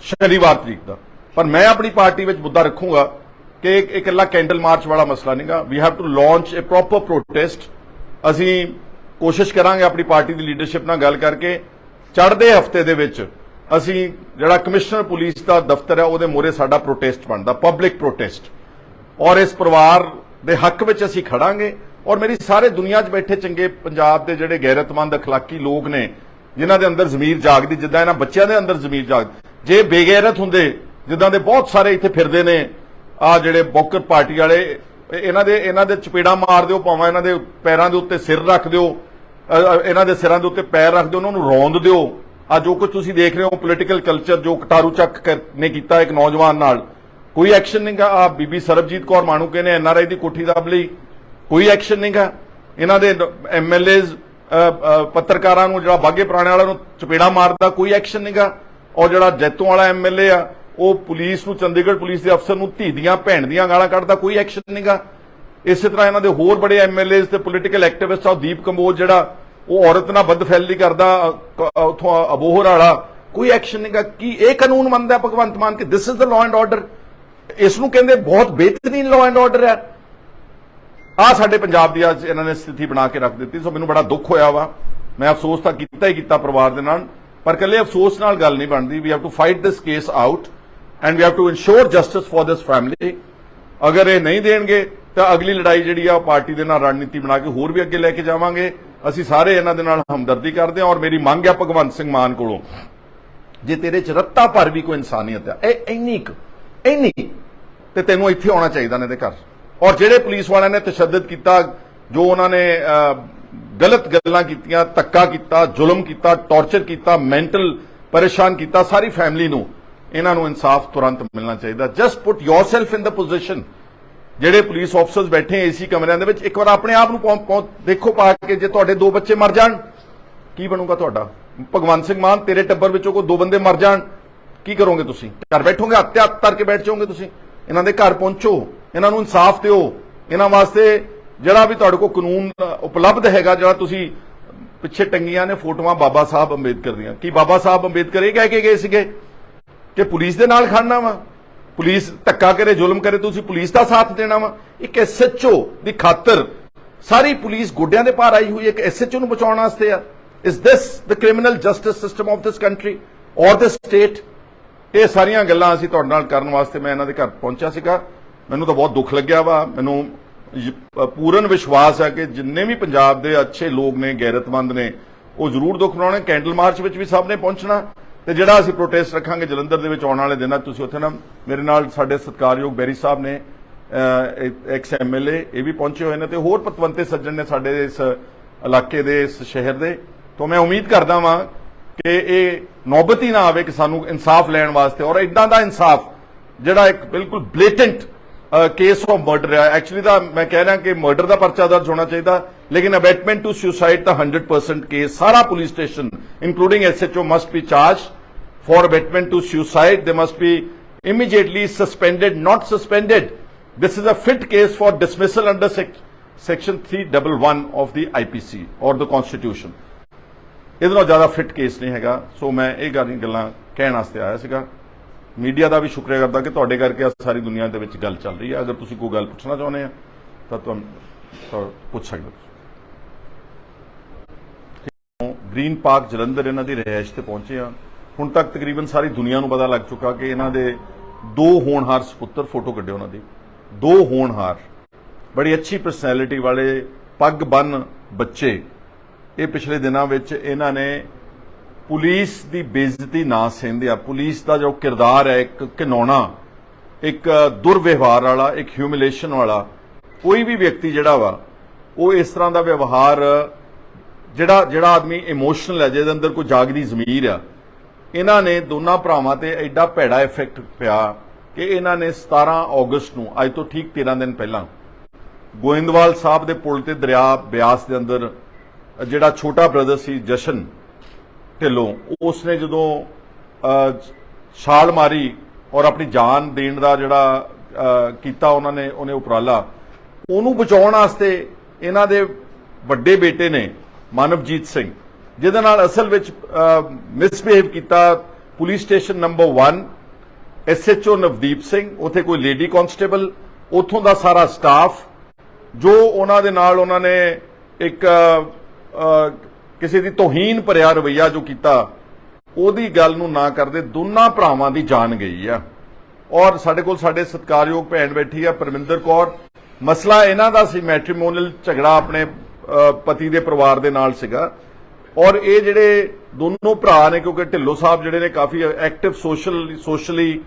ਸ਼ਨੀਵਾਰ ਤਰੀਕ ਦਾ ਪਰ ਮੈਂ ਆਪਣੀ ਪਾਰਟੀ ਵਿੱਚ ਮੁੱਦਾ ਰੱਖੂੰਗਾ ਕਿ ਇਕੱਲਾ ਕੈਂਡਲ ਮਾਰਚ ਵਾਲਾ ਮਸਲਾ ਨਹੀਂਗਾ we have to launch a proper protest ਅਸੀਂ ਕੋਸ਼ਿਸ਼ ਕਰਾਂਗੇ ਆਪਣੀ ਪਾਰਟੀ ਦੀ ਲੀਡਰਸ਼ਿਪ ਨਾਲ ਗੱਲ ਕਰਕੇ ਚੜ੍ਹਦੇ ਹਫਤੇ ਦੇ ਵਿੱਚ ਅਸੀਂ ਜਿਹੜਾ ਕਮਿਸ਼ਨਰ ਪੁਲਿਸ ਦਾ ਦਫ਼ਤਰ ਹੈ ਉਹਦੇ ਮੂਹਰੇ ਸਾਡਾ ਪ੍ਰੋਟੈਸਟ ਬਣਦਾ ਪਬਲਿਕ ਪ੍ਰੋਟੈਸਟ ਔਰ ਇਸ ਪਰਿਵਾਰ ਦੇ ਹੱਕ ਵਿੱਚ ਅਸੀਂ ਖੜਾਂਗੇ ਔਰ ਮੇਰੀ ਸਾਰੇ ਦੁਨੀਆ 'ਚ ਬੈਠੇ ਚੰਗੇ ਪੰਜਾਬ ਦੇ ਜਿਹੜੇ ਗੈਰਤਮੰਦ ਅਖਲਾਕੀ ਲੋਕ ਨੇ ਜਿਨ੍ਹਾਂ ਦੇ ਅੰਦਰ ਜ਼ਮੀਰ ਜਾਗਦੀ ਜਿੱਦਾਂ ਇਹਨਾਂ ਬੱਚਿਆਂ ਦੇ ਅੰਦਰ ਜ਼ਮੀਰ ਜਾਗਦੀ ਜੇ ਬੇਗੈਰਤ ਹੁੰਦੇ ਜਿੱਦਾਂ ਦੇ ਬਹੁਤ ਸਾਰੇ ਇੱਥੇ ਫਿਰਦੇ ਨੇ ਆ ਜਿਹੜੇ ਬੌਕਰ ਪਾਰਟੀ ਵਾਲੇ ਇਹਨਾਂ ਦੇ ਚਪੇੜਾ ਮਾਰ ਦਿਓ ਭਾਵੇਂ ਇਹਨਾਂ ਦੇ ਪੈਰਾਂ ਦੇ ਉੱਤੇ ਸਿਰ ਰੱਖ ਦਿਓ ਇਹਨਾਂ ਦੇ ਸਿਰਾਂ ਦੇ ਉੱਤੇ ਪੈਰ ਰੱਖ ਦਿਓ ਉਹਨਾਂ ਨੂੰ ਰੌਂਦ ਦਿਓ ਆ ਜੋ ਕੁਝ ਤੁਸੀਂ ਦੇਖ ਰਹੇ ਹੋ ਪੋਲੀਟੀਕਲ ਕਲਚਰ ਜੋ ਕਟਾਰੂ ਚੱਕ ਨੇ ਕੀਤਾ ਇੱਕ ਨੌਜਵਾਨ ਨਾਲ ਕੋਈ ਐਕਸ਼ਨ ਨਹੀਂਗਾ ਆ ਬੀਬੀ ਸਰਬਜੀਤ ਕੌਰ ਮਾਣੂਕੇ ਨੇ ਐਨਆਰਆਈ ਦੀ ਕੋਠੀ ਦੱਬ ਲਈ ਕੋਈ ਐਕਸ਼ਨ ਨਹੀਂਗਾ ਇਹਨਾਂ ਦੇ ਐਮਐਲਏਜ਼ ਪੱਤਰਕਾਰਾਂ ਨੂੰ ਜਿਹੜਾ ਬਾਗੇ ਪੁਰਾਣੇ ਵਾਲਿਆਂ ਨੂੰ ਚਪੇੜਾ ਮਾਰਦਾ ਕੋਈ ਐਕਸ਼ਨ ਨਹੀਂਗਾ ਔਰ ਜਿਹੜਾ ਜੈਤੋਂ ਵਾਲਾ ਐਮਐਲਏ ਆ ਉਹ ਪੁਲਿਸ ਨੂੰ ਚੰਡੀਗੜ੍ਹ ਪੁਲਿਸ ਦੇ ਅਫਸਰ ਨੂੰ ਧੀ ਦੀਆਂ ਭੈਣ ਦੀਆਂ ਗਾਲਾਂ ਕੱਢਦਾ ਕੋਈ ਐਕਸ਼ਨ ਨਹੀਂਗਾ ਇਸੇ ਤਰ੍ਹਾਂ ਇਹਨਾਂ ਦੇ ਹੋਰ ਬੜੇ ਐਮਐਲਏਜ਼ ਤੇ ਪੋਲੀਟੀਕਲ ਐਕਟਿਵਿਸਟ ਆ ਦੀਪ ਕੰਬੋਜ ਜਿਹੜਾ ਉਹ ਔਰਤ ਨਾਲ ਬਦਫੈਲੀ ਕਰਦਾ ਉਥੋਂ ਅਬੋਹਰ ਵਾਲਾ ਕੋਈ ਐਕਸ਼ਨ ਨਹੀਂਗਾ ਕੀ ਇਹ ਕਾਨੂੰਨ ਮੰਨਦਾ ਭਗਵੰਤ ਮਾਨ ਕਿ this is the law and order ਇਸ ਨੂੰ ਕਹਿੰਦੇ ਬਹੁਤ ਬਿਹਤਰੀਨ ਲਾਅ ਐਂਡ ਆਰਡਰ ਹੈ ਆ ਸਾਡੇ ਪੰਜਾਬ ਦੀ ਅੱਜ ਇਹਨਾਂ ਨੇ ਸਥਿਤੀ ਬਣਾ ਕੇ ਰੱਖ ਦਿੱਤੀ ਸੋ ਮੈਨੂੰ ਬੜਾ ਦੁੱਖ ਹੋਇਆ ਵਾ ਮੈਂ ਅਫਸੋਸ ਤਾਂ ਕੀਤਾ ਹੀ ਕੀਤਾ ਪਰਿਵਾਰ ਦੇ ਨਾਲ ਪਰ ਇਕੱਲੇ ਅਫਸੋਸ ਨਾਲ ਗੱਲ ਨਹੀਂ ਬਣਦੀ we have to fight this case out and we have to ensure justice for this family ਅਗਰ ਇਹ ਨਹੀਂ ਦੇਣਗੇ ਤਾਂ ਅਗਲੀ ਲੜਾਈ ਜਿਹੜੀ ਆ ਪਾਰਟੀ ਦੇ ਨਾਲ ਰਣਨੀਤੀ ਬਣਾ ਕੇ ਹੋਰ ਵੀ ਅੱਗੇ ਲੈ ਕੇ ਜਾਵਾਂਗੇ ਅਸੀਂ ਸਾਰੇ ਇਹਨਾਂ ਦੇ ਨਾਲ ਹਮਦਰਦੀ ਕਰਦੇ ਹਾਂ ਔਰ ਮੇਰੀ ਮੰਗ ਹੈ ਭਗਵੰਤ ਸਿੰਘ ਮਾਨ ਕੋਲੋਂ ਜੇ ਤੇਰੇ ਚ ਰੱਤਾ ਭਰ ਵੀ ਕੋਈ ਇਨਸਾਨੀਅਤ ਹੈ ਇਹ ਇੰਨੀ ਤੇ ਤੈਨੂੰ ਇੱਥੇ ਆਉਣਾ ਚਾਹੀਦਾ ਨੇ ਦੇ ਘਰ ਔਰ ਜਿਹੜੇ ਪੁਲਿਸ ਵਾਲਿਆਂ ਨੇ ਤਸ਼ੱਦਦ ਕੀਤਾ ਜੋ ਉਹਨਾਂ ਨੇ ਗਲਤ ਗੱਲਾਂ ਕੀਤੀਆਂ ਧੱਕਾ ਕੀਤਾ ਜ਼ੁਲਮ ਕੀਤਾ ਟੌਰਚਰ ਕੀਤਾ ਮੈਂਟਲ ਪਰੇਸ਼ਾਨ ਕੀਤਾ ਸਾਰੀ ਫੈਮਿਲੀ ਨੂੰ ਇਹਨਾਂ ਨੂੰ ਇਨਸਾਫ ਤੁਰੰਤ ਮਿਲਣਾ ਚਾਹੀਦਾ ਜਸਟ ਪੁੱਟ ਯੋਰਸੈਲਫ ਇਨ ਦ ਪੋਜੀਸ਼ਨ ਜਿਹੜੇ ਪੁਲਿਸ ਆਫਸਰਸ ਬੈਠੇ ਏਸੀ ਕਮਰਿਆਂ ਦੇ ਵਿੱਚ ਇੱਕ ਵਾਰ ਆਪਣੇ ਆਪ ਨੂੰ ਦੇਖੋ ਪਾ ਕੇ ਜੇ ਤੁਹਾਡੇ 2 ਬੱਚੇ ਮਰ ਜਾਣ ਕੀ ਬਣੂਗਾ ਤੁਹਾਡਾ ਭਗਵੰਤ ਸਿੰਘ ਮਾਨ ਤੇਰੇ ਟੱਬਰ ਵਿੱਚੋਂ ਕੋਈ 2 ਬੰਦੇ ਮਰ ਜਾਣ ਕੀ ਕਰੋਗੇ ਤੁਸੀਂ ਘਰ ਬੈਠੋਗੇ ਹੱਥ ਧਰ ਕੇ ਬੈਠ ਜਾਓਗੇ ਤੁਸੀਂ ਇਹਨਾਂ ਦੇ ਘਰ ਪਹੁੰਚੋ ਇਹਨਾਂ ਨੂੰ ਇਨਸਾਫ ਦਿਓ ਇਹਨਾਂ ਵਾਸਤੇ ਜਿਹੜਾ ਵੀ ਤੁਹਾਡੇ ਕੋਲ ਕਾਨੂੰਨ ਉਪਲਬਧ ਹੈਗਾ ਜਿਹੜਾ ਤੁਸੀਂ ਪਿੱਛੇ ਟੰਗੀਆਂ ਨੇ ਫੋਟੋਆਂ ਬਾਬਾ ਸਾਹਿਬ ਅੰਬੇਦਕਰ ਦੀਆਂ ਕੀ ਬਾਬਾ ਸਾਹਿਬ ਅੰਬੇਦਕਰ ਇਹ ਕਹਿ ਕੇ ਗਏ ਸੀਗੇ ਕਿ ਪੁਲਿਸ ਦੇ ਨਾਲ ਖੜਨਾ ਵਾ ਪੁਲਿਸ ਧੱਕਾ ਕਰੇ ਜ਼ੁਲਮ ਕਰੇ ਤੁਸੀਂ ਪੁਲਿਸ ਦਾ ਸਾਥ ਦੇਣਾ ਵਾ ਇੱਕ ਐਸਐਚਓ ਦੀ ਖਾਤਰ ਸਾਰੀ ਪੁਲਿਸ ਗੋਡਿਆਂ ਦੇ ਭਾਰ ਆਈ ਹੋਈ ਇੱਕ ਐਸਐਚਓ ਨੂੰ ਬਚਾਉਣ ਵਾਸਤੇ ਆ is this the criminal justice system of this country ਔਰ ਦਿਸ ਸਟੇਟ ਇਹ ਸਾਰੀਆਂ ਗੱਲਾਂ ਅਸੀਂ ਤੁਹਾਡੇ ਨਾਲ ਕਰਨ ਵਾਸਤੇ ਮੈਂ ਇਹਨਾਂ ਦੇ ਘਰ ਪਹੁੰਚਿਆ ਸੀਗਾ ਮੈਨੂੰ ਤਾਂ ਬਹੁਤ ਦੁੱਖ ਲੱਗਿਆ ਵਾ ਮੈਨੂੰ ਪੂਰਨ ਵਿਸ਼ਵਾਸ ਹੈ ਕਿ ਜਿੰਨੇ ਵੀ ਪੰਜਾਬ ਦੇ ਅੱਛੇ ਲੋਕ ਨੇ ਗੈਰਤਮੰਦ ਨੇ ਉਹ ਜ਼ਰੂਰ ਦੁੱਖ ਮਨਾਉਣੇ ਕੈਂਡਲ ਮਾਰਚ ਵਿੱਚ ਵੀ ਸਭ ਨੇ ਪਹੁੰਚਣਾ ਤੇ ਜਿਹੜਾ ਅਸੀਂ ਪ੍ਰੋਟੈਸਟ ਰੱਖਾਂਗੇ ਜਲੰਧਰ ਦੇ ਵਿੱਚ ਆਉਣ ਵਾਲੇ ਦਿਨਾਂ ਤੁਸੀਂ ਉੱਥੇ ਨਾ ਮੇਰੇ ਨਾਲ ਸਾਡੇ ਸਤਿਕਾਰਯੋਗ ਬੈਰੀ ਸਾਹਿਬ ਨੇ ਐਕਸ ਐਮਐਲਏ ਇਹ ਵੀ ਪਹੁੰਚੇ ਹੋਏ ਨੇ ਤੇ ਹੋਰ ਪਤਵੰਤੇ ਸੱਜਣ ਨੇ ਸਾਡੇ ਇਸ ਇਲਾਕੇ ਦੇ ਇਸ ਸ਼ਹਿਰ ਦੇ ਤੋਂ ਮੈਂ ਉਮੀਦ ਕਰਦਾ ਵਾਂ ਕਿ ਇਹ ਨੌਬਤ ਹੀ ਨਾ ਆਵੇ ਕਿ ਸਾਨੂੰ ਇਨਸਾਫ ਲੈਣ ਵਾਸਤੇ ਔਰ ਇਦਾਂ ਦਾ ਇਨਸਾਫ ਜਿਹੜਾ ਇੱਕ ਬਿਲਕੁਲ ਬਲੇਟੈਂਟ ਕੇਸ ਆਫ ਮਰਡਰ ਹੈ ਐਕਚੁਅਲੀ ਤਾਂ ਮੈਂ ਕਹਿ ਰਿਹਾ ਕਿ ਮਰਡਰ ਦਾ ਪਰਚਾ ਦਰਜ ਹੋਣਾ ਚਾਹੀਦਾ ਲੇਕਿਨ ਅਬੈਟਮੈਂਟ ਟੂ ਸੁਸਾਈਡ ਦਾ 100% ਕੇਸ ਸਾਰਾ police station including SHO must be charge for abetment to suicide they must be immediately suspended not suspended this is a fit case for dismissal under section 311 of the IPC or the constitution ਇਹਦੇ ਨਾਲ ਜ਼ਿਆਦਾ fit case ਨਹੀਂ ਹੈਗਾ ਸੋ ਮੈਂ ਇਹ ਗੱਲਾਂ ਕਹਿਣ ਵਾਸਤੇ ਆਇਆ ਸੀਗਾ ਮੀਡੀਆ ਦਾ ਵੀ ਸ਼ੁਕਰੀਆ ਕਰਦਾ ਕਿ ਤੁਹਾਡੇ ਕਰਕੇ ਸਾਰੀ ਦੁਨੀਆ ਦੇ ਵਿੱਚ ਗੱਲ ਚੱਲ ਰਹੀ ਹੈ ਅਗਰ ਤੁਸੀਂ ਕੋਈ ਗੱਲ ਪੁੱਛਣਾ ਚਾਹੁੰਦੇ ਆ ਤਾਂ ਤੁਹਾਨੂੰ ਪੁੱਛ ਸਕਦੇ ਹੋ ਗ੍ਰੀਨ ਪਾਰਕ ਜਲੰਧਰ ਇਹਨਾਂ ਦੀ ਰਿਹਾਇਸ਼ ਤੇ ਪਹੁੰਚੇ ਆ ਹੁਣ ਤੱਕ ਤਕਰੀਬਨ ਸਾਰੀ ਦੁਨੀਆ ਨੂੰ ਪਤਾ ਲੱਗ ਚੁੱਕਾ ਕਿ ਇਹਨਾਂ ਦੇ 2 ਹੋਣਹਾਰ ਸੁਪੁੱਤਰ ਫੋਟੋ ਕੱਢੇ ਉਹਨਾਂ ਦੀ 2 ਹੋਣਹਾਰ ਬੜੀ ਅੱਛੀ ਪਰਸਨੈਲਿਟੀ ਵਾਲੇ ਪੱਗ ਬੰਨ ਬੱਚੇ ਇਹ ਪਿਛਲੇ ਦਿਨਾਂ ਵਿੱਚ ਇਹਨਾਂ ਨੇ ਪੁਲਿਸ ਦੀ ਬੇਇੱਜ਼ਤੀ ਨਾ ਸਹਿੰਦਿਆਂ ਪੁਲਿਸ ਦਾ ਜੋ ਕਿਰਦਾਰ ਹੈ ਇੱਕ ਘਿਨਾਉਣਾ ਇੱਕ ਦੁਰਵਿਵਹਾਰ ਵਾਲਾ ਇੱਕ ਹਿਊਮਿਲੇਸ਼ਨ ਵਾਲਾ ਕੋਈ ਵੀ ਵਿਅਕਤੀ ਜਿਹੜਾ ਵਾ ਉਹ ਇਸ ਤਰ੍ਹਾਂ ਦਾ ਵਿਵਹਾਰ ਜਿਹੜਾ ਆਦਮੀ ਇਮੋਸ਼ਨਲ ਹੈ ਜਿਹਦੇ ਅੰਦਰ ਕੋਈ ਜਾਗਦੀ ਜ਼ਮੀਰ ਆ ਇਹਨਾਂ ਨੇ ਦੋਨਾਂ ਭਰਾਵਾਂ ਤੇ ਐਡਾ ਭੈੜਾ ਇਫੈਕਟ ਪਿਆ ਕਿ ਇਹਨਾਂ ਨੇ 17 ਅਗਸਤ ਨੂੰ ਅੱਜ ਤੋਂ ਠੀਕ 13 ਦਿਨ ਪਹਿਲਾਂ ਗੋਇੰਦਵਾਲ ਸਾਹਿਬ ਦੇ ਪੁਲ ਤੇ ਦਰਿਆ ਬਿਆਸ ਦੇ ਅੰਦਰ ਜਿਹੜਾ ਛੋਟਾ ਬ੍ਰਦਰ ਸੀ ਜਸ਼ਨ ਢਿੱਲੋਂ, ਉਸਨੇ ਜਦੋਂ ਛਾਲ ਮਾਰੀ ਔਰ ਆਪਣੀ ਜਾਨ ਦੇਣ ਦਾ ਜਿਹੜਾ ਕੀਤਾ ਉਹਨੇ ਉਪਰਾਲਾ, ਉਹਨੂੰ ਬਚਾਉਣ ਵਾਸਤੇ ਇਹਨਾਂ ਦੇ ਵੱਡੇ ਬੇਟੇ ਨੇ ਮਾਨਵਜੀਤ ਸਿੰਘ, ਜਿਹਦੇ ਨਾਲ ਅਸਲ ਵਿੱਚ ਮਿਸਬਿਹੇਵ ਕੀਤਾ police station number 1 SHO Navdeep Singh, ਉੱਥੇ ਕੋਈ ਲੇਡੀ ਕਾਂਸਟੇਬਲ, ਉੱਥੋਂ ਦਾ ਸਾਰਾ ਸਟਾਫ, ਜੋ ਉਹਨਾਂ ਦੇ ਨਾਲ ਉਹਨਾਂ ਨੇ ਇੱਕ ਕਿਸੇ ਦੀ ਤੋਹੀਨ ਭਰਿਆ ਰਵੱਈਆ ਜੋ ਕੀਤਾ, ਉਹਦੀ ਗੱਲ ਨੂੰ ਨਾ ਕਰਦੇ ਦੋਨਾਂ ਭਰਾਵਾਂ ਦੀ ਜਾਨ ਗਈ ਆ। ਔਰ ਸਾਡੇ ਕੋਲ ਸਾਡੇ ਸਤਿਕਾਰਯੋਗ ਭੈਣ ਬੈਠੀ ਆ ਪਰਮਿੰਦਰ ਕੌਰ, ਮਸਲਾ ਇਹਨਾਂ ਦਾ ਸੀ ਮੈਟ੍ਰੀਮੋਨੀਅਲ ਝਗੜਾ ਆਪਣੇ ਪਤੀ ਦੇ ਪਰਿਵਾਰ ਦੇ ਨਾਲ ਸੀਗਾ। ਔਰ ਇਹ ਜਿਹੜੇ ਦੋਨੋਂ ਭਰਾ ਨੇ, ਕਿਉਂਕਿ ਢਿੱਲੋਂ ਸਾਹਿਬ ਜਿਹੜੇ ਨੇ ਕਾਫੀ ਐਕਟਿਵ ਸੋਸ਼ਲੀ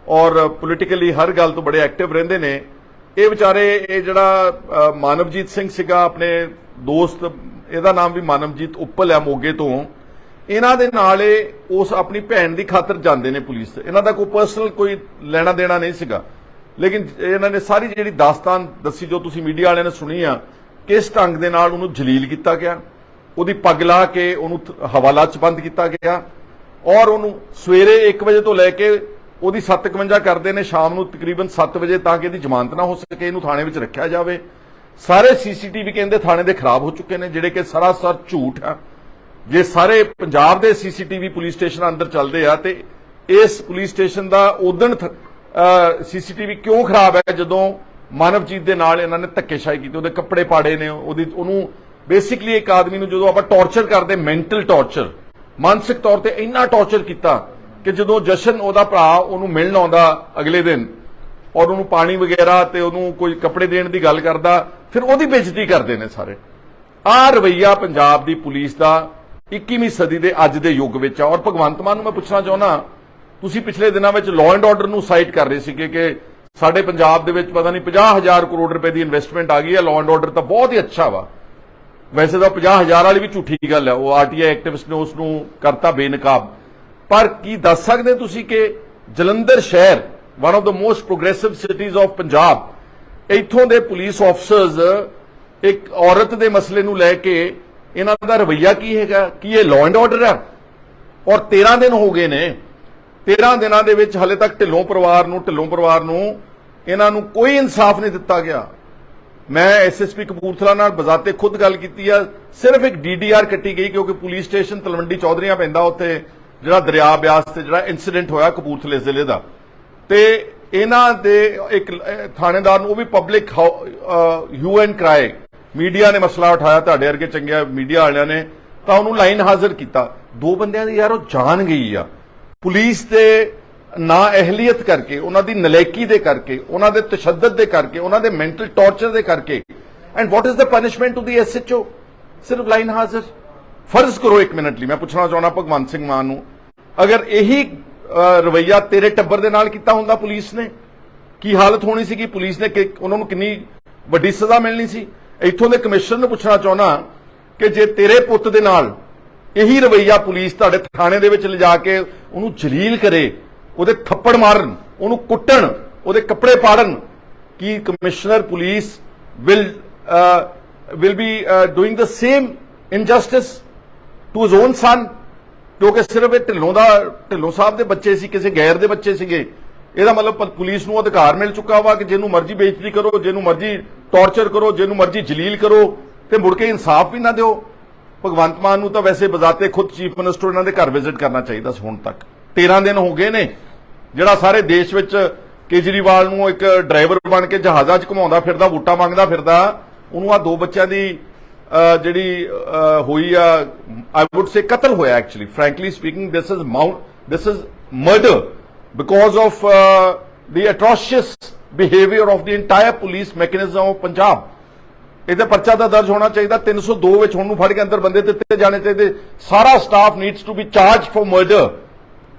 ਔਰ ਪੋਲੀਟੀਕਲੀ ਹਰ ਗੱਲ ਤੋਂ ਬੜੇ ਐਕਟਿਵ ਰਹਿੰਦੇ ਨੇ, ਇਹ ਵਿਚਾਰੇ ਇਹ ਜਿਹੜਾ ਮਾਨਵਜੀਤ ਸਿੰਘ ਸੀਗਾ ਆਪਣੇ ਦੋਸਤ, ਇਹਦਾ ਨਾਮ ਵੀ ਮਾਨਵਜੀਤ ਉੱਪਲ ਹੈ ਮੋਗੇ ਤੋਂ, ਇਹਨਾਂ ਦੇ ਨਾਲ ਇਹ ਉਸ ਆਪਣੀ ਭੈਣ ਦੀ ਖਾਤਰ ਜਾਂਦੇ ਨੇ ਪੁਲਿਸ ਤੇ। ਇਹਨਾਂ ਦਾ ਕੋਈ ਪਰਸਨਲ ਕੋਈ ਲੈਣਾ ਦੇਣਾ ਨਹੀਂ ਸੀਗਾ, ਲੇਕਿਨ ਇਹਨਾਂ ਨੇ ਸਾਰੀ ਜਿਹੜੀ ਦਾਸਤਾਨ ਦੱਸੀ ਜੋ ਤੁਸੀਂ ਮੀਡੀਆ ਵਾਲਿਆਂ ਨੇ ਸੁਣੀ ਆ, ਕਿਸ ਢੰਗ ਦੇ ਨਾਲ ਉਹਨੂੰ ਜਲੀਲ ਕੀਤਾ ਗਿਆ, ਉਹਦੀ ਪੱਗ ਲਾ ਕੇ ਉਹਨੂੰ ਹਵਾਲਾ 'ਚ ਬੰਦ ਕੀਤਾ ਗਿਆ, ਔਰ ਉਹਨੂੰ ਸਵੇਰੇ 1 ਵਜੇ ਤੋਂ ਲੈ ਕੇ ਉਹਦੀ 7:51 ਕਰਦੇ ਨੇ ਸ਼ਾਮ ਨੂੰ ਤਕਰੀਬਨ 7 ਵਜੇ, ਤਾਂ ਕਿ ਇਹਦੀ ਜ਼ਮਾਨਤ ਨਾ ਹੋ ਸਕੇ, ਇਹਨੂੰ ਥਾਣੇ ਵਿੱਚ ਰੱਖਿਆ ਜਾਵੇ। ਸਾਰੇ CCTV ਕਹਿੰਦੇ ਥਾਣੇ ਦੇ ਖਰਾਬ ਹੋ ਚੁੱਕੇ ਨੇ, ਜਿਹੜੇ ਕਿ ਸਰਾਸਰ ਝੂਠ ਆ। ਜੇ ਸਾਰੇ ਪੰਜਾਬ ਦੇ CCTV ਪੁਲਿਸ ਸਟੇਸ਼ਨ ਅੰਦਰ ਚੱਲਦੇ ਆ ਤੇ ਇਸ ਪੁਲਿਸ ਸਟੇਸ਼ਨ ਦਾ ਉਦਣ CCTV ਕਿਉਂ ਖਰਾਬ ਹੈ? ਜਦੋਂ ਮਾਨਵਜੀਤ ਦੇ ਨਾਲ ਇਹਨਾਂ ਨੇ ਧੱਕੇਸ਼ਾਹੀ ਕੀਤੀ, ਉਹਦੇ ਕੱਪੜੇ ਪਾੜੇ ਨੇ, ਉਹਨੂੰ ਬੇਸਿਕਲੀ ਇੱਕ ਆਦਮੀ ਨੂੰ ਜਦੋਂ ਆਪਾਂ ਟੌਰਚਰ ਕਰਦੇ, ਮੈਂਟਲ ਟੌਰਚਰ, ਮਾਨਸਿਕ ਤੌਰ ਤੇ ਇੰਨਾ ਟੌਰਚਰ ਕੀਤਾ ਕਿ ਜਦੋਂ ਜਸ਼ਨ ਉਹਦਾ ਭਰਾ ਉਹਨੂੰ ਮਿਲਣ ਆਉਂਦਾ ਅਗਲੇ ਦਿਨ ਔਰ ਉਹਨੂੰ ਪਾਣੀ ਵਗੈਰਾ ਤੇ ਉਹਨੂੰ ਕੋਈ ਕੱਪੜੇ ਦੇਣ ਦੀ ਗੱਲ ਕਰਦਾ, ਫਿਰ ਉਹਦੀ ਬੇਇੱਜ਼ਤੀ ਕਰਦੇ ਨੇ ਸਾਰੇ। ਆਹ ਰਵੱਈਆ ਪੰਜਾਬ ਦੀ ਪੁਲਿਸ ਦਾ 21ਵੀਂ ਸਦੀ ਦੇ ਅੱਜ ਦੇ ਯੁੱਗ ਵਿੱਚ ਆ। ਔਰ ਭਗਵੰਤ ਮਾਨ ਨੂੰ ਮੈਂ ਪੁੱਛਣਾ ਚਾਹੁੰਦਾ, ਤੁਸੀਂ ਪਿਛਲੇ ਦਿਨਾਂ ਵਿੱਚ ਲਾਅ ਐਂਡ ਆਰਡਰ ਨੂੰ ਸਾਈਟ ਕਰ ਰਹੇ ਸੀਗੇ ਕਿ ਸਾਡੇ ਪੰਜਾਬ ਦੇ ਵਿੱਚ ਪਤਾ ਨਹੀਂ 50,000 ਕਰੋੜ ਰੁਪਏ ਦੀ ਇਨਵੈਸਟਮੈਂਟ ਆ ਗਈ ਹੈ, ਲਾਅ ਐਂਡ ਆਰਡਰ ਤਾਂ ਬਹੁਤ ਹੀ ਅੱਛਾ ਵਾ। ਵੈਸੇ ਤਾਂ 50,000 ਵਾਲੀ ਵੀ ਝੂਠੀ ਗੱਲ ਹੈ, ਉਹ RTI ਐਕਟਿਵਿਸਟ ਨੇ ਉਸ ਨੂੰ ਕਰਤਾ ਬੇਨਕਾਬ। ਪਰ ਕੀ ਦੱਸ ਸਕਦੇ ਤੁਸੀਂ ਕਿ ਜਲੰਧਰ ਸ਼ਹਿਰ, one of the most progressive cities of Punjab, ਇੱਥੋਂ ਦੇ ਪੁਲਿਸ ਆਫਸਰਸ ਇੱਕ ਔਰਤ ਦੇ ਮਸਲੇ ਨੂੰ ਲੈ ਕੇ ਇਹਨਾਂ ਦਾ ਰਵੱਈਆ ਕੀ ਹੈਗਾ? ਕੀ ਇਹ ਲਾਅ ਐਂਡ ਆਰਡਰ ਹੈ? ਔਰ 13 ਦਿਨ ਹੋ ਗਏ ਨੇ, 13 ਦਿਨਾਂ ਦੇ ਵਿੱਚ ਹਾਲੇ ਤੱਕ ਢਿੱਲੋਂ ਪਰਿਵਾਰ ਨੂੰ ਇਹਨਾਂ ਨੂੰ ਕੋਈ ਇਨਸਾਫ ਨਹੀਂ ਦਿੱਤਾ ਗਿਆ। ਮੈਂ SSP ਕਪੂਰਥਲਾ ਨਾਲ ਬਜ਼ਾਤੇ ਖੁਦ ਗੱਲ ਕੀਤੀ ਆ, ਸਿਰਫ ਇੱਕ DDR ਕੱਟੀ ਗਈ ਕਿਉਂਕਿ ਪੁਲਿਸ ਸਟੇਸ਼ਨ ਤਲਵੰਡੀ ਚੌਧਰੀਆਂ ਪੈਂਦਾ, ਉੱਥੇ ਜਿਹੜਾ ਦਰਿਆ ਬਿਆਸ ਤੇ ਜਿਹੜਾ ਇਨਸੀਡੈਂਟ ਹੋਇਆ ਕਪੂਰਥਲੇ ਜ਼ਿਲ੍ਹੇ ਦਾ, ਤੇ ਇਹਨਾਂ ਦੇ ਇੱਕ ਥਾਣੇਦਾਰ ਨੂੰ, ਉਹ ਵੀ ਪਬਲਿਕ ਹੂ ਐਂਡ ਕਰਾਈ, ਮੀਡੀਆ ਨੇ ਮਸਲਾ ਉਠਾਇਆ, ਤੁਹਾਡੇ ਵਰਗੇ ਚੰਗੇ ਮੀਡੀਆ ਵਾਲਿਆਂ ਨੇ, ਤਾਂ ਉਹਨੂੰ ਲਾਈਨ ਹਾਜ਼ਰ ਕੀਤਾ। 2 ਬੰਦਿਆਂ ਦੀ ਯਾਰ ਉਹ ਜਾਨ ਗਈ ਆ ਪੁਲਿਸ ਦੇ ਨਾ ਅਹਿਲੀਅਤ ਕਰਕੇ, ਉਹਨਾਂ ਦੀ ਨਲਾਇਕੀ ਦੇ ਕਰਕੇ, ਉਹਨਾਂ ਦੇ ਤਸ਼ੱਦਦ ਦੇ ਕਰਕੇ, ਉਹਨਾਂ ਦੇ ਮੈਂਟਲ ਟੌਰਚਰ ਦੇ ਕਰਕੇ। And what is the punishment to the SHO? ਸਿਰਫ ਲਾਈਨ ਹਾਜ਼ਰ। ਫਰਜ਼ ਕਰੋ 1 ਮਿੰਟ ਲਈ, ਮੈਂ ਪੁੱਛਣਾ ਚਾਹੁੰਦਾ ਭਗਵੰਤ ਸਿੰਘ ਮਾਨ ਨੂੰ, ਅਗਰ ਇਹੀ ਰਵੱਈਆ ਤੇਰੇ ਟੱਬਰ ਦੇ ਨਾਲ ਕੀਤਾ ਹੁੰਦਾ ਪੁਲਿਸ ਨੇ, ਕੀ ਹਾਲਤ ਹੋਣੀ ਸੀ? ਕਿ ਪੁਲਿਸ ਨੇ ਉਹਨਾਂ ਨੂੰ ਕਿੰਨੀ ਵੱਡੀ ਸਜ਼ਾ ਮਿਲਣੀ ਸੀ? ਇੱਥੋਂ ਦੇ ਕਮਿਸ਼ਨਰ ਨੂੰ ਪੁੱਛਣਾ ਚਾਹੁੰਦਾ ਕਿ ਜੇ ਤੇਰੇ ਪੁੱਤ ਦੇ ਨਾਲ ਇਹੀ ਰਵੱਈਆ ਪੁਲਿਸ ਤੁਹਾਡੇ ਥਾਣੇ ਦੇ ਵਿੱਚ ਲਿਜਾ ਕੇ ਉਹਨੂੰ ਜਲੀਲ ਕਰੇ, ਉਹਦੇ ਥੱਪੜ ਮਾਰਨ, ਉਹਨੂੰ ਕੁੱਟਣ, ਉਹਦੇ ਕੱਪੜੇ ਪਾੜਨ, ਕੀ commissioner police will be doing the same injustice to his own son? ਕਿਉਂਕਿ ਸਿਰਫ ਇਹ ਢਿੱਲੋਂ ਸਾਹਿਬ ਦੇ ਬੱਚੇ ਸੀ, ਕਿਸੇ ਗੈਰ ਦੇ ਬੱਚੇ ਸੀਗੇ। ਇਹਦਾ ਮਤਲਬ ਪੁਲਿਸ ਨੂੰ ਅਧਿਕਾਰ ਮਿਲ ਚੁੱਕਾ ਵਾ ਕਿ ਜਿਹਨੂੰ ਮਰਜ਼ੀ ਬੇਇੱਜ਼ਤੀ ਕਰੋ, ਜਿਹਨੂੰ ਮਰਜ਼ੀ ਟੌਰਚਰ ਕਰੋ, ਜਿਹਨੂੰ ਮਰਜ਼ੀ ਜਲੀਲ ਕਰੋ, ਤੇ ਮੁੜ ਕੇ ਇਨਸਾਫ ਵੀ ਨਾ ਦਿਓ। ਭਗਵੰਤ ਮਾਨ ਨੂੰ ਤਾਂ ਵੈਸੇ ਬਜ਼ਾਤੇ ਖੁਦ ਚੀਫ ਮਿਨਿਸਟਰ ਇਹਨਾਂ ਦੇ ਘਰ ਵਿਜ਼ਿਟ ਕਰਨਾ ਚਾਹੀਦਾ ਸੀ। ਹੁਣ ਤੱਕ 13 ਦਿਨ ਹੋ ਗਏ ਨੇ, ਜਿਹੜਾ ਸਾਰੇ ਦੇਸ਼ ਵਿੱਚ ਕੇਜਰੀਵਾਲ ਨੂੰ ਇੱਕ ਡਰਾਈਵਰ ਬਣ ਕੇ ਜਹਾਜ਼ਾਂ 'ਚ ਘੁਮਾਉਂਦਾ ਫਿਰਦਾ, ਵੋਟਾਂ ਮੰਗਦਾ ਫਿਰਦਾ, ਉਹਨੂੰ ਆ 2 ਬੱਚਿਆਂ ਦੀ ਜਿਹੜੀ ਹੋਈ ਆ, ਆਈ ਵੁੱਡ ਸੇ ਕਤਲ ਹੋਇਆ। Actually frankly speaking this is murder because of the atrocious behaviour of the entire police mechanism of Punjab. ਇਹਦਾ ਪਰਚਾ ਤਾਂ ਦਰਜ ਹੋਣਾ ਚਾਹੀਦਾ 302 ਵਿੱਚ, ਹੁਣ ਨੂੰ ਫੜ ਕੇ ਅੰਦਰ ਬੰਦੇ ਦਿੱਤੇ ਜਾਣੇ ਚਾਹੀਦੇ। ਸਾਰਾ staff needs to be charge for murder.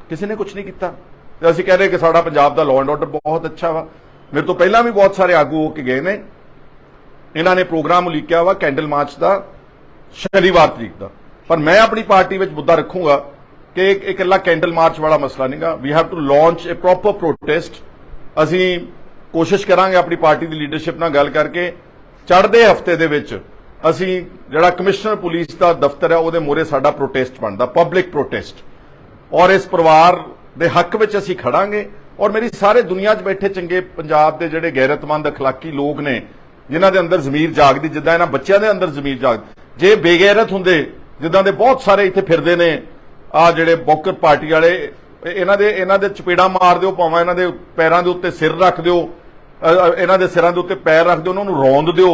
ਕਿਸੇ ਨੇ ਕੁਝ ਨਹੀਂ ਕੀਤਾ ਤੇ ਅਸੀਂ ਕਹਿ ਰਹੇ ਕਿ ਸਾਡਾ ਪੰਜਾਬ ਦਾ ਲਾਅ ਐਂਡ ਆਰਡਰ ਬਹੁਤ ਅੱਛਾ ਵਾ। ਮੇਰੇ ਤੋਂ ਪਹਿਲਾਂ ਵੀ ਬਹੁਤ ਸਾਰੇ ਆਗੂ ਹੋ ਕੇ ਗਏ ਨੇ, ਇਹਨਾਂ ਨੇ ਪ੍ਰੋਗਰਾਮ ਉਲੀਕਿਆ ਵਾ ਕੈਂਡਲ ਮਾਰਚ ਦਾ ਸ਼ਨੀਵਾਰ ਤਰੀਕ ਦਾ, ਪਰ ਮੈਂ ਆਪਣੀ ਪਾਰਟੀ ਵਿੱਚ ਮੁੱਦਾ ਰੱਖੂੰਗਾ कि एक इकल्ला कैंडल मार्च वाला मसला नहींगा। We have to launch a proper protest. ਅਸੀਂ कोशिश करांगे अपनी पार्टी की लीडरशिप नाल गल करके चढ़दे हफ्ते दे विच ਅਸੀਂ ਜਿਹੜਾ कमिश्नर पुलिस का दफ्तर है ਉਹਦੇ ਮੂਹਰੇ ਸਾਡਾ प्रोटेस्ट बनता, पब्लिक प्रोटेस्ट, और इस परिवार ਦੇ हक ਵਿੱਚ ਅਸੀਂ ਖੜਾਂਗੇ। और मेरी सारे दुनिया 'ਚ बैठे चंगे पंजाब ਦੇ ਜਿਹੜੇ गैरतमंद अखलाकी लोग ने जिन्हां ਦੇ अंदर ਜ਼ਮੀਰ ਜਾਗਦੀ, ਜਿੱਦਾਂ ਇਹਨਾਂ ਬੱਚਿਆਂ ਦੇ ਅੰਦਰ ਜ਼ਮੀਰ ਜਾਗਦੀ, ਜੇ ਬੇਗੈਰਤ ਹੁੰਦੇ ਜਿੱਦਾਂ ਦੇ ਬਹੁਤ ਸਾਰੇ ਇੱਥੇ ਫਿਰਦੇ ਨੇ ਆ ਜਿਹੜੇ ਬੌਕਰ ਪਾਰਟੀ ਵਾਲੇ, ਇਹਨਾਂ ਦੇ ਚਪੇੜਾ ਮਾਰ ਦਿਓ, ਭਾਵੇਂ ਇਹਨਾਂ ਦੇ ਪੈਰਾਂ ਦੇ ਉੱਤੇ ਸਿਰ ਰੱਖ ਦਿਓ, ਇਹਨਾਂ ਦੇ ਸਿਰਾਂ ਦੇ ਉੱਤੇ ਪੈਰ ਰੱਖ ਦਿਓ, ਉਹਨਾਂ ਨੂੰ ਰੌਂਦ ਦਿਓ।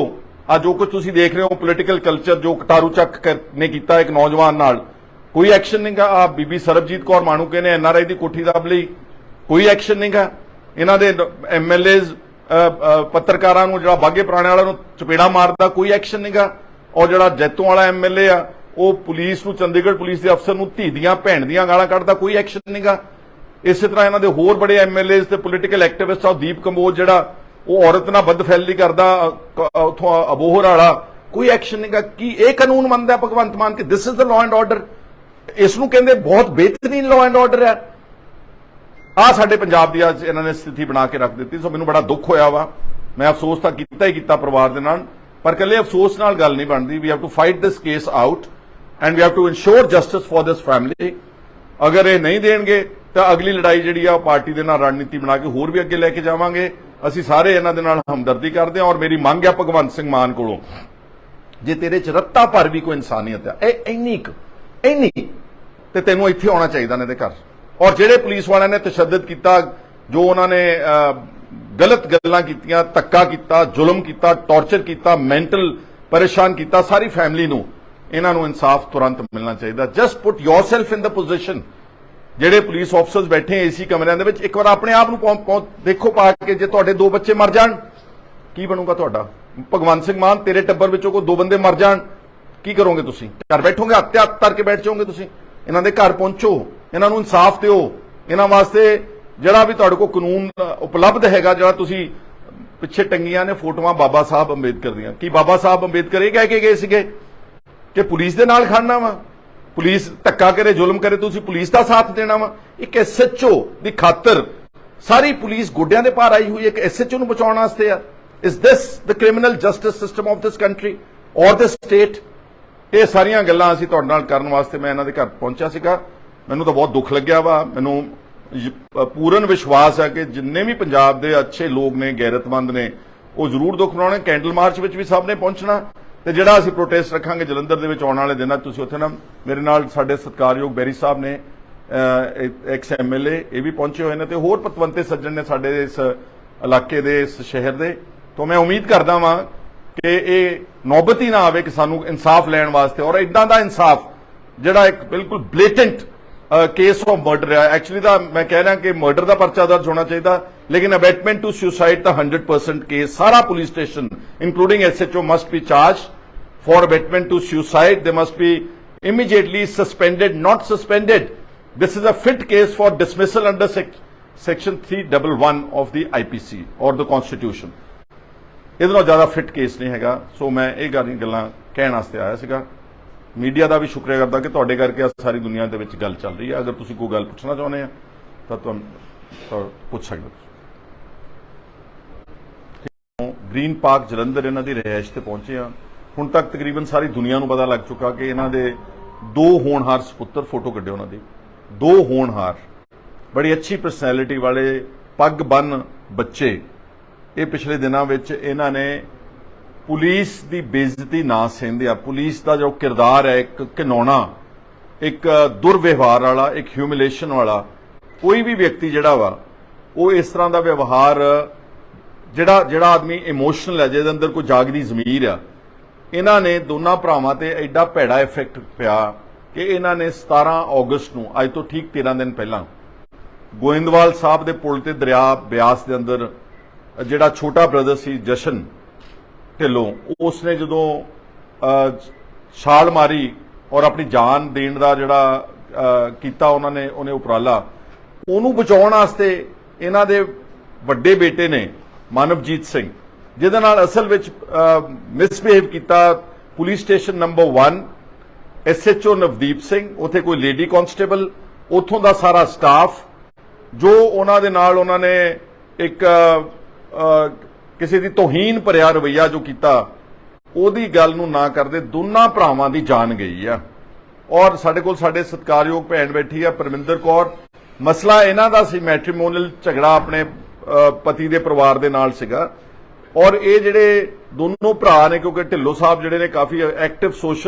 ਆ ਜੋ ਕੁਝ ਤੁਸੀਂ ਦੇਖ ਰਹੇ ਹੋ ਪੋਲੀਟੀਕਲ ਕਲਚਰ ਜੋ ਕਟਾਰੂ ਚੱਕ ਨੇ ਕੀਤਾ ਇੱਕ ਨੌਜਵਾਨ ਨਾਲ, ਕੋਈ ਐਕਸ਼ਨ ਨਹੀਂਗਾ। ਆ ਬੀਬੀ ਸਰਬਜੀਤ ਕੌਰ ਮਾਣੂਕੇ ਨੇ ਐਨਆਰਆਈ ਦੀ ਕੋਠੀ ਦੱਬ ਲਈ, ਕੋਈ ਐਕਸ਼ਨ ਨਹੀਂਗਾ। ਇਹਨਾਂ ਦੇ ਐਮਐਲਏਜ਼ ਪੱਤਰਕਾਰਾਂ ਨੂੰ ਜਿਹੜਾ ਬਾਗੇ ਪੁਰਾਣੇ ਵਾਲਾ ਨੂੰ ਚਪੇੜਾ ਮਾਰਦਾ, ਕੋਈ ਐਕਸ਼ਨ ਨਹੀਂਗਾ। ਔਰ ਜਿਹੜਾ ਜੈਤੋਂ ਵਾਲਾ ਐਮਐਲਏ ਆ ਉਹ ਪੁਲਿਸ ਨੂੰ, ਚੰਡੀਗੜ੍ਹ ਪੁਲਿਸ ਦੇ ਅਫਸਰ ਨੂੰ ਧੀ ਦੀਆਂ ਭੈਣ ਦੀਆਂ ਗਾਲਾਂ ਕੱਢਦਾ, ਕੋਈ ਐਕਸ਼ਨ ਨਹੀਂਗਾ। ਇਸੇ ਤਰ੍ਹਾਂ ਇਹਨਾਂ ਦੇ ਹੋਰ ਬੜੇ ਐਮਐਲਏਜ਼ ਤੇ ਪੋਲੀਟੀਕਲ ਐਕਟਿਵਿਸਟ ਆ, ਦੀਪ ਕੰਬੋਜ ਜਿਹੜਾ ਉਹ ਔਰਤ ਨਾਲ ਬਦਫੈਲੀ ਕਰਦਾ ਉਥੋਂ ਅਬੋਹਰ ਵਾਲਾ, ਕੋਈ ਐਕਸ਼ਨ ਨਹੀਂਗਾ। ਕੀ ਇਹ ਕਾਨੂੰਨ ਮੰਨਦਾ ਭਗਵੰਤ ਮਾਨ ਕਿ this is the law and order? ਇਸ ਨੂੰ ਕਹਿੰਦੇ ਬਹੁਤ ਬਿਹਤਰੀਨ ਲਾਅ ਐਂਡ ਆਰਡਰ ਹੈ। ਆ ਸਾਡੇ ਪੰਜਾਬ ਦੀ ਅੱਜ ਇਹਨਾਂ ਨੇ ਸਥਿਤੀ ਬਣਾ ਕੇ ਰੱਖ ਦਿੱਤੀ। ਸੋ ਮੈਨੂੰ ਬੜਾ ਦੁੱਖ ਹੋਇਆ ਵਾ। ਮੈਂ ਅਫਸੋਸ ਤਾਂ ਕੀਤਾ ਹੀ ਕੀਤਾ ਪਰਿਵਾਰ ਦੇ ਨਾਲ, ਪਰ ਇਕੱਲੇ ਅਫਸੋਸ ਨਾਲ ਗੱਲ ਨਹੀਂ ਬਣਦੀ। We have to fight this case out and we have to ensure justice for this family. ਅਗਰ ਇਹ ਨਹੀਂ ਦੇਣਗੇ ਤਾਂ ਅਗਲੀ ਲੜਾਈ ਜਿਹੜੀ ਆ ਪਾਰਟੀ ਦੇ ਨਾਲ ਰਣਨੀਤੀ ਬਣਾ ਕੇ ਹੋਰ ਵੀ ਅੱਗੇ ਲੈ ਕੇ ਜਾਵਾਂਗੇ। ਅਸੀਂ ਸਾਰੇ ਇਹਨਾਂ ਦੇ ਨਾਲ ਹਮਦਰਦੀ ਕਰਦੇ ਹਾਂ। ਔਰ ਮੇਰੀ ਮੰਗ ਹੈ ਭਗਵੰਤ ਸਿੰਘ ਮਾਨ ਕੋਲੋਂ, ਜੇ ਤੇਰੇ ਚ ਰੱਤਾ ਭਰ ਵੀ ਕੋਈ ਇਨਸਾਨੀਅਤ ਹੈ, ਇਹ ਇੰਨੀ ਤੇ ਤੈਨੂੰ ਇੱਥੇ ਆਉਣਾ ਚਾਹੀਦਾ ਨੇ ਦੇ ਘਰ। ਔਰ ਜਿਹੜੇ ਪੁਲਿਸ ਵਾਲਿਆਂ ਨੇ ਤਸ਼ੱਦਦ ਕੀਤਾ, ਜੋ ਉਹਨਾਂ ਨੇ ਗਲਤ ਗੱਲਾਂ ਕੀਤੀਆਂ, ਧੱਕਾ ਕੀਤਾ, ਜ਼ੁਲਮ ਕੀਤਾ, ਟੌਰਚਰ ਕੀਤਾ, ਮੈਂਟਲ ਪਰੇਸ਼ਾਨ ਕੀਤਾ ਸਾਰੀ ਫੈਮਿਲੀ ਨੂੰ, ਇਹਨਾਂ ਨੂੰ ਇਨਸਾਫ ਤੁਰੰਤ ਮਿਲਣਾ ਚਾਹੀਦਾ। ਜਸਟ ਪੁੱਟ ਯੋਰਸੈਲਫ ਇਨ ਦ ਪੋਜੀਸ਼ਨ। ਜਿਹੜੇ ਪੁਲਿਸ ਆਫੀਸਰਸ ਬੈਠੇ ਏਸੀ ਕਮਰਿਆਂ ਦੇ ਵਿੱਚ, ਇੱਕ ਵਾਰ ਆਪਣੇ ਆਪ ਨੂੰ ਦੇਖੋ ਪਾ ਕੇ, ਜੇ ਤੁਹਾਡੇ 2 ਬੱਚੇ ਮਰ ਜਾਣ ਕੀ ਬਣੂਗਾ ਤੁਹਾਡਾ? ਭਗਵੰਤ ਸਿੰਘ ਮਾਨ, ਤੇਰੇ ਟੱਬਰ ਵਿੱਚੋਂ ਕੋਈ 2 ਬੰਦੇ ਮਰ ਜਾਣ ਕੀ ਕਰੋਗੇ ਤੁਸੀਂ? ਘਰ ਬੈਠੋਗੇ, ਹੱਥ ਧਰ ਕੇ ਬੈਠ ਜਾਓਗੇ ਤੁਸੀਂ? ਇਹਨਾਂ ਦੇ ਘਰ ਪਹੁੰਚੋ, ਇਹਨਾਂ ਨੂੰ ਇਨਸਾਫ ਦਿਓ। ਇਹਨਾਂ ਵਾਸਤੇ ਜਿਹੜਾ ਵੀ ਤੁਹਾਡੇ ਕੋਲ ਕਾਨੂੰਨ ਉਪਲਬਧ ਹੈਗਾ, ਜਿਹੜਾ ਤੁਸੀਂ ਪਿੱਛੇ ਟੰਗੀਆਂ ਨੇ ਫੋਟੋਆਂ ਬਾਬਾ ਸਾਹਿਬ ਅੰਬੇਦਕਰ ਦੀਆਂ, ਕੀ ਬਾਬਾ ਸਾਹਿਬ ਅੰਬੇਦਕਰ ਇਹ ਕਹਿ ਕੇ ਗਏ ਸੀਗੇ ਕਿ ਪੁਲਿਸ ਦੇ ਨਾਲ ਖੜਨਾ ਵਾ? ਪੁਲਿਸ ਧੱਕਾ ਕਰੇ, ਜ਼ੁਲਮ ਕਰੇ, ਤੁਸੀਂ ਪੁਲਿਸ ਦਾ ਸਾਥ ਦੇਣਾ ਵਾ? ਇੱਕ ਐਸਐਚਓ ਦੀ ਖਾਤਰ ਸਾਰੀ ਪੁਲਿਸ ਗੋਡਿਆਂ ਦੇ ਭਾਰ ਆਈ ਹੋਈ ਹੈ, ਇੱਕ ਐਸਐਚਓ ਨੂੰ ਬਚਾਉਣ ਵਾਸਤੇ ਆ। Is this the criminal justice system of this country ਔਰ ਦਿਸ ਸਟੇਟ? ਇਹ ਸਾਰੀਆਂ ਗੱਲਾਂ ਅਸੀਂ ਤੁਹਾਡੇ ਨਾਲ ਕਰਨ ਵਾਸਤੇ ਮੈਂ ਇਹਨਾਂ ਦੇ ਘਰ ਪਹੁੰਚਿਆ ਸੀਗਾ। ਮੈਨੂੰ ਤਾਂ ਬਹੁਤ ਦੁੱਖ ਲੱਗਿਆ ਵਾ। ਮੈਨੂੰ ਪੂਰਨ ਵਿਸ਼ਵਾਸ ਹੈ ਕਿ ਜਿੰਨੇ ਵੀ ਪੰਜਾਬ ਦੇ ਅੱਛੇ ਲੋਕ ਨੇ, ਗੈਰਤਮੰਦ ਨੇ, ਉਹ ਜ਼ਰੂਰ ਦੁੱਖ ਮਨਾਉਣੇ। ਕੈਂਡਲ ਮਾਰਚ ਵਿੱਚ ਵੀ ਸਭ ਨੇ ਪਹੁੰਚਣਾ ਤੇ ਜਿਹੜਾ ਅਸੀਂ ਪ੍ਰੋਟੈਸਟ ਰੱਖਾਂਗੇ ਜਲੰਧਰ ਦੇ ਵਿੱਚ ਆਉਣ ਵਾਲੇ ਦਿਨਾਂ ਤੁਸੀਂ ਉੱਥੇ ਨਾ, ਮੇਰੇ ਨਾਲ ਸਾਡੇ ਸਤਿਕਾਰਯੋਗ ਬੈਰੀ ਸਾਹਿਬ ਨੇ, ਐਕਸ ਐਮਐਲਏ, ਇਹ ਵੀ ਪਹੁੰਚੇ ਹੋਏ ਨੇ ਤੇ ਹੋਰ ਪਤਵੰਤੇ ਸੱਜਣ ਨੇ ਸਾਡੇ ਇਸ ਇਲਾਕੇ ਦੇ, ਇਸ ਸ਼ਹਿਰ ਦੇ। ਤੋਂ ਮੈਂ ਉਮੀਦ ਕਰਦਾ ਵਾਂ ਕਿ ਇਹ ਨੌਬਤ ਹੀ ਨਾ ਆਵੇ ਕਿ ਸਾਨੂੰ ਇਨਸਾਫ ਲੈਣ ਵਾਸਤੇ, ਔਰ ਇਦਾਂ ਦਾ ਇਨਸਾਫ ਜਿਹੜਾ ਇੱਕ ਬਿਲਕੁਲ ਬਲੇਟੈਂਟ ਕੇਸ ਆਫ ਮਰਡਰ ਹੈ। ਐਕਚੁਅਲੀ ਤਾਂ ਮੈਂ ਕਹਿ ਰਿਹਾ ਕਿ ਮਰਡਰ ਦਾ ਪਰਚਾ ਦਰਜ ਹੋਣਾ ਚਾਹੀਦਾ, ਲੇਕਿਨ ਅਬੈਟਮੈਂਟ ਟੂ ਸੁਸਾਈਡ ਦਾ 100% ਕੇਸ, ਸਾਰਾ police station including SHO must be charge for abatement to suicide. They must be immediately suspended, not suspended. This is a fit case for dismissal under section 311 of the IPC or the constitution. ਇਹਦੇ ਨਾਲ ਜ਼ਿਆਦਾ fit case ਨਹੀਂ ਹੈਗਾ। ਸੋ ਮੈਂ ਇਹ ਗੱਲਾਂ ਕਹਿਣ ਵਾਸਤੇ ਆਇਆ ਸੀਗਾ। ਮੀਡੀਆ ਦਾ ਵੀ ਸ਼ੁਕਰੀਆ ਕਰਦਾ ਕਿ ਤੁਹਾਡੇ ਕਰਕੇ ਸਾਰੀ ਦੁਨੀਆ ਦੇ ਵਿੱਚ ਗੱਲ ਚੱਲ ਰਹੀ ਹੈ। ਅਗਰ ਤੁਸੀਂ ਕੋਈ ਗੱਲ ਪੁੱਛਣਾ ਚਾਹੁੰਦੇ ਆ ਤਾਂ ਤੁਹਾਨੂੰ ਪੁੱਛ ਸਕਦੇ ਹੋ। ਗ੍ਰੀਨ ਪਾਰਕ ਜਲੰਧਰ ਇਹਨਾਂ ਦੀ ਰਿਹਾਇਸ਼ ਤੇ ਪਹੁੰਚੇ ਆ। ਹੁਣ ਤੱਕ ਤਕਰੀਬਨ ਸਾਰੀ ਦੁਨੀਆ ਨੂੰ ਪਤਾ ਲੱਗ ਚੁੱਕਾ ਕਿ ਇਹਨਾਂ ਦੇ 2 ਹੋਣਹਾਰ ਸੁਪੁੱਤਰ, ਫੋਟੋ ਕੱਢੇ ਉਹਨਾਂ ਦੀ, 2 ਹੋਣਹਾਰ ਬੜੀ ਅੱਛੀ ਪਰਸਨੈਲਿਟੀ ਵਾਲੇ ਪੱਗ ਬੰਨ ਬੱਚੇ। ਇਹ ਪਿਛਲੇ ਦਿਨਾਂ ਵਿੱਚ ਇਹਨਾਂ ਨੇ ਪੁਲਿਸ ਦੀ ਬੇਇੱਜ਼ਤੀ ਨਾ ਸਹਿੰਦੇ ਆ। ਪੁਲਿਸ ਦਾ ਜੋ ਕਿਰਦਾਰ ਹੈ, ਇੱਕ ਘਿਨਾਉਣਾ, ਇੱਕ ਦੁਰਵਿਵਹਾਰ ਵਾਲਾ, ਇੱਕ ਹਿਊਮਿਲੇਸ਼ਨ ਵਾਲਾ, ਕੋਈ ਵੀ ਵਿਅਕਤੀ ਜਿਹੜਾ ਵਾ ਉਹ ਇਸ ਤਰ੍ਹਾਂ ਦਾ ਵਿਵਹਾਰ, ਜਿਹੜਾ ਆਦਮੀ ਇਮੋਸ਼ਨਲ ਹੈ, ਜਿਹਦੇ ਅੰਦਰ ਕੋਈ ਜਾਗਦੀ ਜ਼ਮੀਰ ਆ, ਇਹਨਾਂ ਨੇ ਦੋਨਾਂ ਭਰਾਵਾਂ ਤੇ ਐਡਾ ਭੈੜਾ ਇਫੈਕਟ ਪਿਆ ਕਿ ਇਹਨਾਂ ਨੇ 17 ਅਗਸਤ ਨੂੰ, ਅੱਜ ਤੋਂ ਠੀਕ 13 ਦਿਨ ਪਹਿਲਾਂ, ਗੋਇੰਦਵਾਲ ਸਾਹਿਬ ਦੇ ਪੁਲ ਤੇ ਦਰਿਆ ਬਿਆਸ ਦੇ ਅੰਦਰ ਜਿਹੜਾ ਛੋਟਾ ਬ੍ਰਦਰ ਸੀ ਜਸ਼ਨ ਢਿੱਲੋਂ, ਉਸਨੇ ਜਦੋਂ ਛਾਲ ਮਾਰੀ ਔਰ ਆਪਣੀ ਜਾਨ ਦੇਣ ਦਾ ਜਿਹੜਾ ਕੀਤਾ ਉਹਨੇ ਉਪਰਾਲਾ, ਉਹਨੂੰ ਬਚਾਉਣ ਵਾਸਤੇ ਇਹਨਾਂ ਦੇ ਵੱਡੇ ਬੇਟੇ ਨੇ ਮਾਨਵਜੀਤ ਸਿੰਘ, ਜਿਹਦੇ ਨਾਲ ਅਸਲ ਵਿੱਚ ਮਿਸਬਿਹੇਵ ਕੀਤਾ police station number 1 SHO Navdeep Singh, ਉੱਥੇ ਕੋਈ ਲੇਡੀ ਕਾਂਸਟੇਬਲ ਉੱਥੋਂ ਦਾ ਸਾਰਾ ਸਟਾਫ ਜੋ ਉਹਨਾਂ ਦੇ ਨਾਲ ਉਹਨਾਂ ਨੇ ਇੱਕ ਕਿਸੇ ਦੀ ਤੋਹੀਨ ਭਰਿਆ ਰਵੱਈਆ ਜੋ ਕੀਤਾ, ਉਹਦੀ ਗੱਲ ਨੂੰ ਨਾ ਕਰਦੇ ਦੋਨਾਂ ਭਰਾਵਾਂ ਦੀ ਜਾਨ ਗਈ ਆ। ਔਰ ਸਾਡੇ ਕੋਲ ਸਾਡੇ ਸਤਿਕਾਰਯੋਗ ਭੈਣ ਬੈਠੀ ਆ ਪਰਮਿੰਦਰ ਕੌਰ। ਮਸਲਾ ਇਹਨਾਂ ਦਾ ਸੀ, ਮੈਟ੍ਰੀਮੋਨੀਅਲ ਝਗੜਾ ਆਪਣੇ ਪਤੀ ਦੇ ਪਰਿਵਾਰ ਦੇ ਨਾਲ ਸੀਗਾ। ਔਰ ਇਹ ਜਿਹੜੇ ਦੋਨੋਂ ਭਰਾ ਨੇ, ਕਿਉਂਕਿ ਢਿੱਲੋਂ ਸਾਹਿਬ ਜਿਹੜੇ ਨੇ ਕਾਫੀ ਐਕਟਿਵ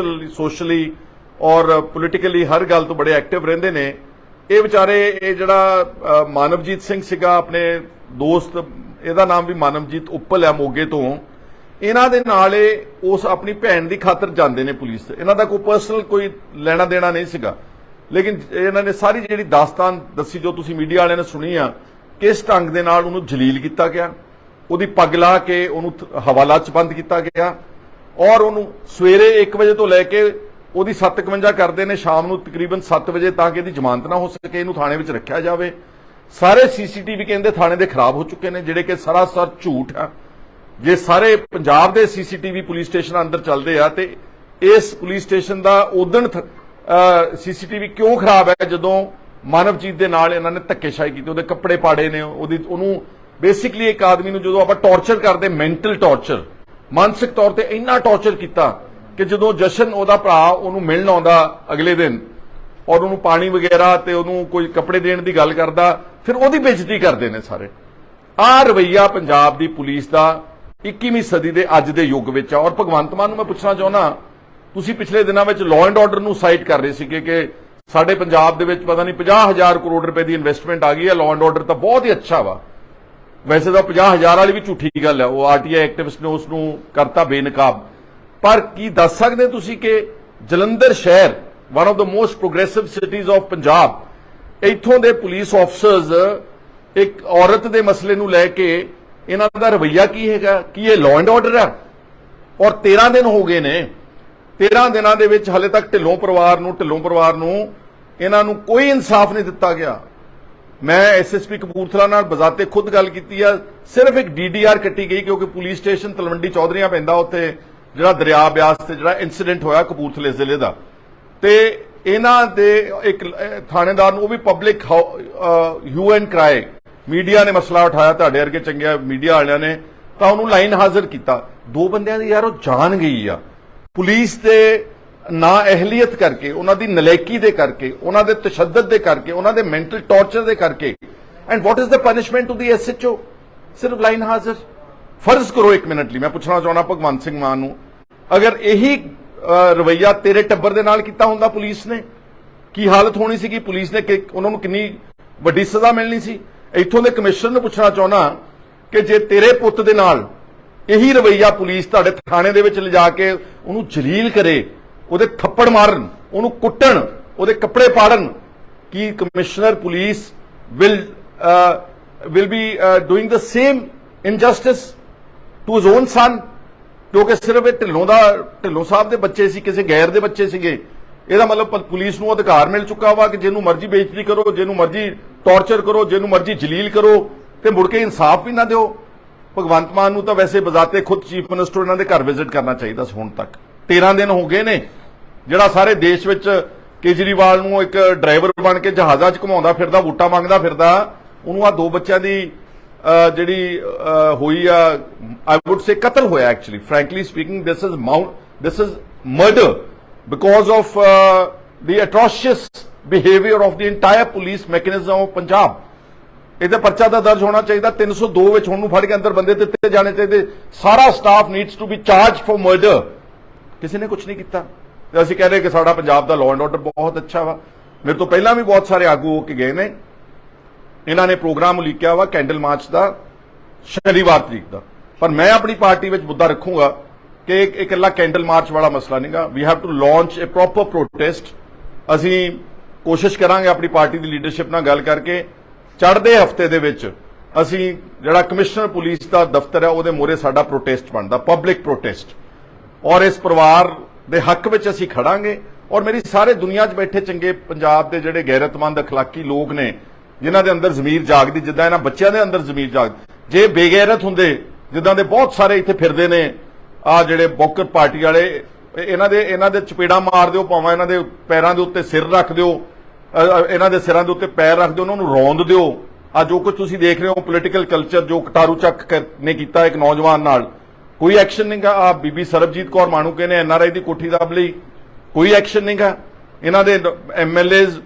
ਸੋਸ਼ਲੀ ਔਰ ਪੋਲੀਟੀਕਲੀ ਹਰ ਗੱਲ ਤੋਂ ਬੜੇ ਐਕਟਿਵ ਰਹਿੰਦੇ ਨੇ। ਇਹ ਵਿਚਾਰੇ ਇਹ ਜਿਹੜਾ ਮਾਨਵਜੀਤ ਸਿੰਘ ਸੀਗਾ ਆਪਣੇ ਦੋਸਤ, ਇਹਦਾ ਨਾਮ ਵੀ ਮਾਨਵਜੀਤ ਉੱਪਲ ਹੈ ਮੋਗੇ ਤੋਂ, ਇਹਨਾਂ ਦੇ ਨਾਲ ਇਹ ਉਸ ਆਪਣੀ ਭੈਣ ਦੀ ਖਾਤਰ ਜਾਂਦੇ ਨੇ ਪੁਲਿਸ ਤੇ। ਇਹਨਾਂ ਦਾ ਕੋਈ ਪਰਸਨਲ ਕੋਈ ਲੈਣਾ ਦੇਣਾ ਨਹੀਂ ਸੀਗਾ, ਲੇਕਿਨ ਇਹਨਾਂ ਨੇ ਸਾਰੀ ਜਿਹੜੀ ਦਾਸਤਾਨ ਦੱਸੀ ਜੋ ਤੁਸੀਂ ਮੀਡੀਆ ਵਾਲਿਆਂ ਨੇ ਸੁਣੀ ਆ, ਕਿਸ ਢੰਗ ਦੇ ਨਾਲ ਉਹਨੂੰ ਜਲੀਲ ਕੀਤਾ ਗਿਆ, ਉਹਦੀ ਪੱਗ ਲਾ ਕੇ ਉਹਨੂੰ ਹਵਾਲਾ 'ਚ ਬੰਦ ਕੀਤਾ ਗਿਆ ਔਰ ਉਹਨੂੰ ਸਵੇਰੇ 1 ਵਜੇ ਤੋਂ ਲੈ ਕੇ ਉਹਦੀ 7:51 ਕਰਦੇ ਨੇ ਸ਼ਾਮ ਨੂੰ ਤਕਰੀਬਨ 7 ਵਜੇ, ਤਾਂ ਕਿ ਇਹਦੀ ਜ਼ਮਾਨਤ ਨਾ ਹੋ ਸਕੇ, ਇਹਨੂੰ ਥਾਣੇ ਵਿੱਚ ਰੱਖਿਆ ਜਾਵੇ। ਸਾਰੇ ਸੀਸੀਟੀਵੀ ਕਹਿੰਦੇ ਥਾਣੇ ਦੇ ਖਰਾਬ ਹੋ ਚੁੱਕੇ ਨੇ, ਜਿਹੜੇ ਕਿ ਸਰਾਸਰ ਝੂਠ ਆ। ਜੇ ਸਾਰੇ ਪੰਜਾਬ ਦੇ ਸੀਸੀਟੀਵੀ ਪੁਲਿਸ ਸਟੇਸ਼ਨ ਅੰਦਰ ਚੱਲਦੇ ਆ ਤੇ ਇਸ ਪੁਲਿਸ ਸਟੇਸ਼ਨ ਦਾ ਉਦਣ ਸੀਸੀਟੀਵੀ ਕਿਉਂ ਖਰਾਬ ਹੈ? ਜਦੋਂ ਮਾਨਵਜੀਤ ਦੇ ਨਾਲ ਇਹਨਾਂ ਨੇ ਧੱਕੇਸ਼ਾਹੀ ਕੀਤੀ, ਉਹਦੇ ਕੱਪੜੇ ਪਾੜੇ ਨੇ, ਉਹਨੂੰ ਬੇਸਿਕਲੀ ਇੱਕ ਆਦਮੀ ਨੂੰ ਜਦੋਂ ਆਪਾਂ ਟੌਰਚਰ ਕਰਦੇ, ਮੈਂਟਲ ਟੌਰਚਰ, ਮਾਨਸਿਕ ਤੌਰ ਤੇ ਇੰਨਾ ਟੌਰਚਰ ਕੀਤਾ ਕਿ ਜਦੋਂ ਜਸ਼ਨ ਉਹਦਾ ਭਰਾ ਉਹਨੂੰ ਮਿਲਣ ਆਉਂਦਾ ਅਗਲੇ ਦਿਨ ਔਰ ਉਹਨੂੰ ਪਾਣੀ ਵਗੈਰਾ ਤੇ ਉਹਨੂੰ ਕੋਈ ਕੱਪੜੇ ਦੇਣ ਦੀ ਗੱਲ ਕਰਦਾ, ਫਿਰ ਉਹਦੀ ਬੇਇੱਜ਼ਤੀ ਕਰਦੇ ਨੇ ਸਾਰੇ। ਆਹ ਰਵੱਈਆ ਪੰਜਾਬ ਦੀ ਪੁਲਿਸ ਦਾ 21ਵੀਂ ਸਦੀ ਦੇ ਅੱਜ ਦੇ ਯੁੱਗ ਵਿੱਚ ਆ। ਔਰ ਭਗਵੰਤ ਮਾਨ ਨੂੰ ਮੈਂ ਪੁੱਛਣਾ ਚਾਹੁੰਦਾ, ਤੁਸੀਂ ਪਿਛਲੇ ਦਿਨਾਂ ਵਿੱਚ ਲਾਅ ਐਂਡ ਆਰਡਰ ਨੂੰ ਸਾਈਟ ਕਰ ਰਹੇ ਸੀਗੇ ਕਿ ਸਾਡੇ ਪੰਜਾਬ ਦੇ ਵਿੱਚ ਪਤਾ ਨਹੀਂ 50,000 ਕਰੋੜ ਰੁਪਏ ਦੀ ਇਨਵੈਸਟਮੈਂਟ ਆ ਗਈ ਹੈ, ਲਾਅ ਐਂਡ ਆਰਡਰ ਤਾਂ ਬਹੁਤ ਹੀ ਅੱਛਾ ਵਾ। ਵੈਸੇ ਤਾਂ 50,000 ਵਾਲੀ ਵੀ ਝੂਠੀ ਗੱਲ ਹੈ, ਉਹ ਆਰਟੀਆਈ ਐਕਟਿਵਿਸਟ ਨੇ ਉਸ ਨੂੰ ਕਰਤਾ ਬੇਨਕਾਬ। ਪਰ ਕੀ ਦੱਸ ਸਕਦੇ ਤੁਸੀਂ ਕਿ ਜਲੰਧਰ ਸ਼ਹਿਰ, one of the most progressive cities of Punjab, ਇੱਥੋਂ ਦੇ ਪੁਲਿਸ ਆਫਸਰਸ ਇੱਕ ਔਰਤ ਦੇ ਮਸਲੇ ਨੂੰ ਲੈ ਕੇ ਇਹਨਾਂ ਦਾ ਰਵੱਈਆ ਕੀ ਹੈਗਾ? ਕੀ ਇਹ ਲਾਅ ਐਂਡ ਆਰਡਰ ਹੈ? ਔਰ 13 ਦਿਨ ਹੋ ਗਏ ਨੇ, 13 ਦਿਨਾਂ ਦੇ ਵਿੱਚ ਹਾਲੇ ਤੱਕ ਢਿੱਲੋਂ ਪਰਿਵਾਰ ਨੂੰ ਇਹਨਾਂ ਨੂੰ ਕੋਈ ਇਨਸਾਫ ਨਹੀਂ ਦਿੱਤਾ ਗਿਆ। ਮੈਂ ਐਸਐਸਪੀ ਕਪੂਰਥਲਾ ਨਾਲ ਬਜ਼ਾਤੇ ਖੁਦ ਗੱਲ ਕੀਤੀ ਆ, ਸਿਰਫ ਇੱਕ ਡੀਡੀਆਰ ਕੱਟੀ ਗਈ ਕਿਉਂਕਿ ਪੁਲਿਸ ਸਟੇਸ਼ਨ ਤਲਵੰਡੀ ਚੌਧਰੀਆਂ ਪੈਂਦਾ, ਉੱਥੇ ਜਿਹੜਾ ਦਰਿਆ ਬਿਆਸ ਤੇ ਜਿਹੜਾ ਇਨਸੀਡੈਂਟ ਹੋਇਆ ਕਪੂਰਥਲੇ ਜ਼ਿਲ੍ਹੇ ਦਾ, ਤੇ ਇਹਨਾਂ ਦੇ ਇੱਕ ਥਾਣੇਦਾਰ ਨੂੰ, ਉਹ ਵੀ ਪਬਲਿਕ ਯੂਐਨ ਕਰਾਏ, ਮੀਡੀਆ ਨੇ ਮਸਲਾ ਉਠਾਇਆ, ਤੁਹਾਡੇ ਵਰਗੇ ਚੰਗੇ ਮੀਡੀਆ ਵਾਲਿਆਂ ਨੇ, ਤਾਂ ਉਹਨੂੰ ਲਾਈਨ ਹਾਜ਼ਰ ਕੀਤਾ। 2 ਬੰਦਿਆਂ ਦੀ ਯਾਰ ਉਹ ਜਾਨ ਗਈ ਆ ਪੁਲਿਸ ਦੇ ਨਾ ਅਹਿਲੀਅਤ ਕਰਕੇ, ਉਹਨਾਂ ਦੀ ਨਲਾਇਕੀ ਦੇ ਕਰਕੇ, ਉਹਨਾਂ ਦੇ ਤਸ਼ੱਦਦ ਦੇ ਕਰਕੇ, ਉਹਨਾਂ ਦੇ ਮੈਂਟਲ ਟੌਰਚਰ ਦੇ ਕਰਕੇ। And what is the punishment to the SHO? ਸਿਰਫ ਲਾਈਨ ਹਾਜ਼ਰ। ਫਰਜ਼ ਕਰੋ 1 ਮਿੰਟ ਲਈ, ਮੈਂ ਪੁੱਛਣਾ ਚਾਹੁੰਦਾ ਭਗਵੰਤ ਸਿੰਘ ਮਾਨ ਨੂੰ, ਅਗਰ ਇਹੀ ਰਵੱਈਆ ਤੇਰੇ ਟੱਬਰ ਦੇ ਨਾਲ ਕੀਤਾ ਹੁੰਦਾ ਪੁਲਿਸ ਨੇ, ਕੀ ਹਾਲਤ ਹੋਣੀ ਸੀਗੀ? ਪੁਲਿਸ ਨੇ ਉਹਨਾਂ ਨੂੰ ਕਿੰਨੀ ਵੱਡੀ ਸਜ਼ਾ ਮਿਲਣੀ ਸੀ? ਇੱਥੋਂ ਦੇ ਕਮਿਸ਼ਨਰ ਨੂੰ ਪੁੱਛਣਾ ਚਾਹੁੰਦਾ ਕਿ ਜੇ ਤੇਰੇ ਪੁੱਤ ਦੇ ਨਾਲ ਇਹੀ ਰਵੱਈਆ ਪੁਲਿਸ ਤੁਹਾਡੇ ਥਾਣੇ ਦੇ ਵਿੱਚ ਲਿਜਾ ਕੇ ਉਹਨੂੰ ਜਲੀਲ ਕਰੇ, ਉਹਦੇ ਥੱਪੜ ਮਾਰਨ, ਉਹਨੂੰ ਕੁੱਟਣ, ਉਹਦੇ ਕੱਪੜੇ ਪਾੜਨ, ਕੀ commissioner police will be doing the same injustice to his own son? ਕਿਉਂਕਿ ਸਿਰਫ ਇਹ ਢਿੱਲੋਂ ਸਾਹਿਬ ਦੇ ਬੱਚੇ ਸੀ, ਕਿਸੇ ਗੈਰ ਦੇ ਬੱਚੇ ਸੀਗੇ। ਇਹਦਾ ਮਤਲਬ ਪੁਲਿਸ ਨੂੰ ਅਧਿਕਾਰ ਮਿਲ ਚੁੱਕਾ ਵਾ ਕਿ ਜਿਹਨੂੰ ਮਰਜ਼ੀ ਬੇਇੱਜ਼ਤੀ ਕਰੋ, ਜਿਹਨੂੰ ਮਰਜ਼ੀ ਟੌਰਚਰ ਕਰੋ, ਜਿਹਨੂੰ ਮਰਜ਼ੀ ਜਲੀਲ ਕਰੋ ਤੇ ਮੁੜ ਕੇ ਇਨਸਾਫ ਵੀ ਨਾ ਦਿਓ। ਭਗਵੰਤ ਮਾਨ ਨੂੰ ਤਾਂ ਵੈਸੇ ਬਜ਼ਾਤੇ ਖੁਦ ਚੀਫ ਮਿਨਿਸਟਰ ਇਹਨਾਂ ਦੇ ਘਰ ਵਿਜ਼ਿਟ ਕਰਨਾ ਚਾਹੀਦਾ ਸੀ। ਹੁਣ ਤੱਕ 13 ਦਿਨ ਹੋ ਗਏ ਨੇ, ਜਿਹੜਾ ਸਾਰੇ ਦੇਸ਼ ਵਿੱਚ ਕੇਜਰੀਵਾਲ ਨੂੰ ਇੱਕ ਡਰਾਈਵਰ ਬਣ ਕੇ ਜਹਾਜ਼ਾਂ 'ਚ ਘੁਮਾਉਂਦਾ ਫਿਰਦਾ, ਵੋਟਾਂ ਮੰਗਦਾ ਫਿਰਦਾ, ਉਹਨੂੰ ਆ 2 ਬੱਚਿਆਂ ਦੀ ਜਿਹੜੀ ਹੋਈ ਆ, ਆਈ ਵੁੱਡ ਸੇ ਕਤਲ ਹੋਇਆ। Actually frankly speaking this is murder because of the atrocious behaviour of the entire police mechanism of Punjab. ਇਹਦਾ ਪਰਚਾ ਤਾਂ ਦਰਜ ਹੋਣਾ ਚਾਹੀਦਾ। 302 ਵਿੱਚ ਹੁਣ ਨੂੰ ਫੜ ਕੇ ਅੰਦਰ ਬੰਦੇ ਦਿੱਤੇ ਜਾਣੇ ਚਾਹੀਦੇ। ਸਾਰਾ staff needs to be charge for murder. ਕਿਸੇ ਨੇ ਕੁਝ ਨਹੀਂ ਕੀਤਾ ਤੇ ਅਸੀਂ ਕਹਿ ਰਹੇ ਕਿ ਸਾਡਾ ਪੰਜਾਬ ਦਾ ਲਾਅ ਐਂਡ ਆਰਡਰ ਬਹੁਤ ਅੱਛਾ ਵਾ। ਮੇਰੇ ਤੋਂ ਪਹਿਲਾਂ ਵੀ ਬਹੁਤ ਸਾਰੇ ਆਗੂ ਹੋ ਕੇ ਗਏ ਨੇ। ਇਹਨਾਂ ਨੇ ਪ੍ਰੋਗਰਾਮ ਉਲੀਕਿਆ ਵਾ ਕੈਂਡਲ ਮਾਰਚ ਦਾ ਸ਼ਨੀਵਾਰ ਤਰੀਕ ਦਾ, ਪਰ ਮੈਂ ਆਪਣੀ ਪਾਰਟੀ ਵਿੱਚ ਮੁੱਦਾ ਰੱਖੂੰਗਾ ਕਿ ਇਕੱਲਾ ਕੈਂਡਲ ਮਾਰਚ ਵਾਲਾ ਮਸਲਾ ਨਹੀਂਗਾ। We have to launch a proper protest. ਅਸੀਂ ਕੋਸ਼ਿਸ਼ ਕਰਾਂਗੇ ਆਪਣੀ ਪਾਰਟੀ ਦੀ ਲੀਡਰਸ਼ਿਪ ਨਾਲ ਗੱਲ ਕਰਕੇ ਚੜ੍ਹਦੇ ਹਫਤੇ ਦੇ ਵਿੱਚ ਅਸੀਂ ਜਿਹੜਾ ਕਮਿਸ਼ਨਰ ਪੁਲਿਸ ਦਾ ਦਫ਼ਤਰ ਹੈ ਉਹਦੇ ਮੂਹਰੇ ਸਾਡਾ ਪ੍ਰੋਟੈਸਟ ਬਣਦਾ, ਪਬਲਿਕ ਪ੍ਰੋਟੈਸਟ। ਔਰ ਇਸ ਪਰਿਵਾਰ ਦੇ ਹੱਕ ਵਿੱਚ ਅਸੀਂ ਖੜਾਂਗੇ। ਔਰ ਮੇਰੀ ਸਾਰੇ ਦੁਨੀਆ 'ਚ ਬੈਠੇ ਚੰਗੇ ਪੰਜਾਬ ਦੇ ਜਿਹੜੇ ਗੈਰਤਮੰਦ ਅਖਲਾਕੀ ਲੋਕ ਨੇ, ਜਿਨ੍ਹਾਂ ਦੇ ਅੰਦਰ ਜ਼ਮੀਰ ਜਾਗਦੀ, ਜਿੱਦਾਂ ਇਹਨਾਂ ਬੱਚਿਆਂ ਦੇ ਅੰਦਰ ਜ਼ਮੀਰ ਜਾਗਦੀ, ਜੇ ਬੇਗੈਰਤ ਹੁੰਦੇ ਜਿੱਦਾਂ ਦੇ ਬਹੁਤ ਸਾਰੇ ਇੱਥੇ ਫਿਰਦੇ ਨੇ ਆ ਜਿਹੜੇ ਬੌਕਰ ਪਾਰਟੀ ਵਾਲੇ, ਇਹਨਾਂ ਦੇ ਚਪੇੜਾ ਮਾਰ ਦਿਓ, ਭਾਵੇਂ ਇਹਨਾਂ ਦੇ ਪੈਰਾਂ ਦੇ ਉੱਤੇ ਸਿਰ ਰੱਖ ਦਿਓ, ਇਹਨਾਂ ਦੇ ਸਿਰਾਂ ਦੇ ਉੱਤੇ ਪੈਰ ਰੱਖ ਦਿਓ, ਉਹਨਾਂ ਨੂੰ ਰੌਂਦ ਦਿਓ। ਆ ਜੋ ਕੁਝ ਤੁਸੀਂ ਦੇਖ ਰਹੇ ਹੋ ਪੋਲੀਟੀਕਲ ਕਲਚਰ ਜੋ ਕਟਾਰੂ ਚੱਕ ਨੇ ਕੀਤਾ ਇੱਕ ਨੌਜਵਾਨ ਨਾਲ, ਕੋਈ ਐਕਸ਼ਨ ਨਹੀਂਗਾ। ਆ ਬੀਬੀ ਸਰਬਜੀਤ ਕੌਰ ਮਾਣੂਕੇ ਨੇ ਐਨਆਰਆਈ ਦੀ ਕੋਠੀ ਦੱਬ ਲਈ, ਕੋਈ ਐਕਸ਼ਨ ਨਹੀਂਗਾ। ਇਹਨਾਂ ਦੇ ਐਮਐਲਏਜ਼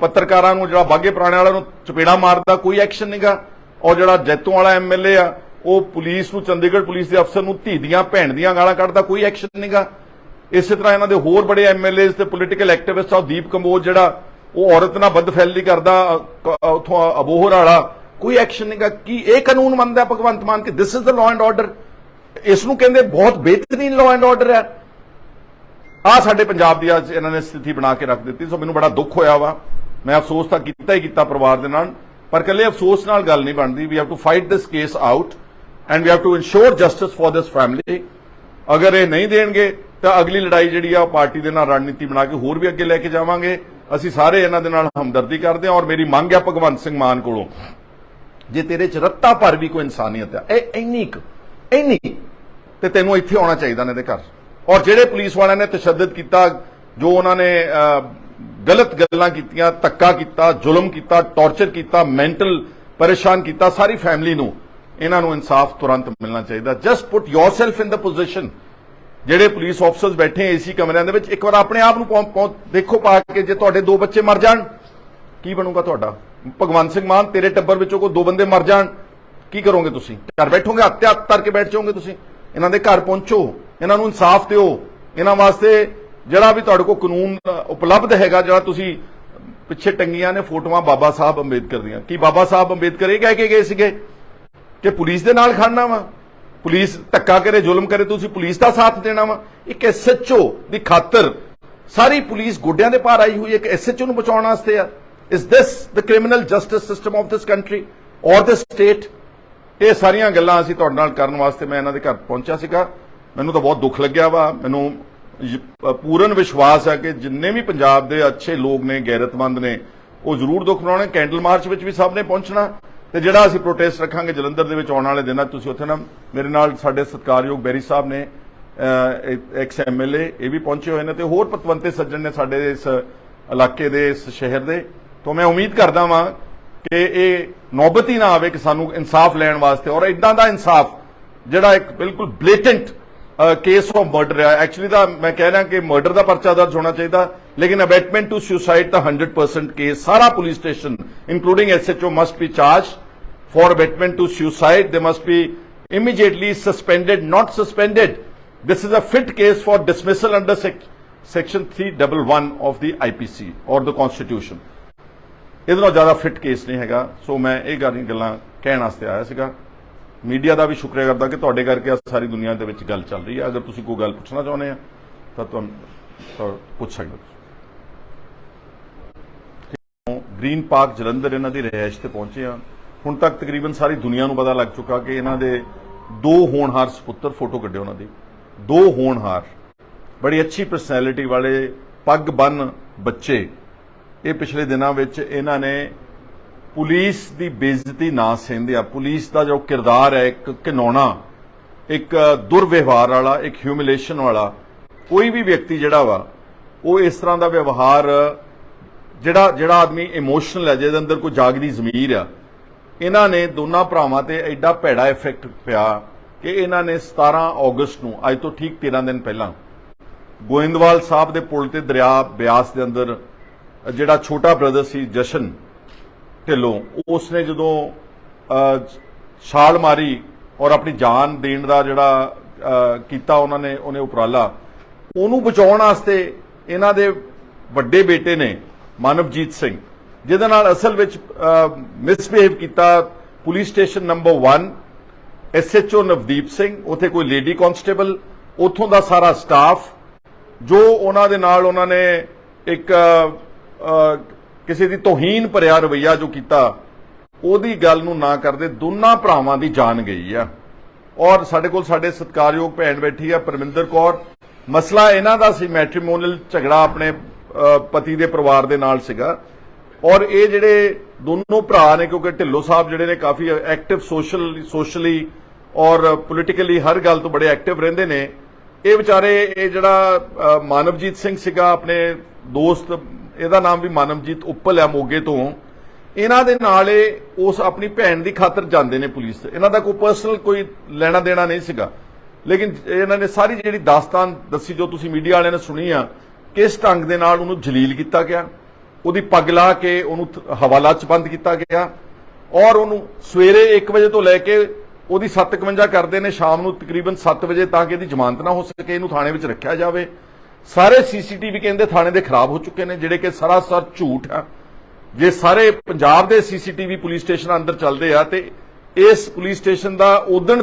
ਪੱਤਰਕਾਰਾਂ ਨੂੰ ਜਿਹੜਾ ਬਾਗੇ ਪੁਰਾਣੇ ਵਾਲਾ ਨੂੰ ਚਪੇੜਾ ਮਾਰਦਾ, ਕੋਈ ਐਕਸ਼ਨ ਨਹੀਂਗਾ। ਔਰ ਜਿਹੜਾ ਜੈਤੋਂ ਵਾਲਾ ਐਮਐਲਏ ਆ ਉਹ ਪੁਲਿਸ ਨੂੰ, ਚੰਡੀਗੜ੍ਹ ਪੁਲਿਸ ਦੇ ਅਫਸਰ ਨੂੰ ਧੀ ਦੀਆਂ ਭੈਣ ਦੀਆਂ ਗਾਲਾਂ ਕੱਢਦਾ, ਕੋਈ ਐਕਸ਼ਨ ਨਹੀਂਗਾ। ਇਸੇ ਤਰ੍ਹਾਂ ਇਹਨਾਂ ਦੇ ਹੋਰ ਬੜੇ ਐਮਐਲਏਜ਼ ਤੇ ਪੋਲੀਟੀਕਲ ਐਕਟਿਵਿਸਟ ਆ, ਦੀਪ ਕੰਬੋਜ ਜਿਹੜਾ ਉਹ ਔਰਤ ਨਾਲ ਬਦਫੈਲੀ ਕਰਦਾ ਉਥੋਂ ਅਬੋਹਰ ਵਾਲਾ, ਕੋਈ ਐਕਸ਼ਨ ਨਹੀਂਗਾ। ਕੀ ਇਹ ਕਾਨੂੰਨ ਮੰਨਦਾ ਭਗਵੰਤ ਮਾਨ ਕਿ this is the law and order? ਇਸ ਨੂੰ ਕਹਿੰਦੇ ਬਹੁਤ ਬਿਹਤਰੀਨ ਲਾਅ ਐਂਡ ਆਰਡਰ ਹੈ। ਆ ਸਾਡੇ ਪੰਜਾਬ ਦੀ ਅੱਜ ਇਹਨਾਂ ਨੇ ਸਥਿਤੀ ਬਣਾ ਕੇ ਰੱਖ ਦਿੱਤੀ। ਸੋ ਮੈਨੂੰ ਬੜਾ ਦੁੱਖ ਹੋਇਆ ਵਾ। ਮੈਂ ਅਫਸੋਸ ਤਾਂ ਕੀਤਾ ਹੀ ਕੀਤਾ ਪਰਿਵਾਰ ਦੇ ਨਾਲ, ਪਰ ਇਕੱਲੇ ਅਫਸੋਸ ਨਾਲ ਗੱਲ ਨਹੀਂ ਬਣਦੀ। We have to fight this case out and we have to ensure justice for this family. ਅਗਰ ਇਹ ਨਹੀਂ ਦੇਣਗੇ ਤਾਂ ਅਗਲੀ ਲੜਾਈ ਜਿਹੜੀ ਆ ਪਾਰਟੀ ਦੇ ਨਾਲ ਰਣਨੀਤੀ ਬਣਾ ਕੇ ਹੋਰ ਵੀ ਅੱਗੇ ਲੈ ਕੇ ਜਾਵਾਂਗੇ। ਅਸੀਂ ਸਾਰੇ ਇਹਨਾਂ ਦੇ ਨਾਲ ਹਮਦਰਦੀ ਕਰਦੇ ਹਾਂ। ਔਰ ਮੇਰੀ ਮੰਗ ਹੈ ਭਗਵੰਤ ਸਿੰਘ ਮਾਨ ਕੋਲੋਂ, ਜੇ ਤੇਰੇ ਚ ਰੱਤਾ ਭਰ ਵੀ ਕੋਈ ਇਨਸਾਨੀਅਤ ਹੈ, ਇਹ ਇੰਨੀ ਤੇ ਤੈਨੂੰ ਇੱਥੇ ਆਉਣਾ ਚਾਹੀਦਾ ਨੇ ਦੇ ਘਰ। ਔਰ ਜਿਹੜੇ ਪੁਲਿਸ ਵਾਲਿਆਂ ਨੇ ਤਸ਼ੱਦਦ ਕੀਤਾ, ਜੋ ਉਹਨਾਂ ਨੇ ਗਲਤ ਗੱਲਾਂ ਕੀਤੀਆਂ, ਧੱਕਾ ਕੀਤਾ, ਜ਼ੁਲਮ ਕੀਤਾ, ਟਾਰਚਰ ਕੀਤਾ, ਮੈਂਟਲ ਪਰੇਸ਼ਾਨ ਕੀਤਾ ਸਾਰੀ ਫੈਮਿਲੀ ਨੂੰ, ਇਹਨਾਂ ਨੂੰ ਇਨਸਾਫ ਤੁਰੰਤ ਮਿਲਣਾ ਚਾਹੀਦਾ। ਜਸਟ ਪੁੱਟ ਯੋਰਸੈਲਫ ਇਨ ਦ ਪੋਜੀਸ਼ਨ। ਜਿਹੜੇ ਪੁਲਿਸ ਆਫੀਸਰਸ ਬੈਠੇ ਏਸੀ ਕਮਰਿਆਂ ਦੇ ਵਿੱਚ, ਇੱਕ ਵਾਰ ਆਪਣੇ ਆਪ ਨੂੰ ਦੇਖੋ ਪਾ ਕੇ, ਜੇ ਤੁਹਾਡੇ 2 ਬੱਚੇ ਮਰ ਜਾਣ ਕੀ ਬਣੂਗਾ ਤੁਹਾਡਾ? ਭਗਵੰਤ ਸਿੰਘ ਮਾਨ, ਤੇਰੇ ਟੱਬਰ ਵਿੱਚੋਂ ਕੋਈ 2 ਬੰਦੇ ਮਰ ਜਾਣ ਕੀ ਕਰੋਗੇ ਤੁਸੀਂ? ਘਰ ਬੈਠੋਗੇ, ਹੱਥ ਧਰ ਕੇ ਬੈਠ ਜਾਓਗੇ ਤੁਸੀਂ? ਇਹਨਾਂ ਦੇ ਘਰ ਪਹੁੰਚੋ, ਇਹਨਾਂ ਨੂੰ ਇਨਸਾਫ ਦਿਓ। ਇਹਨਾਂ ਵਾਸਤੇ ਜਿਹੜਾ ਵੀ ਤੁਹਾਡੇ ਕੋਲ ਕਾਨੂੰਨ ਉਪਲਬਧ ਹੈਗਾ, ਜਿਹੜਾ ਤੁਸੀਂ ਪਿੱਛੇ ਟੰਗੀਆਂ ਨੇ ਫੋਟੋਆਂ ਬਾਬਾ ਸਾਹਿਬ ਅੰਬੇਦਕਰ ਦੀਆਂ, ਕੀ ਬਾਬਾ ਸਾਹਿਬ ਅੰਬੇਦਕਰ ਇਹ ਕਹਿ ਕੇ ਗਏ ਸੀਗੇ ਕਿ ਪੁਲਿਸ ਦੇ ਨਾਲ ਖੜਨਾ ਵਾ? ਪੁਲਿਸ ਧੱਕਾ ਕਰੇ, ਜ਼ੁਲਮ ਕਰੇ, ਤੁਸੀਂ ਪੁਲਿਸ ਦਾ ਸਾਥ ਦੇਣਾ ਵਾ? ਇੱਕ ਐਸਐਚਓ ਦੀ ਖਾਤਰ ਸਾਰੀ ਪੁਲਿਸ ਗੋਡਿਆਂ ਦੇ ਭਾਰ ਆਈ ਹੋਈ ਹੈ, ਇੱਕ ਐਸਐਚਓ ਨੂੰ ਬਚਾਉਣ ਵਾਸਤੇ ਆ। Is this the criminal justice system of this country ਔਰ ਦਿਸ ਸਟੇਟ? ਇਹ ਸਾਰੀਆਂ ਗੱਲਾਂ ਅਸੀਂ ਤੁਹਾਡੇ ਨਾਲ ਕਰਨ ਵਾਸਤੇ ਮੈਂ ਇਹਨਾਂ ਦੇ ਘਰ ਪਹੁੰਚਿਆ ਸੀਗਾ। ਮੈਨੂੰ ਤਾਂ ਬਹੁਤ ਦੁੱਖ ਲੱਗਿਆ ਵਾ। ਮੈਨੂੰ ਪੂਰਨ ਵਿਸ਼ਵਾਸ ਹੈ ਕਿ ਜਿੰਨੇ ਵੀ ਪੰਜਾਬ ਦੇ ਅੱਛੇ ਲੋਕ ਨੇ, ਗੈਰਤਮੰਦ ਨੇ, ਉਹ ਜ਼ਰੂਰ ਦੁੱਖ ਮਨਾਉਣੇ। ਕੈਂਡਲ ਮਾਰਚ ਵਿੱਚ ਵੀ ਸਭ ਨੇ ਪਹੁੰਚਣਾ, ਤੇ ਜਿਹੜਾ ਅਸੀਂ ਪ੍ਰੋਟੈਸਟ ਰੱਖਾਂਗੇ ਜਲੰਧਰ ਦੇ ਵਿੱਚ ਆਉਣ ਵਾਲੇ ਦਿਨਾਂ ਤੁਸੀਂ ਉੱਥੇ ਨਾ, ਮੇਰੇ ਨਾਲ ਸਾਡੇ ਸਤਿਕਾਰਯੋਗ ਬੈਰੀ ਸਾਹਿਬ ਨੇ, ਐਕਸ ਐਮਐਲਏ, ਇਹ ਵੀ ਪਹੁੰਚੇ ਹੋਏ ਨੇ, ਤੇ ਹੋਰ ਪਤਵੰਤੇ ਸੱਜਣ ਨੇ ਸਾਡੇ ਇਸ ਇਲਾਕੇ ਦੇ, ਇਸ ਸ਼ਹਿਰ ਦੇ। ਤੋਂ ਮੈਂ ਉਮੀਦ ਕਰਦਾ ਵਾਂ ਕਿ ਇਹ ਨੌਬਤ ਹੀ ਨਾ ਆਵੇ ਕਿ ਸਾਨੂੰ ਇਨਸਾਫ ਲੈਣ ਵਾਸਤੇ, ਔਰ ਇਦਾਂ ਦਾ ਇਨਸਾਫ ਜਿਹੜਾ ਇੱਕ ਬਿਲਕੁਲ ਬਲੇਟੈਂਟ ਕੇਸ ਆਫ ਮਰਡਰ ਹੈ। ਐਕਚੁਅਲੀ ਤਾਂ ਮੈਂ ਕਹਿ ਰਿਹਾ ਕਿ ਮਰਡਰ ਦਾ ਪਰਚਾ ਦਰਜ ਹੋਣਾ ਚਾਹੀਦਾ, ਲੇਕਿਨ ਅਬੈਟਮੈਂਟ ਟੂ ਸੁਸਾਈਡ ਦਾ 100% ਕੇਸ, ਸਾਰਾ police station including SHO must be charge for abatement to suicide. They must be immediately suspended, not suspended. This is a fit case for dismissal under section 311 of the IPC or the constitution. ਇਹਦੇ ਨਾਲ ਜ਼ਿਆਦਾ fit case ਨਹੀਂ ਹੈਗਾ। ਸੋ ਮੈਂ ਇਹ ਗੱਲਾਂ ਕਹਿਣ ਵਾਸਤੇ ਆਇਆ ਸੀਗਾ। ਮੀਡੀਆ ਦਾ ਵੀ ਸ਼ੁਕਰੀਆ ਕਰਦਾ ਕਿ ਤੁਹਾਡੇ ਕਰਕੇ ਸਾਰੀ ਦੁਨੀਆ ਦੇ ਵਿੱਚ ਗੱਲ ਚੱਲ ਰਹੀ ਹੈ। ਅਗਰ ਤੁਸੀਂ ਕੋਈ ਗੱਲ ਪੁੱਛਣਾ ਚਾਹੁੰਦੇ ਆ ਤਾਂ ਤੁਹਾਨੂੰ ਪੁੱਛ ਸਕਦੇ ਹੋ। ਗ੍ਰੀਨ ਪਾਰਕ ਜਲੰਧਰ ਇਹਨਾਂ ਦੀ ਰਿਹਾਇਸ਼ ਤੇ ਪਹੁੰਚੇ ਆ। ਹੁਣ ਤੱਕ ਤਕਰੀਬਨ ਸਾਰੀ ਦੁਨੀਆ ਨੂੰ ਪਤਾ ਲੱਗ ਚੁੱਕਾ ਕਿ ਇਹਨਾਂ ਦੇ 2 ਹੋਣਹਾਰ ਸੁਪੁੱਤਰ, ਫੋਟੋ ਕੱਢੇ ਉਹਨਾਂ ਦੀ, 2 ਹੋਣਹਾਰ ਬੜੀ ਅੱਛੀ ਪਰਸਨੈਲਿਟੀ ਵਾਲੇ ਪੱਗ ਬੰਨ ਬੱਚੇ। ਇਹ ਪਿਛਲੇ ਦਿਨਾਂ ਵਿੱਚ ਇਹਨਾਂ ਨੇ ਪੁਲਿਸ ਦੀ ਬੇਇੱਜ਼ਤੀ ਨਾ ਸਹਿੰਦੇ ਆ। ਪੁਲਿਸ ਦਾ ਜੋ ਕਿਰਦਾਰ ਹੈ, ਇੱਕ ਘਿਨਾਉਣਾ, ਇੱਕ ਦੁਰਵਿਵਹਾਰ ਵਾਲਾ, ਇੱਕ ਹਿਊਮਿਲੇਸ਼ਨ ਵਾਲਾ, ਕੋਈ ਵੀ ਵਿਅਕਤੀ ਜਿਹੜਾ ਵਾ ਉਹ ਇਸ ਤਰ੍ਹਾਂ ਦਾ ਵਿਵਹਾਰ, ਜਿਹੜਾ ਆਦਮੀ ਇਮੋਸ਼ਨਲ ਹੈ, ਜਿਹਦੇ ਅੰਦਰ ਕੋਈ ਜਾਗਦੀ ਜ਼ਮੀਰ ਆ, ਇਹਨਾਂ ਨੇ ਦੋਨਾਂ ਭਰਾਵਾਂ ਤੇ ਐਡਾ ਭੈੜਾ ਇਫੈਕਟ ਪਿਆ ਕਿ ਇਹਨਾਂ ਨੇ 17 ਅਗਸਤ ਨੂੰ, ਅੱਜ ਤੋਂ ਠੀਕ 13 ਦਿਨ ਪਹਿਲਾਂ, ਗੋਇੰਦਵਾਲ ਸਾਹਿਬ ਦੇ ਪੁਲ ਤੇ ਦਰਿਆ ਬਿਆਸ ਦੇ ਅੰਦਰ ਜਿਹੜਾ ਛੋਟਾ ਬ੍ਰਦਰ ਸੀ ਜਸ਼ਨ ਢਿੱਲੋਂ, ਉਸਨੇ ਜਦੋਂ ਛਾਲ ਮਾਰੀ ਔਰ ਆਪਣੀ ਜਾਨ ਦੇਣ ਦਾ ਜਿਹੜਾ ਕੀਤਾ ਉਹਨੇ ਉਪਰਾਲਾ, ਉਹਨੂੰ ਬਚਾਉਣ ਵਾਸਤੇ ਇਹਨਾਂ ਦੇ ਵੱਡੇ ਬੇਟੇ ਨੇ ਮਾਨਵਜੀਤ ਸਿੰਘ, ਜਿਹਦੇ ਨਾਲ ਅਸਲ ਵਿੱਚ ਮਿਸਬਿਹੇਵ ਕੀਤਾ police station number 1, SHO Navdeep Singh, ਉੱਥੇ ਕੋਈ ਲੇਡੀ ਕਾਂਸਟੇਬਲ, ਉੱਥੋਂ ਦਾ ਸਾਰਾ ਸਟਾਫ, ਜੋ ਉਹਨਾਂ ਦੇ ਨਾਲ ਉਹਨਾਂ ਨੇ ਇੱਕ ਕਿਸੇ ਦੀ ਤੋਹੀਨ ਭਰਿਆ ਰਵੱਈਆ ਜੋ ਕੀਤਾ, ਉਹਦੀ ਗੱਲ ਨੂੰ ਨਾ ਕਰਦੇ ਦੋਨਾਂ ਭਰਾਵਾਂ ਦੀ ਜਾਨ ਗਈ ਆ। ਔਰ ਸਾਡੇ ਕੋਲ ਸਾਡੇ ਸਤਿਕਾਰਯੋਗ ਭੈਣ ਬੈਠੀ ਆ ਪਰਮਿੰਦਰ ਕੌਰ। ਮਸਲਾ ਇਹਨਾਂ ਦਾ ਸੀ, ਮੈਟਰੀਮੋਨੀਅਲ ਝਗੜਾ ਆਪਣੇ ਪਤੀ ਦੇ ਪਰਿਵਾਰ ਦੇ ਨਾਲ ਸੀਗਾ। ਔਰ ਇਹ ਜਿਹੜੇ ਦੋਨੋਂ ਭਰਾ ਨੇ, ਕਿਉਂਕਿ ਢਿੱਲੋਂ ਸਾਹਿਬ ਜਿਹੜੇ ਨੇ ਕਾਫੀ ਐਕਟਿਵ ਸੋਸ਼ਲੀ ਔਰ ਪੋਲੀਟੀਕਲੀ ਹਰ ਗੱਲ ਤੋਂ ਬੜੇ ਐਕਟਿਵ ਰਹਿੰਦੇ ਨੇ, ਇਹ ਵਿਚਾਰੇ ਇਹ ਜਿਹੜਾ ਮਾਨਵਜੀਤ ਸਿੰਘ ਸੀਗਾ ਆਪਣੇ ਦੋਸਤ, ਇਹਦਾ ਨਾਮ ਵੀ ਮਾਨਵਜੀਤ ਉੱਪਲ ਆ ਮੋਗੇ ਤੋਂ, ਇਹਨਾਂ ਦੇ ਨਾਲ ਇਹ ਉਸ ਆਪਣੀ ਭੈਣ ਦੀ ਖਾਤਰ ਜਾਂਦੇ ਨੇ ਪੁਲਿਸ ਤੇ। ਇਹਨਾਂ ਦਾ ਕੋਈ ਪਰਸਨਲ ਕੋਈ ਲੈਣਾ ਦੇਣਾ ਨਹੀਂ ਸੀਗਾ, ਲੇਕਿਨ ਇਹਨਾਂ ਨੇ ਸਾਰੀ ਜਿਹੜੀ ਦਾਸਤਾਨ ਦੱਸੀ ਜੋ ਤੁਸੀਂ ਮੀਡੀਆ ਵਾਲਿਆਂ ਨੇ ਸੁਣੀ ਆ, ਕਿਸ ਢੰਗ ਦੇ ਨਾਲ ਉਹਨੂੰ ਜਲੀਲ ਕੀਤਾ ਗਿਆ, ਉਹਦੀ ਪੱਗ ਲਾ ਕੇ ਉਹਨੂੰ ਹਵਾਲਾ 'ਚ ਬੰਦ ਕੀਤਾ ਗਿਆ, ਔਰ ਉਹਨੂੰ ਸਵੇਰੇ 1 ਵਜੇ ਤੋਂ ਲੈ ਕੇ ਉਹਦੀ 7:51 ਕਰਦੇ ਨੇ ਸ਼ਾਮ ਨੂੰ ਤਕਰੀਬਨ 7 ਵਜੇ, ਤਾਂ ਕਿ ਇਹਦੀ ਜ਼ਮਾਨਤ ਨਾ ਹੋ ਸਕੇ, ਇਹਨੂੰ ਥਾਣੇ ਵਿੱਚ ਰੱਖਿਆ ਜਾਵੇ। ਸਾਰੇ ਸੀਸੀਟੀਵੀ ਕਹਿੰਦੇ ਥਾਣੇ ਦੇ ਖਰਾਬ ਹੋ ਚੁੱਕੇ ਨੇ, ਜਿਹੜੇ ਕਿ ਸਰਾਸਰ ਝੂਠ ਆ। ਜੇ ਸਾਰੇ ਪੰਜਾਬ ਦੇ ਸੀਸੀਟੀਵੀ ਪੁਲਿਸ ਸਟੇਸ਼ਨ ਅੰਦਰ ਚੱਲਦੇ ਆ ਤੇ ਇਸ ਪੁਲਿਸ ਸਟੇਸ਼ਨ ਦਾ ਉਦਣ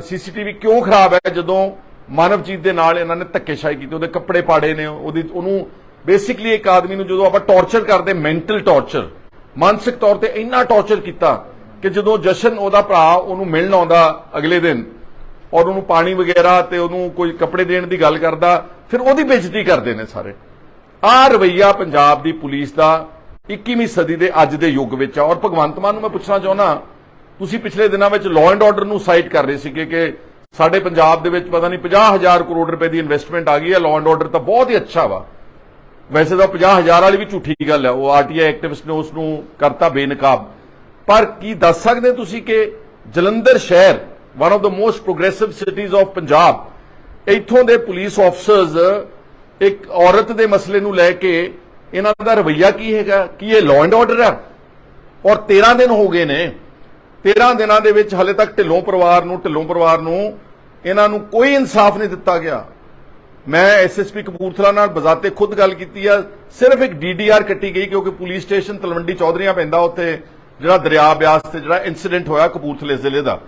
ਸੀਸੀਟੀਵੀ ਕਿਉਂ ਖਰਾਬ ਹੈ? ਜਦੋਂ ਮਾਨਵਜੀਤ ਦੇ ਨਾਲ ਇਹਨਾਂ ਨੇ ਧੱਕੇਸ਼ਾਹੀ ਕੀਤੀ, ਉਹਦੇ ਕੱਪੜੇ ਪਾੜੇ ਨੇ, ਉਹਨੂੰ ਬੇਸਿਕਲੀ ਇੱਕ ਆਦਮੀ ਨੂੰ ਜਦੋਂ ਆਪਾਂ ਟੌਰਚਰ ਕਰਦੇ, ਮੈਂਟਲ ਟੌਰਚਰ, ਮਾਨਸਿਕ ਤੌਰ ਤੇ ਇੰਨਾ ਟੌਰਚਰ ਕੀਤਾ ਕਿ ਜਦੋਂ ਜਸ਼ਨ ਉਹਦਾ ਭਰਾ ਉਹਨੂੰ ਮਿਲਣ ਆਉਂਦਾ ਅਗਲੇ ਦਿਨ ਔਰ ਉਹਨੂੰ ਪਾਣੀ ਵਗੈਰਾ ਤੇ ਉਹਨੂੰ ਕੋਈ ਕੱਪੜੇ ਦੇਣ ਦੀ ਗੱਲ ਕਰਦਾ, ਫਿਰ ਉਹਦੀ ਬੇਇੱਜ਼ਤੀ ਕਰਦੇ ਨੇ ਸਾਰੇ। ਆਹ ਰਵੱਈਆ ਪੰਜਾਬ ਦੀ ਪੁਲਿਸ ਦਾ 21ਵੀਂ ਸਦੀ ਦੇ ਅੱਜ ਦੇ ਯੁੱਗ ਵਿੱਚ ਆ। ਔਰ ਭਗਵੰਤ ਮਾਨ ਨੂੰ ਮੈਂ ਪੁੱਛਣਾ ਚਾਹੁੰਦਾ, ਤੁਸੀਂ ਪਿਛਲੇ ਦਿਨਾਂ ਵਿੱਚ ਲਾਅ ਐਂਡ ਆਰਡਰ ਨੂੰ ਸਾਈਟ ਕਰ ਰਹੇ ਸੀਗੇ ਕਿ ਸਾਡੇ ਪੰਜਾਬ ਦੇ ਵਿੱਚ ਪਤਾ ਨਹੀਂ 50,000 ਕਰੋੜ ਰੁਪਏ ਦੀ ਇਨਵੈਸਟਮੈਂਟ ਆ ਗਈ ਹੈ, ਲਾਅ ਐਂਡ ਆਰਡਰ ਤਾਂ ਬਹੁਤ ਹੀ ਅੱਛਾ ਵਾ। ਵੈਸੇ ਤਾਂ 50,000 ਵਾਲੀ ਵੀ ਝੂਠੀ ਗੱਲ ਹੈ, ਉਹ ਆਰਟੀਆਈ ਐਕਟਿਵਿਸਟ ਨੇ ਉਸ ਨੂੰ ਕਰਤਾ ਬੇਨਕਾਬ। ਪਰ ਕੀ ਦੱਸ ਸਕਦੇ ਤੁਸੀਂ ਕਿ ਜਲੰਧਰ ਸ਼ਹਿਰ, one of the most progressive cities of Punjab, ਇੱਥੋਂ ਦੇ ਪੁਲਿਸ ਆਫਸਰਸ ਇੱਕ ਔਰਤ ਦੇ ਮਸਲੇ ਨੂੰ ਲੈ ਕੇ ਇਹਨਾਂ ਦਾ ਰਵੱਈਆ ਕੀ ਹੈਗਾ? ਕੀ ਇਹ ਲਾਅ ਐਂਡ ਆਰਡਰ ਹੈ? ਔਰ 13 ਦਿਨ ਹੋ ਗਏ ਨੇ, 13 ਦਿਨਾਂ ਦੇ ਵਿੱਚ ਹਲੇ ਤੱਕ ਢਿੱਲੋਂ ਪਰਿਵਾਰ ਨੂੰ ਇਹਨਾਂ ਨੂੰ ਕੋਈ ਇਨਸਾਫ ਨਹੀਂ ਦਿੱਤਾ ਗਿਆ। ਮੈਂ ਐਸਐਸਪੀ ਕਪੂਰਥਲਾ ਨਾਲ ਬਜ਼ਾਤੇ ਖੁਦ ਗੱਲ ਕੀਤੀ ਆ, ਸਿਰਫ ਇੱਕ ਡੀਡੀਆਰ ਕੱਟੀ ਗਈ ਕਿਉਂਕਿ ਪੁਲਿਸ ਸਟੇਸ਼ਨ ਤਲਵੰਡੀ ਚੌਧਰੀਆਂ ਪੈਂਦਾ, ਉੱਥੇ ਜਿਹੜਾ ਦਰਿਆ ਬਿਆਸ ਤੇ ਜਿਹੜਾ ਇਨਸੀਡੈਂਟ ਹੋਇਆ ਕਪੂਰਥਲੇ ਜ਼ਿਲ੍ਹੇ ਦਾ,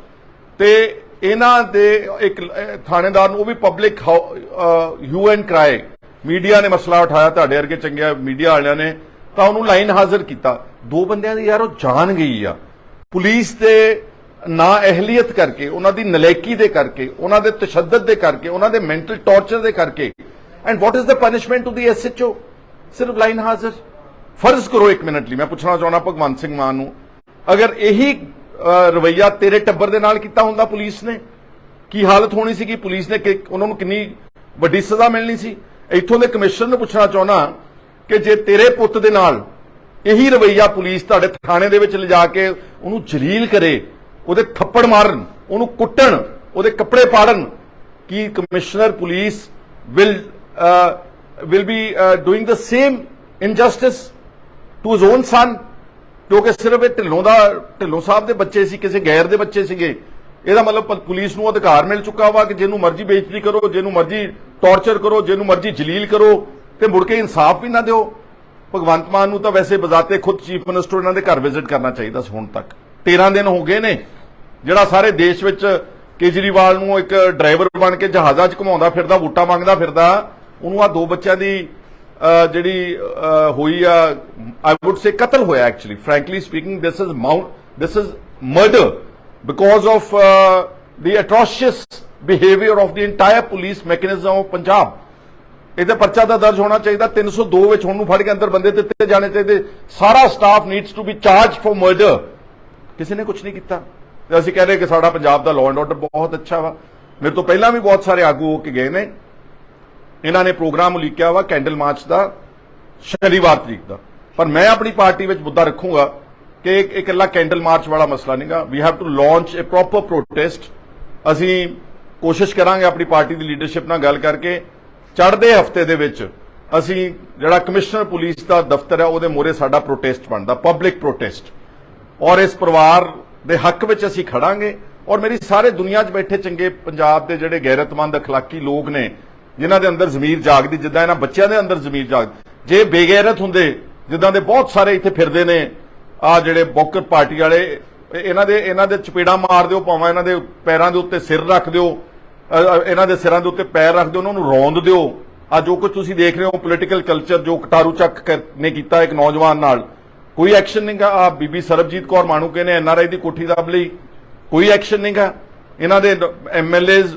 ਤੇ ਇਹਨਾਂ ਦੇ ਇੱਕ ਥਾਣੇਦਾਰ ਨੂੰ, ਉਹ ਵੀ ਪਬਲਿਕ ਹੂ ਐਂਡ ਕਰਾਈ, ਮੀਡੀਆ ਨੇ ਮਸਲਾ ਉਠਾਇਆ, ਤੁਹਾਡੇ ਵਰਗੇ ਚੰਗੇ ਮੀਡੀਆ ਵਾਲਿਆਂ ਨੇ, ਤਾਂ ਉਹਨੂੰ ਲਾਈਨ ਹਾਜ਼ਰ ਕੀਤਾ। 2 ਬੰਦਿਆਂ ਦੀ ਯਾਰ ਉਹ ਜਾਨ ਗਈ ਆ ਪੁਲਿਸ ਦੇ ਨਾ ਅਹਿਲੀਅਤ ਕਰਕੇ, ਉਹਨਾਂ ਦੀ ਨਲਾਇਕੀ ਦੇ ਕਰਕੇ, ਉਹਨਾਂ ਦੇ ਤਸ਼ੱਦਦ ਦੇ ਕਰਕੇ, ਉਹਨਾਂ ਦੇ ਮੈਂਟਲ ਟੌਰਚਰ ਦੇ ਕਰਕੇ। And what is the punishment to the SHO? ਸਿਰਫ ਲਾਈਨ ਹਾਜ਼ਰ। ਫਰਜ਼ ਕਰੋ 1 ਮਿੰਟ ਲਈ, ਮੈਂ ਪੁੱਛਣਾ ਚਾਹੁੰਦਾ ਭਗਵੰਤ ਸਿੰਘ ਮਾਨ ਨੂੰ, ਅਗਰ ਇਹੀ ਰਵੱਈਆ ਤੇਰੇ ਟੱਬਰ ਦੇ ਨਾਲ ਕੀਤਾ ਹੁੰਦਾ ਪੁਲਿਸ ਨੇ, ਕੀ ਹਾਲਤ ਹੋਣੀ ਸੀਗੀ? ਪੁਲਿਸ ਨੇ ਉਹਨਾਂ ਨੂੰ ਕਿੰਨੀ ਵੱਡੀ ਸਜ਼ਾ ਮਿਲਣੀ ਸੀ? ਇੱਥੋਂ ਦੇ ਕਮਿਸ਼ਨਰ ਨੂੰ ਪੁੱਛਣਾ ਚਾਹੁੰਦਾ ਕਿ ਜੇ ਤੇਰੇ ਪੁੱਤ ਦੇ ਨਾਲ ਇਹੀ ਰਵੱਈਆ ਪੁਲਿਸ ਤੁਹਾਡੇ ਥਾਣੇ ਦੇ ਵਿੱਚ ਲਿਜਾ ਕੇ ਉਹਨੂੰ ਜਲੀਲ ਕਰੇ, ਉਹਦੇ ਥੱਪੜ ਮਾਰਨ, ਉਹਨੂੰ ਕੁੱਟਣ, ਉਹਦੇ ਕੱਪੜੇ ਪਾੜਨ, ਕੀ commissioner police will be doing the same injustice to his own son? ਕਿਉਂਕਿ ਸਿਰਫ ਇਹ ਢਿੱਲੋਂ ਸਾਹਿਬ ਦੇ ਬੱਚੇ ਸੀ, ਕਿਸੇ ਗੈਰ ਦੇ ਬੱਚੇ ਸੀਗੇ। ਇਹਦਾ ਮਤਲਬ ਪੁਲਿਸ ਨੂੰ ਅਧਿਕਾਰ ਮਿਲ ਚੁੱਕਾ ਵਾ ਕਿ ਜਿਹਨੂੰ ਮਰਜ਼ੀ ਬੇਇੱਜ਼ਤੀ ਕਰੋ, ਜਿਹਨੂੰ ਮਰਜ਼ੀ ਟੌਰਚਰ ਕਰੋ, ਜਿਹਨੂੰ ਮਰਜ਼ੀ ਜਲੀਲ ਕਰੋ, ਤੇ ਮੁੜ ਕੇ ਇਨਸਾਫ ਵੀ ਨਾ ਦਿਓ। ਭਗਵੰਤ ਮਾਨ ਨੂੰ ਤਾਂ ਵੈਸੇ ਬਜ਼ਾਤੇ ਖੁਦ ਚੀਫ ਮਿਨਿਸਟਰ ਇਹਨਾਂ ਦੇ ਘਰ ਵਿਜ਼ਿਟ ਕਰਨਾ ਚਾਹੀਦਾ ਸੀ। ਹੁਣ ਤੱਕ 13 ਦਿਨ ਹੋ ਗਏ ਨੇ, ਜਿਹੜਾ ਸਾਰੇ ਦੇਸ਼ ਵਿੱਚ ਕੇਜਰੀਵਾਲ ਨੂੰ ਇੱਕ ਡਰਾਈਵਰ ਬਣ ਕੇ ਜਹਾਜ਼ਾਂ 'ਚ ਘੁਮਾਉਂਦਾ ਫਿਰਦਾ, ਵੋਟਾਂ ਮੰਗਦਾ ਫਿਰਦਾ, ਉਹਨੂੰ ਆ 2 ਬੱਚਿਆਂ ਦੀ ਜਿਹੜੀ ਹੋਈ ਆ, ਆਈ ਵੁੱਡ ਸੇ ਕਤਲ ਹੋਇਆ। Actually frankly speaking this is murder because of the atrocious behaviour of the entire police mechanism of Punjab. ਇਹਦੇ ਪਰਚਾ ਦਾ ਦਰਜ ਹੋਣਾ ਚਾਹੀਦਾ। 302 ਵਿੱਚ ਹੁਣ ਨੂੰ ਫੜ ਕੇ ਅੰਦਰ ਬੰਦੇ ਦਿੱਤੇ ਜਾਣੇ ਚਾਹੀਦੇ। ਸਾਰਾ staff needs to be charge for murder. ਕਿਸੇ ਨੇ ਕੁਝ ਨਹੀਂ ਕੀਤਾ ਤੇ ਅਸੀਂ ਕਹਿ ਰਹੇ ਕਿ ਸਾਡਾ ਪੰਜਾਬ ਦਾ ਲਾਅ ਐਂਡ ਆਰਡਰ ਬਹੁਤ ਅੱਛਾ ਵਾ। ਮੇਰੇ ਤੋਂ ਪਹਿਲਾਂ ਵੀ ਬਹੁਤ ਸਾਰੇ ਆਗੂ ਹੋ ਕੇ ਗਏ ਨੇ। ਇਹਨਾਂ ਨੇ ਪ੍ਰੋਗਰਾਮ ਉਲੀਕਿਆ ਵਾ ਕੈਂਡਲ ਮਾਰਚ ਦਾ ਸ਼ਨੀਵਾਰ ਤਰੀਕ ਦਾ, ਪਰ ਮੈਂ ਆਪਣੀ ਪਾਰਟੀ ਵਿੱਚ ਮੁੱਦਾ ਰੱਖੂੰਗਾ ਕਿ ਇਕੱਲਾ ਕੈਂਡਲ ਮਾਰਚ ਵਾਲਾ ਮਸਲਾ ਨਹੀਂਗਾ। We have to launch a proper protest. ਅਸੀਂ ਕੋਸ਼ਿਸ਼ ਕਰਾਂਗੇ ਆਪਣੀ ਪਾਰਟੀ ਦੀ ਲੀਡਰਸ਼ਿਪ ਨਾਲ ਗੱਲ ਕਰਕੇ ਚੜ੍ਹਦੇ ਹਫਤੇ ਦੇ ਵਿੱਚ ਅਸੀਂ ਜਿਹੜਾ ਕਮਿਸ਼ਨਰ ਪੁਲਿਸ ਦਾ ਦਫ਼ਤਰ ਹੈ ਉਹਦੇ ਮੂਹਰੇ ਸਾਡਾ ਪ੍ਰੋਟੈਸਟ ਬਣਦਾ, ਪਬਲਿਕ ਪ੍ਰੋਟੈਸਟ, ਔਰ ਇਸ ਪਰਿਵਾਰ ਦੇ ਹੱਕ ਵਿੱਚ ਅਸੀਂ ਖੜਾਂਗੇ। ਔਰ ਮੇਰੀ ਸਾਰੇ ਦੁਨੀਆ 'ਚ ਬੈਠੇ ਚੰਗੇ ਪੰਜਾਬ ਦੇ ਜਿਹੜੇ ਗੈਰਤਮੰਦ ਅਖਲਾਕੀ ਲੋਕ ਨੇ, ਜਿਨ੍ਹਾਂ ਦੇ ਅੰਦਰ ਜ਼ਮੀਰ ਜਾਗਦੀ, ਜਿੱਦਾਂ ਇਹਨਾਂ ਬੱਚਿਆਂ ਦੇ ਅੰਦਰ ਜ਼ਮੀਰ ਜਾਗਦੀ, ਜੇ ਬੇਗੈਰਤ ਹੁੰਦੇ ਜਿੱਦਾਂ ਦੇ ਬਹੁਤ ਸਾਰੇ ਇੱਥੇ ਫਿਰਦੇ ਨੇ ਆ ਜਿਹੜੇ ਬੌਕਰ ਪਾਰਟੀ ਵਾਲੇ, ਇਹਨਾਂ ਦੇ ਚਪੇੜਾ ਮਾਰ ਦਿਓ, ਭਾਵੇਂ ਇਹਨਾਂ ਦੇ ਪੈਰਾਂ ਦੇ ਉੱਤੇ ਸਿਰ ਰੱਖ ਦਿਓ, ਇਹਨਾਂ ਦੇ ਸਿਰਾਂ ਦੇ ਉੱਤੇ ਪੈਰ ਰੱਖ ਦਿਓ, ਉਹਨਾਂ ਨੂੰ ਰੌਂਦ ਦਿਓ। ਆ ਜੋ ਕੁਝ ਤੁਸੀਂ ਦੇਖ ਰਹੇ ਹੋ ਪੋਲੀਟੀਕਲ ਕਲਚਰ ਜੋ ਕਟਾਰੂ ਚੱਕ ਨੇ ਕੀਤਾ ਇੱਕ ਨੌਜਵਾਨ ਨਾਲ, ਕੋਈ ਐਕਸ਼ਨ ਨਹੀਂਗਾ। ਆ ਬੀਬੀ ਸਰਬਜੀਤ ਕੌਰ ਮਾਣੂਕੇ ਨੇ ਐਨਆਰਆਈ ਦੀ ਕੋਠੀ ਦੱਬ ਲਈ, ਕੋਈ ਐਕਸ਼ਨ ਨਹੀਂਗਾ। ਇਹਨਾਂ ਦੇ ਐਮਐਲਏਜ਼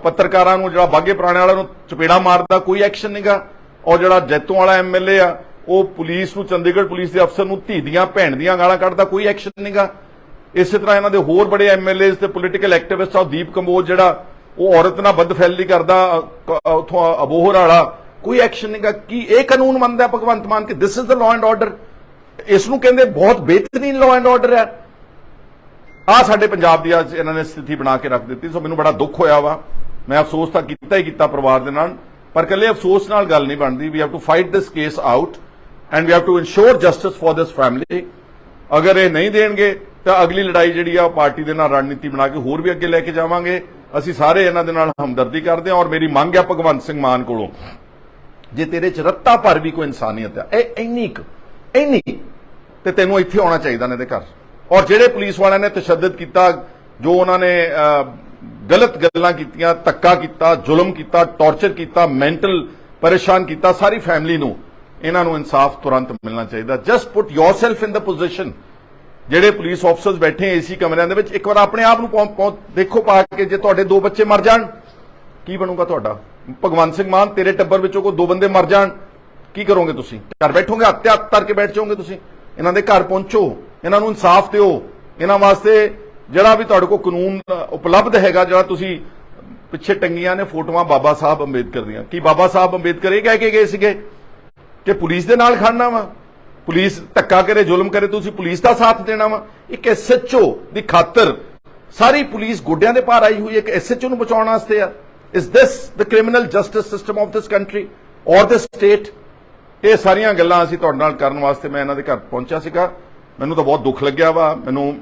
ਪੱਤਰਕਾਰਾਂ ਨੂੰ ਜਿਹੜਾ ਬਾਗੇ ਪੁਰਾਣੇ ਵਾਲਾ ਨੂੰ ਚਪੇੜਾ ਮਾਰਦਾ, ਕੋਈ ਐਕਸ਼ਨ ਨਹੀਂਗਾ। ਔਰ ਜਿਹੜਾ ਜੈਤੋਂ ਵਾਲਾ ਐਮਐਲਏ ਆ ਉਹ ਪੁਲਿਸ ਨੂੰ, ਚੰਡੀਗੜ੍ਹ ਪੁਲਿਸ ਦੇ ਅਫਸਰ ਨੂੰ ਧੀ ਦੀਆਂ ਭੈਣ ਦੀਆਂ ਗਾਲਾਂ ਕੱਢਦਾ, ਕੋਈ ਐਕਸ਼ਨ ਨਹੀਂਗਾ। ਇਸੇ ਤਰ੍ਹਾਂ ਇਹਨਾਂ ਦੇ ਹੋਰ ਬੜੇ ਐਮਐਲਏਜ਼ ਤੇ ਪੋਲੀਟੀਕਲ ਐਕਟਿਵਿਸਟ ਆ, ਦੀਪ ਕੰਬੋਜ ਜਿਹੜਾ ਉਹ ਔਰਤ ਨਾਲ ਬਦਫੈਲੀ ਕਰਦਾ ਉਥੋਂ ਅਬੋਹਰ ਵਾਲਾ ਕੋਈ ਐਕਸ਼ਨ ਨਹੀਂਗਾ। ਕੀ ਇਹ ਕਾਨੂੰਨ ਮੰਨਦਾ ਭਗਵੰਤ ਮਾਨ ਕਿ this is the law and order? ਇਸ ਨੂੰ ਕਹਿੰਦੇ ਬਹੁਤ ਬਿਹਤਰੀਨ ਲਾਅ ਐਂਡ ਆਰਡਰ ਹੈ। ਆ ਸਾਡੇ ਪੰਜਾਬ ਦੀ ਅੱਜ ਇਹਨਾਂ ਨੇ ਸਥਿਤੀ ਬਣਾ ਕੇ ਰੱਖ ਦਿੱਤੀ। ਸੋ ਮੈਨੂੰ ਬੜਾ ਦੁੱਖ ਹੋਇਆ ਵਾ। ਮੈਂ ਅਫਸੋਸ ਤਾਂ ਕੀਤਾ ਹੀ ਕੀਤਾ ਪਰਿਵਾਰ ਦੇ ਨਾਲ, ਪਰ ਇਕੱਲੇ ਅਫਸੋਸ ਨਾਲ ਗੱਲ ਨਹੀਂ ਬਣਦੀ। We have to fight this case out and we have to ensure justice for this family. ਅਗਰ ਇਹ ਨਹੀਂ ਦੇਣਗੇ ਤਾਂ ਅਗਲੀ ਲੜਾਈ ਜਿਹੜੀ ਆ ਪਾਰਟੀ ਦੇ ਨਾਲ ਰਣਨੀਤੀ ਬਣਾ ਕੇ ਹੋਰ ਵੀ ਅੱਗੇ ਲੈ ਕੇ ਜਾਵਾਂਗੇ। ਅਸੀਂ ਸਾਰੇ ਇਹਨਾਂ ਦੇ ਨਾਲ ਹਮਦਰਦੀ ਕਰਦੇ ਹਾਂ ਔਰ ਮੇਰੀ ਮੰਗ ਹੈ ਭਗਵੰਤ ਸਿੰਘ ਮਾਨ ਕੋਲੋਂ, ਜੇ ਤੇਰੇ ਚ ਰੱਤਾ ਭਰ ਵੀ ਕੋਈ ਇਨਸਾਨੀਅਤ ਹੈ, ਇਹ ਇੰਨੀ ਤੇ ਤੈਨੂੰ ਇੱਥੇ ਆਉਣਾ ਚਾਹੀਦਾ ਨੇ ਦੇ ਘਰ। ਔਰ ਜਿਹੜੇ ਪੁਲਿਸ ਵਾਲਿਆਂ ਨੇ ਤਸ਼ੱਦਦ ਕੀਤਾ, ਜੋ ਉਹਨਾਂ ਨੇ ਗਲਤ ਗੱਲਾਂ ਕੀਤੀਆਂ, ਧੱਕਾ ਕੀਤਾ, ਜ਼ੁਲਮ ਕੀਤਾ, ਟੌਰਚਰ ਕੀਤਾ, ਮੈਂਟਲ ਪਰੇਸ਼ਾਨ ਕੀਤਾ ਸਾਰੀ ਫੈਮਿਲੀ ਨੂੰ, ਇਹਨਾਂ ਨੂੰ ਇਨਸਾਫ ਤੁਰੰਤ ਮਿਲਣਾ ਚਾਹੀਦਾ। ਜਸਟ ਪੁੱਟ ਯੋਰਸੈਲਫ ਇਨ ਦ ਪੋਜੀਸ਼ਨ। ਜਿਹੜੇ ਪੁਲਿਸ ਆਫਸਰਸ ਬੈਠੇ ਏਸੀ ਕਮਰਿਆਂ ਦੇ ਵਿੱਚ, ਇੱਕ ਵਾਰ ਆਪਣੇ ਆਪ ਨੂੰ ਦੇਖੋ ਪਾ ਕੇ, ਜੇ ਤੁਹਾਡੇ 2 ਬੱਚੇ ਮਰ ਜਾਣ ਕੀ ਬਣੂਗਾ ਤੁਹਾਡਾ? ਭਗਵੰਤ ਸਿੰਘ ਮਾਨ, ਤੇਰੇ ਟੱਬਰ ਵਿੱਚੋਂ ਕੋਈ 2 ਬੰਦੇ ਮਰ ਜਾਣ ਕੀ ਕਰੋਗੇ ਤੁਸੀਂ? ਘਰ ਬੈਠੋਗੇ, ਹੱਥ ਧਰ ਕੇ ਬੈਠ ਜਾਓਗੇ ਤੁਸੀਂ? ਇਹਨਾਂ ਦੇ ਘਰ ਪਹੁੰਚੋ, ਇਹਨਾਂ ਨੂੰ ਇਨਸਾਫ ਦਿਓ। ਇਹਨਾਂ ਵਾਸਤੇ ਜਿਹੜਾ ਵੀ ਤੁਹਾਡੇ ਕੋਲ ਕਾਨੂੰਨ ਉਪਲਬਧ ਹੈਗਾ, ਜਿਹੜਾ ਤੁਸੀਂ ਪਿੱਛੇ ਟੰਗੀਆਂ ਨੇ ਫੋਟੋਆਂ ਬਾਬਾ ਸਾਹਿਬ ਅੰਬੇਦਕਰ ਦੀਆਂ, ਕੀ ਬਾਬਾ ਸਾਹਿਬ ਅੰਬੇਦਕਰ ਇਹ ਕਹਿ ਕੇ ਗਏ ਸੀਗੇ ਕਿ ਪੁਲਿਸ ਦੇ ਨਾਲ ਖੜਨਾ ਵਾ? ਪੁਲਿਸ ਧੱਕਾ ਕਰੇ, ਜ਼ੁਲਮ ਕਰੇ, ਤੁਸੀਂ ਪੁਲਿਸ ਦਾ ਸਾਥ ਦੇਣਾ ਵਾ? ਇੱਕ ਐਸਐਚਓ ਦੀ ਖਾਤਰ ਸਾਰੀ ਪੁਲਿਸ ਗੋਡਿਆਂ ਦੇ ਭਾਰ ਆਈ ਹੋਈ, ਇੱਕ ਐਸਐਚਓ ਨੂੰ ਬਚਾਉਣ ਵਾਸਤੇ ਆ। Is this the criminal justice system of this country ਔਰ ਦਿਸ ਸਟੇਟ? ਇਹ ਸਾਰੀਆਂ ਗੱਲਾਂ ਅਸੀਂ ਤੁਹਾਡੇ ਨਾਲ ਕਰਨ ਵਾਸਤੇ ਮੈਂ ਇਹਨਾਂ ਦੇ ਘਰ ਪਹੁੰਚਿਆ ਸੀਗਾ। ਮੈਨੂੰ ਤਾਂ ਬਹੁਤ ਦੁੱਖ ਲੱਗਿਆ ਵਾ। ਮੈਨੂੰ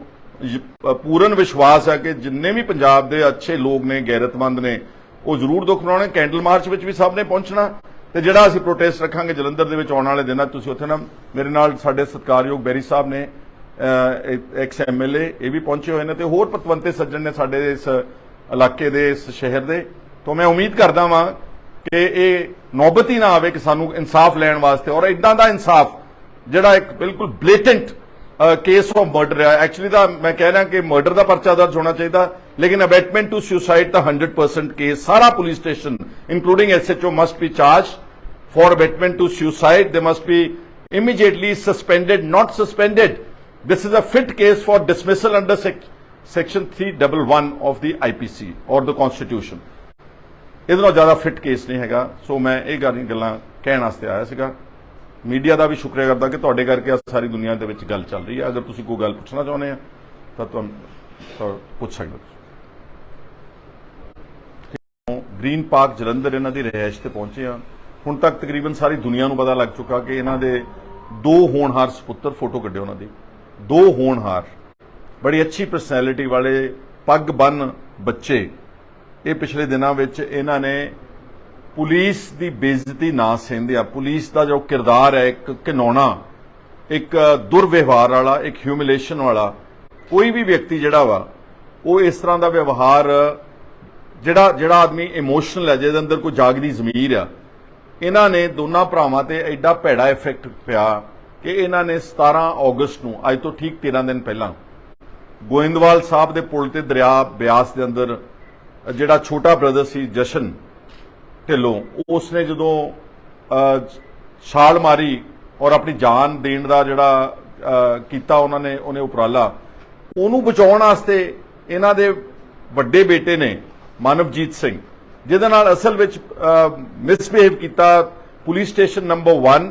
ਪੂਰਨ ਵਿਸ਼ਵਾਸ ਹੈ ਕਿ ਜਿੰਨੇ ਵੀ ਪੰਜਾਬ ਦੇ ਅੱਛੇ ਲੋਕ ਨੇ, ਗੈਰਤਮੰਦ ਨੇ, ਉਹ ਜ਼ਰੂਰ ਦੁੱਖ ਮਨਾਉਣੇ। ਕੈਂਡਲ ਮਾਰਚ ਵਿੱਚ ਵੀ ਸਭ ਨੇ ਪਹੁੰਚਣਾ ਤੇ ਜਿਹੜਾ ਅਸੀਂ ਪ੍ਰੋਟੈਸਟ ਰੱਖਾਂਗੇ ਜਲੰਧਰ ਦੇ ਵਿੱਚ ਆਉਣ ਵਾਲੇ ਦਿਨਾਂ ਤੁਸੀਂ ਉੱਥੇ ਨਾ, ਮੇਰੇ ਨਾਲ ਸਾਡੇ ਸਤਿਕਾਰਯੋਗ ਬੈਰੀ ਸਾਹਿਬ ਨੇ, ਐਕਸ ਐਮਐਲਏ, ਇਹ ਵੀ ਪਹੁੰਚੇ ਹੋਏ ਨੇ ਤੇ ਹੋਰ ਪਤਵੰਤੇ ਸੱਜਣ ਨੇ ਸਾਡੇ ਇਸ ਇਲਾਕੇ ਦੇ, ਇਸ ਸ਼ਹਿਰ ਦੇ। ਤਾਂ ਮੈਂ ਉਮੀਦ ਕਰਦਾ ਵਾਂ ਕਿ ਇਹ ਨੌਬਤ ਹੀ ਨਾ ਆਵੇ ਕਿ ਸਾਨੂੰ ਇਨਸਾਫ ਲੈਣ ਵਾਸਤੇ, ਔਰ ਇਦਾਂ ਦਾ ਇਨਸਾਫ ਜਿਹੜਾ ਇੱਕ ਬਿਲਕੁਲ ਬਲੇਟੈਂਟ ਕੇਸ ਆਫ ਮਰਡਰ ਹੈ। ਐਕਚੁਅਲੀ ਤਾਂ ਮੈਂ ਕਹਿ ਰਿਹਾ ਕਿ ਮਰਡਰ ਦਾ ਪਰਚਾ ਦਰਜ ਹੋਣਾ ਚਾਹੀਦਾ, ਲੇਕਿਨ ਅਬੈਟਮੈਂਟ ਟੂ ਸੁਸਾਈਡ ਦਾ 100% ਕੇਸ, ਸਾਰਾ police station including SHO must be charge for abetment to suicide. They must be immediately suspended, not suspended. This is a fit case for dismissal under section 311 of the IPC or the Constitution. ਇਹਦੇ ਨਾਲ ਜ਼ਿਆਦਾ fit case ਨਹੀਂ ਹੈਗਾ। ਸੋ ਮੈਂ ਇਹ ਗੱਲਾਂ ਕਹਿਣ ਵਾਸਤੇ ਆਇਆ ਸੀਗਾ। ਮੀਡੀਆ ਦਾ ਵੀ ਸ਼ੁਕਰੀਆ ਕਰਦਾ ਕਿ ਤੁਹਾਡੇ ਕਰਕੇ ਸਾਰੀ ਦੁਨੀਆ ਦੇ ਵਿੱਚ ਗੱਲ ਚੱਲ ਰਹੀ ਹੈ। ਅਗਰ ਤੁਸੀਂ ਕੋਈ ਗੱਲ ਪੁੱਛਣਾ ਚਾਹੁੰਦੇ ਆ ਤਾਂ ਤੁਹਾਨੂੰ ਪੁੱਛ ਸਕਦੇ ਹੋ। ਗ੍ਰੀਨ ਪਾਰਕ ਜਲੰਧਰ ਇਹਨਾਂ ਦੀ ਰਿਹਾਇਸ਼ ਤੇ ਪਹੁੰਚੇ ਆ। ਹੁਣ ਤੱਕ ਤਕਰੀਬਨ ਸਾਰੀ ਦੁਨੀਆ ਨੂੰ ਪਤਾ ਲੱਗ ਚੁੱਕਾ ਕਿ ਇਹਨਾਂ ਦੇ 2 ਹੋਣਹਾਰ ਸੁਪੁੱਤਰ, ਫੋਟੋ ਕੱਢਿਓ ਉਹਨਾਂ ਦੀ, 2 ਹੋਣਹਾਰ ਬੜੀ ਅੱਛੀ ਪਰਸਨੈਲਿਟੀ ਵਾਲੇ ਪੱਗ ਬੰਨ ਬੱਚੇ। ਇਹ ਪਿਛਲੇ ਦਿਨਾਂ ਵਿੱਚ ਇਹਨਾਂ ਨੇ ਪੁਲਿਸ ਦੀ ਬੇਇੱਜ਼ਤੀ ਨਾ ਸਹਿੰਦੇ ਆ। ਪੁਲਿਸ ਦਾ ਜੋ ਕਿਰਦਾਰ ਹੈ, ਇੱਕ ਘਿਨਾਉਣਾ, ਇੱਕ ਦੁਰਵਿਵਹਾਰ ਵਾਲਾ, ਇੱਕ ਹਿਊਮਿਲੇਸ਼ਨ ਵਾਲਾ, ਕੋਈ ਵੀ ਵਿਅਕਤੀ ਜਿਹੜਾ ਵਾ ਉਹ ਇਸ ਤਰ੍ਹਾਂ ਦਾ ਵਿਵਹਾਰ, ਜਿਹੜਾ ਆਦਮੀ ਇਮੋਸ਼ਨਲ ਹੈ, ਜਿਹਦੇ ਅੰਦਰ ਕੋਈ ਜਾਗਦੀ ਜ਼ਮੀਰ ਆ, ਇਹਨਾਂ ਨੇ ਦੋਨਾਂ ਭਰਾਵਾਂ ਤੇ ਐਡਾ ਭੈੜਾ ਇਫੈਕਟ ਪਿਆ ਕਿ ਇਹਨਾਂ ਨੇ 17 ਅਗਸਤ ਨੂੰ, ਅੱਜ ਤੋਂ ਠੀਕ 13 ਦਿਨ ਪਹਿਲਾਂ, ਗੋਇੰਦਵਾਲ ਸਾਹਿਬ ਦੇ ਪੁਲ ਤੇ ਦਰਿਆ ਬਿਆਸ ਦੇ ਅੰਦਰ ਜਿਹੜਾ ਛੋਟਾ ਬ੍ਰਦਰ ਸੀ ਜਸ਼ਨ ਢਿੱਲੋਂ, ਉਸਨੇ ਜਦੋਂ ਛਾਲ ਮਾਰੀ ਔਰ ਆਪਣੀ ਜਾਨ ਦੇਣ ਦਾ ਜਿਹੜਾ ਕੀਤਾ ਉਹਨੇ ਉਪਰਾਲਾ, ਉਹਨੂੰ ਬਚਾਉਣ ਵਾਸਤੇ ਇਹਨਾਂ ਦੇ ਵੱਡੇ ਬੇਟੇ ਨੇ ਮਾਨਵਜੀਤ ਸਿੰਘ, ਜਿਹਦੇ ਨਾਲ ਅਸਲ ਵਿੱਚ ਮਿਸਬਿਹੇਵ ਕੀਤਾ police station number 1,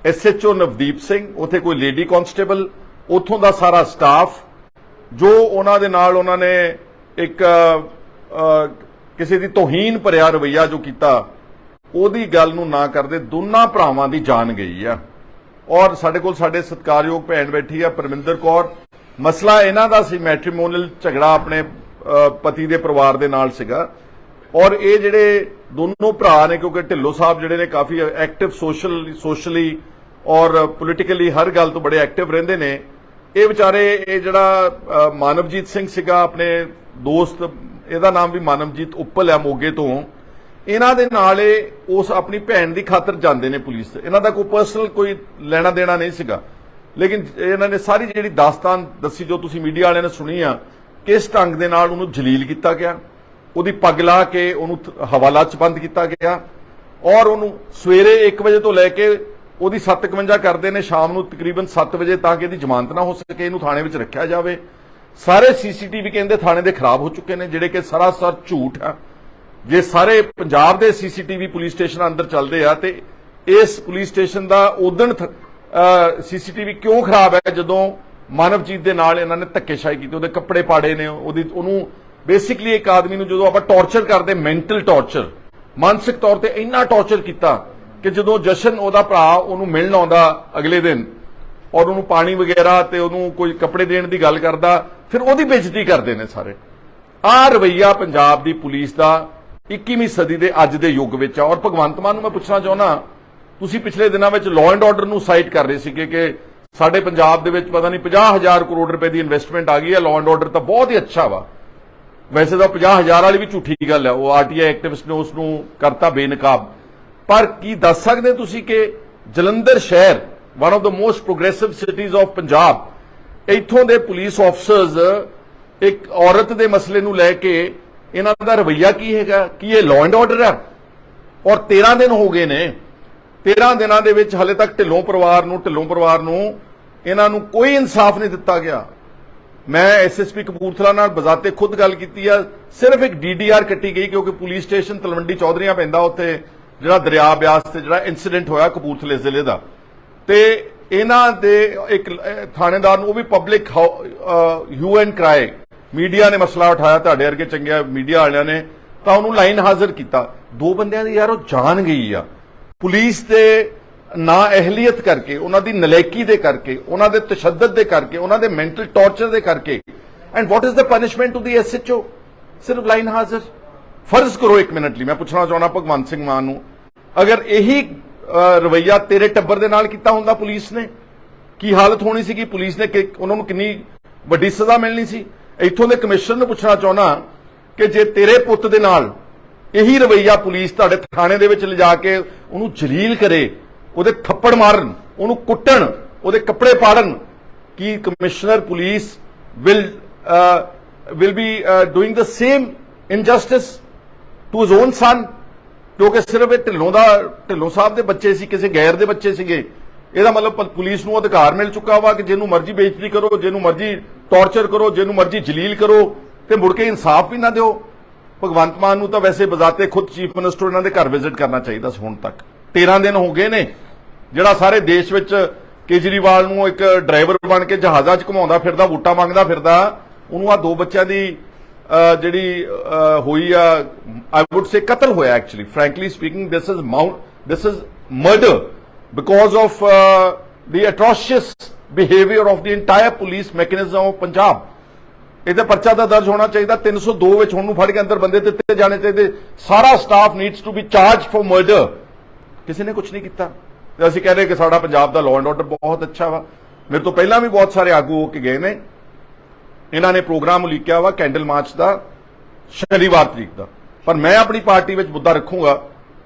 SHO Navdeep Singh, ਉੱਥੇ ਕੋਈ ਲੇਡੀ ਕਾਂਸਟੇਬਲ, ਉੱਥੋਂ ਦਾ ਸਾਰਾ ਸਟਾਫ, ਜੋ ਉਹਨਾਂ ਦੇ ਨਾਲ ਉਹਨਾਂ ਨੇ ਇੱਕ ਕਿਸੇ ਦੀ ਤੋਹੀਨ ਭਰਿਆ ਰਵੱਈਆ ਜੋ ਕੀਤਾ, ਉਹਦੀ ਗੱਲ ਨੂੰ ਨਾ ਕਰਦੇ ਦੋਨਾਂ ਭਰਾਵਾਂ ਦੀ ਜਾਨ ਗਈ ਆ। ਔਰ ਸਾਡੇ ਕੋਲ ਸਾਡੇ ਸਤਿਕਾਰਯੋਗ ਭੈਣ ਬੈਠੀ ਆ ਪਰਮਿੰਦਰ ਕੌਰ। ਮਸਲਾ ਇਹਨਾਂ ਦਾ ਸੀ, ਮੈਟ੍ਰੀਮੋਨੀਅਲ ਝਗੜਾ ਆਪਣੇ ਪਤੀ ਦੇ ਪਰਿਵਾਰ ਦੇ ਨਾਲ ਸੀਗਾ। ਔਰ ਇਹ ਜਿਹੜੇ ਦੋਨੋਂ ਭਰਾ ਨੇ, ਕਿਉਂਕਿ ਢਿੱਲੋਂ ਸਾਹਿਬ ਜਿਹੜੇ ਨੇ ਕਾਫੀ ਐਕਟਿਵ ਸੋਸ਼ਲੀ ਔਰ ਪੋਲੀਟੀਕਲੀ ਹਰ ਗੱਲ ਤੋਂ ਬੜੇ ਐਕਟਿਵ ਰਹਿੰਦੇ ਨੇ। ਇਹ ਵਿਚਾਰੇ, ਇਹ ਜਿਹੜਾ ਮਾਨਵਜੀਤ ਸਿੰਘ ਸੀਗਾ, ਆਪਣੇ ਦੋਸਤ, ਇਹਦਾ ਨਾਮ ਵੀ ਮਾਨਵਜੀਤ ਉੱਪਲ ਹੈ, ਮੋਗੇ ਤੋਂ, ਇਹਨਾਂ ਦੇ ਨਾਲ ਇਹ ਉਸ ਆਪਣੀ ਭੈਣ ਦੀ ਖਾਤਰ ਜਾਂਦੇ ਨੇ ਪੁਲਿਸ ਤੇ। ਇਹਨਾਂ ਦਾ ਕੋਈ ਪਰਸਨਲ ਕੋਈ ਲੈਣਾ ਦੇਣਾ ਨਹੀਂ ਸੀਗਾ, ਲੇਕਿਨ ਇਹਨਾਂ ਨੇ ਸਾਰੀ ਜਿਹੜੀ ਦਾਸਤਾਨ ਦੱਸੀ ਜੋ ਤੁਸੀਂ ਮੀਡੀਆ ਵਾਲਿਆਂ ਨੇ ਸੁਣੀ ਆ, ਕਿਸ ਢੰਗ ਦੇ ਨਾਲ ਉਹਨੂੰ ਜਲੀਲ ਕੀਤਾ ਗਿਆ, ਉਹਦੀ ਪੱਗ ਲਾ ਕੇ ਉਹਨੂੰ ਹਵਾਲਾ 'ਚ ਬੰਦ ਕੀਤਾ ਗਿਆ, ਔਰ ਉਹਨੂੰ ਸਵੇਰੇ 1 ਵਜੇ ਤੋਂ ਲੈ ਕੇ ਉਹਦੀ 7:51 ਕਰਦੇ ਨੇ ਸ਼ਾਮ ਨੂੰ ਤਕਰੀਬਨ 7 ਵਜੇ, ਤਾਂ ਕਿ ਇਹਦੀ ਜ਼ਮਾਨਤ ਨਾ ਹੋ ਸਕੇ, ਇਹਨੂੰ ਥਾਣੇ ਵਿੱਚ ਰੱਖਿਆ ਜਾਵੇ। ਸਾਰੇ ਸੀਸੀਟੀਵੀ ਕਹਿੰਦੇ ਥਾਣੇ ਦੇ ਖਰਾਬ ਹੋ ਚੁੱਕੇ ਨੇ, ਜਿਹੜੇ ਕਿ ਸਰਾਸਰ ਝੂਠ ਆ। ਜੇ ਸਾਰੇ ਪੰਜਾਬ ਦੇ ਸੀਸੀਟੀਵੀ ਪੁਲਿਸ ਸਟੇਸ਼ਨ ਅੰਦਰ ਚੱਲਦੇ ਆ ਤੇ ਇਸ ਪੁਲਿਸ ਸਟੇਸ਼ਨ ਦਾ ਉਦਣ ਸੀਸੀਟੀਵੀ ਕਿਉਂ ਖਰਾਬ ਹੈ? ਜਦੋਂ ਮਾਨਵਜੀਤ ਦੇ ਨਾਲ ਇਹਨਾਂ ਨੇ ਧੱਕੇਸ਼ਾਹੀ ਕੀਤੀ, ਉਹਦੇ ਕੱਪੜੇ ਪਾੜੇ ਨੇ, ਉਹਨੂੰ ਬੇਸਿਕਲੀ ਇੱਕ ਆਦਮੀ ਨੂੰ ਜਦੋਂ ਆਪਾਂ ਟੌਰਚਰ ਕਰਦੇ, ਮੈਂਟਲ ਟੌਰਚਰ, ਮਾਨਸਿਕ ਤੌਰ ਤੇ ਇੰਨਾ ਟੌਰਚਰ ਕੀਤਾ ਕਿ ਜਦੋਂ ਜਸ਼ਨ ਉਹਦਾ ਭਰਾ ਉਹਨੂੰ ਮਿਲਣ ਆਉਂਦਾ ਅਗਲੇ ਦਿਨ ਔਰ ਉਹਨੂੰ ਪਾਣੀ ਵਗੈਰਾ ਤੇ ਉਹਨੂੰ ਕੋਈ ਕੱਪੜੇ ਦੇਣ ਦੀ ਗੱਲ ਕਰਦਾ, ਫਿਰ ਉਹਦੀ ਬੇਇੱਜ਼ਤੀ ਕਰਦੇ ਨੇ ਸਾਰੇ। ਆਹ ਰਵੱਈਆ ਪੰਜਾਬ ਦੀ ਪੁਲਿਸ ਦਾ 21ਵੀਂ ਸਦੀ ਦੇ ਅੱਜ ਦੇ ਯੁੱਗ ਵਿੱਚ ਆ। ਔਰ ਭਗਵੰਤ ਮਾਨ ਨੂੰ ਮੈਂ ਪੁੱਛਣਾ ਚਾਹੁੰਦਾ, ਤੁਸੀਂ ਪਿਛਲੇ ਦਿਨਾਂ ਵਿੱਚ ਲਾਅ ਐਂਡ ਆਰਡਰ ਨੂੰ ਸਾਈਟ ਕਰ ਰਹੇ ਸੀਗੇ ਕਿ ਸਾਡੇ ਪੰਜਾਬ ਦੇ ਵਿੱਚ ਪਤਾ ਨਹੀਂ 50,000 ਕਰੋੜ ਰੁਪਏ ਦੀ ਇਨਵੈਸਟਮੈਂਟ ਆ ਗਈ ਹੈ, ਲਾਅ ਐਂਡ ਆਰਡਰ ਤਾਂ ਬਹੁਤ ਹੀ ਅੱਛਾ ਵਾ। ਵੈਸੇ ਤਾਂ 50,000 ਵਾਲੀ ਵੀ ਝੂਠੀ ਗੱਲ ਹੈ, ਉਹ ਆਰਟੀਆਈ ਐਕਟਿਵਿਸਟ ਨੇ ਉਸ ਨੂੰ ਕਰਤਾ ਬੇਨਕਾਬ। ਪਰ ਕੀ ਦੱਸ ਸਕਦੇ ਤੁਸੀਂ ਕਿ ਜਲੰਧਰ ਸ਼ਹਿਰ, one of the most progressive cities of Punjab, ਇੱਥੋਂ ਦੇ ਪੁਲਿਸ ਆਫਸਰਸ ਇੱਕ ਔਰਤ ਦੇ ਮਸਲੇ ਨੂੰ ਲੈ ਕੇ ਇਹਨਾਂ ਦਾ ਰਵੱਈਆ ਕੀ ਹੈਗਾ? ਕੀ ਇਹ ਲਾਅ ਐਂਡ ਆਰਡਰ ਹੈ? ਔਰ 13 ਦਿਨ ਹੋ ਗਏ ਨੇ, 13 ਦਿਨਾਂ ਦੇ ਵਿੱਚ ਹਲੇ ਤੱਕ ਢਿੱਲੋਂ ਪਰਿਵਾਰ ਨੂੰ ਇਹਨਾਂ ਨੂੰ ਕੋਈ ਇਨਸਾਫ ਨਹੀਂ ਦਿੱਤਾ ਗਿਆ। ਮੈਂ ਐਸਐਸਪੀ ਕਪੂਰਥਲਾ ਨਾਲ ਬਜ਼ਾਤੇ ਖੁਦ ਗੱਲ ਕੀਤੀ ਆ, ਸਿਰਫ ਇੱਕ ਡੀਡੀਆਰ ਕੱਟੀ ਗਈ ਕਿਉਂਕਿ ਪੁਲਿਸ ਸਟੇਸ਼ਨ ਤਲਵੰਡੀ ਚੌਧਰੀਆਂ ਪੈਂਦਾ, ਉੱਥੇ ਜਿਹੜਾ ਦਰਿਆ ਬਿਆਸ ਤੇ ਜਿਹੜਾ ਇਨਸੀਡੈਂਟ ਹੋਇਆ ਕਪੂਰਥਲੇ ਜ਼ਿਲ੍ਹੇ ਦਾ, ਤੇ ਇਹਨਾਂ ਦੇ ਇੱਕ ਥਾਣੇਦਾਰ ਨੂੰ, ਉਹ ਵੀ ਪਬਲਿਕ ਹਿਊ ਐਂਡ ਕਰਾਈ, ਮੀਡੀਆ ਨੇ ਮਸਲਾ ਉਠਾਇਆ, ਤੁਹਾਡੇ ਵਰਗੇ ਚੰਗੇ ਮੀਡੀਆ ਵਾਲਿਆਂ ਨੇ, ਤਾਂ ਉਹਨੂੰ ਲਾਈਨ ਹਾਜ਼ਰ ਕੀਤਾ। 2 ਬੰਦਿਆਂ ਦੀ ਯਾਰ ਉਹ ਜਾਨ ਗਈ ਆ ਪੁਲਿਸ ਦੇ ਨਾ ਅਹਿਲੀਅਤ ਕਰਕੇ, ਉਹਨਾਂ ਦੀ ਨਲਾਇਕੀ ਦੇ ਕਰਕੇ, ਉਹਨਾਂ ਦੇ ਤਸ਼ੱਦਦ ਦੇ ਕਰਕੇ, ਉਹਨਾਂ ਦੇ ਮੈਂਟਲ ਟੌਰਚਰ ਦੇ ਕਰਕੇ। And what is the punishment to the SHO? ਸਿਰਫ ਲਾਈਨ ਹਾਜ਼ਰ। ਫਰਜ਼ ਕਰੋ ਇੱਕ ਮਿੰਟ ਲਈ, ਮੈਂ ਪੁੱਛਣਾ ਚਾਹੁੰਦਾ ਭਗਵੰਤ ਸਿੰਘ ਮਾਨ ਨੂੰ, ਅਗਰ ਇਹੀ ਰਵੱਈਆ ਤੇਰੇ ਟੱਬਰ ਦੇ ਨਾਲ ਕੀਤਾ ਹੁੰਦਾ ਪੁਲਿਸ ਨੇ, ਕੀ ਹਾਲਤ ਹੋਣੀ ਸੀਗੀ? ਪੁਲਿਸ ਨੇ ਉਹਨਾਂ ਨੂੰ ਕਿੰਨੀ ਵੱਡੀ ਸਜ਼ਾ ਮਿਲਣੀ ਸੀ? ਇੱਥੋਂ ਦੇ ਕਮਿਸ਼ਨਰ ਨੂੰ ਪੁੱਛਣਾ ਚਾਹੁੰਦਾ ਕਿ ਜੇ ਤੇਰੇ ਪੁੱਤ ਦੇ ਨਾਲ ਇਹੀ ਰਵੱਈਆ ਪੁਲਿਸ ਤੁਹਾਡੇ ਥਾਣੇ ਦੇ ਵਿੱਚ ਲਿਜਾ ਕੇ ਉਹਨੂੰ ਜਲੀਲ ਕਰੇ, ਉਹਦੇ ਥੱਪੜ ਮਾਰਨ, ਉਹਨੂੰ ਕੁੱਟਣ, ਉਹਦੇ ਕੱਪੜੇ ਪਾੜਨ, ਕੀ commissioner police will be doing the same injustice to his own son? ਕਿਉਂਕਿ ਸਿਰਫ ਇਹ ਢਿੱਲੋਂ ਸਾਹਿਬ ਦੇ ਬੱਚੇ ਸੀ, ਕਿਸੇ ਗੈਰ ਦੇ ਬੱਚੇ ਸੀਗੇ। ਇਹਦਾ ਮਤਲਬ ਪੁਲਿਸ ਨੂੰ ਅਧਿਕਾਰ ਮਿਲ ਚੁੱਕਾ ਵਾ ਕਿ ਜਿਹਨੂੰ ਮਰਜ਼ੀ ਬੇਇੱਜ਼ਤੀ ਕਰੋ, ਜਿਹਨੂੰ ਮਰਜ਼ੀ ਟੌਰਚਰ ਕਰੋ, ਜਿਹਨੂੰ ਮਰਜ਼ੀ ਜਲੀਲ ਕਰੋ ਤੇ ਮੁੜ ਕੇ ਇਨਸਾਫ ਵੀ ਨਾ ਦਿਓ। ਭਗਵੰਤ ਮਾਨ ਨੂੰ ਤਾਂ ਵੈਸੇ ਬਜ਼ਾਤੇ ਖੁਦ ਚੀਫ ਮਿਨਿਸਟਰ ਇਹਨਾਂ ਦੇ ਘਰ ਵਿਜ਼ਿਟ ਕਰਨਾ ਚਾਹੀਦਾ ਸੀ। ਹੁਣ ਤੱਕ 13 ਦਿਨ ਹੋ ਗਏ ਨੇ, ਜਿਹੜਾ ਸਾਰੇ ਦੇਸ਼ ਵਿੱਚ ਕੇਜਰੀਵਾਲ ਨੂੰ ਇੱਕ ਡਰਾਈਵਰ ਬਣ ਕੇ ਜਹਾਜ਼ਾਂ 'ਚ ਘੁਮਾਉਂਦਾ ਫਿਰਦਾ, ਵੋਟਾਂ ਮੰਗਦਾ ਫਿਰਦਾ, ਉਹਨੂੰ ਆ 2 ਬੱਚਿਆਂ ਦੀ ਜਿਹੜੀ ਹੋਈ ਆ, ਆਈ ਵੁੱਡ ਸੇ ਕਤਲ ਹੋਇਆ। Actually frankly speaking this is murder because of the atrocious behaviour of the entire police mechanism of Punjab. ਇਹਦਾ ਪਰਚਾ ਤਾਂ ਦਰਜ ਹੋਣਾ ਚਾਹੀਦਾ। 302 ਵਿੱਚ ਹੁਣ ਨੂੰ ਫੜ ਕੇ ਅੰਦਰ ਬੰਦੇ ਦਿੱਤੇ ਜਾਣੇ ਚਾਹੀਦੇ। ਸਾਰਾ staff needs to be charge for murder. ਕਿਸੇ ਨੇ ਕੁਝ ਨਹੀਂ ਕੀਤਾ ਤੇ ਅਸੀਂ ਕਹਿ ਰਹੇ ਕਿ ਸਾਡਾ ਪੰਜਾਬ ਦਾ ਲਾਅ ਐਂਡ ਆਰਡਰ ਬਹੁਤ ਅੱਛਾ ਵਾ। ਮੇਰੇ ਤੋਂ ਪਹਿਲਾਂ ਵੀ ਬਹੁਤ ਸਾਰੇ ਆਗੂ ਹੋ ਕੇ ਗਏ ਨੇ, ਇਹਨਾਂ ਨੇ ਪ੍ਰੋਗਰਾਮ ਉਲੀਕਿਆ ਵਾ ਕੈਂਡਲ ਮਾਰਚ ਦਾ ਸ਼ਨੀਵਾਰ ਤਰੀਕ ਦਾ, ਪਰ ਮੈਂ ਆਪਣੀ ਪਾਰਟੀ ਵਿੱਚ ਮੁੱਦਾ ਰੱਖੂੰਗਾ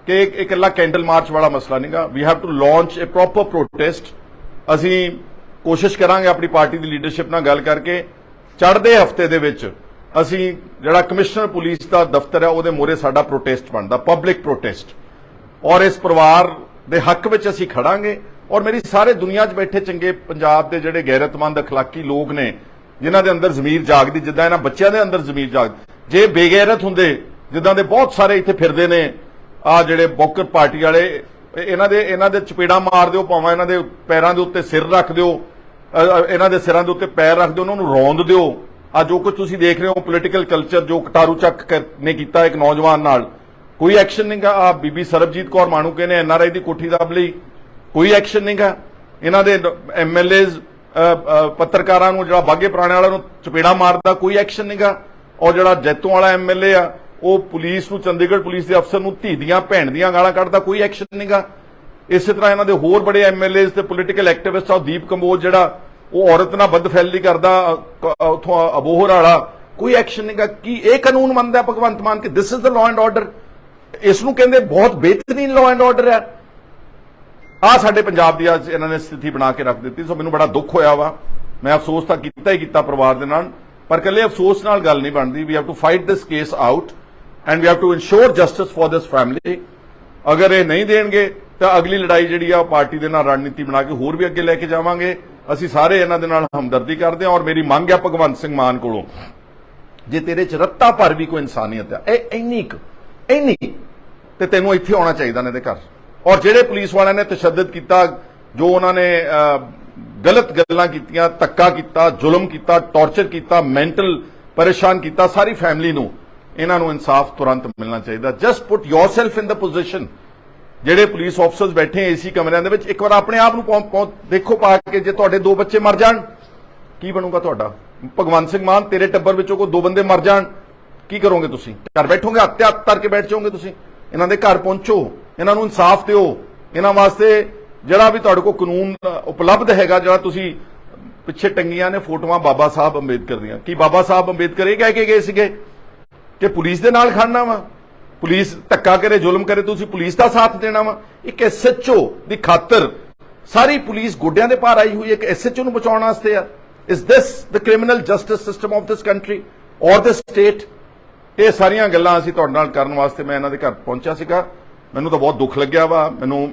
ਕਿ ਇਕੱਲਾ ਕੈਂਡਲ ਮਾਰਚ ਵਾਲਾ ਮਸਲਾ ਨਹੀਂਗਾ। We have to launch a proper protest. ਅਸੀਂ ਕੋਸ਼ਿਸ਼ ਕਰਾਂਗੇ ਆਪਣੀ ਪਾਰਟੀ ਦੀ ਲੀਡਰਸ਼ਿਪ ਨਾਲ ਗੱਲ ਕਰਕੇ, ਚੜ੍ਹਦੇ ਹਫਤੇ ਦੇ ਵਿੱਚ ਅਸੀਂ ਜਿਹੜਾ ਕਮਿਸ਼ਨਰ ਪੁਲਿਸ ਦਾ ਦਫ਼ਤਰ ਹੈ ਉਹਦੇ ਮੂਹਰੇ ਸਾਡਾ ਪ੍ਰੋਟੈਸਟ ਬਣਦਾ, ਪਬਲਿਕ ਪ੍ਰੋਟੈਸਟ, ਔਰ ਇਸ ਪਰਿਵਾਰ ਦੇ ਹੱਕ ਵਿੱਚ ਅਸੀਂ ਖੜਾਂਗੇ। ਔਰ ਮੇਰੀ ਸਾਰੇ ਦੁਨੀਆ 'ਚ ਬੈਠੇ ਚੰਗੇ ਪੰਜਾਬ ਦੇ ਜਿਹੜੇ ਗੈਰਤਮੰਦ ਅਖਲਾਕੀ ਲੋਕ ਨੇ, ਜਿਨ੍ਹਾਂ ਦੇ ਅੰਦਰ ਜ਼ਮੀਰ ਜਾਗਦੀ, ਜਿੱਦਾਂ ਇਹਨਾਂ ਬੱਚਿਆਂ ਦੇ ਅੰਦਰ ਜ਼ਮੀਰ ਜਾਗਦੀ, ਜੇ ਬੇਗੈਰਤ ਹੁੰਦੇ ਜਿੱਦਾਂ ਦੇ ਬਹੁਤ ਸਾਰੇ ਇੱਥੇ ਫਿਰਦੇ ਨੇ ਆ ਜਿਹੜੇ ਬੌਕਰ ਪਾਰਟੀ ਵਾਲੇ, ਇਹਨਾਂ ਦੇ ਚਪੇੜਾ ਮਾਰ ਦਿਓ, ਭਾਵੇਂ ਇਹਨਾਂ ਦੇ ਪੈਰਾਂ ਦੇ ਉੱਤੇ ਸਿਰ ਰੱਖ ਦਿਓ, ਇਹਨਾਂ ਦੇ ਸਿਰਾਂ ਦੇ ਉੱਤੇ ਪੈਰ ਰੱਖ ਦਿਓ, ਉਹਨਾਂ ਨੂੰ ਰੌਂਦ ਦਿਓ। ਆ ਜੋ ਕੁਝ ਤੁਸੀਂ ਦੇਖ ਰਹੇ ਹੋ ਪੋਲੀਟੀਕਲ ਕਲਚਰ ਜੋ ਕਟਾਰੂ ਚੱਕ ਨੇ ਕੀਤਾ ਇੱਕ ਨੌਜਵਾਨ ਨਾਲ, ਕੋਈ ਐਕਸ਼ਨ ਨਹੀਂਗਾ। ਆ ਬੀਬੀ ਸਰਬਜੀਤ ਕੌਰ ਮਾਣੂਕੇ ਨੇ ਐਨਆਰਆਈ ਦੀ ਕੋਠੀ ਦੱਬ ਲਈ, ਕੋਈ ਐਕਸ਼ਨ ਨਹੀਂਗਾ। ਇਹਨਾਂ ਦੇ ਐਮਐਲਏਜ਼ ਪੱਤਰਕਾਰਾਂ ਨੂੰ, ਜਿਹੜਾ ਬਾਗੇ ਪੁਰਾਣੇ ਵਾਲਾ ਨੂੰ ਚਪੇੜਾ ਮਾਰਦਾ, ਕੋਈ ਐਕਸ਼ਨ ਨਹੀਂਗਾ। ਔਰ ਜਿਹੜਾ ਜੈਤੋਂ ਵਾਲਾ ਐਮਐਲਏ ਆ, ਉਹ ਪੁਲਿਸ ਨੂੰ, ਚੰਡੀਗੜ੍ਹ ਪੁਲਿਸ ਦੇ ਅਫਸਰ ਨੂੰ ਧੀ ਦੀਆਂ ਭੈਣ ਦੀਆਂ ਗਾਲਾਂ ਕੱਢਦਾ, ਕੋਈ ਐਕਸ਼ਨ ਨਹੀਂਗਾ। ਇਸੇ ਤਰ੍ਹਾਂ ਇਹਨਾਂ ਦੇ ਹੋਰ ਬੜੇ ਐਮਐਲਏਜ਼ ਤੇ ਪੋਲੀਟੀਕਲ ਐਕਟਿਵਿਸਟ ਆ, ਦੀਪ ਕੰਬੋਜ ਜਿਹੜਾ ਉਹ ਔਰਤ ਨਾਲ ਬਦਫੈਲੀ ਕਰਦਾ ਉਥੋਂ ਅਬੋਹਰ ਵਾਲਾ, ਕੋਈ ਐਕਸ਼ਨ ਨਹੀਂਗਾ। ਕੀ ਇਹ ਕਾਨੂੰਨ ਮੰਨਦਾ ਭਗਵੰਤ ਮਾਨ ਕਿ this is the law and order? ਇਸ ਨੂੰ ਕਹਿੰਦੇ ਬਹੁਤ ਬਿਹਤਰੀਨ ਲਾਅ ਐਂਡ ਆਰਡਰ ਹੈ। ਆ ਸਾਡੇ ਪੰਜਾਬ ਦੀ ਅੱਜ ਇਹਨਾਂ ਨੇ ਸਥਿਤੀ ਬਣਾ ਕੇ ਰੱਖ ਦਿੱਤੀ। ਸੋ ਮੈਨੂੰ ਬੜਾ ਦੁੱਖ ਹੋਇਆ ਵਾ। ਮੈਂ ਅਫਸੋਸ ਤਾਂ ਕੀਤਾ ਹੀ ਕੀਤਾ ਪਰਿਵਾਰ ਦੇ ਨਾਲ, ਪਰ ਇਕੱਲੇ ਅਫਸੋਸ ਨਾਲ ਗੱਲ ਨਹੀਂ ਬਣਦੀ। We have to fight this case out and we have to ensure justice for this family. ਅਗਰ ਇਹ ਨਹੀਂ ਦੇਣਗੇ ਤਾਂ ਅਗਲੀ ਲੜਾਈ ਜਿਹੜੀ ਆ ਪਾਰਟੀ ਦੇ ਨਾਲ ਰਣਨੀਤੀ ਬਣਾ ਕੇ ਹੋਰ ਵੀ ਅੱਗੇ ਲੈ ਕੇ ਜਾਵਾਂਗੇ। ਅਸੀਂ ਸਾਰੇ ਇਹਨਾਂ ਦੇ ਨਾਲ ਹਮਦਰਦੀ ਕਰਦੇ ਹਾਂ। ਔਰ ਮੇਰੀ ਮੰਗ ਹੈ ਭਗਵੰਤ ਸਿੰਘ ਮਾਨ ਕੋਲੋਂ, ਜੇ ਤੇਰੇ ਚ ਰੱਤਾ ਭਰ ਵੀ ਕੋਈ ਇਨਸਾਨੀਅਤ ਹੈ, ਇਹ ਇੰਨੀ ਤੇ ਤੈਨੂੰ ਇੱਥੇ ਆਉਣਾ ਚਾਹੀਦਾ ਨੇ ਇਹਦੇ ਘਰ। ਔਰ ਜਿਹੜੇ ਪੁਲਿਸ ਵਾਲਿਆਂ ਨੇ ਤਸ਼ੱਦਦ ਕੀਤਾ, ਜੋ ਉਹਨਾਂ ਨੇ ਗਲਤ ਗੱਲਾਂ ਕੀਤੀਆਂ, ਧੱਕਾ ਕੀਤਾ, ਜ਼ੁਲਮ ਕੀਤਾ, ਟੌਰਚਰ ਕੀਤਾ, ਮੈਂਟਲ ਪਰੇਸ਼ਾਨ ਕੀਤਾ ਸਾਰੀ ਫੈਮਿਲੀ ਨੂੰ, ਇਹਨਾਂ ਨੂੰ ਇਨਸਾਫ ਤੁਰੰਤ ਮਿਲਣਾ ਚਾਹੀਦਾ। ਜਸਟ ਪੁੱਟ ਯੋਰਸੈਲਫ ਇਨ ਦ ਪੋਜੀਸ਼ਨ, ਜਿਹੜੇ ਪੁਲਿਸ ਆਫਸਰਸ ਬੈਠੇ ਏਸੀ ਕਮਰਿਆਂ ਦੇ ਵਿੱਚ, ਇੱਕ ਵਾਰ ਆਪਣੇ ਆਪ ਨੂੰ ਦੇਖੋ ਪਾ ਕੇ, ਜੇ ਤੁਹਾਡੇ 2 ਬੱਚੇ ਮਰ ਜਾਣ ਕੀ ਬਣੂਗਾ ਤੁਹਾਡਾ? ਭਗਵੰਤ ਸਿੰਘ ਮਾਨ, ਤੇਰੇ ਟੱਬਰ ਵਿੱਚੋਂ ਕੋਈ 2 ਬੰਦੇ ਮਰ ਜਾਣ ਕੀ ਕਰੋਗੇ ਤੁਸੀਂ? ਘਰ ਬੈਠੋਗੇ, ਹੱਥ ਧਰ ਕੇ ਬੈਠ ਜਾਓਗੇ ਤੁਸੀਂ? ਇਹਨਾਂ ਦੇ ਘਰ ਪਹੁੰਚੋ, ਇਹਨਾਂ ਨੂੰ ਇਨਸਾਫ ਦਿਓ। ਇਹਨਾਂ ਵਾਸਤੇ ਜਿਹੜਾ ਵੀ ਤੁਹਾਡੇ ਕੋਲ ਕਾਨੂੰਨ ਉਪਲਬਧ ਹੈਗਾ, ਜਿਹੜਾ ਤੁਸੀਂ ਪਿੱਛੇ ਟੰਗੀਆਂ ਨੇ ਫੋਟੋਆਂ ਬਾਬਾ ਸਾਹਿਬ ਅੰਬੇਦਕਰ ਦੀਆਂ, ਕੀ ਬਾਬਾ ਸਾਹਿਬ ਅੰਬੇਦਕਰ ਇਹ ਕਹਿ ਕੇ ਗਏ ਸੀਗੇ ਕਿ ਪੁਲਿਸ ਦੇ ਨਾਲ ਖੜਨਾ ਵਾ, ਪੁਲਿਸ ਧੱਕਾ ਕਰੇ, ਜ਼ੁਲਮ ਕਰੇ, ਤੁਸੀਂ ਪੁਲਿਸ ਦਾ ਸਾਥ ਦੇਣਾ ਵਾ? ਇੱਕ ਐਸਐਚਓ ਦੀ ਖਾਤਰ ਸਾਰੀ ਪੁਲਿਸ ਗੋਡਿਆਂ ਦੇ ਭਾਰ ਆਈ ਹੋਈ ਹੈ, ਇੱਕ ਐਸਐਚਓ ਨੂੰ ਬਚਾਉਣ ਵਾਸਤੇ ਆ। Is this the criminal justice system of this country ਔਰ ਦਿਸ ਸਟੇਟ? ਇਹ ਸਾਰੀਆਂ ਗੱਲਾਂ ਅਸੀਂ ਤੁਹਾਡੇ ਨਾਲ ਕਰਨ ਵਾਸਤੇ ਮੈਂ ਇਹਨਾਂ ਦੇ ਘਰ ਪਹੁੰਚਿਆ ਸੀਗਾ। ਮੈਨੂੰ ਤਾਂ ਬਹੁਤ ਦੁੱਖ ਲੱਗਿਆ ਵਾ। ਮੈਨੂੰ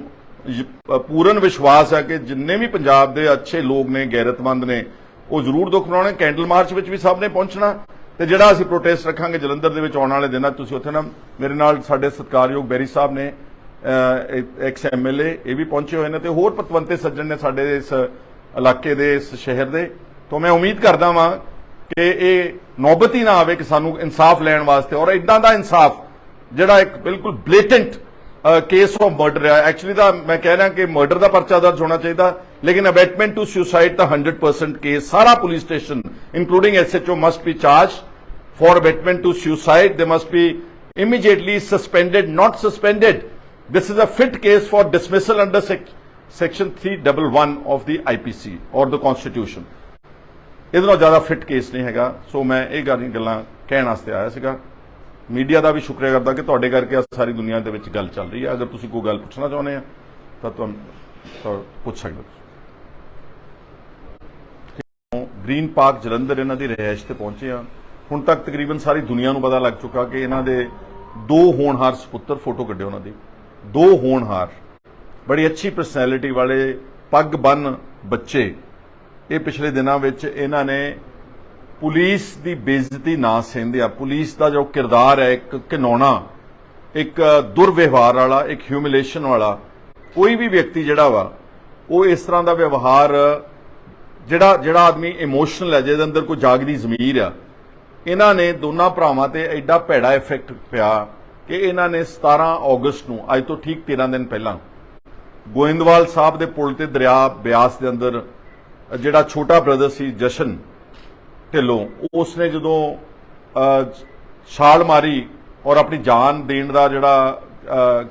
ਪੂਰਨ ਵਿਸ਼ਵਾਸ ਹੈ ਕਿ ਜਿੰਨੇ ਵੀ ਪੰਜਾਬ ਦੇ ਅੱਛੇ ਲੋਕ ਨੇ, ਗੈਰਤਮੰਦ ਨੇ, ਉਹ ਜ਼ਰੂਰ ਦੁੱਖ ਮਨਾਉਣੇ। ਕੈਂਡਲ ਮਾਰਚ ਵਿੱਚ ਵੀ ਸਭ ਨੇ ਪਹੁੰਚਣਾ, ਤੇ ਜਿਹੜਾ ਅਸੀਂ ਪ੍ਰੋਟੈਸਟ ਰੱਖਾਂਗੇ ਜਲੰਧਰ ਦੇ ਵਿੱਚ ਆਉਣ ਵਾਲੇ ਦਿਨਾਂ, ਤੁਸੀਂ ਉੱਥੇ ਨਾ, ਮੇਰੇ ਨਾਲ ਸਾਡੇ ਸਤਿਕਾਰਯੋਗ ਬੈਰੀ ਸਾਹਿਬ ਨੇ, ਐਕਸ ਐਮਐਲਏ, ਇਹ ਵੀ ਪਹੁੰਚੇ ਹੋਏ ਨੇ, ਤੇ ਹੋਰ ਪਤਵੰਤੇ ਸੱਜਣ ਨੇ ਸਾਡੇ ਇਸ ਇਲਾਕੇ ਦੇ, ਇਸ ਸ਼ਹਿਰ ਦੇ। ਤਾਂ ਮੈਂ ਉਮੀਦ ਕਰਦਾ ਵਾਂ ਕਿ ਇਹ ਨੌਬਤ ਹੀ ਨਾ ਆਵੇ ਕਿ ਸਾਨੂੰ ਇਨਸਾਫ ਲੈਣ ਵਾਸਤੇ, ਔਰ ਇਦਾਂ ਦਾ ਇਨਸਾਫ ਜਿਹੜਾ ਇੱਕ ਬਿਲਕੁਲ ਬਲੇਟੈਂਟ ਕੇਸ ਆਫ ਮਰਡਰ ਹੈ। ਐਕਚੁਅਲੀ ਤਾਂ ਮੈਂ ਕਹਿ ਰਿਹਾ ਕਿ ਮਰਡਰ ਦਾ ਪਰਚਾ ਦਰਜ ਹੋਣਾ ਚਾਹੀਦਾ, ਲੇਕਿਨ ਅਬੈਟਮੈਂਟ ਟੂ ਸੁਸਾਈਡ ਦਾ 100% ਕੇਸ, ਸਾਰਾ police station including SHO must be charge for abatement to suicide. They must be immediately suspended, not suspended. This is a fit case for dismissal under section 311 of the IPC or the Constitution. ਇਹਦੇ ਨਾਲ ਜ਼ਿਆਦਾ fit case ਨਹੀਂ ਹੈਗਾ। ਸੋ ਮੈਂ ਇਹ ਗੱਲਾਂ ਕਹਿਣ ਵਾਸਤੇ ਆਇਆ ਸੀਗਾ। ਮੀਡੀਆ ਦਾ ਵੀ ਸ਼ੁਕਰੀਆ ਕਰਦਾ ਕਿ ਤੁਹਾਡੇ ਕਰਕੇ ਸਾਰੀ ਦੁਨੀਆ ਦੇ ਵਿੱਚ ਗੱਲ ਚੱਲ ਰਹੀ ਹੈ। ਅਗਰ ਤੁਸੀਂ ਕੋਈ ਗੱਲ ਪੁੱਛਣਾ ਚਾਹੁੰਦੇ ਆ ਤਾਂ ਤੁਹਾਨੂੰ ਪੁੱਛ ਸਕਦੇ ਹੋ। ਗ੍ਰੀਨ ਪਾਰਕ ਜਲੰਧਰ ਇਹਨਾਂ ਦੀ ਰਿਹਾਇਸ਼ ਤੇ ਪਹੁੰਚੇ ਆ। ਹੁਣ ਤੱਕ ਤਕਰੀਬਨ ਸਾਰੀ ਦੁਨੀਆ ਨੂੰ ਪਤਾ ਲੱਗ ਚੁੱਕਾ ਕਿ ਇਹਨਾਂ ਦੇ 2 ਹੋਣਹਾਰ ਸੁਪੁੱਤਰ, ਫੋਟੋ ਕੱਢਿਓ ਉਹਨਾਂ ਦੀ, 2 ਹੋਣਹਾਰ ਬੜੀ ਅੱਛੀ ਪਰਸਨੈਲਿਟੀ ਵਾਲੇ ਪੱਗ ਬੰਨ ਬੱਚੇ। ਇਹ ਪਿਛਲੇ ਦਿਨਾਂ ਵਿੱਚ ਇਹਨਾਂ ਨੇ ਪੁਲਿਸ ਦੀ ਬੇਇੱਜ਼ਤੀ ਨਾ ਸਹਿੰਦਿਆਂ, ਪੁਲਿਸ ਦਾ ਜੋ ਕਿਰਦਾਰ ਹੈ, ਇੱਕ ਘਿਨਾਉਣਾ, ਇੱਕ ਦੁਰਵਿਵਹਾਰ ਵਾਲਾ, ਇੱਕ ਹਿਊਮਿਲੇਸ਼ਨ ਵਾਲਾ, ਕੋਈ ਵੀ ਵਿਅਕਤੀ ਜਿਹੜਾ ਵਾ ਉਹ ਇਸ ਤਰ੍ਹਾਂ ਦਾ ਵਿਵਹਾਰ, ਜਿਹੜਾ ਆਦਮੀ ਇਮੋਸ਼ਨਲ ਹੈ, ਜਿਹਦੇ ਅੰਦਰ ਕੋਈ ਜਾਗਦੀ ਜ਼ਮੀਰ ਆ, ਇਹਨਾਂ ਨੇ ਦੋਨਾਂ ਭਰਾਵਾਂ ਤੇ ਐਡਾ ਭੈੜਾ ਇਫੈਕਟ ਪਿਆ ਕਿ ਇਹਨਾਂ ਨੇ 17 ਅਗਸਤ ਨੂੰ, ਅੱਜ ਤੋਂ ਠੀਕ 13 ਦਿਨ ਪਹਿਲਾਂ, ਗੋਇੰਦਵਾਲ ਸਾਹਿਬ ਦੇ ਪੁਲ ਤੇ ਦਰਿਆ ਬਿਆਸ ਦੇ ਅੰਦਰ ਜਿਹੜਾ ਛੋਟਾ ਬ੍ਰਦਰ ਸੀ ਜਸ਼ਨ ਢਿੱਲੋਂ, ਉਸਨੇ ਜਦੋਂ ਛਾਲ ਮਾਰੀ ਔਰ ਆਪਣੀ ਜਾਨ ਦੇਣ ਦਾ ਜਿਹੜਾ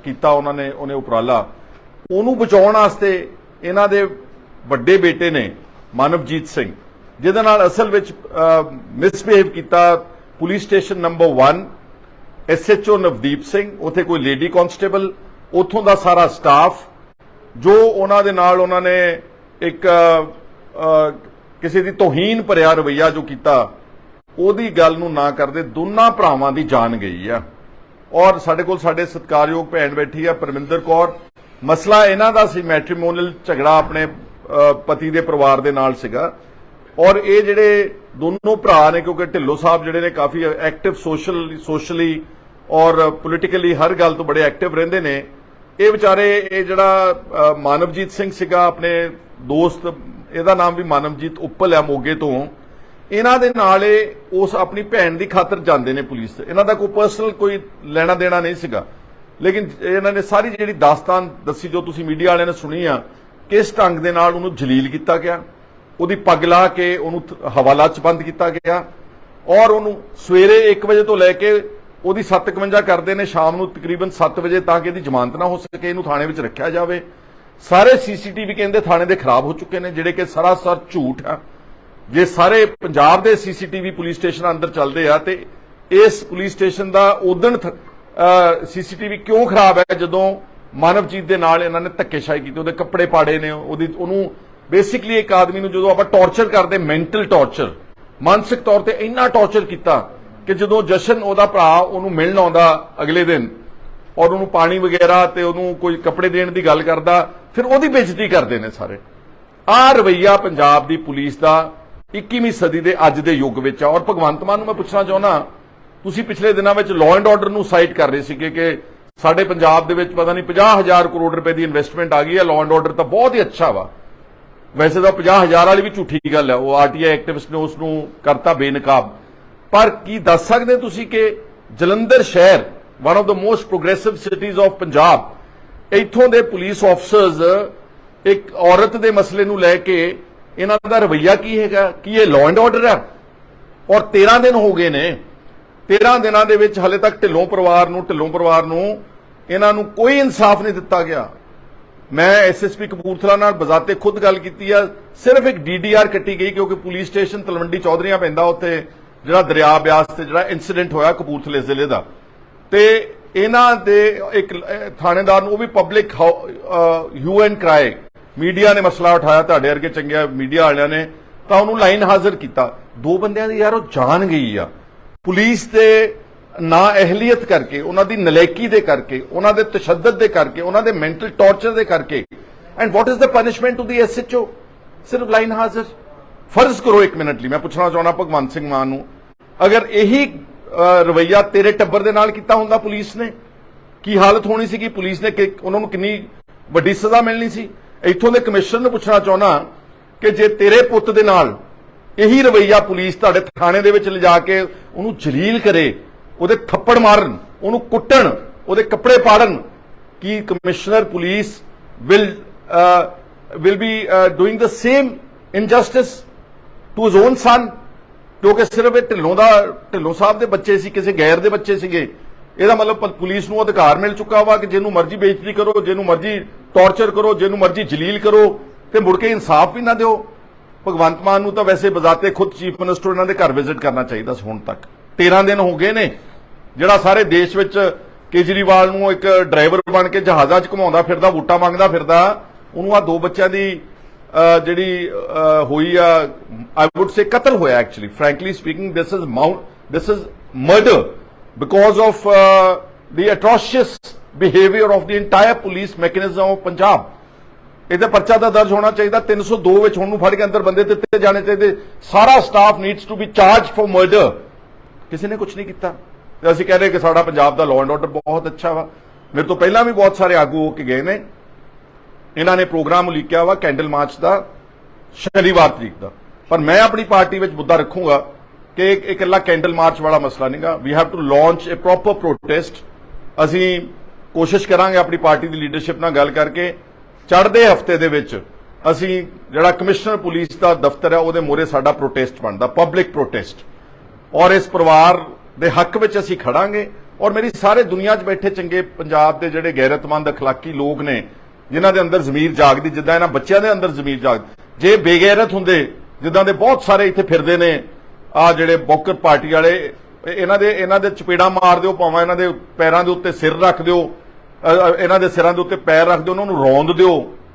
ਕੀਤਾ ਉਹਨੇ ਉਪਰਾਲਾ, ਉਹਨੂੰ ਬਚਾਉਣ ਵਾਸਤੇ ਇਹਨਾਂ ਦੇ ਵੱਡੇ ਬੇਟੇ ਨੇ ਮਾਨਵਜੀਤ ਸਿੰਘ, ਜਿਹਦੇ ਨਾਲ ਅਸਲ ਵਿੱਚ ਮਿਸਬਿਹੇਵ ਕੀਤਾ police station number 1, SHO Navdeep Singh, ਉੱਥੇ ਕੋਈ ਲੇਡੀ ਕਾਂਸਟੇਬਲ, ਉੱਥੋਂ ਦਾ ਸਾਰਾ ਸਟਾਫ, ਜੋ ਉਹਨਾਂ ਦੇ ਨਾਲ ਉਹਨਾਂ ਨੇ ਇੱਕ ਕਿਸੇ ਦੀ ਤੋਹੀਨ ਭਰਿਆ ਰਵੱਈਆ ਜੋ ਕੀਤਾ, ਉਹਦੀ ਗੱਲ ਨੂੰ ਨਾ ਕਰਦੇ ਦੋਨਾਂ ਭਰਾਵਾਂ ਦੀ ਜਾਨ ਗਈ ਆ। ਔਰ ਸਾਡੇ ਕੋਲ ਸਾਡੇ ਸਤਿਕਾਰਯੋਗ ਭੈਣ ਬੈਠੀ ਆ ਪਰਮਿੰਦਰ ਕੌਰ। ਮਸਲਾ ਇਹਨਾਂ ਦਾ ਸੀ, ਮੈਟ੍ਰੀਮੋਨੀਅਲ ਝਗੜਾ ਆਪਣੇ ਪਤੀ ਦੇ ਪਰਿਵਾਰ ਦੇ ਨਾਲ ਸੀਗਾ। ਔਰ ਇਹ ਜਿਹੜੇ ਦੋਨੋਂ ਭਰਾ ਨੇ, ਕਿਉਂਕਿ ਢਿੱਲੋਂ ਸਾਹਿਬ ਜਿਹੜੇ ਨੇ ਕਾਫੀ ਐਕਟਿਵ ਸੋਸ਼ਲੀ ਔਰ ਪੋਲੀਟੀਕਲੀ ਹਰ ਗੱਲ ਤੋਂ ਬੜੇ ਐਕਟਿਵ ਰਹਿੰਦੇ ਨੇ, ਇਹ ਵਿਚਾਰੇ, ਇਹ ਜਿਹੜਾ ਮਾਨਵਜੀਤ ਸਿੰਘ ਸੀਗਾ ਆਪਣੇ ਦੋਸਤ, ਇਹਦਾ ਨਾਮ ਵੀ ਮਾਨਵਜੀਤ ਉੱਪਲ ਆ ਮੋਗੇ ਤੋਂ, ਇਹਨਾਂ ਦੇ ਨਾਲ ਇਹ ਉਸ ਆਪਣੀ ਭੈਣ ਦੀ ਖਾਤਰ ਜਾਂਦੇ ਨੇ ਪੁਲਿਸ ਤੇ। ਇਹਨਾਂ ਦਾ ਕੋਈ ਪਰਸਨਲ ਕੋਈ ਲੈਣਾ ਦੇਣਾ ਨਹੀਂ ਸੀਗਾ, ਲੇਕਿਨ ਇਹਨਾਂ ਨੇ ਸਾਰੀ ਜਿਹੜੀ ਦਾਸਤਾਨ ਦੱਸੀ ਜੋ ਤੁਸੀਂ ਮੀਡੀਆ ਵਾਲਿਆਂ ਨੇ ਸੁਣੀ ਆ, ਕਿਸ ਢੰਗ ਦੇ ਨਾਲ ਉਹਨੂੰ ਜਲੀਲ ਕੀਤਾ ਗਿਆ, ਉਹਦੀ ਪੱਗ ਲਾ ਕੇ ਉਹਨੂੰ ਹਵਾਲਾ 'ਚ ਬੰਦ ਕੀਤਾ ਗਿਆ, ਔਰ ਉਹਨੂੰ ਸਵੇਰੇ 1 ਵਜੇ ਤੋਂ ਲੈ ਕੇ ਉਹਦੀ 7:51 ਕਰਦੇ ਨੇ ਸ਼ਾਮ ਨੂੰ ਤਕਰੀਬਨ 7 ਵਜੇ, ਤਾਂ ਕਿ ਇਹਦੀ ਜ਼ਮਾਨਤ ਨਾ ਹੋ ਸਕੇ, ਇਹਨੂੰ ਥਾਣੇ ਵਿੱਚ ਰੱਖਿਆ ਜਾਵੇ। ਸਾਰੇ ਸੀਸੀਟੀਵੀ ਕਹਿੰਦੇ ਥਾਣੇ ਦੇ ਖਰਾਬ ਹੋ ਚੁੱਕੇ ਨੇ, ਜਿਹੜੇ ਕਿ ਸਰਾਸਰ ਝੂਠ ਆ। ਜੇ ਸਾਰੇ ਪੰਜਾਬ ਦੇ ਸੀਸੀਟੀਵੀ ਪੁਲਿਸ ਸਟੇਸ਼ਨ ਅੰਦਰ ਚੱਲਦੇ ਆ, ਤੇ ਇਸ ਪੁਲਿਸ ਸਟੇਸ਼ਨ ਦਾ ਉਦਣ ਸੀਸੀਟੀਵੀ ਕਿਉਂ ਖਰਾਬ ਹੈ? ਜਦੋਂ ਮਾਨਵਜੀਤ ਦੇ ਨਾਲ ਇਹਨਾਂ ਨੇ ਧੱਕੇਸ਼ਾਹੀ ਕੀਤੀ, ਉਹਦੇ ਕੱਪੜੇ ਪਾੜੇ ਨੇ, ਉਹਨੂੰ ਬੇਸਿਕਲੀ ਇੱਕ ਆਦਮੀ ਨੂੰ ਜਦੋਂ ਆਪਾਂ ਟੌਰਚਰ ਕਰਦੇ, ਮੈਂਟਲ ਟੌਰਚਰ, ਮਾਨਸਿਕ ਤੌਰ ਤੇ ਇੰਨਾ ਟੌਰਚਰ ਕੀਤਾ ਕਿ ਜਦੋਂ ਜਸ਼ਨ ਉਹਦਾ ਭਰਾ ਉਹਨੂੰ ਮਿਲਣ ਆਉਂਦਾ ਅਗਲੇ ਦਿਨ ਔਰ ਉਹਨੂੰ ਪਾਣੀ ਵਗੈਰਾ ਤੇ ਉਹਨੂੰ ਕੋਈ ਕੱਪੜੇ ਦੇਣ ਦੀ ਗੱਲ ਕਰਦਾ, ਫਿਰ ਉਹਦੀ ਬੇਇੱਜ਼ਤੀ ਕਰਦੇ ਨੇ ਸਾਰੇ। ਆ ਰਵਈਆ ਪੰਜਾਬ ਦੀ ਪੁਲਿਸ ਦਾ 21ਵੀਂ ਸਦੀ ਦੇ ਅੱਜ ਦੇ ਯੁੱਗ ਵਿੱਚ ਆ। ਔਰ ਭਗਵੰਤ ਮਾਨ ਨੂੰ ਮੈਂ ਪੁੱਛਣਾ ਚਾਹੁੰਦਾ, ਤੁਸੀਂ ਪਿਛਲੇ ਦਿਨਾਂ ਵਿੱਚ ਲਾਅ ਐਂਡ ਆਰਡਰ ਨੂੰ ਸਾਈਟ ਕਰ ਰਹੇ ਸੀਗੇ ਕਿ ਸਾਡੇ ਪੰਜਾਬ ਦੇ ਵਿੱਚ ਪਤਾ ਨਹੀਂ 50,000 ਕਰੋੜ ਰੁਪਏ ਦੀ ਇਨਵੈਸਟਮੈਂਟ ਆ ਗਈ ਹੈ, ਲਾਅ ਐਂਡ ਆਰਡਰ ਤਾਂ ਬਹੁਤ ਹੀ ਅੱਛਾ ਵਾ। ਵੈਸੇ ਤਾਂ 50,000 ਵਾਲੀ ਵੀ ਝੂਠੀ ਗੱਲ ਹੈ, ਉਹ ਆਰਟੀਆਈ ਐਕਟਿਵਿਸਟ ਨੇ ਉਸ ਨੂੰ ਕਰਤਾ ਬੇਨਕਾਬ। ਪਰ ਕੀ ਦੱਸ ਸਕਦੇ ਤੁਸੀਂ ਕਿ ਜਲੰਧਰ ਸ਼ਹਿਰ one of the most progressive cities of Punjab, ਇੱਥੋਂ ਦੇ ਪੁਲਿਸ ਆਫਸਰਸ ਇੱਕ ਔਰਤ ਦੇ ਮਸਲੇ ਨੂੰ ਲੈ ਕੇ ਇਹਨਾਂ ਦਾ ਰਵੱਈਆ ਕੀ ਹੈਗਾ? ਕੀ ਇਹ ਲਾਅ ਐਂਡ ਆਰਡਰ ਹੈ? ਔਰ 13 ਦਿਨ ਹੋ ਗਏ ਨੇ, 13 ਦਿਨਾਂ ਦੇ ਵਿੱਚ ਹਲੇ ਤੱਕ ਢਿੱਲੋਂ ਪਰਿਵਾਰ ਨੂੰ ਇਹਨਾਂ ਨੂੰ ਕੋਈ ਇਨਸਾਫ ਨਹੀਂ ਦਿੱਤਾ ਗਿਆ। ਮੈਂ ਐਸਐਸਪੀ ਕਪੂਰਥਲਾ ਨਾਲ ਬਜ਼ਾਤੇ ਖੁਦ ਗੱਲ ਕੀਤੀ ਆ, ਸਿਰਫ ਇੱਕ ਡੀਡੀਆਰ ਕੱਟੀ ਗਈ ਕਿਉਂਕਿ ਪੁਲਿਸ ਸਟੇਸ਼ਨ ਤਲਵੰਡੀ ਚੌਧਰੀਆਂ ਪੈਂਦਾ, ਉੱਥੇ ਜਿਹੜਾ ਦਰਿਆ ਬਿਆਸ ਤੇ ਜਿਹੜਾ ਇਨਸੀਡੈਂਟ ਹੋਇਆ ਕਪੂਰਥਲੇ ਜ਼ਿਲ੍ਹੇ ਦਾ, ਤੇ ਇਹਨਾਂ ਦੇ ਇੱਕ ਥਾਣੇਦਾਰ ਨੂੰ ਉਹ ਵੀ ਪਬਲਿਕ ਹਿਊ ਐਂਡ ਕਰਾਈ, ਮੀਡੀਆ ਨੇ ਮਸਲਾ ਉਠਾਇਆ, ਤੁਹਾਡੇ ਵਰਗੇ ਚੰਗੇ ਮੀਡੀਆ ਵਾਲਿਆਂ ਨੇ, ਤਾਂ ਉਹਨੂੰ ਲਾਈਨ ਹਾਜ਼ਰ ਕੀਤਾ। 2 ਬੰਦਿਆਂ ਦੀ ਯਾਰ ਉਹ ਜਾਨ ਗਈ ਆ ਪੁਲਿਸ ਦੇ ਨਾ ਅਹਿਲੀਅਤ ਕਰਕੇ, ਉਹਨਾਂ ਦੀ ਨਲਾਇਕੀ ਦੇ ਕਰਕੇ, ਉਹਨਾਂ ਦੇ ਤਸ਼ੱਦਦ ਦੇ ਕਰਕੇ, ਉਹਨਾਂ ਦੇ ਮੈਂਟਲ ਟੌਰਚਰ ਦੇ ਕਰਕੇ। And what is the punishment to the SHO? ਸਿਰਫ ਲਾਈਨ ਹਾਜ਼ਰ। ਫਰਜ਼ ਕਰੋ 1 ਮਿੰਟ ਲਈ, ਮੈਂ ਪੁੱਛਣਾ ਚਾਹੁੰਦਾ ਭਗਵੰਤ ਸਿੰਘ ਮਾਨ ਨੂੰ, ਅਗਰ ਇਹੀ ਰਵੱਈਆ ਤੇਰੇ ਟੱਬਰ ਦੇ ਨਾਲ ਕੀਤਾ ਹੁੰਦਾ ਪੁਲਿਸ ਨੇ, ਕੀ ਹਾਲਤ ਹੋਣੀ ਸੀਗੀ? ਪੁਲਿਸ ਨੇ ਉਹਨਾਂ ਨੂੰ ਕਿੰਨੀ ਵੱਡੀ ਸਜ਼ਾ ਮਿਲਣੀ ਸੀ? ਇੱਥੋਂ ਦੇ ਕਮਿਸ਼ਨਰ ਨੂੰ ਪੁੱਛਣਾ ਚਾਹੁੰਦਾ ਕਿ ਜੇ ਤੇਰੇ ਪੁੱਤ ਦੇ ਨਾਲ ਇਹੀ ਰਵੱਈਆ ਪੁਲਿਸ ਤੁਹਾਡੇ ਥਾਣੇ ਦੇ ਵਿੱਚ ਲਿਜਾ ਕੇ ਉਹਨੂੰ ਜਲੀਲ ਕਰੇ, ਉਹਦੇ ਥੱਪੜ ਮਾਰਨ, ਉਹਨੂੰ ਕੁੱਟਣ, ਉਹਦੇ ਕੱਪੜੇ ਪਾੜਨ, ਕੀ commissioner police will be doing the same injustice to his own son? ਕਿਉਂਕਿ ਸਿਰਫ ਇਹ ਢਿੱਲੋਂ ਸਾਹਿਬ ਦੇ ਬੱਚੇ ਸੀ, ਕਿਸੇ ਗੈਰ ਦੇ ਬੱਚੇ ਸੀਗੇ। ਇਹਦਾ ਮਤਲਬ ਪੁਲਿਸ ਨੂੰ ਅਧਿਕਾਰ ਮਿਲ ਚੁੱਕਾ ਵਾ ਕਿ ਜਿਹਨੂੰ ਮਰਜ਼ੀ ਬੇਇੱਜ਼ਤੀ ਕਰੋ, ਜਿਹਨੂੰ ਮਰਜ਼ੀ ਟੌਰਚਰ ਕਰੋ, ਜਿਹਨੂੰ ਮਰਜ਼ੀ ਜਲੀਲ ਕਰੋ, ਤੇ ਮੁੜ ਕੇ ਇਨਸਾਫ ਵੀ ਨਾ ਦਿਓ। ਭਗਵੰਤ ਮਾਨ ਨੂੰ ਤਾਂ ਵੈਸੇ ਬਜ਼ਾਤੇ ਖੁਦ ਚੀਫ ਮਿਨਿਸਟਰ ਇਹਨਾਂ ਦੇ ਘਰ ਵਿਜ਼ਿਟ ਕਰਨਾ ਚਾਹੀਦਾ ਸੀ। ਹੁਣ ਤੱਕ 13 ਦਿਨ ਹੋ ਗਏ ਨੇ, ਜਿਹੜਾ ਸਾਰੇ ਦੇਸ਼ ਵਿੱਚ ਕੇਜਰੀਵਾਲ ਨੂੰ ਇੱਕ ਡਰਾਈਵਰ ਬਣ ਕੇ ਜਹਾਜ਼ਾਂ 'ਚ ਘੁਮਾਉਂਦਾ ਫਿਰਦਾ, ਵੋਟਾਂ ਮੰਗਦਾ ਫਿਰਦਾ, ਉਹਨੂੰ ਆ 2 ਬੱਚਿਆਂ ਦੀ ਜਿਹੜੀ ਹੋਈ ਆ, ਆਈ ਵੁੱਡ ਸੇ ਕਤਲ ਹੋਇਆ। Actually frankly speaking this is murder because of the atrocious behaviour of the entire police mechanism of Punjab. ਇਹਦਾ ਪਰਚਾ ਤਾਂ ਦਰਜ ਹੋਣਾ ਚਾਹੀਦਾ। 302 ਵਿੱਚ ਹੁਣ ਨੂੰ ਫੜ ਕੇ ਅੰਦਰ ਬੰਦੇ ਦਿੱਤੇ ਜਾਣੇ ਚਾਹੀਦੇ। ਸਾਰਾ staff needs to be charge for murder. ਕਿਸੇ ਨੇ ਕੁਝ ਨਹੀਂ ਕੀਤਾ ਤੇ ਅਸੀਂ ਕਹਿ ਰਹੇ ਕਿ ਸਾਡਾ ਪੰਜਾਬ ਦਾ ਲਾਅ ਐਂਡ ਆਰਡਰ ਬਹੁਤ ਅੱਛਾ ਵਾ। ਮੇਰੇ ਤੋਂ ਪਹਿਲਾਂ ਵੀ ਬਹੁਤ ਸਾਰੇ ਆਗੂ ਹੋ ਕੇ ਗਏ ਨੇ। ਇਹਨਾਂ ਨੇ ਪ੍ਰੋਗਰਾਮ ਉਲੀਕਿਆ ਵਾ ਕੈਂਡਲ ਮਾਰਚ ਦਾ ਸ਼ਨੀਵਾਰ ਤਰੀਕ ਦਾ, ਪਰ ਮੈਂ ਆਪਣੀ ਪਾਰਟੀ ਵਿੱਚ ਮੁੱਦਾ ਰੱਖੂੰਗਾ ਕਿ ਇਕੱਲਾ ਕੈਂਡਲ ਮਾਰਚ ਵਾਲਾ ਮਸਲਾ ਨਹੀਂਗਾ। We have to launch a proper protest. ਅਸੀਂ ਕੋਸ਼ਿਸ਼ ਕਰਾਂਗੇ ਆਪਣੀ ਪਾਰਟੀ ਦੀ ਲੀਡਰਸ਼ਿਪ ਨਾਲ ਗੱਲ ਕਰਕੇ ਚੜ੍ਹਦੇ ਹਫਤੇ ਦੇ ਵਿੱਚ ਅਸੀਂ ਜਿਹੜਾ ਕਮਿਸ਼ਨਰ ਪੁਲਿਸ ਦਾ ਦਫ਼ਤਰ ਹੈ ਉਹਦੇ ਮੂਹਰੇ ਸਾਡਾ ਪ੍ਰੋਟੈਸਟ ਬਣਦਾ, ਪਬਲਿਕ ਪ੍ਰੋਟੈਸਟ, ਔਰ ਇਸ ਪਰਿਵਾਰ ਦੇ ਹੱਕ ਵਿੱਚ ਅਸੀਂ ਖੜਾਂਗੇ। ਔਰ ਮੇਰੀ ਸਾਰੇ ਦੁਨੀਆ 'ਚ ਬੈਠੇ ਚੰਗੇ ਪੰਜਾਬ ਦੇ ਜਿਹੜੇ ਗੈਰਤਮੰਦ ਅਖਲਾਕੀ ਲੋਕ ਨੇ, ਜਿਨ੍ਹਾਂ ਦੇ ਅੰਦਰ ਜ਼ਮੀਰ ਜਾਗਦੀ, ਜਿੱਦਾਂ ਇਹਨਾਂ ਬੱਚਿਆਂ ਦੇ ਅੰਦਰ ਜ਼ਮੀਰ ਜਾਗਦੀ, ਜੇ ਬੇਗੈਰਤ ਹੁੰਦੇ ਜਿੱਦਾਂ ਦੇ ਬਹੁਤ ਸਾਰੇ ਇੱਥੇ ਫਿਰਦੇ ਨੇ ਆ ਜਿਹੜੇ ਬੌਕਰ ਪਾਰਟੀ ਵਾਲੇ, ਇਹਨਾਂ ਦੇ ਚਪੇੜਾ ਮਾਰ ਦਿਓ, ਭਾਵੇਂ ਇਹਨਾਂ ਦੇ ਪੈਰਾਂ ਦੇ ਉੱਤੇ ਸਿਰ ਰੱਖ ਦਿਓ, ਇਹਨਾਂ ਦੇ ਸਿਰਾਂ ਦੇ ਉੱਤੇ ਪੈਰ ਰੱਖ ਦਿਓ, ਉਹਨਾਂ ਨੂੰ ਰੌਂਦ ਦਿਓ।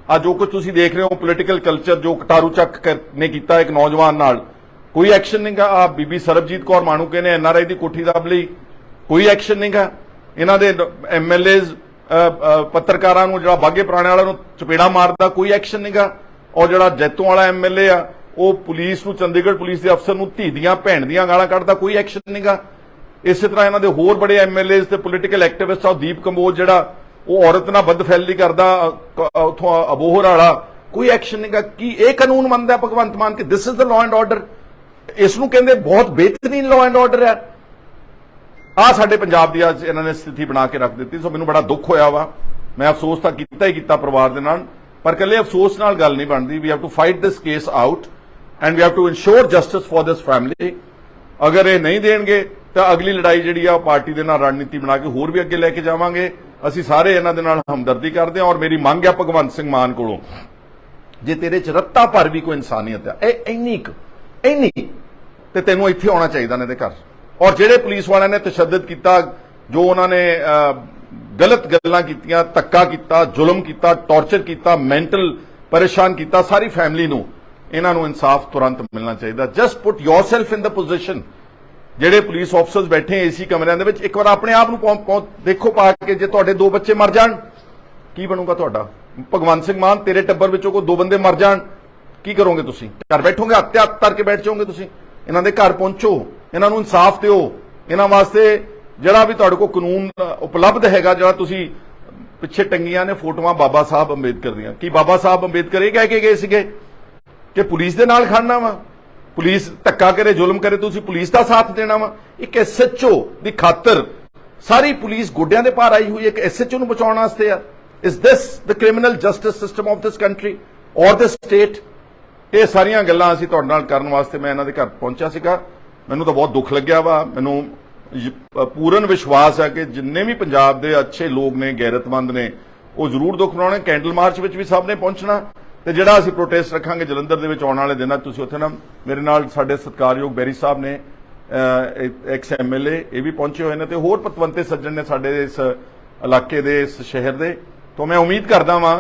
ਆ ਜੋ ਕੁਝ ਤੁਸੀਂ ਦੇਖ ਰਹੇ ਹੋ ਪੋਲੀਟੀਕਲ ਕਲਚਰ ਜੋ ਕਟਾਰੂ ਚੱਕ ਨੇ ਕੀਤਾ ਇੱਕ ਨੌਜਵਾਨ ਨਾਲ, ਕੋਈ ਐਕਸ਼ਨ ਨਹੀਂਗਾ। ਆ ਬੀਬੀ ਸਰਬਜੀਤ ਕੌਰ ਮਾਣੂਕੇ ਨੇ ਐਨਆਰਆਈ ਦੀ ਕੋਠੀ ਦੱਬ ਲਈ, ਕੋਈ ਐਕਸ਼ਨ ਨਹੀਂਗਾ। ਇਹਨਾਂ ਦੇ ਐਮਐਲਏਜ਼ ਪੱਤਰਕਾਰਾਂ ਨੂੰ, ਜਿਹੜਾ ਬਾਗੇ ਪੁਰਾਣੇ ਵਾਲਾ ਨੂੰ ਚਪੇੜਾ ਮਾਰਦਾ, ਕੋਈ ਐਕਸ਼ਨ ਨਹੀਂਗਾ। ਔਰ ਜਿਹੜਾ ਜੈਤੋਂ ਵਾਲਾ ਐਮਐਲਏ ਆ ਉਹ ਪੁਲਿਸ ਨੂੰ, ਚੰਡੀਗੜ੍ਹ ਪੁਲਿਸ ਦੇ ਅਫਸਰ ਨੂੰ ਧੀ ਦੀਆਂ ਭੈਣ ਦੀਆਂ ਗਾਲਾਂ ਕੱਢਦਾ, ਕੋਈ ਐਕਸ਼ਨ ਨਹੀਂਗਾ। ਇਸੇ ਤਰ੍ਹਾਂ ਇਹਨਾਂ ਦੇ ਹੋਰ ਬੜੇ ਐਮਐਲਏਜ਼ ਤੇ ਪੋਲੀਟੀਕਲ ਐਕਟਿਵਿਸਟ ਆ, ਦੀਪ ਕੰਬੋਜ ਜਿਹੜਾ ਉਹ ਔਰਤ ਨਾਲ ਬਦਫੈਲੀ ਕਰਦਾ ਉਥੋਂ ਅਬੋਹਰ ਵਾਲਾ, ਕੋਈ ਐਕਸ਼ਨ ਨਹੀਂਗਾ। ਕੀ ਇਹ ਕਾਨੂੰਨ ਮੰਨਦਾ ਭਗਵੰਤ ਮਾਨ ਕਿ this is the law and order? ਇਸ ਨੂੰ ਕਹਿੰਦੇ ਬਹੁਤ ਬਿਹਤਰੀਨ ਲਾਅ ਐਂਡ ਆਰਡਰ ਹੈ। ਆ ਸਾਡੇ ਪੰਜਾਬ ਦੀ ਅੱਜ ਇਹਨਾਂ ਨੇ ਸਥਿਤੀ ਬਣਾ ਕੇ ਰੱਖ ਦਿੱਤੀ। ਸੋ ਮੈਨੂੰ ਬੜਾ ਦੁੱਖ ਹੋਇਆ ਵਾ। ਮੈਂ ਅਫਸੋਸ ਤਾਂ ਕੀਤਾ ਹੀ ਕੀਤਾ ਪਰਿਵਾਰ ਦੇ ਨਾਲ, ਪਰ ਇਕੱਲੇ ਅਫਸੋਸ ਨਾਲ ਗੱਲ ਨਹੀਂ ਬਣਦੀ। We have to fight this case out and we have to ensure justice for this family. ਅਗਰ ਇਹ ਨਹੀਂ ਦੇਣਗੇ ਤਾਂ ਅਗਲੀ ਲੜਾਈ ਜਿਹੜੀ ਆ ਪਾਰਟੀ ਦੇ ਨਾਲ ਰਣਨੀਤੀ ਬਣਾ ਕੇ ਹੋਰ ਵੀ ਅੱਗੇ ਲੈ ਕੇ ਜਾਵਾਂਗੇ। ਅਸੀਂ ਸਾਰੇ ਇਹਨਾਂ ਦੇ ਨਾਲ ਹਮਦਰਦੀ ਕਰਦੇ ਹਾਂ। ਔਰ ਮੇਰੀ ਮੰਗ ਹੈ ਭਗਵੰਤ ਸਿੰਘ ਮਾਨ ਕੋਲੋਂ, ਜੇ ਤੇਰੇ ਚ ਰੱਤਾ ਭਰ ਵੀ ਕੋਈ ਇਨਸਾਨੀਅਤ ਹੈ, ਇਹ ਇੰਨੀ ਤੇ ਤੈਨੂੰ ਇੱਥੇ ਆਉਣਾ ਚਾਹੀਦਾ ਇਹਨਾਂ ਦੇ ਘਰ। ਔਰ ਜਿਹੜੇ ਪੁਲਿਸ ਵਾਲਿਆਂ ਨੇ ਤਸ਼ੱਦਦ ਕੀਤਾ, ਜੋ ਉਹਨਾਂ ਨੇ ਗਲਤ ਗੱਲਾਂ ਕੀਤੀਆਂ, ਧੱਕਾ ਕੀਤਾ, ਜ਼ੁਲਮ ਕੀਤਾ, ਟੌਰਚਰ ਕੀਤਾ, ਮੈਂਟਲ ਪਰੇਸ਼ਾਨ ਕੀਤਾ ਸਾਰੀ ਫੈਮਿਲੀ ਨੂੰ, ਇਹਨਾਂ ਨੂੰ ਇਨਸਾਫ ਤੁਰੰਤ ਮਿਲਣਾ ਚਾਹੀਦਾ। ਜਸਟ ਪੁੱਟ ਯੋਰਸੈਲਫ ਇਨ ਦ ਪੋਜੀਸ਼ਨ। ਜਿਹੜੇ ਪੁਲਿਸ ਆਫਸਰਸ ਬੈਠੇ ਏਸੀ ਕਮਰਿਆਂ ਦੇ ਵਿੱਚ, ਇੱਕ ਵਾਰ ਆਪਣੇ ਆਪ ਨੂੰ ਦੇਖੋ ਪਾ ਕੇ, ਜੇ ਤੁਹਾਡੇ 2 ਬੱਚੇ ਮਰ ਜਾਣ ਕੀ ਬਣੂਗਾ ਤੁਹਾਡਾ? ਭਗਵੰਤ ਸਿੰਘ ਮਾਨ, ਤੇਰੇ ਟੱਬਰ ਵਿੱਚੋਂ ਕੋਈ 2 ਬੰਦੇ ਮਰ ਜਾਣ ਕੀ ਕਰੋਗੇ ਤੁਸੀਂ? ਘਰ ਬੈਠੋਗੇ, ਹੱਥ ਧਰ ਕੇ ਬੈਠ ਜਾਓਗੇ ਤੁਸੀਂ? ਇਹਨਾਂ ਦੇ ਘਰ ਪਹੁੰਚੋ, ਇਹਨਾਂ ਨੂੰ ਇਨਸਾਫ ਦਿਓ। ਇਹਨਾਂ ਵਾਸਤੇ ਜਿਹੜਾ ਵੀ ਤੁਹਾਡੇ ਕੋਲ ਕਾਨੂੰਨ ਉਪਲਬਧ ਹੈਗਾ, ਜਿਹੜਾ ਤੁਸੀਂ ਪਿੱਛੇ ਟੰਗੀਆਂ ਨੇ ਫੋਟੋਆਂ ਬਾਬਾ ਸਾਹਿਬ ਅੰਬੇਦਕਰ ਦੀਆਂ, ਕੀ ਬਾਬਾ ਸਾਹਿਬ ਅੰਬੇਦਕਰ ਇਹ ਕਹਿ ਕੇ ਗਏ ਸੀਗੇ ਕਿ ਪੁਲਿਸ ਦੇ ਨਾਲ ਖੜਨਾ ਵਾ, ਪੁਲਿਸ ਧੱਕਾ ਕਰੇ, ਜ਼ੁਲਮ ਕਰੇ, ਤੁਸੀਂ ਪੁਲਿਸ ਦਾ ਸਾਥ ਦੇਣਾ ਵਾ? ਇੱਕ ਐਸਐਚਓ ਦੀ ਖਾਤਰ ਸਾਰੀ ਪੁਲਿਸ ਗੋਡਿਆਂ ਦੇ ਭਾਰ ਆਈ ਹੋਈ ਹੈ, ਇੱਕ ਐਸਐਚਓ ਨੂੰ ਬਚਾਉਣ ਵਾਸਤੇ ਆ। Is this the criminal justice system of this country ਔਰ ਦਿਸ ਸਟੇਟ? ਇਹ ਸਾਰੀਆਂ ਗੱਲਾਂ ਅਸੀਂ ਤੁਹਾਡੇ ਨਾਲ ਕਰਨ ਵਾਸਤੇ ਮੈਂ ਇਹਨਾਂ ਦੇ ਘਰ ਪਹੁੰਚਿਆ ਸੀਗਾ। ਮੈਨੂੰ ਤਾਂ ਬਹੁਤ ਦੁੱਖ ਲੱਗਿਆ ਵਾ। ਮੈਨੂੰ ਪੂਰਨ ਵਿਸ਼ਵਾਸ ਹੈ ਕਿ ਜਿੰਨੇ ਵੀ ਪੰਜਾਬ ਦੇ ਅੱਛੇ ਲੋਕ ਨੇ, ਗੈਰਤਮੰਦ ਨੇ, ਉਹ ਜ਼ਰੂਰ ਦੁੱਖ ਮਨਾਉਣੇ। ਕੈਂਡਲ ਮਾਰਚ ਵਿੱਚ ਵੀ ਸਭ ਨੇ ਪਹੁੰਚਣਾ, ਤੇ ਜਿਹੜਾ ਅਸੀਂ ਪ੍ਰੋਟੈਸਟ ਰੱਖਾਂਗੇ ਜਲੰਧਰ ਦੇ ਵਿੱਚ ਆਉਣ ਵਾਲੇ ਦਿਨਾਂ ਤੁਸੀਂ ਉੱਥੇ ਨਾ, ਮੇਰੇ ਨਾਲ ਸਾਡੇ ਸਤਿਕਾਰਯੋਗ ਬੈਰੀ ਸਾਹਿਬ ਨੇ, ਐਕਸ ਐਮਐਲਏ, ਇਹ ਵੀ ਪਹੁੰਚੇ ਹੋਏ ਨੇ, ਤੇ ਹੋਰ ਪਤਵੰਤੇ ਸੱਜਣ ਨੇ ਸਾਡੇ ਇਸ ਇਲਾਕੇ ਦੇ, ਇਸ ਸ਼ਹਿਰ ਦੇ। ਤੋਂ ਮੈਂ ਉਮੀਦ ਕਰਦਾ ਵਾਂ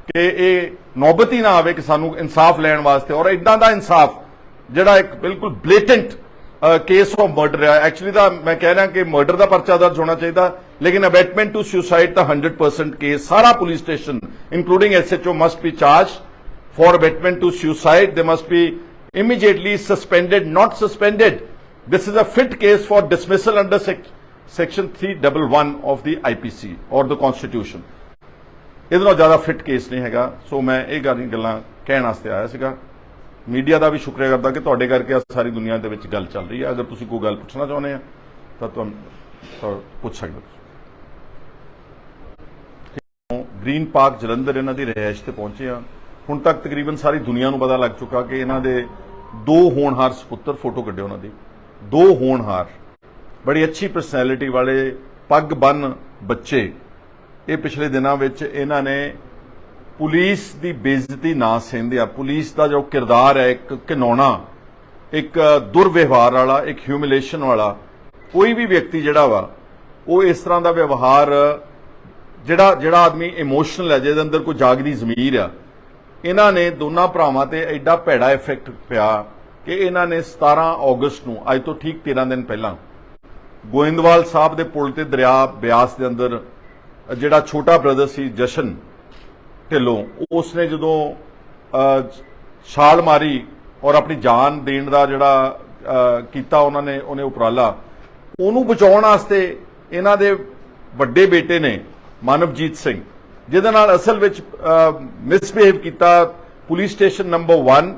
ਕਿ ਇਹ ਨੌਬਤ ਹੀ ਨਾ ਆਵੇ ਕਿ ਸਾਨੂੰ ਇਨਸਾਫ ਲੈਣ ਵਾਸਤੇ, ਔਰ ਇਦਾਂ ਦਾ ਇਨਸਾਫ ਜਿਹੜਾ ਇੱਕ ਬਿਲਕੁਲ ਬਲੇਟੈਂਟ ਕੇਸ ਆਫ ਮਰਡਰ ਹੈ। ਐਕਚੁਅਲੀ ਤਾਂ ਮੈਂ ਕਹਿ ਰਿਹਾ ਕਿ ਮਰਡਰ ਦਾ ਪਰਚਾ ਦਰਜ ਹੋਣਾ ਚਾਹੀਦਾ, ਲੇਕਿਨ ਅਬੈਟਮੈਂਟ ਟੂ ਸੁਸਾਈਡ ਦਾ 100% ਕੇਸ, ਸਾਰਾ police station including SHO must be charge for abatement to suicide. They must be immediately suspended, not suspended. This is a fit case for dismissal under section 311 of the IPC or the constitution. ਇਹਦੇ ਨਾਲ ਜ਼ਿਆਦਾ fit case ਨਹੀਂ ਹੈਗਾ। ਸੋ ਮੈਂ ਇਹ ਗੱਲਾਂ ਕਹਿਣ ਵਾਸਤੇ ਆਇਆ ਸੀਗਾ। ਮੀਡੀਆ ਦਾ ਵੀ ਸ਼ੁਕਰੀਆ ਕਰਦਾ ਕਿ ਤੁਹਾਡੇ ਕਰਕੇ ਸਾਰੀ ਦੁਨੀਆ ਦੇ ਵਿੱਚ ਗੱਲ ਚੱਲ ਰਹੀ ਹੈ। ਅਗਰ ਤੁਸੀਂ ਕੋਈ ਗੱਲ ਪੁੱਛਣਾ ਚਾਹੁੰਦੇ ਆ ਤਾਂ ਤੁਹਾਨੂੰ ਪੁੱਛ ਸਕਦੇ ਹੋ। ਗ੍ਰੀਨ ਪਾਰਕ ਜਲੰਧਰ ਇਹਨਾਂ ਦੀ ਰਿਹਾਇਸ਼ ਤੇ ਪਹੁੰਚੇ ਆ। ਹੁਣ ਤੱਕ ਤਕਰੀਬਨ ਸਾਰੀ ਦੁਨੀਆ ਨੂੰ ਪਤਾ ਲੱਗ ਚੁੱਕਾ ਕਿ ਇਹਨਾਂ ਦੇ 2 ਹੋਣਹਾਰ ਸੁਪੁੱਤਰ, ਫੋਟੋ ਕੱਢਿਓ ਉਹਨਾਂ ਦੀ, 2 ਹੋਣਹਾਰ ਬੜੀ ਅੱਛੀ ਪਰਸਨੈਲਿਟੀ ਵਾਲੇ ਪੱਗ ਬੰਨ ਬੱਚੇ, ਇਹ ਪਿਛਲੇ ਦਿਨਾਂ ਵਿੱਚ ਇਹਨਾਂ ਨੇ ਪੁਲਿਸ ਦੀ ਬੇਇੱਜ਼ਤੀ ਨਾ ਸਹਿੰਦੇ ਆ। ਪੁਲਿਸ ਦਾ ਜੋ ਕਿਰਦਾਰ ਹੈ, ਇੱਕ ਘਿਨਾਉਣਾ, ਇੱਕ ਦੁਰਵਿਵਹਾਰ ਵਾਲਾ, ਇੱਕ ਹਿਊਮਿਲੇਸ਼ਨ ਵਾਲਾ, ਕੋਈ ਵੀ ਵਿਅਕਤੀ ਜਿਹੜਾ ਵਾ ਉਹ ਇਸ ਤਰ੍ਹਾਂ ਦਾ ਵਿਵਹਾਰ, ਜਿਹੜਾ ਆਦਮੀ ਇਮੋਸ਼ਨਲ ਹੈ, ਜਿਹਦੇ ਅੰਦਰ ਕੋਈ ਜਾਗਦੀ ਜ਼ਮੀਰ ਆ, ਇਹਨਾਂ ਨੇ ਦੋਨਾਂ ਭਰਾਵਾਂ ਤੇ ਐਡਾ ਭੈੜਾ ਇਫੈਕਟ ਪਿਆ ਕਿ ਇਹਨਾਂ ਨੇ 17 ਅਗਸਤ ਨੂੰ, ਅੱਜ ਤੋਂ ਠੀਕ 13 ਦਿਨ ਪਹਿਲਾਂ, ਗੋਇੰਦਵਾਲ ਸਾਹਿਬ ਦੇ ਪੁਲ ਤੇ ਦਰਿਆ ਬਿਆਸ ਦੇ ਅੰਦਰ ਜਿਹੜਾ ਛੋਟਾ ਬ੍ਰਦਰ ਸੀ ਜਸ਼ਨ ਢਿੱਲੋਂ, ਉਸਨੇ ਜਦੋਂ ਛਾਲ ਮਾਰੀ ਔਰ ਆਪਣੀ ਜਾਨ ਦੇਣ ਦਾ ਜਿਹੜਾ ਕੀਤਾ ਉਹਨੇ ਉਪਰਾਲਾ, ਉਹਨੂੰ ਬਚਾਉਣ ਵਾਸਤੇ ਇਹਨਾਂ ਦੇ ਵੱਡੇ ਬੇਟੇ ਨੇ ਮਾਨਵਜੀਤ ਸਿੰਘ, ਜਿਹਦੇ ਨਾਲ ਅਸਲ ਵਿੱਚ ਮਿਸਬਿਹੇਵ ਕੀਤਾ police station number 1,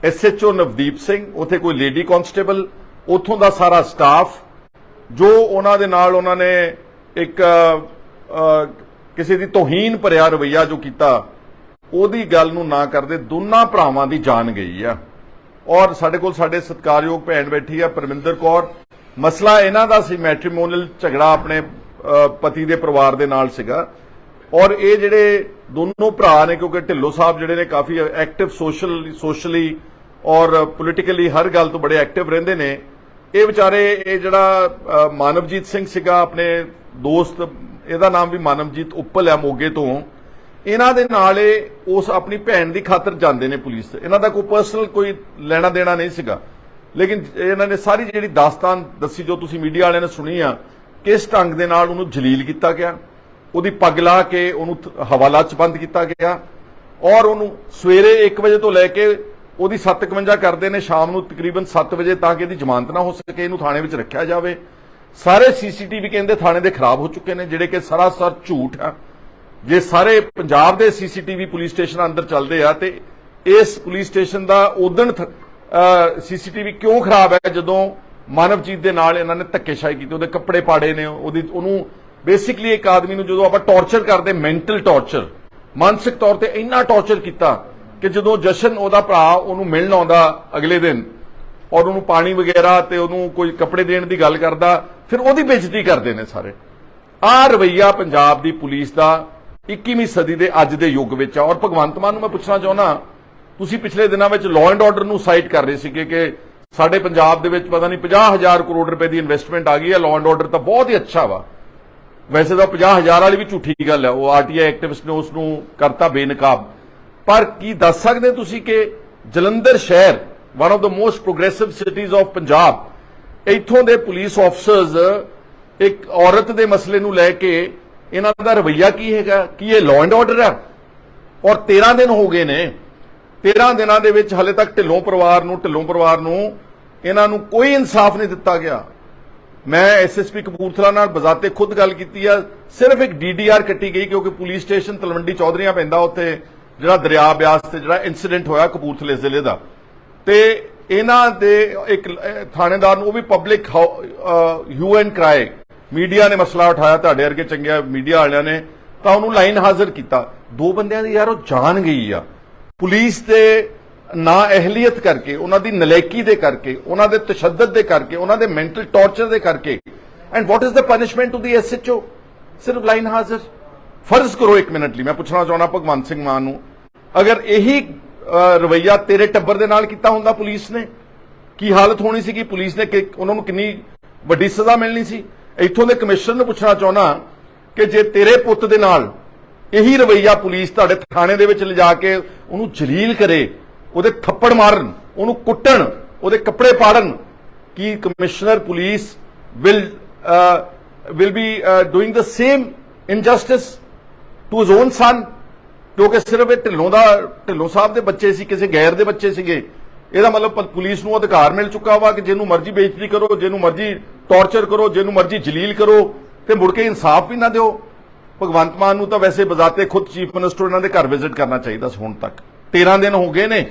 SHO Navdeep Singh, ਉੱਥੇ ਕੋਈ ਲੇਡੀ ਕਾਂਸਟੇਬਲ, ਉੱਥੋਂ ਦਾ ਸਾਰਾ ਸਟਾਫ, ਜੋ ਉਹਨਾਂ ਦੇ ਨਾਲ ਉਹਨਾਂ ਨੇ ਇੱਕ ਕਿਸੇ ਦੀ ਤੋਹੀਨ ਭਰਿਆ ਰਵੱਈਆ ਜੋ ਕੀਤਾ, ਉਹਦੀ ਗੱਲ ਨੂੰ ਨਾ ਕਰਦੇ ਦੋਨਾਂ ਭਰਾਵਾਂ ਦੀ ਜਾਨ ਗਈ ਆ। ਔਰ ਸਾਡੇ ਕੋਲ ਸਾਡੇ ਸਤਿਕਾਰਯੋਗ ਭੈਣ ਬੈਠੀ ਆ ਪਰਮਿੰਦਰ ਕੌਰ। ਮਸਲਾ ਇਹਨਾਂ ਦਾ ਸੀ, ਮੈਟ੍ਰੀਮੋਨੀਅਲ ਝਗੜਾ ਆਪਣੇ ਪਤੀ ਦੇ ਪਰਿਵਾਰ ਦੇ ਨਾਲ ਸੀਗਾ। ਔਰ ਇਹ ਜਿਹੜੇ ਦੋਨੋਂ ਭਰਾ ਨੇ, ਕਿਉਂਕਿ ਢਿੱਲੋਂ ਸਾਹਿਬ ਜਿਹੜੇ ਨੇ ਕਾਫੀ ਐਕਟਿਵ ਸੋਸ਼ਲੀ ਔਰ ਪੋਲੀਟੀਕਲੀ ਹਰ ਗੱਲ ਤੋਂ ਬੜੇ ਐਕਟਿਵ ਰਹਿੰਦੇ ਨੇ, ਇਹ ਵਿਚਾਰੇ, ਇਹ ਜਿਹੜਾ ਮਾਨਵਜੀਤ ਸਿੰਘ ਸੀਗਾ, ਆਪਣੇ ਦੋਸਤ, ਇਹਦਾ ਨਾਮ ਵੀ ਮਾਨਵਜੀਤ ਉੱਪਲ ਆ, ਮੋਗੇ ਤੋਂ, ਇਹਨਾਂ ਦੇ ਨਾਲ ਇਹ ਉਸ ਆਪਣੀ ਭੈਣ ਦੀ ਖਾਤਰ ਜਾਂਦੇ ਨੇ ਪੁਲਿਸ ਤੇ। ਇਹਨਾਂ ਦਾ ਕੋਈ ਪਰਸਨਲ ਕੋਈ ਲੈਣਾ ਦੇਣਾ ਨਹੀਂ ਸੀਗਾ, ਲੇਕਿਨ ਇਹਨਾਂ ਨੇ ਸਾਰੀ ਜਿਹੜੀ ਦਾਸਤਾਨ ਦੱਸੀ, ਜੋ ਤੁਸੀਂ ਮੀਡੀਆ ਵਾਲਿਆਂ ਨੇ ਸੁਣੀ ਆ, ਕਿਸ ਢੰਗ ਦੇ ਨਾਲ ਉਹਨੂੰ ਜਲੀਲ ਕੀਤਾ ਗਿਆ, ਉਹਦੀ ਪੱਗ ਲਾ ਕੇ ਉਹਨੂੰ ਹਵਾਲਾ 'ਚ ਬੰਦ ਕੀਤਾ ਗਿਆ, ਔਰ ਉਹਨੂੰ ਸਵੇਰੇ 1 ਵਜੇ ਤੋਂ ਲੈ ਕੇ ਉਹਦੀ 7:51 ਕਰਦੇ ਨੇ ਸ਼ਾਮ ਨੂੰ ਤਕਰੀਬਨ 7 ਵਜੇ, ਤਾਂ ਕਿ ਇਹਦੀ ਜ਼ਮਾਨਤ ਨਾ ਹੋ ਸਕੇ, ਇਹਨੂੰ ਥਾਣੇ ਵਿੱਚ ਰੱਖਿਆ ਜਾਵੇ। ਸਾਰੇ ਸੀਸੀਟੀਵੀ ਕਹਿੰਦੇ ਥਾਣੇ ਦੇ ਖਰਾਬ ਹੋ ਚੁੱਕੇ ਨੇ, ਜਿਹੜੇ ਕਿ ਸਰਾਸਰ ਝੂਠ ਆ। ਜੇ ਸਾਰੇ ਪੰਜਾਬ ਦੇ ਸੀਸੀਟੀਵੀ ਪੁਲਿਸ ਸਟੇਸ਼ਨ ਅੰਦਰ ਚੱਲਦੇ ਆ, ਤੇ ਇਸ ਪੁਲਿਸ ਸਟੇਸ਼ਨ ਦਾ ਉਦਣ ਸੀਸੀਟੀਵੀ ਕਿਉਂ ਖਰਾਬ ਹੈ? ਜਦੋਂ ਮਾਨਵਜੀਤ ਦੇ ਨਾਲ ਇਹਨਾਂ ਨੇ ਧੱਕੇਸ਼ਾਹੀ ਕੀਤੀ, ਉਹਦੇ ਕੱਪੜੇ ਪਾੜੇ ਨੇ, ਉਹਨੂੰ ਬੇਸਿਕਲੀ ਇੱਕ ਆਦਮੀ ਨੂੰ ਜਦੋਂ ਆਪਾਂ ਟੌਰਚਰ ਕਰਦੇ, ਮੈਂਟਲ ਟੌਰਚਰ, ਮਾਨਸਿਕ ਤੌਰ ਤੇ ਇੰਨਾ ਟੌਰਚਰ ਕੀਤਾ ਕਿ ਜਦੋਂ ਜਸ਼ਨ ਉਹਦਾ ਭਰਾ ਉਹਨੂੰ ਮਿਲਣ ਆਉਂਦਾ ਅਗਲੇ ਦਿਨ, ਔਰ ਉਹਨੂੰ ਪਾਣੀ ਵਗੈਰਾ ਤੇ ਉਹਨੂੰ ਕੋਈ ਕੱਪੜੇ ਦੇਣ ਦੀ ਗੱਲ ਕਰਦਾ, ਫਿਰ ਉਹਦੀ ਬੇਇੱਜ਼ਤੀ ਕਰਦੇ ਨੇ ਸਾਰੇ। ਆਹ ਰਵੱਈਆ ਪੰਜਾਬ ਦੀ ਪੁਲਿਸ ਦਾ 21ਵੀਂ ਸਦੀ ਦੇ ਅੱਜ ਦੇ ਯੁੱਗ ਵਿੱਚ ਆ। ਔਰ ਭਗਵੰਤ ਮਾਨ ਨੂੰ ਮੈਂ ਪੁੱਛਣਾ ਚਾਹੁੰਦਾ, ਤੁਸੀਂ ਪਿਛਲੇ ਦਿਨਾਂ ਵਿੱਚ ਲਾਅ ਐਂਡ ਆਰਡਰ ਨੂੰ ਸਾਈਟ ਕਰ ਰਹੇ ਸੀਗੇ ਕਿ ਸਾਡੇ ਪੰਜਾਬ ਦੇ ਵਿੱਚ ਪਤਾ ਨਹੀਂ 50,000 ਕਰੋੜ ਰੁਪਏ ਦੀ ਇਨਵੈਸਟਮੈਂਟ ਆ ਗਈ ਹੈ, ਲਾਅ ਐਂਡ ਆਰਡਰ ਤਾਂ ਬਹੁਤ ਹੀ ਅੱਛਾ ਵਾ। ਵੈਸੇ ਤਾਂ 50,000 ਵਾਲੀ ਵੀ ਝੂਠੀ ਗੱਲ ਹੈ, ਉਹ ਆਰਟੀਆਈ ਐਕਟਿਵਿਸਟ ਨੇ ਉਸ ਨੂੰ ਕਰਤਾ ਬੇਨਕਾਬ। ਪਰ ਕੀ ਦੱਸ ਸਕਦੇ ਤੁਸੀਂ ਕਿ ਜਲੰਧਰ ਸ਼ਹਿਰ, one of the most progressive cities of Punjab, ਇੱਥੋਂ ਦੇ ਪੁਲਿਸ ਆਫਸਰਸ ਇੱਕ ਔਰਤ ਦੇ ਮਸਲੇ ਨੂੰ ਲੈ ਕੇ ਇਹਨਾਂ ਦਾ ਰਵੱਈਆ ਕੀ ਹੈਗਾ? ਕੀ ਇਹ ਲਾਅ ਐਂਡ ਆਰਡਰ ਹੈ? ਔਰ 13 ਦਿਨ ਹੋ ਗਏ ਨੇ, 13 ਦਿਨਾਂ ਦੇ ਵਿੱਚ ਹਲੇ ਤੱਕ ਢਿੱਲੋਂ ਪਰਿਵਾਰ ਨੂੰ ਇਹਨਾਂ ਨੂੰ ਕੋਈ ਇਨਸਾਫ ਨਹੀਂ ਦਿੱਤਾ ਗਿਆ। ਮੈਂ ਐਸਐਸਪੀ ਕਪੂਰਥਲਾ ਨਾਲ ਬਜ਼ਾਤੇ ਖੁਦ ਗੱਲ ਕੀਤੀ ਆ, ਸਿਰਫ ਇੱਕ ਡੀਡੀਆਰ ਕੱਟੀ ਗਈ ਕਿਉਂਕਿ ਪੁਲਿਸ ਸਟੇਸ਼ਨ ਤਲਵੰਡੀ ਚੌਧਰੀਆਂ ਪੈਂਦਾ, ਉੱਥੇ ਜਿਹੜਾ ਦਰਿਆ ਬਿਆਸ ਤੇ ਜਿਹੜਾ ਇਨਸੀਡੈਂਟ ਹੋਇਆ ਕਪੂਰਥਲੇ ਜ਼ਿਲ੍ਹੇ ਦਾ, ਤੇ ਇਹਨਾਂ ਦੇ ਇੱਕ ਥਾਣੇਦਾਰ ਨੂੰ ਉਹ ਵੀ ਪਬਲਿਕ ਹਿਊ ਐਂਡ ਕਰਾਈ, ਮੀਡੀਆ ਨੇ ਮਸਲਾ ਉਠਾਇਆ, ਤੁਹਾਡੇ ਵਰਗੇ ਚੰਗੇ ਮੀਡੀਆ ਵਾਲਿਆਂ ਨੇ ਤਾਂ ਉਹਨੂੰ ਲਾਈਨ ਹਾਜ਼ਰ ਕੀਤਾ। 2 ਬੰਦਿਆਂ ਦੀ ਯਾਰ ਉਹ ਜਾਨ ਗਈ ਆ ਪੁਲਿਸ ਦੇ ਨਾ ਅਹਿਲੀਅਤ ਕਰਕੇ, ਉਹਨਾਂ ਦੀ ਨਲਾਇਕੀ ਦੇ ਕਰਕੇ, ਉਹਨਾਂ ਦੇ ਤਸ਼ੱਦਦ ਦੇ ਕਰਕੇ, ਉਹਨਾਂ ਦੇ ਮੈਂਟਲ ਟੌਰਚਰ ਦੇ ਕਰਕੇ। And what is the punishment to the SHO? ਸਿਰਫ ਲਾਈਨ ਹਾਜ਼ਰ। ਫਰਜ਼ ਕਰੋ 1 ਮਿੰਟ ਲਈ, ਮੈਂ ਪੁੱਛਣਾ ਚਾਹੁੰਦਾ ਭਗਵੰਤ ਸਿੰਘ ਮਾਨ ਨੂੰ, ਅਗਰ ਇਹੀ ਰਵੱਈਆ ਤੇਰੇ ਟੱਬਰ ਦੇ ਨਾਲ ਕੀਤਾ ਹੁੰਦਾ ਪੁਲਿਸ ਨੇ, ਕੀ ਹਾਲਤ ਹੋਣੀ ਸੀਗੀ? ਪੁਲਿਸ ਨੇ ਉਹਨਾਂ ਨੂੰ ਕਿੰਨੀ ਵੱਡੀ ਸਜ਼ਾ ਮਿਲਣੀ ਸੀ? ਇੱਥੋਂ ਦੇ ਕਮਿਸ਼ਨਰ ਨੂੰ ਪੁੱਛਣਾ ਚਾਹੁੰਦਾ ਕਿ ਜੇ ਤੇਰੇ ਪੁੱਤ ਦੇ ਨਾਲ ਇਹੀ ਰਵੱਈਆ ਪੁਲਿਸ ਤੁਹਾਡੇ ਥਾਣੇ ਦੇ ਵਿੱਚ ਲਿਜਾ ਕੇ ਉਹਨੂੰ ਜਲੀਲ ਕਰੇ, ਉਹਦੇ ਥੱਪੜ ਮਾਰਨ, ਉਹਨੂੰ ਕੁੱਟਣ, ਉਹਦੇ ਕੱਪੜੇ ਪਾੜਨ, ਕੀ commissioner police will be doing the same injustice to his own son? ਕਿਉਂਕਿ ਸਿਰਫ ਇਹ ਢਿੱਲੋਂ ਸਾਹਿਬ ਦੇ ਬੱਚੇ ਸੀ, ਕਿਸੇ ਗੈਰ ਦੇ ਬੱਚੇ ਸੀਗੇ। ਇਹਦਾ ਮਤਲਬ ਪੁਲਿਸ ਨੂੰ ਅਧਿਕਾਰ ਮਿਲ ਚੁੱਕਾ ਵਾ ਕਿ ਜਿਹਨੂੰ ਮਰਜ਼ੀ ਬੇਇੱਜ਼ਤੀ ਕਰੋ, ਜਿਹਨੂੰ ਮਰਜ਼ੀ ਟੌਰਚਰ ਕਰੋ, ਜਿਹਨੂੰ ਮਰਜ਼ੀ ਜਲੀਲ ਕਰੋ ਤੇ ਮੁੜ ਕੇ ਇਨਸਾਫ ਵੀ ਨਾ ਦਿਓ। ਭਗਵੰਤ ਮਾਨ ਨੂੰ ਤਾਂ ਵੈਸੇ ਬਜ਼ਾਤੇ ਖੁਦ ਚੀਫ ਮਿਨਿਸਟਰ ਇਹਨਾਂ ਦੇ ਘਰ ਵਿਜ਼ਿਟ ਕਰਨਾ ਚਾਹੀਦਾ ਸੀ। ਹੁਣ ਤੱਕ 13 ਦਿਨ ਹੋ ਗਏ ਨੇ,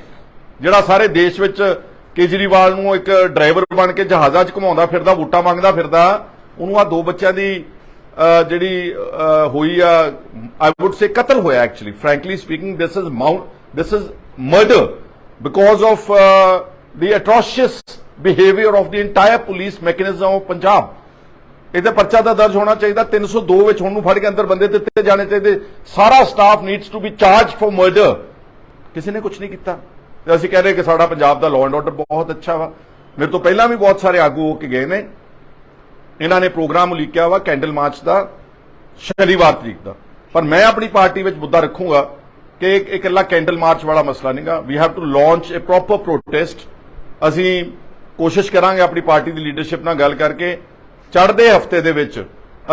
ਜਿਹੜਾ ਸਾਰੇ ਦੇਸ਼ ਵਿੱਚ ਕੇਜਰੀਵਾਲ ਨੂੰ ਇੱਕ ਡਰਾਈਵਰ ਬਣ ਕੇ ਜਹਾਜ਼ਾਂ 'ਚ ਘੁਮਾਉਂਦਾ ਫਿਰਦਾ, ਵੋਟਾਂ ਮੰਗਦਾ ਫਿਰਦਾ, ਉਹਨੂੰ ਆ 2 ਬੱਚਿਆਂ ਦੀ ਜਿਹੜੀ ਹੋਈ ਆ, ਆਈ ਵੁੱਡ ਸੇ ਕਤਲ ਹੋਇਆ। Actually frankly speaking this is murder because of the atrocious behaviour of the entire police mechanism of Punjab. ਇਹਦਾ ਪਰਚਾ ਤਾਂ ਦਰਜ ਹੋਣਾ ਚਾਹੀਦਾ। 302 ਵਿੱਚ ਹੁਣ ਨੂੰ ਫੜ ਕੇ ਅੰਦਰ ਬੰਦੇ ਦਿੱਤੇ ਜਾਣੇ ਚਾਹੀਦੇ। ਸਾਰਾ staff needs to be charge for murder. ਕਿਸੇ ਨੇ ਕੁਝ ਨਹੀਂ ਕੀਤਾ ਤੇ ਅਸੀਂ ਕਹਿ ਰਹੇ ਕਿ ਸਾਡਾ ਪੰਜਾਬ ਦਾ ਲਾਅ ਐਂਡ ਆਰਡਰ ਬਹੁਤ ਅੱਛਾ ਵਾ। ਮੇਰੇ ਤੋਂ ਪਹਿਲਾਂ ਵੀ ਬਹੁਤ ਸਾਰੇ ਆਗੂ ਹੋ ਕੇ ਗਏ ਨੇ। ਇਹਨਾਂ ਨੇ ਪ੍ਰੋਗਰਾਮ ਉਲੀਕਿਆ ਵਾ ਕੈਂਡਲ ਮਾਰਚ ਦਾ ਸ਼ਨੀਵਾਰ ਤਰੀਕ ਦਾ, ਪਰ ਮੈਂ ਆਪਣੀ ਪਾਰਟੀ ਵਿੱਚ ਮੁੱਦਾ ਰੱਖੂੰਗਾ ਕਿ ਇਕੱਲਾ ਕੈਂਡਲ ਮਾਰਚ ਵਾਲਾ ਮਸਲਾ ਨਹੀਂਗਾ। We have to launch a proper protest. ਅਸੀਂ ਕੋਸ਼ਿਸ਼ ਕਰਾਂਗੇ ਆਪਣੀ ਪਾਰਟੀ ਦੀ ਲੀਡਰਸ਼ਿਪ ਨਾਲ ਗੱਲ ਕਰਕੇ ਚੜ੍ਹਦੇ ਹਫਤੇ ਦੇ ਵਿੱਚ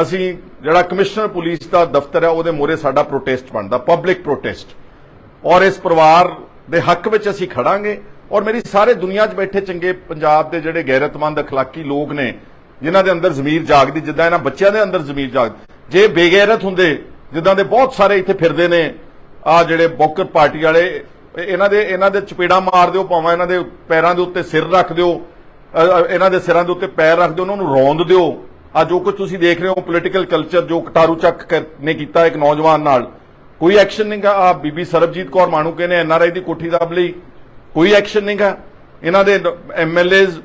ਅਸੀਂ ਜਿਹੜਾ ਕਮਿਸ਼ਨਰ ਪੁਲਿਸ ਦਾ ਦਫ਼ਤਰ ਹੈ ਉਹਦੇ ਮੂਹਰੇ ਸਾਡਾ ਪ੍ਰੋਟੈਸਟ ਬਣਦਾ, ਪਬਲਿਕ ਪ੍ਰੋਟੈਸਟ, ਔਰ ਇਸ ਪਰਿਵਾਰ ਦੇ ਹੱਕ ਵਿੱਚ ਅਸੀਂ ਖੜਾਂਗੇ। ਔਰ ਮੇਰੀ ਸਾਰੇ ਦੁਨੀਆ 'ਚ ਬੈਠੇ ਚੰਗੇ ਪੰਜਾਬ ਦੇ ਜਿਹੜੇ ਗੈਰਤਮੰਦ ਅਖਲਾਕੀ ਲੋਕ ਨੇ, ਜਿਨ੍ਹਾਂ ਦੇ ਅੰਦਰ ਜ਼ਮੀਰ ਜਾਗਦੀ, ਜਿੱਦਾਂ ਇਹਨਾਂ ਬੱਚਿਆਂ ਦੇ ਅੰਦਰ ਜ਼ਮੀਰ ਜਾਗਦੀ, ਜੇ ਬੇਗੈਰਤ ਹੁੰਦੇ ਜਿੱਦਾਂ ਦੇ ਬਹੁਤ ਸਾਰੇ ਇੱਥੇ ਫਿਰਦੇ ਨੇ ਆ ਜਿਹੜੇ ਬੌਕਰ ਪਾਰਟੀ ਵਾਲੇ, ਇਹਨਾਂ ਦੇ ਚਪੇੜਾ ਮਾਰ ਦਿਓ, ਭਾਵੇਂ ਇਹਨਾਂ ਦੇ ਪੈਰਾਂ ਦੇ ਉੱਤੇ ਸਿਰ ਰੱਖ ਦਿਓ, ਇਹਨਾਂ ਦੇ ਸਿਰਾਂ ਦੇ ਉੱਤੇ ਪੈਰ ਰੱਖ ਦਿਓ, ਉਹਨਾਂ ਨੂੰ ਰੌਂਦ ਦਿਓ। ਆ ਜੋ ਕੁਝ ਤੁਸੀਂ ਦੇਖ ਰਹੇ ਹੋ ਪੋਲੀਟੀਕਲ ਕਲਚਰ ਜੋ ਕਟਾਰੂ ਚੱਕ ਨੇ ਕੀਤਾ ਇੱਕ ਨੌਜਵਾਨ ਨਾਲ, ਕੋਈ ਐਕਸ਼ਨ ਨਹੀਂਗਾ। ਆ ਬੀਬੀ ਸਰਬਜੀਤ ਕੌਰ ਮਾਣੂਕੇ ਨੇ ਐਨਆਰਆਈ ਦੀ ਕੋਠੀ ਦੱਬ ਲਈ, ਕੋਈ ਐਕਸ਼ਨ ਨਹੀਂਗਾ। ਇਹਨਾਂ ਦੇ ਐਮਐਲਏਜ਼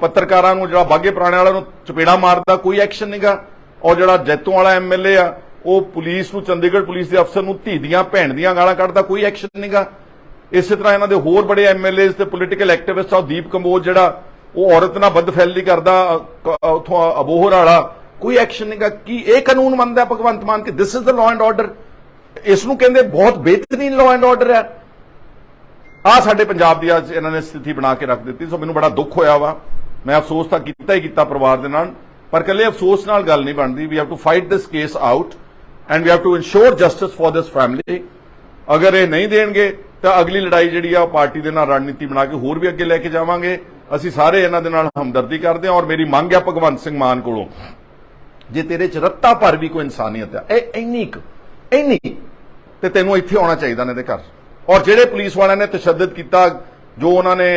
ਪੱਤਰਕਾਰਾਂ ਨੂੰ ਜਿਹੜਾ ਬਾਗੇ ਪੁਰਾਣੇ ਵਾਲਾ ਨੂੰ ਚਪੇੜਾ ਮਾਰਦਾ, ਕੋਈ ਐਕਸ਼ਨ ਨਹੀਂਗਾ। ਔਰ ਜਿਹੜਾ ਜੈਤੋਂ ਵਾਲਾ ਐਮਐਲਏ ਆ ਉਹ ਪੁਲਿਸ ਨੂੰ, ਚੰਡੀਗੜ੍ਹ ਪੁਲਿਸ ਦੇ ਅਫਸਰ ਨੂੰ ਧੀ ਦੀਆਂ ਭੈਣ ਦੀਆਂ ਗਾਲਾਂ ਕੱਢਦਾ, ਕੋਈ ਐਕਸ਼ਨ ਨਹੀਂਗਾ। ਇਸੇ ਤਰ੍ਹਾਂ ਇਹਨਾਂ ਦੇ ਹੋਰ ਬੜੇ ਐਮਐਲਏਜ਼ ਤੇ ਪੋਲੀਟੀਕਲ ਐਕਟਿਵਿਸਟ ਆ, ਦੀਪ ਕੰਬੋਜ ਜਿਹੜਾ ਉਹ ਔਰਤ ਨਾਲ ਬਦਫੈਲੀ ਕਰਦਾ ਉਥੋਂ ਅਬੋਹਰ ਵਾਲਾ, ਕੋਈ ਐਕਸ਼ਨ ਨਹੀਂਗਾ। ਕੀ ਇਹ ਕਾਨੂੰਨ ਮੰਨਦਾ ਭਗਵੰਤ ਮਾਨ ਕਿ this is the law and order? ਇਸ ਨੂੰ ਕਹਿੰਦੇ ਬਹੁਤ ਬਿਹਤਰੀਨ ਲਾਅ ਐਂਡ ਆਰਡਰ ਹੈ। ਆ ਸਾਡੇ ਪੰਜਾਬ ਦੀ ਅੱਜ ਇਹਨਾਂ ਨੇ ਸਥਿਤੀ ਬਣਾ ਕੇ ਰੱਖ ਦਿੱਤੀ। ਸੋ ਮੈਨੂੰ ਬੜਾ ਦੁੱਖ ਹੋਇਆ ਵਾ। ਮੈਂ ਅਫਸੋਸ ਤਾਂ ਕੀਤਾ ਹੀ ਕੀਤਾ ਪਰਿਵਾਰ ਦੇ ਨਾਲ, ਪਰ ਇਕੱਲੇ ਅਫਸੋਸ ਨਾਲ ਗੱਲ ਨਹੀਂ ਬਣਦੀ। We have to fight this case out and we have to ensure justice for this family. ਅਗਰ ਇਹ ਨਹੀਂ ਦੇਣਗੇ ਤਾਂ ਅਗਲੀ ਲੜਾਈ ਜਿਹੜੀ ਆ ਪਾਰਟੀ ਦੇ ਨਾਲ ਰਣਨੀਤੀ ਬਣਾ ਕੇ ਹੋਰ ਵੀ ਅੱਗੇ ਲੈ ਕੇ ਜਾਵਾਂਗੇ। ਅਸੀਂ ਸਾਰੇ ਇਹਨਾਂ ਦੇ ਨਾਲ ਹਮਦਰਦੀ ਕਰਦੇ ਹਾਂ। ਔਰ ਮੇਰੀ ਮੰਗ ਹੈ ਭਗਵੰਤ ਸਿੰਘ ਮਾਨ ਕੋਲੋਂ, ਜੇ ਤੇਰੇ ਚ ਰੱਤਾ ਭਰ ਵੀ ਕੋਈ ਇਨਸਾਨੀਅਤ ਹੈ, ਇੰਨੀ ਤੇ ਤੈਨੂੰ ਇੱਥੇ ਆਉਣਾ ਚਾਹੀਦਾ ਨੇ ਦੇ ਘਰ। ਔਰ ਜਿਹੜੇ ਪੁਲਿਸ ਵਾਲਿਆਂ ਨੇ ਤਸ਼ੱਦਦ ਕੀਤਾ, ਜੋ ਉਹਨਾਂ ਨੇ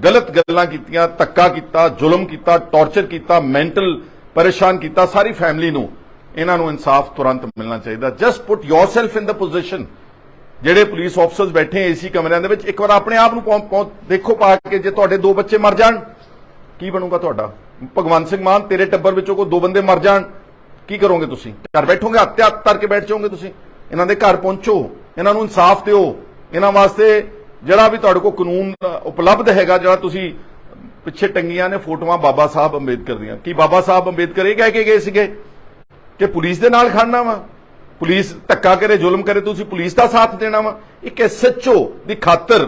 ਗਲਤ ਗੱਲਾਂ ਕੀਤੀਆਂ, ਧੱਕਾ ਕੀਤਾ, ਜ਼ੁਲਮ ਕੀਤਾ, ਟੌਰਚਰ ਕੀਤਾ, ਮੈਂਟਲ ਪਰੇਸ਼ਾਨ ਕੀਤਾ ਸਾਰੀ ਫੈਮਿਲੀ ਨੂੰ, ਇਹਨਾਂ ਨੂੰ ਇਨਸਾਫ ਤੁਰੰਤ ਮਿਲਣਾ ਚਾਹੀਦਾ। ਜਸਟ ਪੁੱਟ ਯੋਰਸੈਲਫ ਇਨ ਦ ਪੋਜੀਸ਼ਨ। ਜਿਹੜੇ ਪੁਲਿਸ ਆਫਸਰਸ ਬੈਠੇ ਏਸੀ ਕਮਰਿਆਂ ਦੇ ਵਿੱਚ, ਇੱਕ ਵਾਰ ਆਪਣੇ ਆਪ ਨੂੰ ਦੇਖੋ ਪਾ ਕੇ, ਜੇ ਤੁਹਾਡੇ 2 ਬੱਚੇ ਮਰ ਜਾਣ ਕੀ ਬਣੂਗਾ ਤੁਹਾਡਾ? ਭਗਵੰਤ ਸਿੰਘ ਮਾਨ, ਤੇਰੇ ਟੱਬਰ ਵਿੱਚੋਂ ਕੋਈ 2 ਬੰਦੇ ਮਰ ਜਾਣ ਕੀ ਕਰੋਗੇ ਤੁਸੀਂ? ਘਰ ਬੈਠੋਗੇ, ਹੱਥ ਧਰ ਕੇ ਬੈਠ ਜਾਓਗੇ ਤੁਸੀਂ? ਇਹਨਾਂ ਦੇ ਘਰ ਪਹੁੰਚੋ, ਇਹਨਾਂ ਨੂੰ ਇਨਸਾਫ ਦਿਓ। ਇਹਨਾਂ ਵਾਸਤੇ ਜਿਹੜਾ ਵੀ ਤੁਹਾਡੇ ਕੋਲ ਕਾਨੂੰਨ ਉਪਲਬਧ ਹੈਗਾ, ਜਿਹੜਾ ਤੁਸੀਂ ਪਿੱਛੇ ਟੰਗੀਆਂ ਨੇ ਫੋਟੋਆਂ ਬਾਬਾ ਸਾਹਿਬ ਅੰਬੇਦਕਰ ਦੀਆਂ, ਕੀ ਬਾਬਾ ਸਾਹਿਬ ਅੰਬੇਦਕਰ ਇਹ ਕਹਿ ਕੇ ਗਏ ਸੀਗੇ ਕਿ ਪੁਲਿਸ ਦੇ ਨਾਲ ਖੜਨਾ ਵਾ? ਪੁਲਿਸ ਧੱਕਾ ਕਰੇ, ਜ਼ੁਲਮ ਕਰੇ, ਤੁਸੀਂ ਪੁਲਿਸ ਦਾ ਸਾਥ ਦੇਣਾ ਵਾ? ਇੱਕ ਐਸਐਚਓ ਦੀ ਖਾਤਰ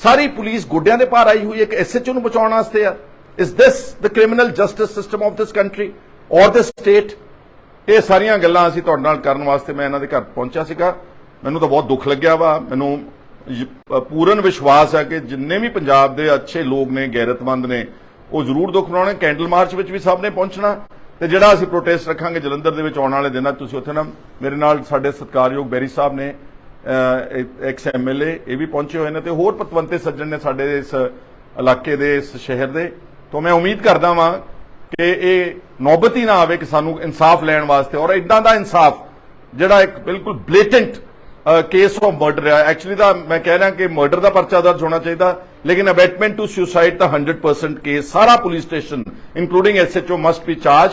ਸਾਰੀ ਪੁਲਿਸ ਗੋਡਿਆਂ ਦੇ ਭਾਰ ਆਈ ਹੋਈ ਹੈ, ਇੱਕ ਐਸਐਚਓ ਨੂੰ ਬਚਾਉਣ ਵਾਸਤੇ ਆ। Is this the criminal justice system of this country ਔਰ ਦਿਸ ਸਟੇਟ? ਇਹ ਸਾਰੀਆਂ ਗੱਲਾਂ ਅਸੀਂ ਤੁਹਾਡੇ ਨਾਲ ਕਰਨ ਵਾਸਤੇ ਮੈਂ ਇਹਨਾਂ ਦੇ ਘਰ ਪਹੁੰਚਿਆ ਸੀਗਾ। ਮੈਨੂੰ ਤਾਂ ਬਹੁਤ ਦੁੱਖ ਲੱਗਿਆ ਵਾ। ਮੈਨੂੰ पूर्ण विश्वास है कि जिन्ने भी पंजाब के अच्छे लोग ने गैरतमंद ने वो जरूर दुख मनाने। कैंडल मार्च में भी सब ने पहुंचना ते जिहड़ा असीं प्रोटेस्ट रखांगे जलंधर दे विच आउण वाले दिनां तुसीं उत्थे ना मेरे नाल साडे सत्कारयोग बैरी साहब ने एक्स MLA ये भी पहुंचे हुए ने ते होर पतवंते सज्जन ने साडे इस इलाके दे इस शहर दे। तो मैं उम्मीद करदा वां कि ये नौबत ही ना आवे कि सानू इंसाफ लैण वास्ते और इदां दा इंसाफ जिहड़ा एक बिल्कुल ब्लेटेंट केस ऑफ मर्डर है। एक्चुअली तो मैं कह रहा कि मर्डर का परचा दर्ज होना चाहिए लेकिन अबेटमेंट टू सुसाइड का 100% केस सारा police station including SHO must be charge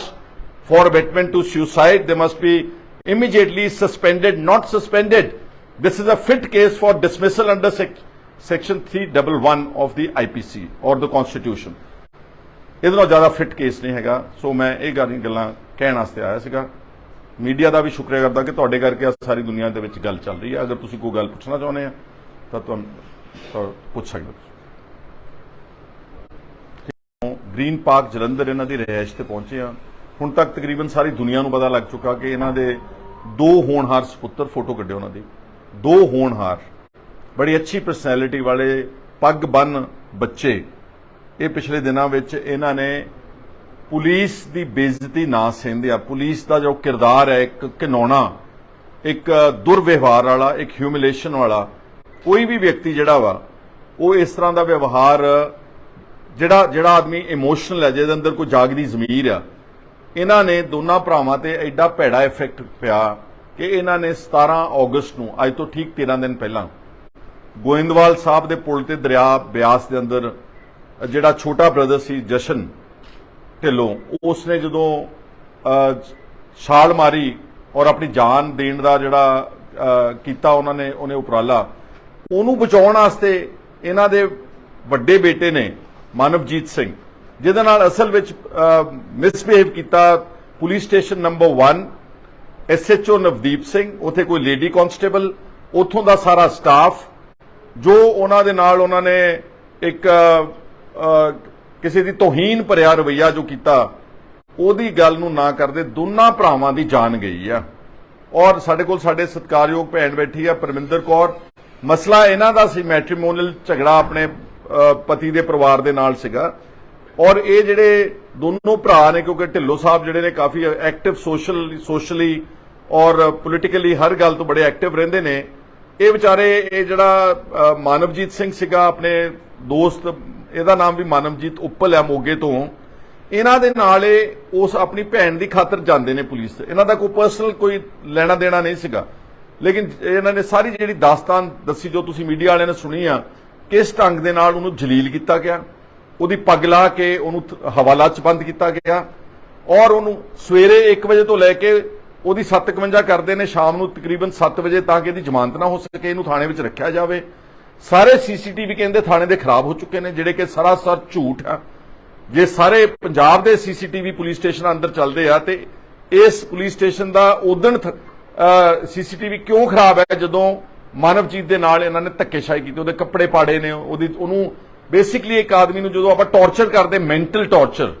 for abetment to suicide. They must be immediately suspended, not suspended. This is a fit case for dismissal under section 311 of the IPC or the Constitution. ਇਹਦੇ ਨਾਲ ਜ਼ਿਆਦਾ fit case ਨਹੀਂ ਹੈਗਾ। ਸੋ ਮੈਂ ਇਹ ਗੱਲਾਂ ਕਹਿਣ ਵਾਸਤੇ ਆਇਆ ਸੀਗਾ। मीडिया का भी शुक्रिया करता कि तुहाडे करके सारी दुनिया के विच गल चल रही है। अगर तुसीं कोई गल पुछना चाहुंदे आ तां तुहानूं पुछ सकदे हो। ग्रीन पार्क जलंधर इन्हां दी रिहाइश ते पहुंचे आ। हुण तक तकरीबन सारी दुनिया नूं पता लग चुका कि इन्हां दे 2 होनहार सपुत्तर फोटो कड्डे उन्हां दी 2 होनहार बड़ी अच्छी परसनैलिटी वाले पग बन बच्चे ये पिछले दिनों में इन्हां ने पुलिस की बेइज्जती ना सहंदे आ। पुलिस का जो किरदार है एक घिनौना एक दुर्व्यवहार वाला एक ह्यूमिलेशन वाला कोई भी व्यक्ति जिहड़ा वा वो इस तरह का व्यवहार जिहड़ा आदमी इमोशनल है जिहदे अंदर कोई जागदी जमीर आ इन्हां ने दोनों भरावां ते एडा भैड़ा इफेक्ट पिया कि इन्हां ने 17 अगस्त नूं अज तो ठीक 13 दिन पहला गोइंदवाल साहब दे पुल ते दरिया ब्यास दे अंदर जिहड़ा छोटा ब्रदर सी जशन ढिल्लों उसने जदों छाल मारी और अपनी जान देण दा जिहड़ा कीता उन्होंने उपराला उहनूं बचाउण वास्ते इन्हां दे वड्डे बेटे ने मानवजीत सिंह जिहदे नाल असल विच मिसबिहेव कीता police station number 1 SHO Navdeep Singh उत्थे कोई लेडी कांस्टेबल उत्थों दा सारा स्टाफ जो उन्हां दे नाल उन्होंने एक किसी की तोहीन भरिया रवैया जो किया ओदी गल नूं ना करदे दोनों भरावां दी जान गई है। और साडे कोल साडे सत्कारयोग भैन बैठी है परमिंदर कौर। मसला इन्हां दा सी मैट्रीमोनीअल झगड़ा अपने पति दे परिवार दे नाल सीगा और ये जिहड़े दोनों भरा ने क्योंकि ढिल्लों साहब जिहड़े ने काफ़ी एक्टिव सोशली और पोलिटिकली हर गल तो बड़े एक्टिव रहिंदे ने। ये विचारे ये जिहड़ा मानवजीत सिंह सीगा अपने दोस्त ਇਹਦਾ नाम भी मानवजीत उप्पल है मोगे तो इन्हां दे नाल उस अपनी भैन की खातर जाते हैं पुलिस। इन्हां दा कोई पर्सनल कोई लेना देना नहीं सीगा लेकिन इन्हां ने सारी जिहड़ी दास्तान दसी जो तुसीं मीडिया वालियां ने सुनी आ किस ढंग दे नाल उहनूं जलील किया गया उहदी पग ला के उहनूं हवाला च बंद किया गया और उहनूं सवेरे 1 बजे तो लैके उहदी 7:51 करते हैं शाम नूं तकरीबन 7 बजे ताकि इहदी जमानत ना हो सके इहनूं थाणे विच रखिया जावे। सारे CCTV कहते थाने दे खराब हो चुके हैं जिहड़े कि सरासर झूठ है। जे सारे पंजाब दे CCTV पुलिस स्टेशन अंदर चलते हैं तो इस पुलिस स्टेशन का उदण CCTV क्यों खराब है जदों मानवजीत दे नाल इन्हां ने धक्केशाही की उहदे कपड़े पाड़े ने उहनूं बेसिकली एक आदमी नूं जदों आपां टॉर्चर करते मैंटल टॉर्चर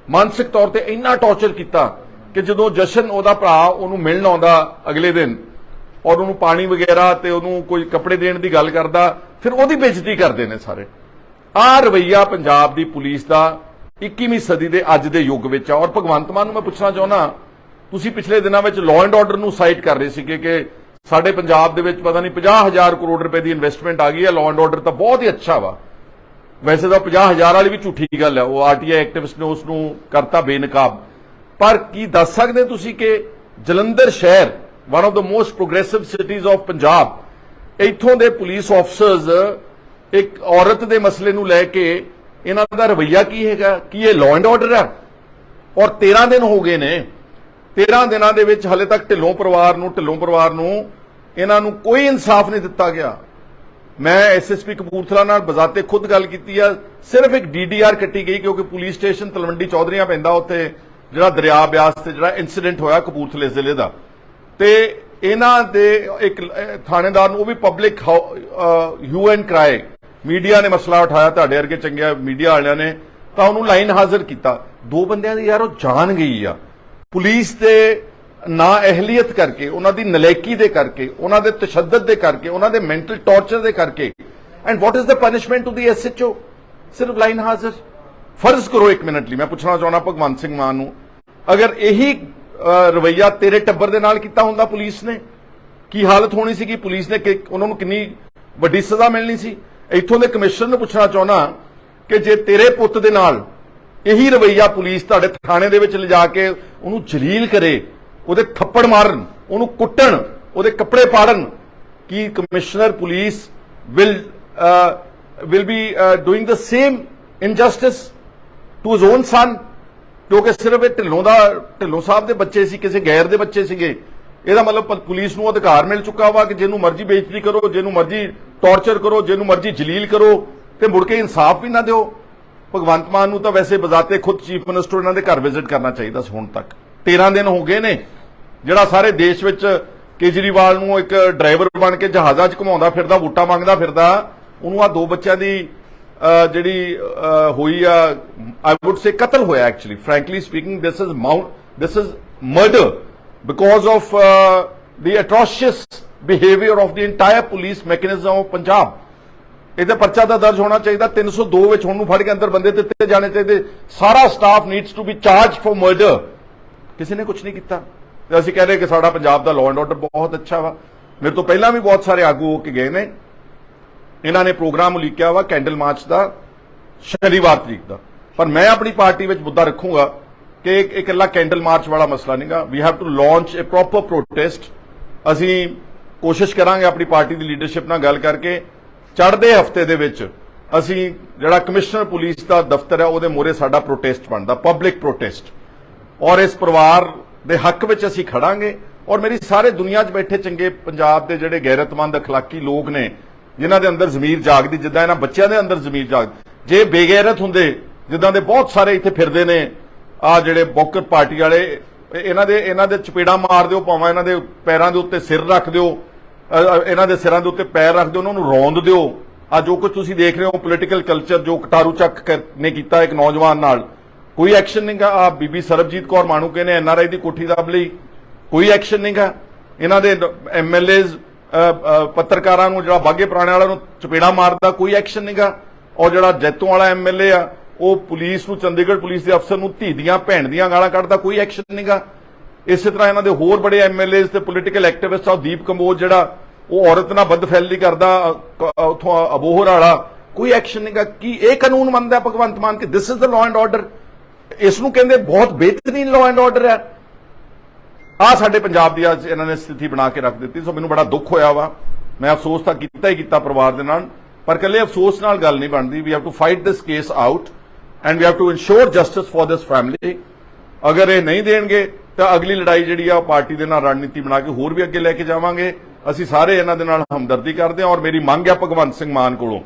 मानसिक तौर पर इन्ना टॉर्चर किया कि जदों जशन उहदा भरा उहनूं मिलण आउंदा अगले दिन और उन्होंने पानी वगैरह ते उन्होंने कोई कपड़े देने की गल करता फिर उसकी बेइज्जती करते हैं सारे। आ रवैया पंजाब की पुलिस का 21वीं सदी के अज के युग में। और भगवंत मान मैं पूछना चाहना तुसीं पिछले दिनों में लॉ एंड ऑर्डर नूं साइट कर रहे थे कि साडे पंजाब दे विच पता नहीं 50,000 करोड़ रुपए की इन्वेस्टमेंट आ गई है। लॉ एंड ऑर्डर तो बहुत ही अच्छा वा वैसे तो 50,000 वाली भी झूठी गल है वो RTI एक्टिविस्ट ने उसनूं करता बेनकाब पर की दस सकदे तुसीं कि जलंधर शहर one of the most progressive cities of Punjab इत्थों दे पुलिस ऑफिसर्स एक औरत दे मसले नूं लैके इन्हां दा रवैया की हैगा कि ये लॉ एंड ऑर्डर है। और 13 दिन हो गए ने 13 दिनों दे विच हले तक ढिल्लों परिवार नूं इन्हां नूं कोई इंसाफ नहीं दिता गया। मैं SSP कपूरथला नाल बजाते खुद गल कीती है सिर्फ एक DDR कट्टी गई क्योंकि पुलिस स्टेशन तलवंडी चौधरीआं पैंदा उत्थे जिहड़ा दरिया ब्यास ते जिहड़ा इंसीडेंट होया कपूरथले जिले का ते इन्हां दे एक थानेदार नूं भी public hue and cry media ने मसला उठाया तुहाडे वर्गे चंगे मीडिया वालियां ने तां उहनूं लाइन हाजिर किया। 2 बंदियां दी यार जान गई आ पुलिस दे ਨਾ ਅਹਿਲੀਅਤ ਕਰਕੇ, ਉਹਨਾਂ ਦੀ ਨਲਾਇਕੀ ਦੇ ਕਰਕੇ, ਉਹਨਾਂ ਦੇ ਤਸ਼ੱਦਦ ਦੇ ਕਰਕੇ, ਉਹਨਾਂ ਦੇ ਮੈਂਟਲ ਟੌਰਚਰ ਦੇ ਕਰਕੇ। And what is the punishment to the SHO? ਸਿਰਫ ਲਾਈਨ ਹਾਜ਼ਰ। ਫਰਜ਼ ਕਰੋ ਇੱਕ ਮਿੰਟ ਲਈ, ਮੈਂ ਪੁੱਛਣਾ ਚਾਹੁੰਦਾ ਭਗਵੰਤ ਸਿੰਘ ਮਾਨ ਨੂੰ, ਅਗਰ ਇਹੀ ਰਵੱਈਆ ਤੇਰੇ ਟੱਬਰ ਦੇ ਨਾਲ ਕੀਤਾ ਹੁੰਦਾ ਪੁਲਿਸ ਨੇ, ਕੀ ਹਾਲਤ ਹੋਣੀ ਸੀਗੀ? ਪੁਲਿਸ ਨੇ ਉਹਨਾਂ ਨੂੰ ਕਿੰਨੀ ਵੱਡੀ ਸਜ਼ਾ ਮਿਲਣੀ ਸੀ? ਇੱਥੋਂ ਦੇ ਕਮਿਸ਼ਨਰ ਨੂੰ ਪੁੱਛਣਾ ਚਾਹੁੰਦਾ ਕਿ ਜੇ ਤੇਰੇ ਪੁੱਤ ਦੇ ਨਾਲ ਇਹੀ ਰਵੱਈਆ ਪੁਲਿਸ ਤੁਹਾਡੇ ਥਾਣੇ ਦੇ ਵਿੱਚ ਲਿਜਾ ਕੇ ਉਹਨੂੰ ਜਲੀਲ ਕਰੇ, ਉਹਦੇ ਥੱਪੜ ਮਾਰਨ, ਉਹਨੂੰ ਕੁੱਟਣ, ਉਹਦੇ ਕੱਪੜੇ ਪਾੜਨ, ਕੀ commissioner police will be doing the same injustice to his own son? ਕਿਉਂਕਿ ਸਿਰਫ ਇਹ ਢਿੱਲੋਂ ਸਾਹਿਬ ਦੇ ਬੱਚੇ ਸੀ, ਕਿਸੇ ਗੈਰ ਦੇ ਬੱਚੇ ਸੀਗੇ। ਇਹਦਾ ਮਤਲਬ ਪੁਲਿਸ ਨੂੰ ਅਧਿਕਾਰ ਮਿਲ ਚੁੱਕਾ ਵਾ ਕਿ ਜਿਹਨੂੰ ਮਰਜ਼ੀ ਬੇਇੱਜ਼ਤੀ ਕਰੋ, ਜਿਹਨੂੰ ਮਰਜ਼ੀ ਟੌਰਚਰ ਕਰੋ, ਜਿਹਨੂੰ ਮਰਜ਼ੀ ਜਲੀਲ ਕਰੋ ਤੇ ਮੁੜ ਕੇ ਇਨਸਾਫ ਵੀ ਨਾ ਦਿਓ। ਭਗਵੰਤ ਮਾਨ ਨੂੰ ਤਾਂ ਵੈਸੇ ਬਜ਼ਾਤੇ ਖੁਦ ਚੀਫ ਮਿਨਿਸਟਰ ਇਹਨਾਂ ਦੇ ਘਰ ਵਿਜ਼ਿਟ ਕਰਨਾ ਚਾਹੀਦਾ ਸੀ। ਹੁਣ ਤੱਕ 13 ਦਿਨ ਹੋ ਗਏ ਨੇ, ਜਿਹੜਾ ਸਾਰੇ ਦੇਸ਼ ਵਿੱਚ ਕੇਜਰੀਵਾਲ ਨੂੰ ਇੱਕ ਡਰਾਈਵਰ ਬਣ ਕੇ ਜਹਾਜ਼ਾਂ 'ਚ ਘੁਮਾਉਂਦਾ ਫਿਰਦਾ, ਵੋਟਾਂ ਮੰਗਦਾ ਫਿਰਦਾ, ਉਹਨੂੰ ਆ 2 ਬੱਚਿਆਂ ਦੀ ਜਿਹੜੀ ਹੋਈ ਆ, ਆਈ ਵੁੱਡ ਸੇ ਕਤਲ ਹੋਇਆ। Actually frankly speaking this is murder because of the atrocious behaviour of the entire police mechanism of Punjab. ਇਹਦੇ ਪਰਚਾ ਦਾ ਦਰਜ ਹੋਣਾ ਚਾਹੀਦਾ। 302 ਵਿੱਚ ਹੁਣ ਨੂੰ ਫੜ ਕੇ ਅੰਦਰ ਬੰਦੇ ਦਿੱਤੇ ਜਾਣੇ ਚਾਹੀਦੇ। ਸਾਰਾ staff needs to be charge for murder. ਕਿਸੇ ਨੇ ਕੁਝ ਨਹੀਂ ਕੀਤਾ ਤੇ ਅਸੀਂ ਕਹਿ ਰਹੇ ਕਿ ਸਾਡਾ ਪੰਜਾਬ ਦਾ ਲਾਅ ਐਂਡ ਆਰਡਰ ਬਹੁਤ ਅੱਛਾ ਵਾ। ਮੇਰੇ ਤੋਂ ਪਹਿਲਾਂ ਵੀ ਬਹੁਤ ਸਾਰੇ ਆਗੂ ਹੋ ਕੇ ਗਏ ਨੇ। ਇਹਨਾਂ ਨੇ ਪ੍ਰੋਗਰਾਮ ਉਲੀਕਿਆ ਵਾ ਕੈਂਡਲ ਮਾਰਚ ਦਾ ਸ਼ਨੀਵਾਰ ਤਰੀਕ ਦਾ, ਪਰ ਮੈਂ ਆਪਣੀ ਪਾਰਟੀ ਵਿੱਚ ਮੁੱਦਾ ਰੱਖੂੰਗਾ ਕਿ ਇਕੱਲਾ ਕੈਂਡਲ ਮਾਰਚ ਵਾਲਾ ਮਸਲਾ ਨਹੀਂਗਾ। We have to launch a proper protest. ਅਸੀਂ ਕੋਸ਼ਿਸ਼ ਕਰਾਂਗੇ ਆਪਣੀ ਪਾਰਟੀ ਦੀ ਲੀਡਰਸ਼ਿਪ ਨਾਲ ਗੱਲ ਕਰਕੇ ਚੜ੍ਹਦੇ ਹਫਤੇ ਦੇ ਵਿੱਚ ਅਸੀਂ ਜਿਹੜਾ ਕਮਿਸ਼ਨਰ ਪੁਲਿਸ ਦਾ ਦਫ਼ਤਰ ਹੈ ਉਹਦੇ ਮੂਹਰੇ ਸਾਡਾ ਪ੍ਰੋਟੈਸਟ ਬਣਦਾ, ਪਬਲਿਕ ਪ੍ਰੋਟੈਸਟ, ਔਰ ਇਸ ਪਰਿਵਾਰ ਦੇ ਹੱਕ ਵਿੱਚ ਅਸੀਂ ਖੜਾਂਗੇ। ਔਰ ਮੇਰੀ ਸਾਰੇ ਦੁਨੀਆ 'ਚ ਬੈਠੇ ਚੰਗੇ ਪੰਜਾਬ ਦੇ ਜਿਹੜੇ ਗੈਰਤਮੰਦ ਅਖਲਾਕੀ ਲੋਕ ਨੇ, ਜਿਨ੍ਹਾਂ ਦੇ ਅੰਦਰ ਜ਼ਮੀਰ ਜਾਗਦੀ, ਜਿੱਦਾਂ ਇਹਨਾਂ ਬੱਚਿਆਂ ਦੇ ਅੰਦਰ ਜ਼ਮੀਰ ਜਾਗਦੀ, ਜੇ ਬੇਗੈਰਤ ਹੁੰਦੇ ਜਿੱਦਾਂ ਦੇ ਬਹੁਤ ਸਾਰੇ ਇੱਥੇ ਫਿਰਦੇ ਨੇ ਆ ਜਿਹੜੇ ਬੌਕਰ ਪਾਰਟੀ ਵਾਲੇ, ਇਹਨਾਂ ਦੇ ਚਪੇੜਾ ਮਾਰ ਦਿਓ, ਭਾਵੇਂ ਇਹਨਾਂ ਦੇ ਪੈਰਾਂ ਦੇ ਉੱਤੇ ਸਿਰ ਰੱਖ ਦਿਓ, ਇਹਨਾਂ ਦੇ ਸਿਰਾਂ ਦੇ ਉੱਤੇ ਪੈਰ ਰੱਖ ਦਿਓ, ਉਹਨਾਂ ਨੂੰ ਰੌਂਦ ਦਿਓ। ਆ ਜੋ ਕੁਝ ਤੁਸੀਂ ਦੇਖ ਰਹੇ ਹੋ ਪੋਲੀਟੀਕਲ ਕਲਚਰ ਜੋ ਕਟਾਰੂ ਚੱਕ ਨੇ ਕੀਤਾ ਇੱਕ ਨੌਜਵਾਨ ਨਾਲ, ਕੋਈ ਐਕਸ਼ਨ ਨਹੀਂਗਾ। ਆ ਬੀਬੀ ਸਰਬਜੀਤ ਕੌਰ ਮਾਣੂਕੇ ਨੇ ਐਨਆਰਆਈ ਦੀ ਕੋਠੀ ਦੱਬ ਲਈ, ਕੋਈ ਐਕਸ਼ਨ ਨਹੀਂਗਾ। ਇਹਨਾਂ ਦੇ ਐਮਐਲਏਜ਼ ਪੱਤਰਕਾਰਾਂ ਨੂੰ, ਜਿਹੜਾ ਬਾਗੇ ਪੁਰਾਣੇ ਵਾਲਾ ਨੂੰ ਚਪੇੜਾ ਮਾਰਦਾ, ਕੋਈ ਐਕਸ਼ਨ ਨਹੀਂਗਾ। ਔਰ ਜਿਹੜਾ ਜੈਤੋਂ ਵਾਲਾ ਐਮਐਲਏ ਆ ਉਹ ਪੁਲਿਸ ਨੂੰ, ਚੰਡੀਗੜ੍ਹ ਪੁਲਿਸ ਦੇ ਅਫਸਰ ਨੂੰ ਧੀ ਦੀਆਂ ਭੈਣ ਦੀਆਂ ਗਾਲਾਂ ਕੱਢਦਾ, ਕੋਈ ਐਕਸ਼ਨ ਨਹੀਂਗਾ। ਇਸੇ ਤਰ੍ਹਾਂ ਇਹਨਾਂ ਦੇ ਹੋਰ ਬੜੇ ਐਮਐਲਏਜ਼ ਤੇ ਪੋਲੀਟੀਕਲ ਐਕਟਿਵਿਸਟ ਆ, ਦੀਪ ਕੰਬੋਜ ਜਿਹੜਾ ਉਹ ਔਰਤ ਨਾਲ ਬਦਫੈਲੀ ਕਰਦਾ ਉਥੋਂ ਅਬੋਹਰ ਵਾਲਾ, ਕੋਈ ਐਕਸ਼ਨ ਨਹੀਂਗਾ। ਕੀ ਇਹ ਕਾਨੂੰਨ ਮੰਨਦਾ ਭਗਵੰਤ ਮਾਨ ਕਿ this is the law and order? ਇਸ ਨੂੰ ਕਹਿੰਦੇ ਬਹੁਤ ਬਿਹਤਰੀਨ ਲਾਅ ਐਂਡ ਆਰਡਰ ਹੈ। ਆ ਸਾਡੇ ਪੰਜਾਬ ਦੀ ਅੱਜ ਇਹਨਾਂ ਨੇ ਸਥਿਤੀ ਬਣਾ ਕੇ ਰੱਖ ਦਿੱਤੀ। ਸੋ ਮੈਨੂੰ ਬੜਾ ਦੁੱਖ ਹੋਇਆ ਵਾ। ਮੈਂ ਅਫਸੋਸ ਤਾਂ ਕੀਤਾ ਹੀ ਕੀਤਾ ਪਰਿਵਾਰ ਦੇ ਨਾਲ, ਪਰ ਇਕੱਲੇ ਅਫਸੋਸ ਨਾਲ ਗੱਲ ਨਹੀਂ ਬਣਦੀ। We have to fight this case out and we have to ensure justice for this family. ਅਗਰ ਇਹ ਨਹੀਂ ਦੇਣਗੇ ਤਾਂ ਅਗਲੀ ਲੜਾਈ ਜਿਹੜੀ ਆ ਪਾਰਟੀ ਦੇ ਨਾਲ ਰਣਨੀਤੀ ਬਣਾ ਕੇ ਹੋਰ ਵੀ ਅੱਗੇ ਲੈ ਕੇ ਜਾਵਾਂਗੇ। ਅਸੀਂ ਸਾਰੇ ਇਹਨਾਂ ਦੇ ਨਾਲ ਹਮਦਰਦੀ ਕਰਦੇ ਹਾਂ। ਔਰ ਮੇਰੀ ਮੰਗ ਹੈ ਭਗਵੰਤ ਸਿੰਘ ਮਾਨ ਕੋਲੋਂ,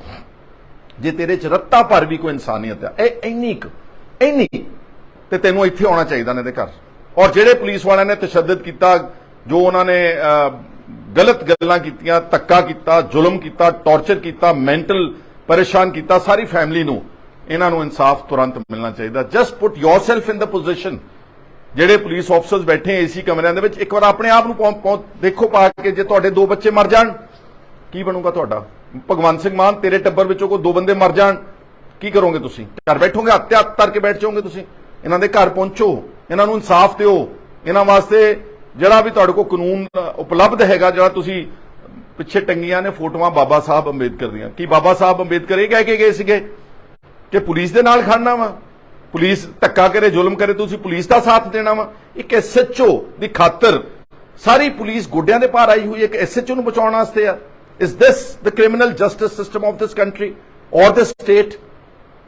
ਜੇ ਤੇਰੇ ਚ ਰੱਤਾ ਭਰ ਵੀ ਕੋਈ ਇਨਸਾਨੀਅਤ ਹੈ, ਇਹ ਇੰਨੀ ਤੇ ਤੈਨੂੰ ਇੱਥੇ ਆਉਣਾ ਚਾਹੀਦਾ ਨੇ ਇਹਦੇ ਘਰ। ਔਰ ਜਿਹੜੇ ਪੁਲਿਸ ਵਾਲਿਆਂ ਨੇ ਤਸ਼ੱਦਦ ਕੀਤਾ, ਜੋ ਉਹਨਾਂ ਨੇ ਗਲਤ ਗੱਲਾਂ ਕੀਤੀਆਂ, ਧੱਕਾ ਕੀਤਾ, ਜ਼ੁਲਮ ਕੀਤਾ, ਟੌਰਚਰ ਕੀਤਾ, ਮੈਂਟਲ ਪਰੇਸ਼ਾਨ ਕੀਤਾ ਸਾਰੀ ਫੈਮਿਲੀ ਨੂੰ, ਇਹਨਾਂ ਨੂੰ ਇਨਸਾਫ ਤੁਰੰਤ ਮਿਲਣਾ ਚਾਹੀਦਾ। ਜਸਟ ਪੁੱਟ ਯੋਰਸੈਲਫ ਇਨ ਦ ਪੋਜੀਸ਼ਨ। ਜਿਹੜੇ ਪੁਲਿਸ ਆਫੀਸਰਸ ਬੈਠੇ ਏਸੀ ਕਮਰਿਆਂ ਦੇ ਵਿੱਚ, ਇੱਕ ਵਾਰ ਆਪਣੇ ਆਪ ਨੂੰ ਦੇਖੋ ਪਾ ਕੇ, ਜੇ ਤੁਹਾਡੇ 2 ਬੱਚੇ ਮਰ ਜਾਣ ਕੀ ਬਣੂਗਾ ਤੁਹਾਡਾ? ਭਗਵੰਤ ਸਿੰਘ ਮਾਨ, ਤੇਰੇ ਟੱਬਰ ਵਿੱਚੋਂ ਕੋਈ 2 ਬੰਦੇ ਮਰ ਜਾਣ ਕੀ ਕਰੋਗੇ ਤੁਸੀਂ? ਘਰ ਬੈਠੋਗੇ, ਹੱਥ ਧਰ ਕੇ ਬੈਠ ਜਾਓਗੇ ਤੁਸੀਂ? ਇਹਨਾਂ ਦੇ ਘਰ ਪਹੁੰਚੋ, ਇਹਨਾਂ ਨੂੰ ਇਨਸਾਫ ਦਿਓ। ਇਹਨਾਂ ਵਾਸਤੇ ਜਿਹੜਾ ਵੀ ਤੁਹਾਡੇ ਕੋਲ ਕਾਨੂੰਨ ਉਪਲਬਧ ਹੈਗਾ, ਜਿਹੜਾ ਤੁਸੀਂ ਪਿੱਛੇ ਟੰਗੀਆਂ ਨੇ ਫੋਟੋਆਂ ਬਾਬਾ ਸਾਹਿਬ ਅੰਬੇਦਕਰ ਦੀਆਂ, ਕੀ ਬਾਬਾ ਸਾਹਿਬ ਅੰਬੇਦਕਰ ਇਹ ਕਹਿ ਕੇ ਗਏ ਸੀਗੇ ਕਿ ਪੁਲਿਸ ਦੇ ਨਾਲ ਖੜਨਾ ਵਾ? ਪੁਲਿਸ ਧੱਕਾ ਕਰੇ, ਜ਼ੁਲਮ ਕਰੇ, ਤੁਸੀਂ ਪੁਲਿਸ ਦਾ ਸਾਥ ਦੇਣਾ ਵਾ? ਇੱਕ ਐਸਐਚਓ ਦੀ ਖਾਤਰ ਸਾਰੀ ਪੁਲਿਸ ਗੋਡਿਆਂ ਦੇ ਭਾਰ ਆਈ ਹੋਈ, ਇੱਕ ਐਸਐਚਓ ਨੂੰ ਬਚਾਉਣ ਵਾਸਤੇ ਆ। Is this the criminal justice system of this country ਔਰ ਦਿਸ ਸਟੇਟ?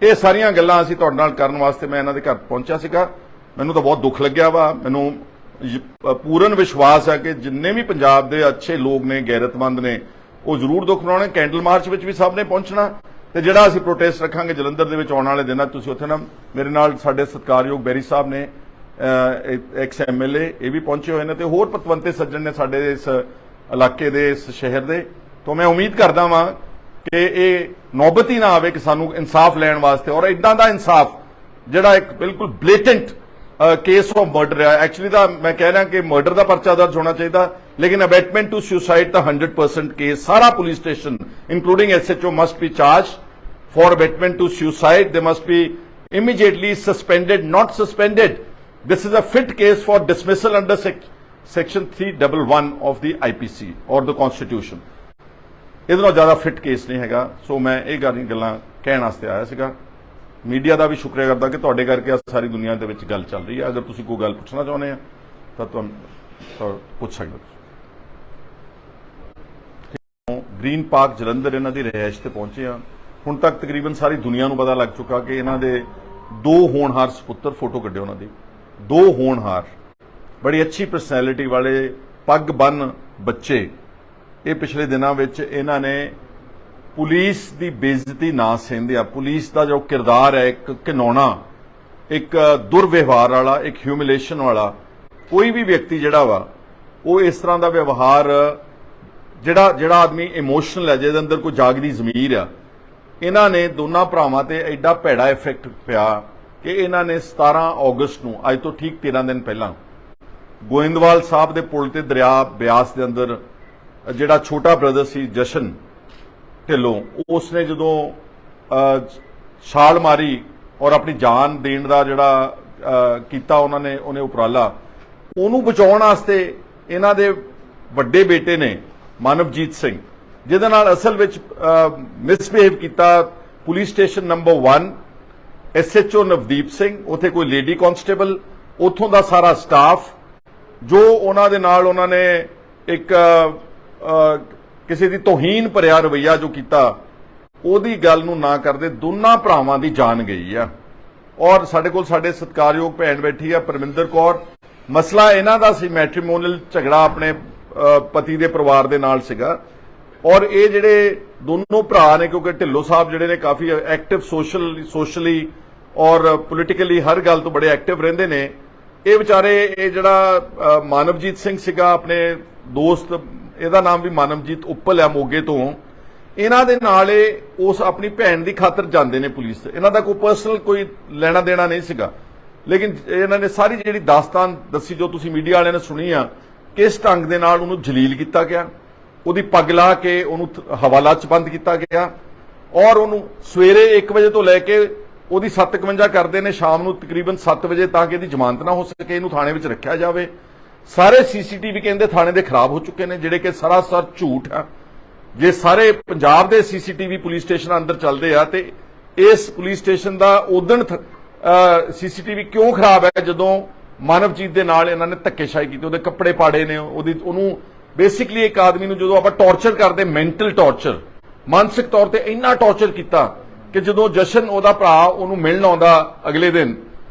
ਇਹ ਸਾਰੀਆਂ ਗੱਲਾਂ ਅਸੀਂ ਤੁਹਾਡੇ ਨਾਲ ਕਰਨ ਵਾਸਤੇ ਮੈਂ ਇਹਨਾਂ ਦੇ ਘਰ ਪਹੁੰਚਿਆ ਸੀਗਾ। ਮੈਨੂੰ ਤਾਂ ਬਹੁਤ ਦੁੱਖ ਲੱਗਿਆ ਵਾ। ਮੈਨੂੰ ਪੂਰਨ ਵਿਸ਼ਵਾਸ ਹੈ ਕਿ ਜਿੰਨੇ ਵੀ ਪੰਜਾਬ ਦੇ ਅੱਛੇ ਲੋਕ ਨੇ, ਗੈਰਤਮੰਦ ਨੇ, ਉਹ ਜ਼ਰੂਰ ਦੁੱਖ ਮਨਾਉਣੇ। ਕੈਂਡਲ ਮਾਰਚ ਵਿੱਚ ਵੀ ਸਭ ਨੇ ਪਹੁੰਚਣਾ ਤੇ ਜਿਹੜਾ ਅਸੀਂ ਪ੍ਰੋਟੈਸਟ ਰੱਖਾਂਗੇ ਜਲੰਧਰ ਦੇ ਵਿੱਚ ਆਉਣ ਵਾਲੇ ਦਿਨਾਂ ਤੁਸੀਂ ਉੱਥੇ ਨਾ, ਮੇਰੇ ਨਾਲ ਸਾਡੇ ਸਤਿਕਾਰਯੋਗ ਬੈਰੀ ਸਾਹਿਬ ਨੇ, ਐਕਸ ਐਮਐਲਏ, ਇਹ ਵੀ ਪਹੁੰਚੇ ਹੋਏ ਨੇ ਤੇ ਹੋਰ ਪਤਵੰਤੇ ਸੱਜਣ ਨੇ ਸਾਡੇ ਇਸ ਇਲਾਕੇ ਦੇ, ਇਸ ਸ਼ਹਿਰ ਦੇ। ਤਾਂ ਮੈਂ ਉਮੀਦ ਕਰਦਾ ਵਾਂ ਕਿ ਇਹ ਨੌਬਤ ਹੀ ਨਾ ਆਵੇ ਕਿ ਸਾਨੂੰ ਇਨਸਾਫ ਲੈਣ ਵਾਸਤੇ, ਔਰ ਇਦਾਂ ਦਾ ਇਨਸਾਫ ਜਿਹੜਾ ਇੱਕ ਬਿਲਕੁਲ ਬਲੇਟੈਂਟ केस ऑफ मर्डर है। एक्चुअली तो मैं कह रहा कि मर्डर का परचा दर्ज होना चाहिए, लेकिन अबेटमेंट टू सुसाइड का 100% केस सारा police station including SHO must be charge for abetment to suicide. They must be immediately suspended, not suspended. This is a fit case for dismissal under section 311 of the IPC or the Constitution. ਇਹਦੇ ਨਾਲ ਜ਼ਿਆਦਾ fit case ਨਹੀਂ ਹੈਗਾ। ਸੋ ਮੈਂ ਇਹ ਗੱਲਾਂ ਕਹਿਣ ਵਾਸਤੇ ਆਇਆ ਸੀਗਾ। ਮੀਡੀਆ ਦਾ ਵੀ ਸ਼ੁਕਰੀਆ ਕਰਦਾ ਕਿ ਤੁਹਾਡੇ ਕਰਕੇ ਸਾਰੀ ਦੁਨੀਆ ਦੇ ਵਿੱਚ ਗੱਲ ਚੱਲ ਰਹੀ ਹੈ। ਅਗਰ ਤੁਸੀਂ ਕੋਈ ਗੱਲ ਪੁੱਛਣਾ ਚਾਹੁੰਦੇ ਆ ਤਾਂ ਤੁਹਾਨੂੰ ਪੁੱਛ ਸਕਦੇ ਹੋ। ਗ੍ਰੀਨ ਪਾਰਕ ਜਲੰਧਰ ਇਹਨਾਂ ਦੀ ਰਿਹਾਇਸ਼ ਤੇ ਪਹੁੰਚੇ ਆ। ਹੁਣ ਤੱਕ ਤਕਰੀਬਨ ਸਾਰੀ ਦੁਨੀਆ ਨੂੰ ਪਤਾ ਲੱਗ ਚੁੱਕਾ ਕਿ ਇਹਨਾਂ ਦੇ 2 ਹੋਣਹਾਰ ਸੁਪੁੱਤਰ, ਫੋਟੋ ਕੱਢਿਓ ਉਹਨਾਂ ਦੀ, 2 ਹੋਣਹਾਰ ਬੜੀ ਅੱਛੀ ਪਰਸਨੈਲਿਟੀ ਵਾਲੇ ਪੱਗ ਬੰਨ ਬੱਚੇ। ਇਹ ਪਿਛਲੇ ਦਿਨਾਂ ਵਿੱਚ ਇਹਨਾਂ ਨੇ ਪੁਲਿਸ ਦੀ ਬੇਇੱਜ਼ਤੀ ਨਾ ਸਹਿੰਦਿਆਂ, ਪੁਲਿਸ ਦਾ ਜੋ ਕਿਰਦਾਰ ਹੈ ਇੱਕ ਘਿਨਾਉਣਾ, ਇੱਕ ਦੁਰਵਿਵਹਾਰ ਵਾਲਾ, ਇੱਕ ਹਿਊਮਿਲੇਸ਼ਨ ਵਾਲਾ, ਕੋਈ ਵੀ ਵਿਅਕਤੀ ਜਿਹੜਾ ਵਾ ਉਹ ਇਸ ਤਰ੍ਹਾਂ ਦਾ ਵਿਵਹਾਰ, ਜਿਹੜਾ ਆਦਮੀ ਇਮੋਸ਼ਨਲ ਹੈ, ਜਿਹਦੇ ਅੰਦਰ ਕੋਈ ਜਾਗਦੀ ਜ਼ਮੀਰ ਆ, ਇਹਨਾਂ ਨੇ ਦੋਨਾਂ ਭਰਾਵਾਂ ਤੇ ਐਡਾ ਭੈੜਾ ਇਫੈਕਟ ਪਿਆ ਕਿ ਇਹਨਾਂ ਨੇ 17 ਅਗਸਤ ਨੂੰ, ਅੱਜ ਤੋਂ ਠੀਕ 13 ਦਿਨ ਪਹਿਲਾਂ, ਗੋਇੰਦਵਾਲ ਸਾਹਿਬ ਦੇ ਪੁਲ ਤੇ ਦਰਿਆ ਬਿਆਸ ਦੇ ਅੰਦਰ ਜਿਹੜਾ ਛੋਟਾ ਬ੍ਰਦਰ ਸੀ ਜਸ਼ਨ ਢਿੱਲੋਂ, ਉਸਨੇ ਜਦੋਂ ਛਾਲ ਮਾਰੀ ਔਰ ਆਪਣੀ ਜਾਨ ਦੇਣ ਦਾ ਜਿਹੜਾ ਕੀਤਾ ਉਹਨੇ ਉਪਰਾਲਾ, ਉਹਨੂੰ ਬਚਾਉਣ ਵਾਸਤੇ ਇਹਨਾਂ ਦੇ ਵੱਡੇ ਬੇਟੇ ਨੇ ਮਾਨਵਜੀਤ ਸਿੰਘ, ਜਿਹਦੇ ਨਾਲ ਅਸਲ ਵਿੱਚ ਮਿਸਬਿਹੇਵ ਕੀਤਾ police station number 1, SHO Navdeep Singh, ਉੱਥੇ ਕੋਈ ਲੇਡੀ ਕਾਂਸਟੇਬਲ, ਉੱਥੋਂ ਦਾ ਸਾਰਾ ਸਟਾਫ, ਜੋ ਉਹਨਾਂ ਦੇ ਨਾਲ ਉਹਨਾਂ ਨੇ ਇੱਕ ਕਿਸੇ ਦੀ ਤੋਹੀਨ ਭਰਿਆ ਰਵੱਈਆ ਜੋ ਕੀਤਾ, ਉਹਦੀ ਗੱਲ ਨੂੰ ਨਾ ਕਰਦੇ ਦੋਨਾਂ ਭਰਾਵਾਂ ਦੀ ਜਾਨ ਗਈ ਆ। ਔਰ ਸਾਡੇ ਕੋਲ ਸਾਡੇ ਸਤਿਕਾਰਯੋਗ ਭੈਣ ਬੈਠੀ ਆ ਪਰਮਿੰਦਰ ਕੌਰ। ਮਸਲਾ ਇਹਨਾਂ ਦਾ ਸੀ, ਮੈਟ੍ਰੀਮੋਨੀਅਲ ਝਗੜਾ ਆਪਣੇ ਪਤੀ ਦੇ ਪਰਿਵਾਰ ਦੇ ਨਾਲ ਸੀਗਾ। ਔਰ ਇਹ ਜਿਹੜੇ ਦੋਨੋਂ ਭਰਾ ਨੇ, ਕਿਉਂਕਿ ਢਿੱਲੋਂ ਸਾਹਿਬ ਜਿਹੜੇ ਨੇ ਕਾਫੀ ਐਕਟਿਵ ਸੋਸ਼ਲੀ ਔਰ ਪੋਲੀਟੀਕਲੀ ਹਰ ਗੱਲ ਤੋਂ ਬੜੇ ਐਕਟਿਵ ਰਹਿੰਦੇ ਨੇ, ਇਹ ਵਿਚਾਰੇ, ਇਹ ਜਿਹੜਾ ਮਾਨਵਜੀਤ ਸਿੰਘ ਸੀਗਾ ਆਪਣੇ ਦੋਸਤ, ਇਹਦਾ ਨਾਮ ਵੀ ਮਾਨਵਜੀਤ ਉੱਪਲ ਹੈ ਮੋਗੇ ਤੋਂ, ਇਹਨਾਂ ਦੇ ਨਾਲ ਇਹ ਉਸ ਆਪਣੀ ਭੈਣ ਦੀ ਖਾਤਰ ਜਾਂਦੇ ਨੇ ਪੁਲਿਸ ਤੇ। ਇਹਨਾਂ ਦਾ ਕੋਈ ਪਰਸਨਲ ਕੋਈ ਲੈਣਾ ਦੇਣਾ ਨਹੀਂ ਸੀਗਾ, ਲੇਕਿਨ ਇਹਨਾਂ ਨੇ ਸਾਰੀ ਜਿਹੜੀ ਦਾਸਤਾਨ ਦੱਸੀ ਜੋ ਤੁਸੀਂ ਮੀਡੀਆ ਵਾਲਿਆਂ ਨੇ ਸੁਣੀ ਆ, ਕਿਸ ਢੰਗ ਦੇ ਨਾਲ ਉਹਨੂੰ ਜਲੀਲ ਕੀਤਾ ਗਿਆ, ਉਹਦੀ ਪੱਗ ਲਾ ਕੇ ਉਹਨੂੰ ਹਵਾਲਾ 'ਚ ਬੰਦ ਕੀਤਾ ਗਿਆ, ਔਰ ਉਹਨੂੰ ਸਵੇਰੇ 1 ਵਜੇ ਤੋਂ ਲੈ ਕੇ ਉਹਦੀ 7:51 ਕਰਦੇ ਨੇ ਸ਼ਾਮ ਨੂੰ ਤਕਰੀਬਨ 7 ਵਜੇ, ਤਾਂ ਕਿ ਇਹਦੀ ਜ਼ਮਾਨਤ ਨਾ ਹੋ ਸਕੇ, ਇਹਨੂੰ ਥਾਣੇ ਵਿੱਚ ਰੱਖਿਆ ਜਾਵੇ। ਸਾਰੇ CCTV ਕਹਿੰਦੇ ਥਾਣੇ ਦੇ ਖਰਾਬ ਹੋ ਚੁੱਕੇ ਨੇ, ਜਿਹੜੇ ਕਿ ਸਰਾਸਰ ਝੂਠ ਆ। ਜੇ ਸਾਰੇ ਪੰਜਾਬ ਦੇ CCTV ਪੁਲਿਸ ਸਟੇਸ਼ਨ ਅੰਦਰ ਚੱਲਦੇ ਆ ਤੇ ਇਸ ਪੁਲਿਸ ਸਟੇਸ਼ਨ ਦਾ ਉਦਣ CCTV ਕਿਉਂ ਖਰਾਬ ਹੈ? ਜਦੋਂ ਮਾਨਵਜੀਤ ਦੇ ਨਾਲ ਇਹਨਾਂ ਨੇ ਧੱਕੇਸ਼ਾਹੀ ਕੀਤੀ, ਉਹਦੇ ਕੱਪੜੇ ਪਾੜੇ ਨੇ, ਉਹਨੂੰ ਬੇਸਿਕਲੀ ਇੱਕ ਆਦਮੀ ਨੂੰ ਜਦੋਂ ਆਪਾਂ ਟੌਰਚਰ ਕਰਦੇ, ਮੈਂਟਲ ਟੌਰਚਰ, ਮਾਨਸਿਕ ਤੌਰ ਤੇ ਇੰਨਾ ਟੌਰਚਰ ਕੀਤਾ ਕਿ ਜਦੋਂ ਜਸ਼ਨ ਉਹਦਾ ਭਰਾ ਉਹਨੂੰ ਮਿਲਣ ਆਉਂਦਾ ਅਗਲੇ ਦਿਨ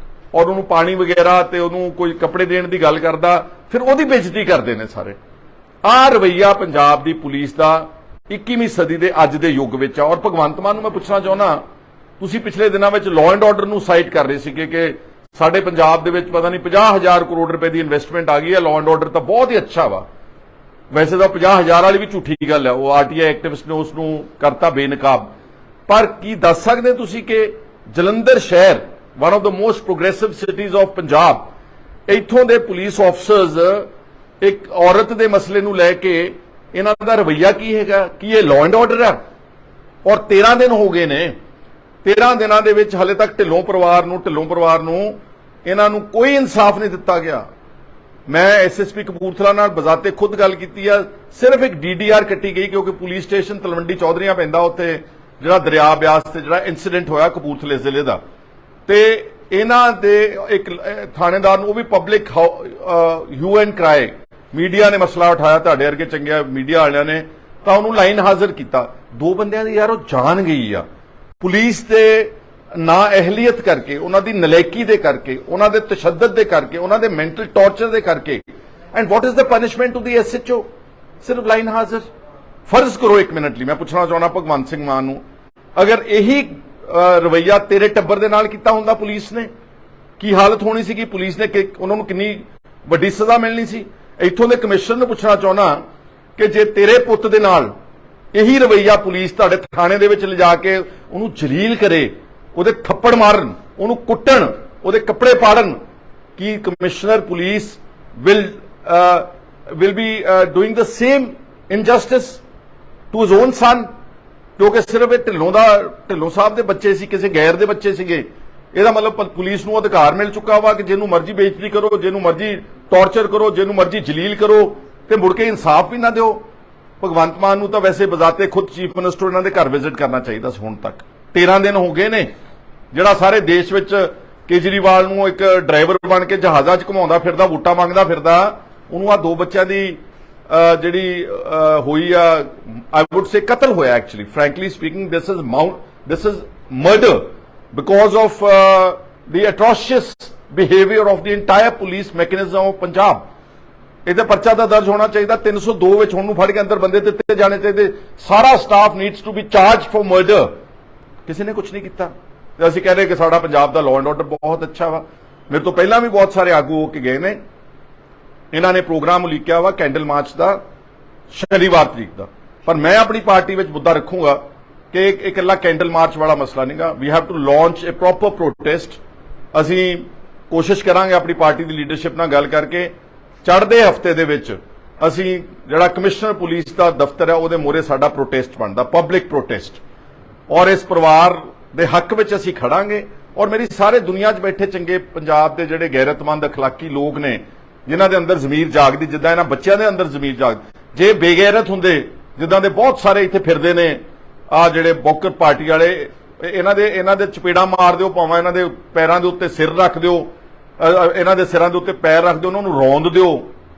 ਔਰ ਉਹਨੂੰ ਪਾਣੀ ਵਗੈਰਾ ਤੇ ਉਹਨੂੰ ਕੋਈ ਕੱਪੜੇ ਦੇਣ ਦੀ ਗੱਲ ਕਰਦਾ, ਫਿਰ ਉਹਦੀ ਬੇਇੱਜ਼ਤੀ ਕਰਦੇ ਨੇ ਸਾਰੇ। ਆਹ ਰਵੱਈਆ ਪੰਜਾਬ ਦੀ ਪੁਲਿਸ ਦਾ 21ਵੀਂ ਸਦੀ ਦੇ ਅੱਜ ਦੇ ਯੁੱਗ ਵਿੱਚ ਆ। ਔਰ ਭਗਵੰਤ ਮਾਨ ਨੂੰ ਮੈਂ ਪੁੱਛਣਾ ਚਾਹੁੰਦਾ, ਤੁਸੀਂ ਪਿਛਲੇ ਦਿਨਾਂ ਵਿੱਚ ਲਾਅ ਐਂਡ ਆਰਡਰ ਨੂੰ ਸਾਈਟ ਕਰ ਰਹੇ ਸੀਗੇ ਕਿ ਸਾਡੇ ਪੰਜਾਬ ਦੇ ਵਿੱਚ ਪਤਾ ਨਹੀਂ 50,000 ਕਰੋੜ ਰੁਪਏ ਦੀ ਇਨਵੈਸਟਮੈਂਟ ਆ ਗਈ ਹੈ, ਲਾਅ ਐਂਡ ਆਰਡਰ ਤਾਂ ਬਹੁਤ ਹੀ ਅੱਛਾ ਵਾ। ਵੈਸੇ ਤਾਂ 50,000 ਵਾਲੀ ਵੀ ਝੂਠੀ ਗੱਲ ਹੈ, ਉਹ RTI ਐਕਟਿਵਿਸਟ ਨੇ ਉਸ ਨੂੰ ਕਰਤਾ ਬੇਨਕਾਬ। ਪਰ ਕੀ ਦੱਸ ਸਕਦੇ ਤੁਸੀਂ ਕਿ ਜਲੰਧਰ ਸ਼ਹਿਰ, one of the most progressive cities of Punjab, ਇੱਥੋਂ ਦੇ ਪੁਲਿਸ ਆਫਸਰਸ ਇੱਕ ਔਰਤ ਦੇ ਮਸਲੇ ਨੂੰ ਲੈ ਕੇ ਇਹਨਾਂ ਦਾ ਰਵੱਈਆ ਕੀ ਹੈਗਾ? ਕੀ ਇਹ ਲਾਅ ਐਂਡ ਆਰਡਰ ਆ? ਔਰ 13 ਦਿਨ ਹੋ ਗਏ ਨੇ, 13 ਦਿਨਾਂ ਦੇ ਵਿੱਚ ਹਾਲੇ ਤੱਕ ਢਿੱਲੋਂ ਪਰਿਵਾਰ ਨੂੰ ਇਹਨਾਂ ਨੂੰ ਕੋਈ ਇਨਸਾਫ ਨਹੀਂ ਦਿੱਤਾ ਗਿਆ। ਮੈਂ SSP ਕਪੂਰਥਲਾ ਨਾਲ ਬਜ਼ਾਤੇ ਖੁਦ ਗੱਲ ਕੀਤੀ ਆ, ਸਿਰਫ ਇੱਕ DDR ਕੱਟੀ ਗਈ ਕਿਉਂਕਿ ਪੁਲਿਸ ਸਟੇਸ਼ਨ ਤਲਵੰਡੀ ਚੌਧਰੀਆਂ ਪੈਂਦਾ, ਉੱਥੇ ਜਿਹੜਾ ਦਰਿਆ ਬਿਆਸ ਤੇ ਜਿਹੜਾ ਇਨਸੀਡੈਂਟ ਹੋਇਆ ਕਪੂਰਥਲੇ ਜ਼ਿਲ੍ਹੇ ਦਾ, ਤੇ ਇਹਨਾਂ ਦੇ ਇੱਕ ਥਾਣੇਦਾਰ ਨੂੰ, ਉਹ ਵੀ ਪਬਲਿਕ ਹੂ ਐਂਡ ਕਰਾਈ, ਮੀਡੀਆ ਨੇ ਮਸਲਾ ਉਠਾਇਆ, ਤੁਹਾਡੇ ਵਰਗੇ ਚੰਗੇ ਮੀਡੀਆ ਵਾਲਿਆਂ ਨੇ, ਤਾਂ ਉਹਨੂੰ ਲਾਈਨ ਹਾਜ਼ਰ ਕੀਤਾ। 2 ਬੰਦਿਆਂ ਦੀ ਯਾਰ ਉਹ ਜਾਨ ਗਈ ਆ ਪੁਲਿਸ ਦੇ ਨਾ ਅਹਿਲੀਅਤ ਕਰਕੇ, ਉਹਨਾਂ ਦੀ ਨਲਾਇਕੀ ਦੇ ਕਰਕੇ, ਉਹਨਾਂ ਦੇ ਤਸ਼ੱਦਦ ਦੇ ਕਰਕੇ, ਉਹਨਾਂ ਦੇ ਮੈਂਟਲ ਟੌਰਚਰ ਦੇ ਕਰਕੇ। And what is the punishment to the SHO? ਸਿਰਫ ਲਾਈਨ ਹਾਜ਼ਰ। ਫਰਜ਼ ਕਰੋ 1 ਮਿੰਟ ਲਈ, ਮੈਂ ਪੁੱਛਣਾ ਚਾਹੁੰਦਾ ਭਗਵੰਤ ਸਿੰਘ ਮਾਨ ਨੂੰ, ਅਗਰ ਇਹੀ ਰਵੱਈਆ ਤੇਰੇ ਟੱਬਰ ਦੇ ਨਾਲ ਕੀਤਾ ਹੁੰਦਾ ਪੁਲਿਸ ਨੇ, ਕੀ ਹਾਲਤ ਹੋਣੀ ਸੀਗੀ? ਪੁਲਿਸ ਨੇ ਉਹਨਾਂ ਨੂੰ ਕਿੰਨੀ ਵੱਡੀ ਸਜ਼ਾ ਮਿਲਣੀ ਸੀ? ਇੱਥੋਂ ਦੇ ਕਮਿਸ਼ਨਰ ਨੂੰ ਪੁੱਛਣਾ ਚਾਹੁੰਦਾ ਕਿ ਜੇ ਤੇਰੇ ਪੁੱਤ ਦੇ ਨਾਲ ਇਹੀ ਰਵੱਈਆ ਪੁਲਿਸ ਤੁਹਾਡੇ ਥਾਣੇ ਦੇ ਵਿੱਚ ਲਿਜਾ ਕੇ ਉਹਨੂੰ ਜਲੀਲ ਕਰੇ, ਉਹਦੇ ਥੱਪੜ ਮਾਰਨ, ਉਹਨੂੰ ਕੁੱਟਣ, ਉਹਦੇ ਕੱਪੜੇ ਪਾੜਨ, कि commissioner police will be doing the same injustice to his own son, क्योंकि सिर्फ ढिल्लों साहब के बच्चे सी, किसी गैर के बच्चे सीगे। ਇਹਦਾ मतलब पुलिस ਨੂੰ अधिकार मिल चुका वा कि ਜਿਹਨੂੰ मर्जी बेइज्जती करो, ਜਿਹਨੂੰ मर्जी टॉर्चर करो, ਜਿਹਨੂੰ मर्जी जलील करो, तो मुड़ के इंसाफ भी ना दो। भगवंत मान तो वैसे बजाते खुद चीफ मिनिस्टर इन्हों के घर विजिट करना चाहिए ਸੀ। ਹੁਣ तक 13 दिन हो गए ने ਜਿਹੜਾ सारे देश ਵਿੱਚ केजरीवाल ਨੂੰ एक ड्राइवर बन के जहाज़ां 'ਚ ਘੁਮਾਉਂਦਾ ਫਿਰਦਾ, ਵੋਟਾਂ ਮੰਗਦਾ ਫਿਰਦਾ, ਉਹਨੂੰ ਆ 2 ਬੱਚਿਆਂ ਦੀ ਜਿਹੜੀ ਹੋਈ ਆ, आई वुड से कतल होया। Actually frankly speaking this is murder because of the atrocious behavior of the entire police mechanism of Punjab। ਇਹਦਾ ਪਰਚਾ ਦਾ ਦਰਜ ਹੋਣਾ ਚਾਹੀਦਾ 302 ਵਿੱਚ, ਹੁਣ ਨੂੰ ਫੜ ਕੇ ਅੰਦਰ ਬੰਦੇ ਦਿੱਤੇ ਜਾਣੇ ਚਾਹੀਦੇ। ਸਾਰਾ staff needs to be charge for murder. ਕਿਸੇ ਨੇ ਕੁਝ ਨਹੀਂ ਕੀਤਾ ਤੇ ਅਸੀਂ ਕਹਿ ਰਹੇ ਕਿ ਸਾਡਾ ਪੰਜਾਬ ਦਾ ਲਾਅ ਐਂਡ ਆਰਡਰ ਬਹੁਤ ਅੱਛਾ ਵਾ। ਮੇਰੇ ਤੋਂ ਪਹਿਲਾਂ ਵੀ ਬਹੁਤ ਸਾਰੇ ਆਗੂ ਹੋ ਕੇ ਗਏ ਨੇ, ਇਹਨਾਂ ਨੇ ਪ੍ਰੋਗਰਾਮ ਉਲੀਕਿਆ ਵਾ ਕੈਂਡਲ ਮਾਰਚ ਦਾ ਸ਼ਨੀਵਾਰ ਤਰੀਕ ਦਾ, ਪਰ ਮੈਂ ਆਪਣੀ ਪਾਰਟੀ ਵਿੱਚ ਮੁੱਦਾ ਰੱਖੂੰਗਾ कि एक इकला कैंडल मार्च वाला मसला नहीं गा। We have to launch a proper protest. असी कोशिश करांगे अपनी पार्टी की लीडरशिप नाल गल करके चढ़दे हफ्ते दे विच असी जिहड़ा कमिश्नर पुलिस का दफ्तर है उहदे मोहरे साडा प्रोटेस्ट बनदा, पब्लिक प्रोटेस्ट, और इस परिवार दे हक विच असी खड़ांगे। और मेरी सारे दुनिया 'च बैठे चंगे पंजाब दे जिहड़े गैरतमंद अखलाकी लोग ने, जिन्हां दे अंदर जमीर जागदी, जिद्दां इन्हां बच्चिआं दे अंदर जमीर जागदी, जे बेगैरत हुंदे जिद्दां दे बहुत सारे इत्थे फिरदे ने आ ਜਿਹੜੇ ਬੌਕਰ ਪਾਰਟੀ ਵਾਲੇ, ਇਹਨਾਂ ਦੇ ਚਪੇੜਾ ਮਾਰ ਦਿਓ, ਭਾਵੇਂ ਇਹਨਾਂ ਦੇ ਪੈਰਾਂ ਦੇ ਉੱਤੇ ਸਿਰ ਰੱਖ ਦਿਓ, ਇਹਨਾਂ ਦੇ ਸਿਰਾਂ ਦੇ ਉੱਤੇ ਪੈਰ ਰੱਖ ਦਿਓ, ਉਹਨਾਂ ਨੂੰ ਰੌਂਦ ਦਿਓ।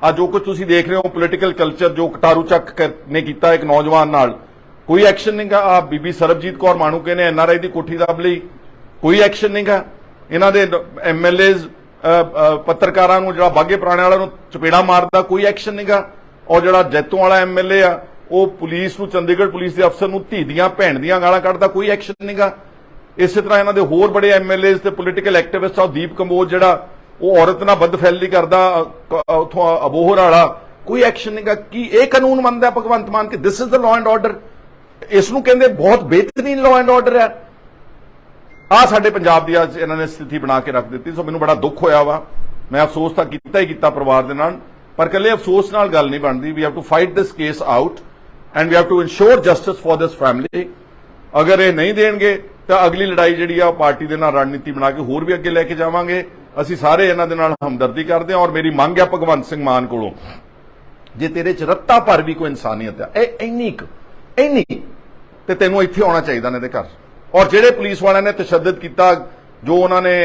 ਆ ਜੋ ਕੁਝ ਤੁਸੀਂ ਦੇਖ ਰਹੇ ਹੋ ਪੋਲੀਟੀਕਲ ਕਲਚਰ ਜੋ ਕਟਾਰੂ ਚੱਕ ਨੇ ਕੀਤਾ ਇੱਕ ਨੌਜਵਾਨ ਨਾਲ, ਕੋਈ ਐਕਸ਼ਨ ਨਹੀਂਗਾ। ਆ ਬੀਬੀ ਸਰਬਜੀਤ ਕੌਰ ਮਾਣੂਕੇ ਨੇ ਐਨਆਰਆਈ ਦੀ ਕੋਠੀ ਦੱਬ ਲਈ, ਕੋਈ ਐਕਸ਼ਨ ਨਹੀਂਗਾ। ਇਹਨਾਂ ਦੇ ਐਮਐਲਏਜ਼ ਪੱਤਰਕਾਰਾਂ ਨੂੰ, ਜਿਹੜਾ ਬਾਗੇ ਪੁਰਾਣੇ ਵਾਲਾ ਨੂੰ ਚਪੇੜਾ ਮਾਰਦਾ, ਕੋਈ ਐਕਸ਼ਨ ਨਹੀਂਗਾ। ਔਰ ਜਿਹੜਾ ਜੈਤੋਂ ਵਾਲਾ ਐਮਐਲਏ ਆ ਉਹ ਪੁਲਿਸ ਨੂੰ, ਚੰਡੀਗੜ੍ਹ ਪੁਲਿਸ ਦੇ ਅਫਸਰ ਨੂੰ ਧੀ ਦੀਆਂ ਭੈਣ ਦੀਆਂ ਗਾਲਾਂ ਕੱਢਦਾ, ਕੋਈ ਐਕਸ਼ਨ ਨਹੀਂਗਾ। ਇਸੇ ਤਰ੍ਹਾਂ ਇਹਨਾਂ ਦੇ ਹੋਰ ਬੜੇ ਐਮਐਲਏਜ਼ ਤੇ ਪੋਲੀਟੀਕਲ ਐਕਟਿਵਿਸਟ ਆ, ਦੀਪ ਕੰਬੋਜ ਜਿਹੜਾ ਉਹ ਔਰਤ ਨਾਲ ਬਦਫੈਲੀ ਕਰਦਾ ਉਥੋਂ ਅਬੋਹਰ ਵਾਲਾ, ਕੋਈ ਐਕਸ਼ਨ ਨਹੀਂਗਾ। ਕੀ ਇਹ ਕਾਨੂੰਨ ਮੰਨਦਾ ਭਗਵੰਤ ਮਾਨ ਕਿ this is the law and order? ਇਸ ਨੂੰ ਕਹਿੰਦੇ ਬਹੁਤ ਬਿਹਤਰੀਨ ਲਾਅ ਐਂਡ ਆਰਡਰ ਹੈ। ਆ ਸਾਡੇ ਪੰਜਾਬ ਦੀ ਅੱਜ ਇਹਨਾਂ ਨੇ ਸਥਿਤੀ ਬਣਾ ਕੇ ਰੱਖ ਦਿੱਤੀ। ਸੋ ਮੈਨੂੰ ਬੜਾ ਦੁੱਖ ਹੋਇਆ ਵਾ। ਮੈਂ ਅਫਸੋਸ ਤਾਂ ਕੀਤਾ ਹੀ ਕੀਤਾ ਪਰਿਵਾਰ ਦੇ ਨਾਲ, ਪਰ ਇਕੱਲੇ ਅਫਸੋਸ ਨਾਲ ਗੱਲ ਨਹੀਂ ਬਣਦੀ। We have to fight this case out and we have to ensure justice for this family. अगर ये नहीं देंगे तो अगली लड़ाई जी पार्टी के नाल रणनीति बना के होर भी अगे लैके जावांगे। असीं सारे इन्हां दे नाल हमदर्दी करते हैं। और मेरी मंग है भगवंत सिंह मान कोलों, जे तेरे च रत्ता भर भी कोई इंसानियत है इन्नी ते तैनूं इत्थे आउणा चाहीदा ने घर। और जिहड़े पुलिस वालियां ने तशद्दद किया, जो उन्होंने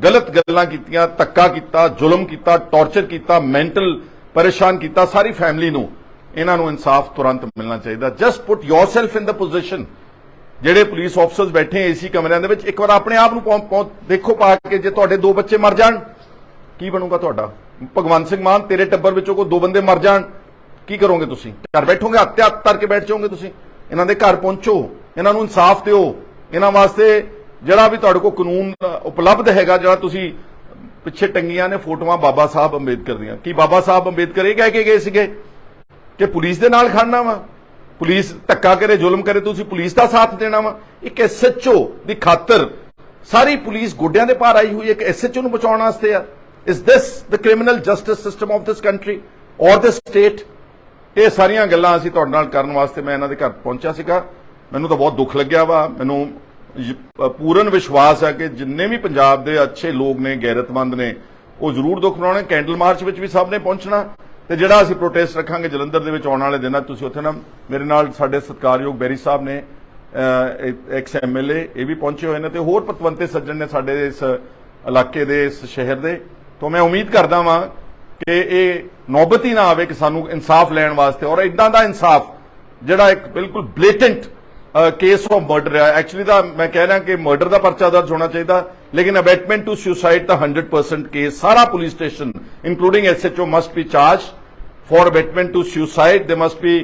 गलत गल्लां कीतियां, धक्का किया, जुल्म किया, टॉर्चर किया, मैंटल परेशान किया सारी फैमिली नूं, इन्हां नूं इंसाफ तुरंत मिलना चाहिए। Just put yourself in the position. ਜਿਹੜੇ पुलिस ऑफिसर्स बैठे एसी कमरिਆਂ ਦੇ ਵਿੱਚ, ਇੱਕ ਵਾਰ ਆਪਣੇ ਆਪ ਨੂੰ ਦੇਖੋ ਪਾ ਕੇ, ਜੇ ਤੁਹਾਡੇ 2 ਬੱਚੇ ਮਰ ਜਾਣ ਕੀ ਬਣੂਗਾ ਤੁਹਾਡਾ? ਭਗਵੰਤ ਸਿੰਘ ਮਾਨ, ਤੇਰੇ ਟੱਬਰ ਵਿੱਚੋਂ ਕੋਈ 2 ਬੰਦੇ ਮਰ ਜਾਣ ਕੀ ਕਰੋਗੇ ਤੁਸੀਂ? ਘਰ ਬੈਠੋਗੇ, ਹੱਥ ਧਰ ਕੇ ਬੈਠ ਜਾਓਗੇ ਤੁਸੀਂ? ਇਹਨਾਂ ਦੇ ਘਰ ਪਹੁੰਚੋ, ਇਹਨਾਂ ਨੂੰ ਇਨਸਾਫ ਦਿਓ। ਇਹਨਾਂ ਵਾਸਤੇ ਜਿਹੜਾ ਵੀ ਤੁਹਾਡੇ ਕੋਲ ਕਾਨੂੰਨ ਉਪਲਬਧ ਹੈਗਾ, ਜਿਹੜਾ ਤੁਸੀਂ ਪਿੱਛੇ ਟੰਗੀਆਂ ਨੇ ਫੋਟੋਆਂ ਬਾਬਾ ਸਾਹਿਬ ਅੰਬੇਦਕਰ ਦੀਆਂ, ਕੀ ਬਾਬਾ ਸਾਹਿਬ ਅੰਬੇਦਕਰ ਇਹ ਕਹਿ ਕੇ ਗਏ ਸੀਗੇ ਕਿ ਪੁਲਿਸ ਦੇ ਨਾਲ ਖੜਨਾ ਵਾ, ਪੁਲਿਸ ਧੱਕਾ ਕਰੇ, ਜ਼ੁਲਮ ਕਰੇ, ਤੁਸੀਂ ਪੁਲਿਸ ਦਾ ਸਾਥ ਦੇਣਾ ਵਾ? ਇੱਕ ਐਸਐਚਓ ਦੀ ਖਾਤਰ ਸਾਰੀ ਪੁਲਿਸ ਗੋਡਿਆਂ ਦੇ ਭਾਰ ਆਈ ਹੋਈ ਹੈ, ਇੱਕ ਐਸਐਚਓ ਨੂੰ ਬਚਾਉਣ ਵਾਸਤੇ ਆ। Is this the criminal justice system of this country ਔਰ ਦਿਸ ਸਟੇਟ? ਇਹ ਸਾਰੀਆਂ ਗੱਲਾਂ ਅਸੀਂ ਤੁਹਾਡੇ ਨਾਲ ਕਰਨ ਵਾਸਤੇ ਮੈਂ ਇਹਨਾਂ ਦੇ ਘਰ ਪਹੁੰਚਿਆ ਸੀਗਾ। ਮੈਨੂੰ ਤਾਂ ਬਹੁਤ ਦੁੱਖ ਲੱਗਿਆ ਵਾ। ਮੈਨੂੰ ਪੂਰਨ ਵਿਸ਼ਵਾਸ ਹੈ ਕਿ ਜਿੰਨੇ ਵੀ ਪੰਜਾਬ ਦੇ ਅੱਛੇ ਲੋਕ ਨੇ, ਗੈਰਤਮੰਦ ਨੇ, ਉਹ ਜ਼ਰੂਰ ਦੁੱਖ ਮਨਾਉਣੇ। ਕੈਂਡਲ ਮਾਰਚ ਵਿੱਚ ਵੀ ਸਭ ਨੇ ਪਹੁੰਚਣਾ ਤੇ ਜਿਹੜਾ ਅਸੀਂ ਪ੍ਰੋਟੈਸਟ ਰੱਖਾਂਗੇ ਜਲੰਧਰ ਦੇ ਵਿੱਚ ਆਉਣ ਵਾਲੇ ਦਿਨਾਂ, ਤੁਸੀਂ ਉੱਥੇ ਨਾ ਮੇਰੇ ਨਾਲ ਸਾਡੇ ਸਤਿਕਾਰਯੋਗ ਬੈਰੀ ਸਾਹਿਬ ਨੇ, ਐਕਸ ਐਮਐਲਏ, ਇਹ ਵੀ ਪਹੁੰਚੇ ਹੋਏ ਨੇ ਤੇ ਹੋਰ ਪਤਵੰਤੇ ਸੱਜਣ ਨੇ ਸਾਡੇ ਇਸ ਇਲਾਕੇ ਦੇ, ਇਸ ਸ਼ਹਿਰ ਦੇ। ਤਾਂ ਮੈਂ ਉਮੀਦ ਕਰਦਾ ਵਾਂ ਕਿ ਇਹ ਨੌਬਤ ਹੀ ਨਾ ਆਵੇ ਕਿ ਸਾਨੂੰ ਇਨਸਾਫ ਲੈਣ ਵਾਸਤੇ, ਔਰ ਇਦਾਂ ਦਾ ਇਨਸਾਫ ਜਿਹੜਾ ਇੱਕ ਬਿਲਕੁਲ ਬਲੇਟੈਂਟ केस ऑफ मर्डर है। एक्चुअली तो मैं कह रहा कि मर्डर का परचा दर्ज होना चाहिए, लेकिन अबेटमेंट टू सुसाइड का 100% केस, सारा police station including SHO must be charge for abetment to suicide. They must be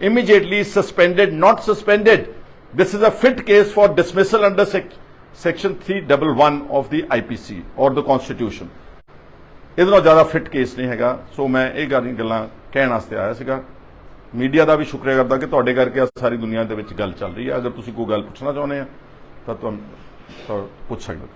immediately suspended, not suspended. This is a fit case for dismissal under section 311 of the IPC or the constitution. ਇਹਦੇ ਨਾਲ ਜ਼ਿਆਦਾ fit case ਨਹੀਂ ਹੈਗਾ। ਸੋ ਮੈਂ ਇਹ ਗੱਲਾਂ ਕਹਿਣ ਵਾਸਤੇ ਆਇਆ ਸੀਗਾ। मीडिया का भी शुक्रिया करता कि तुहाडे करके सारी दुनिया के गल चल रही है। अगर तुसीं कोई गल पुछना चाहुंदे आ तां तुहानूं पुछ सकदे हो।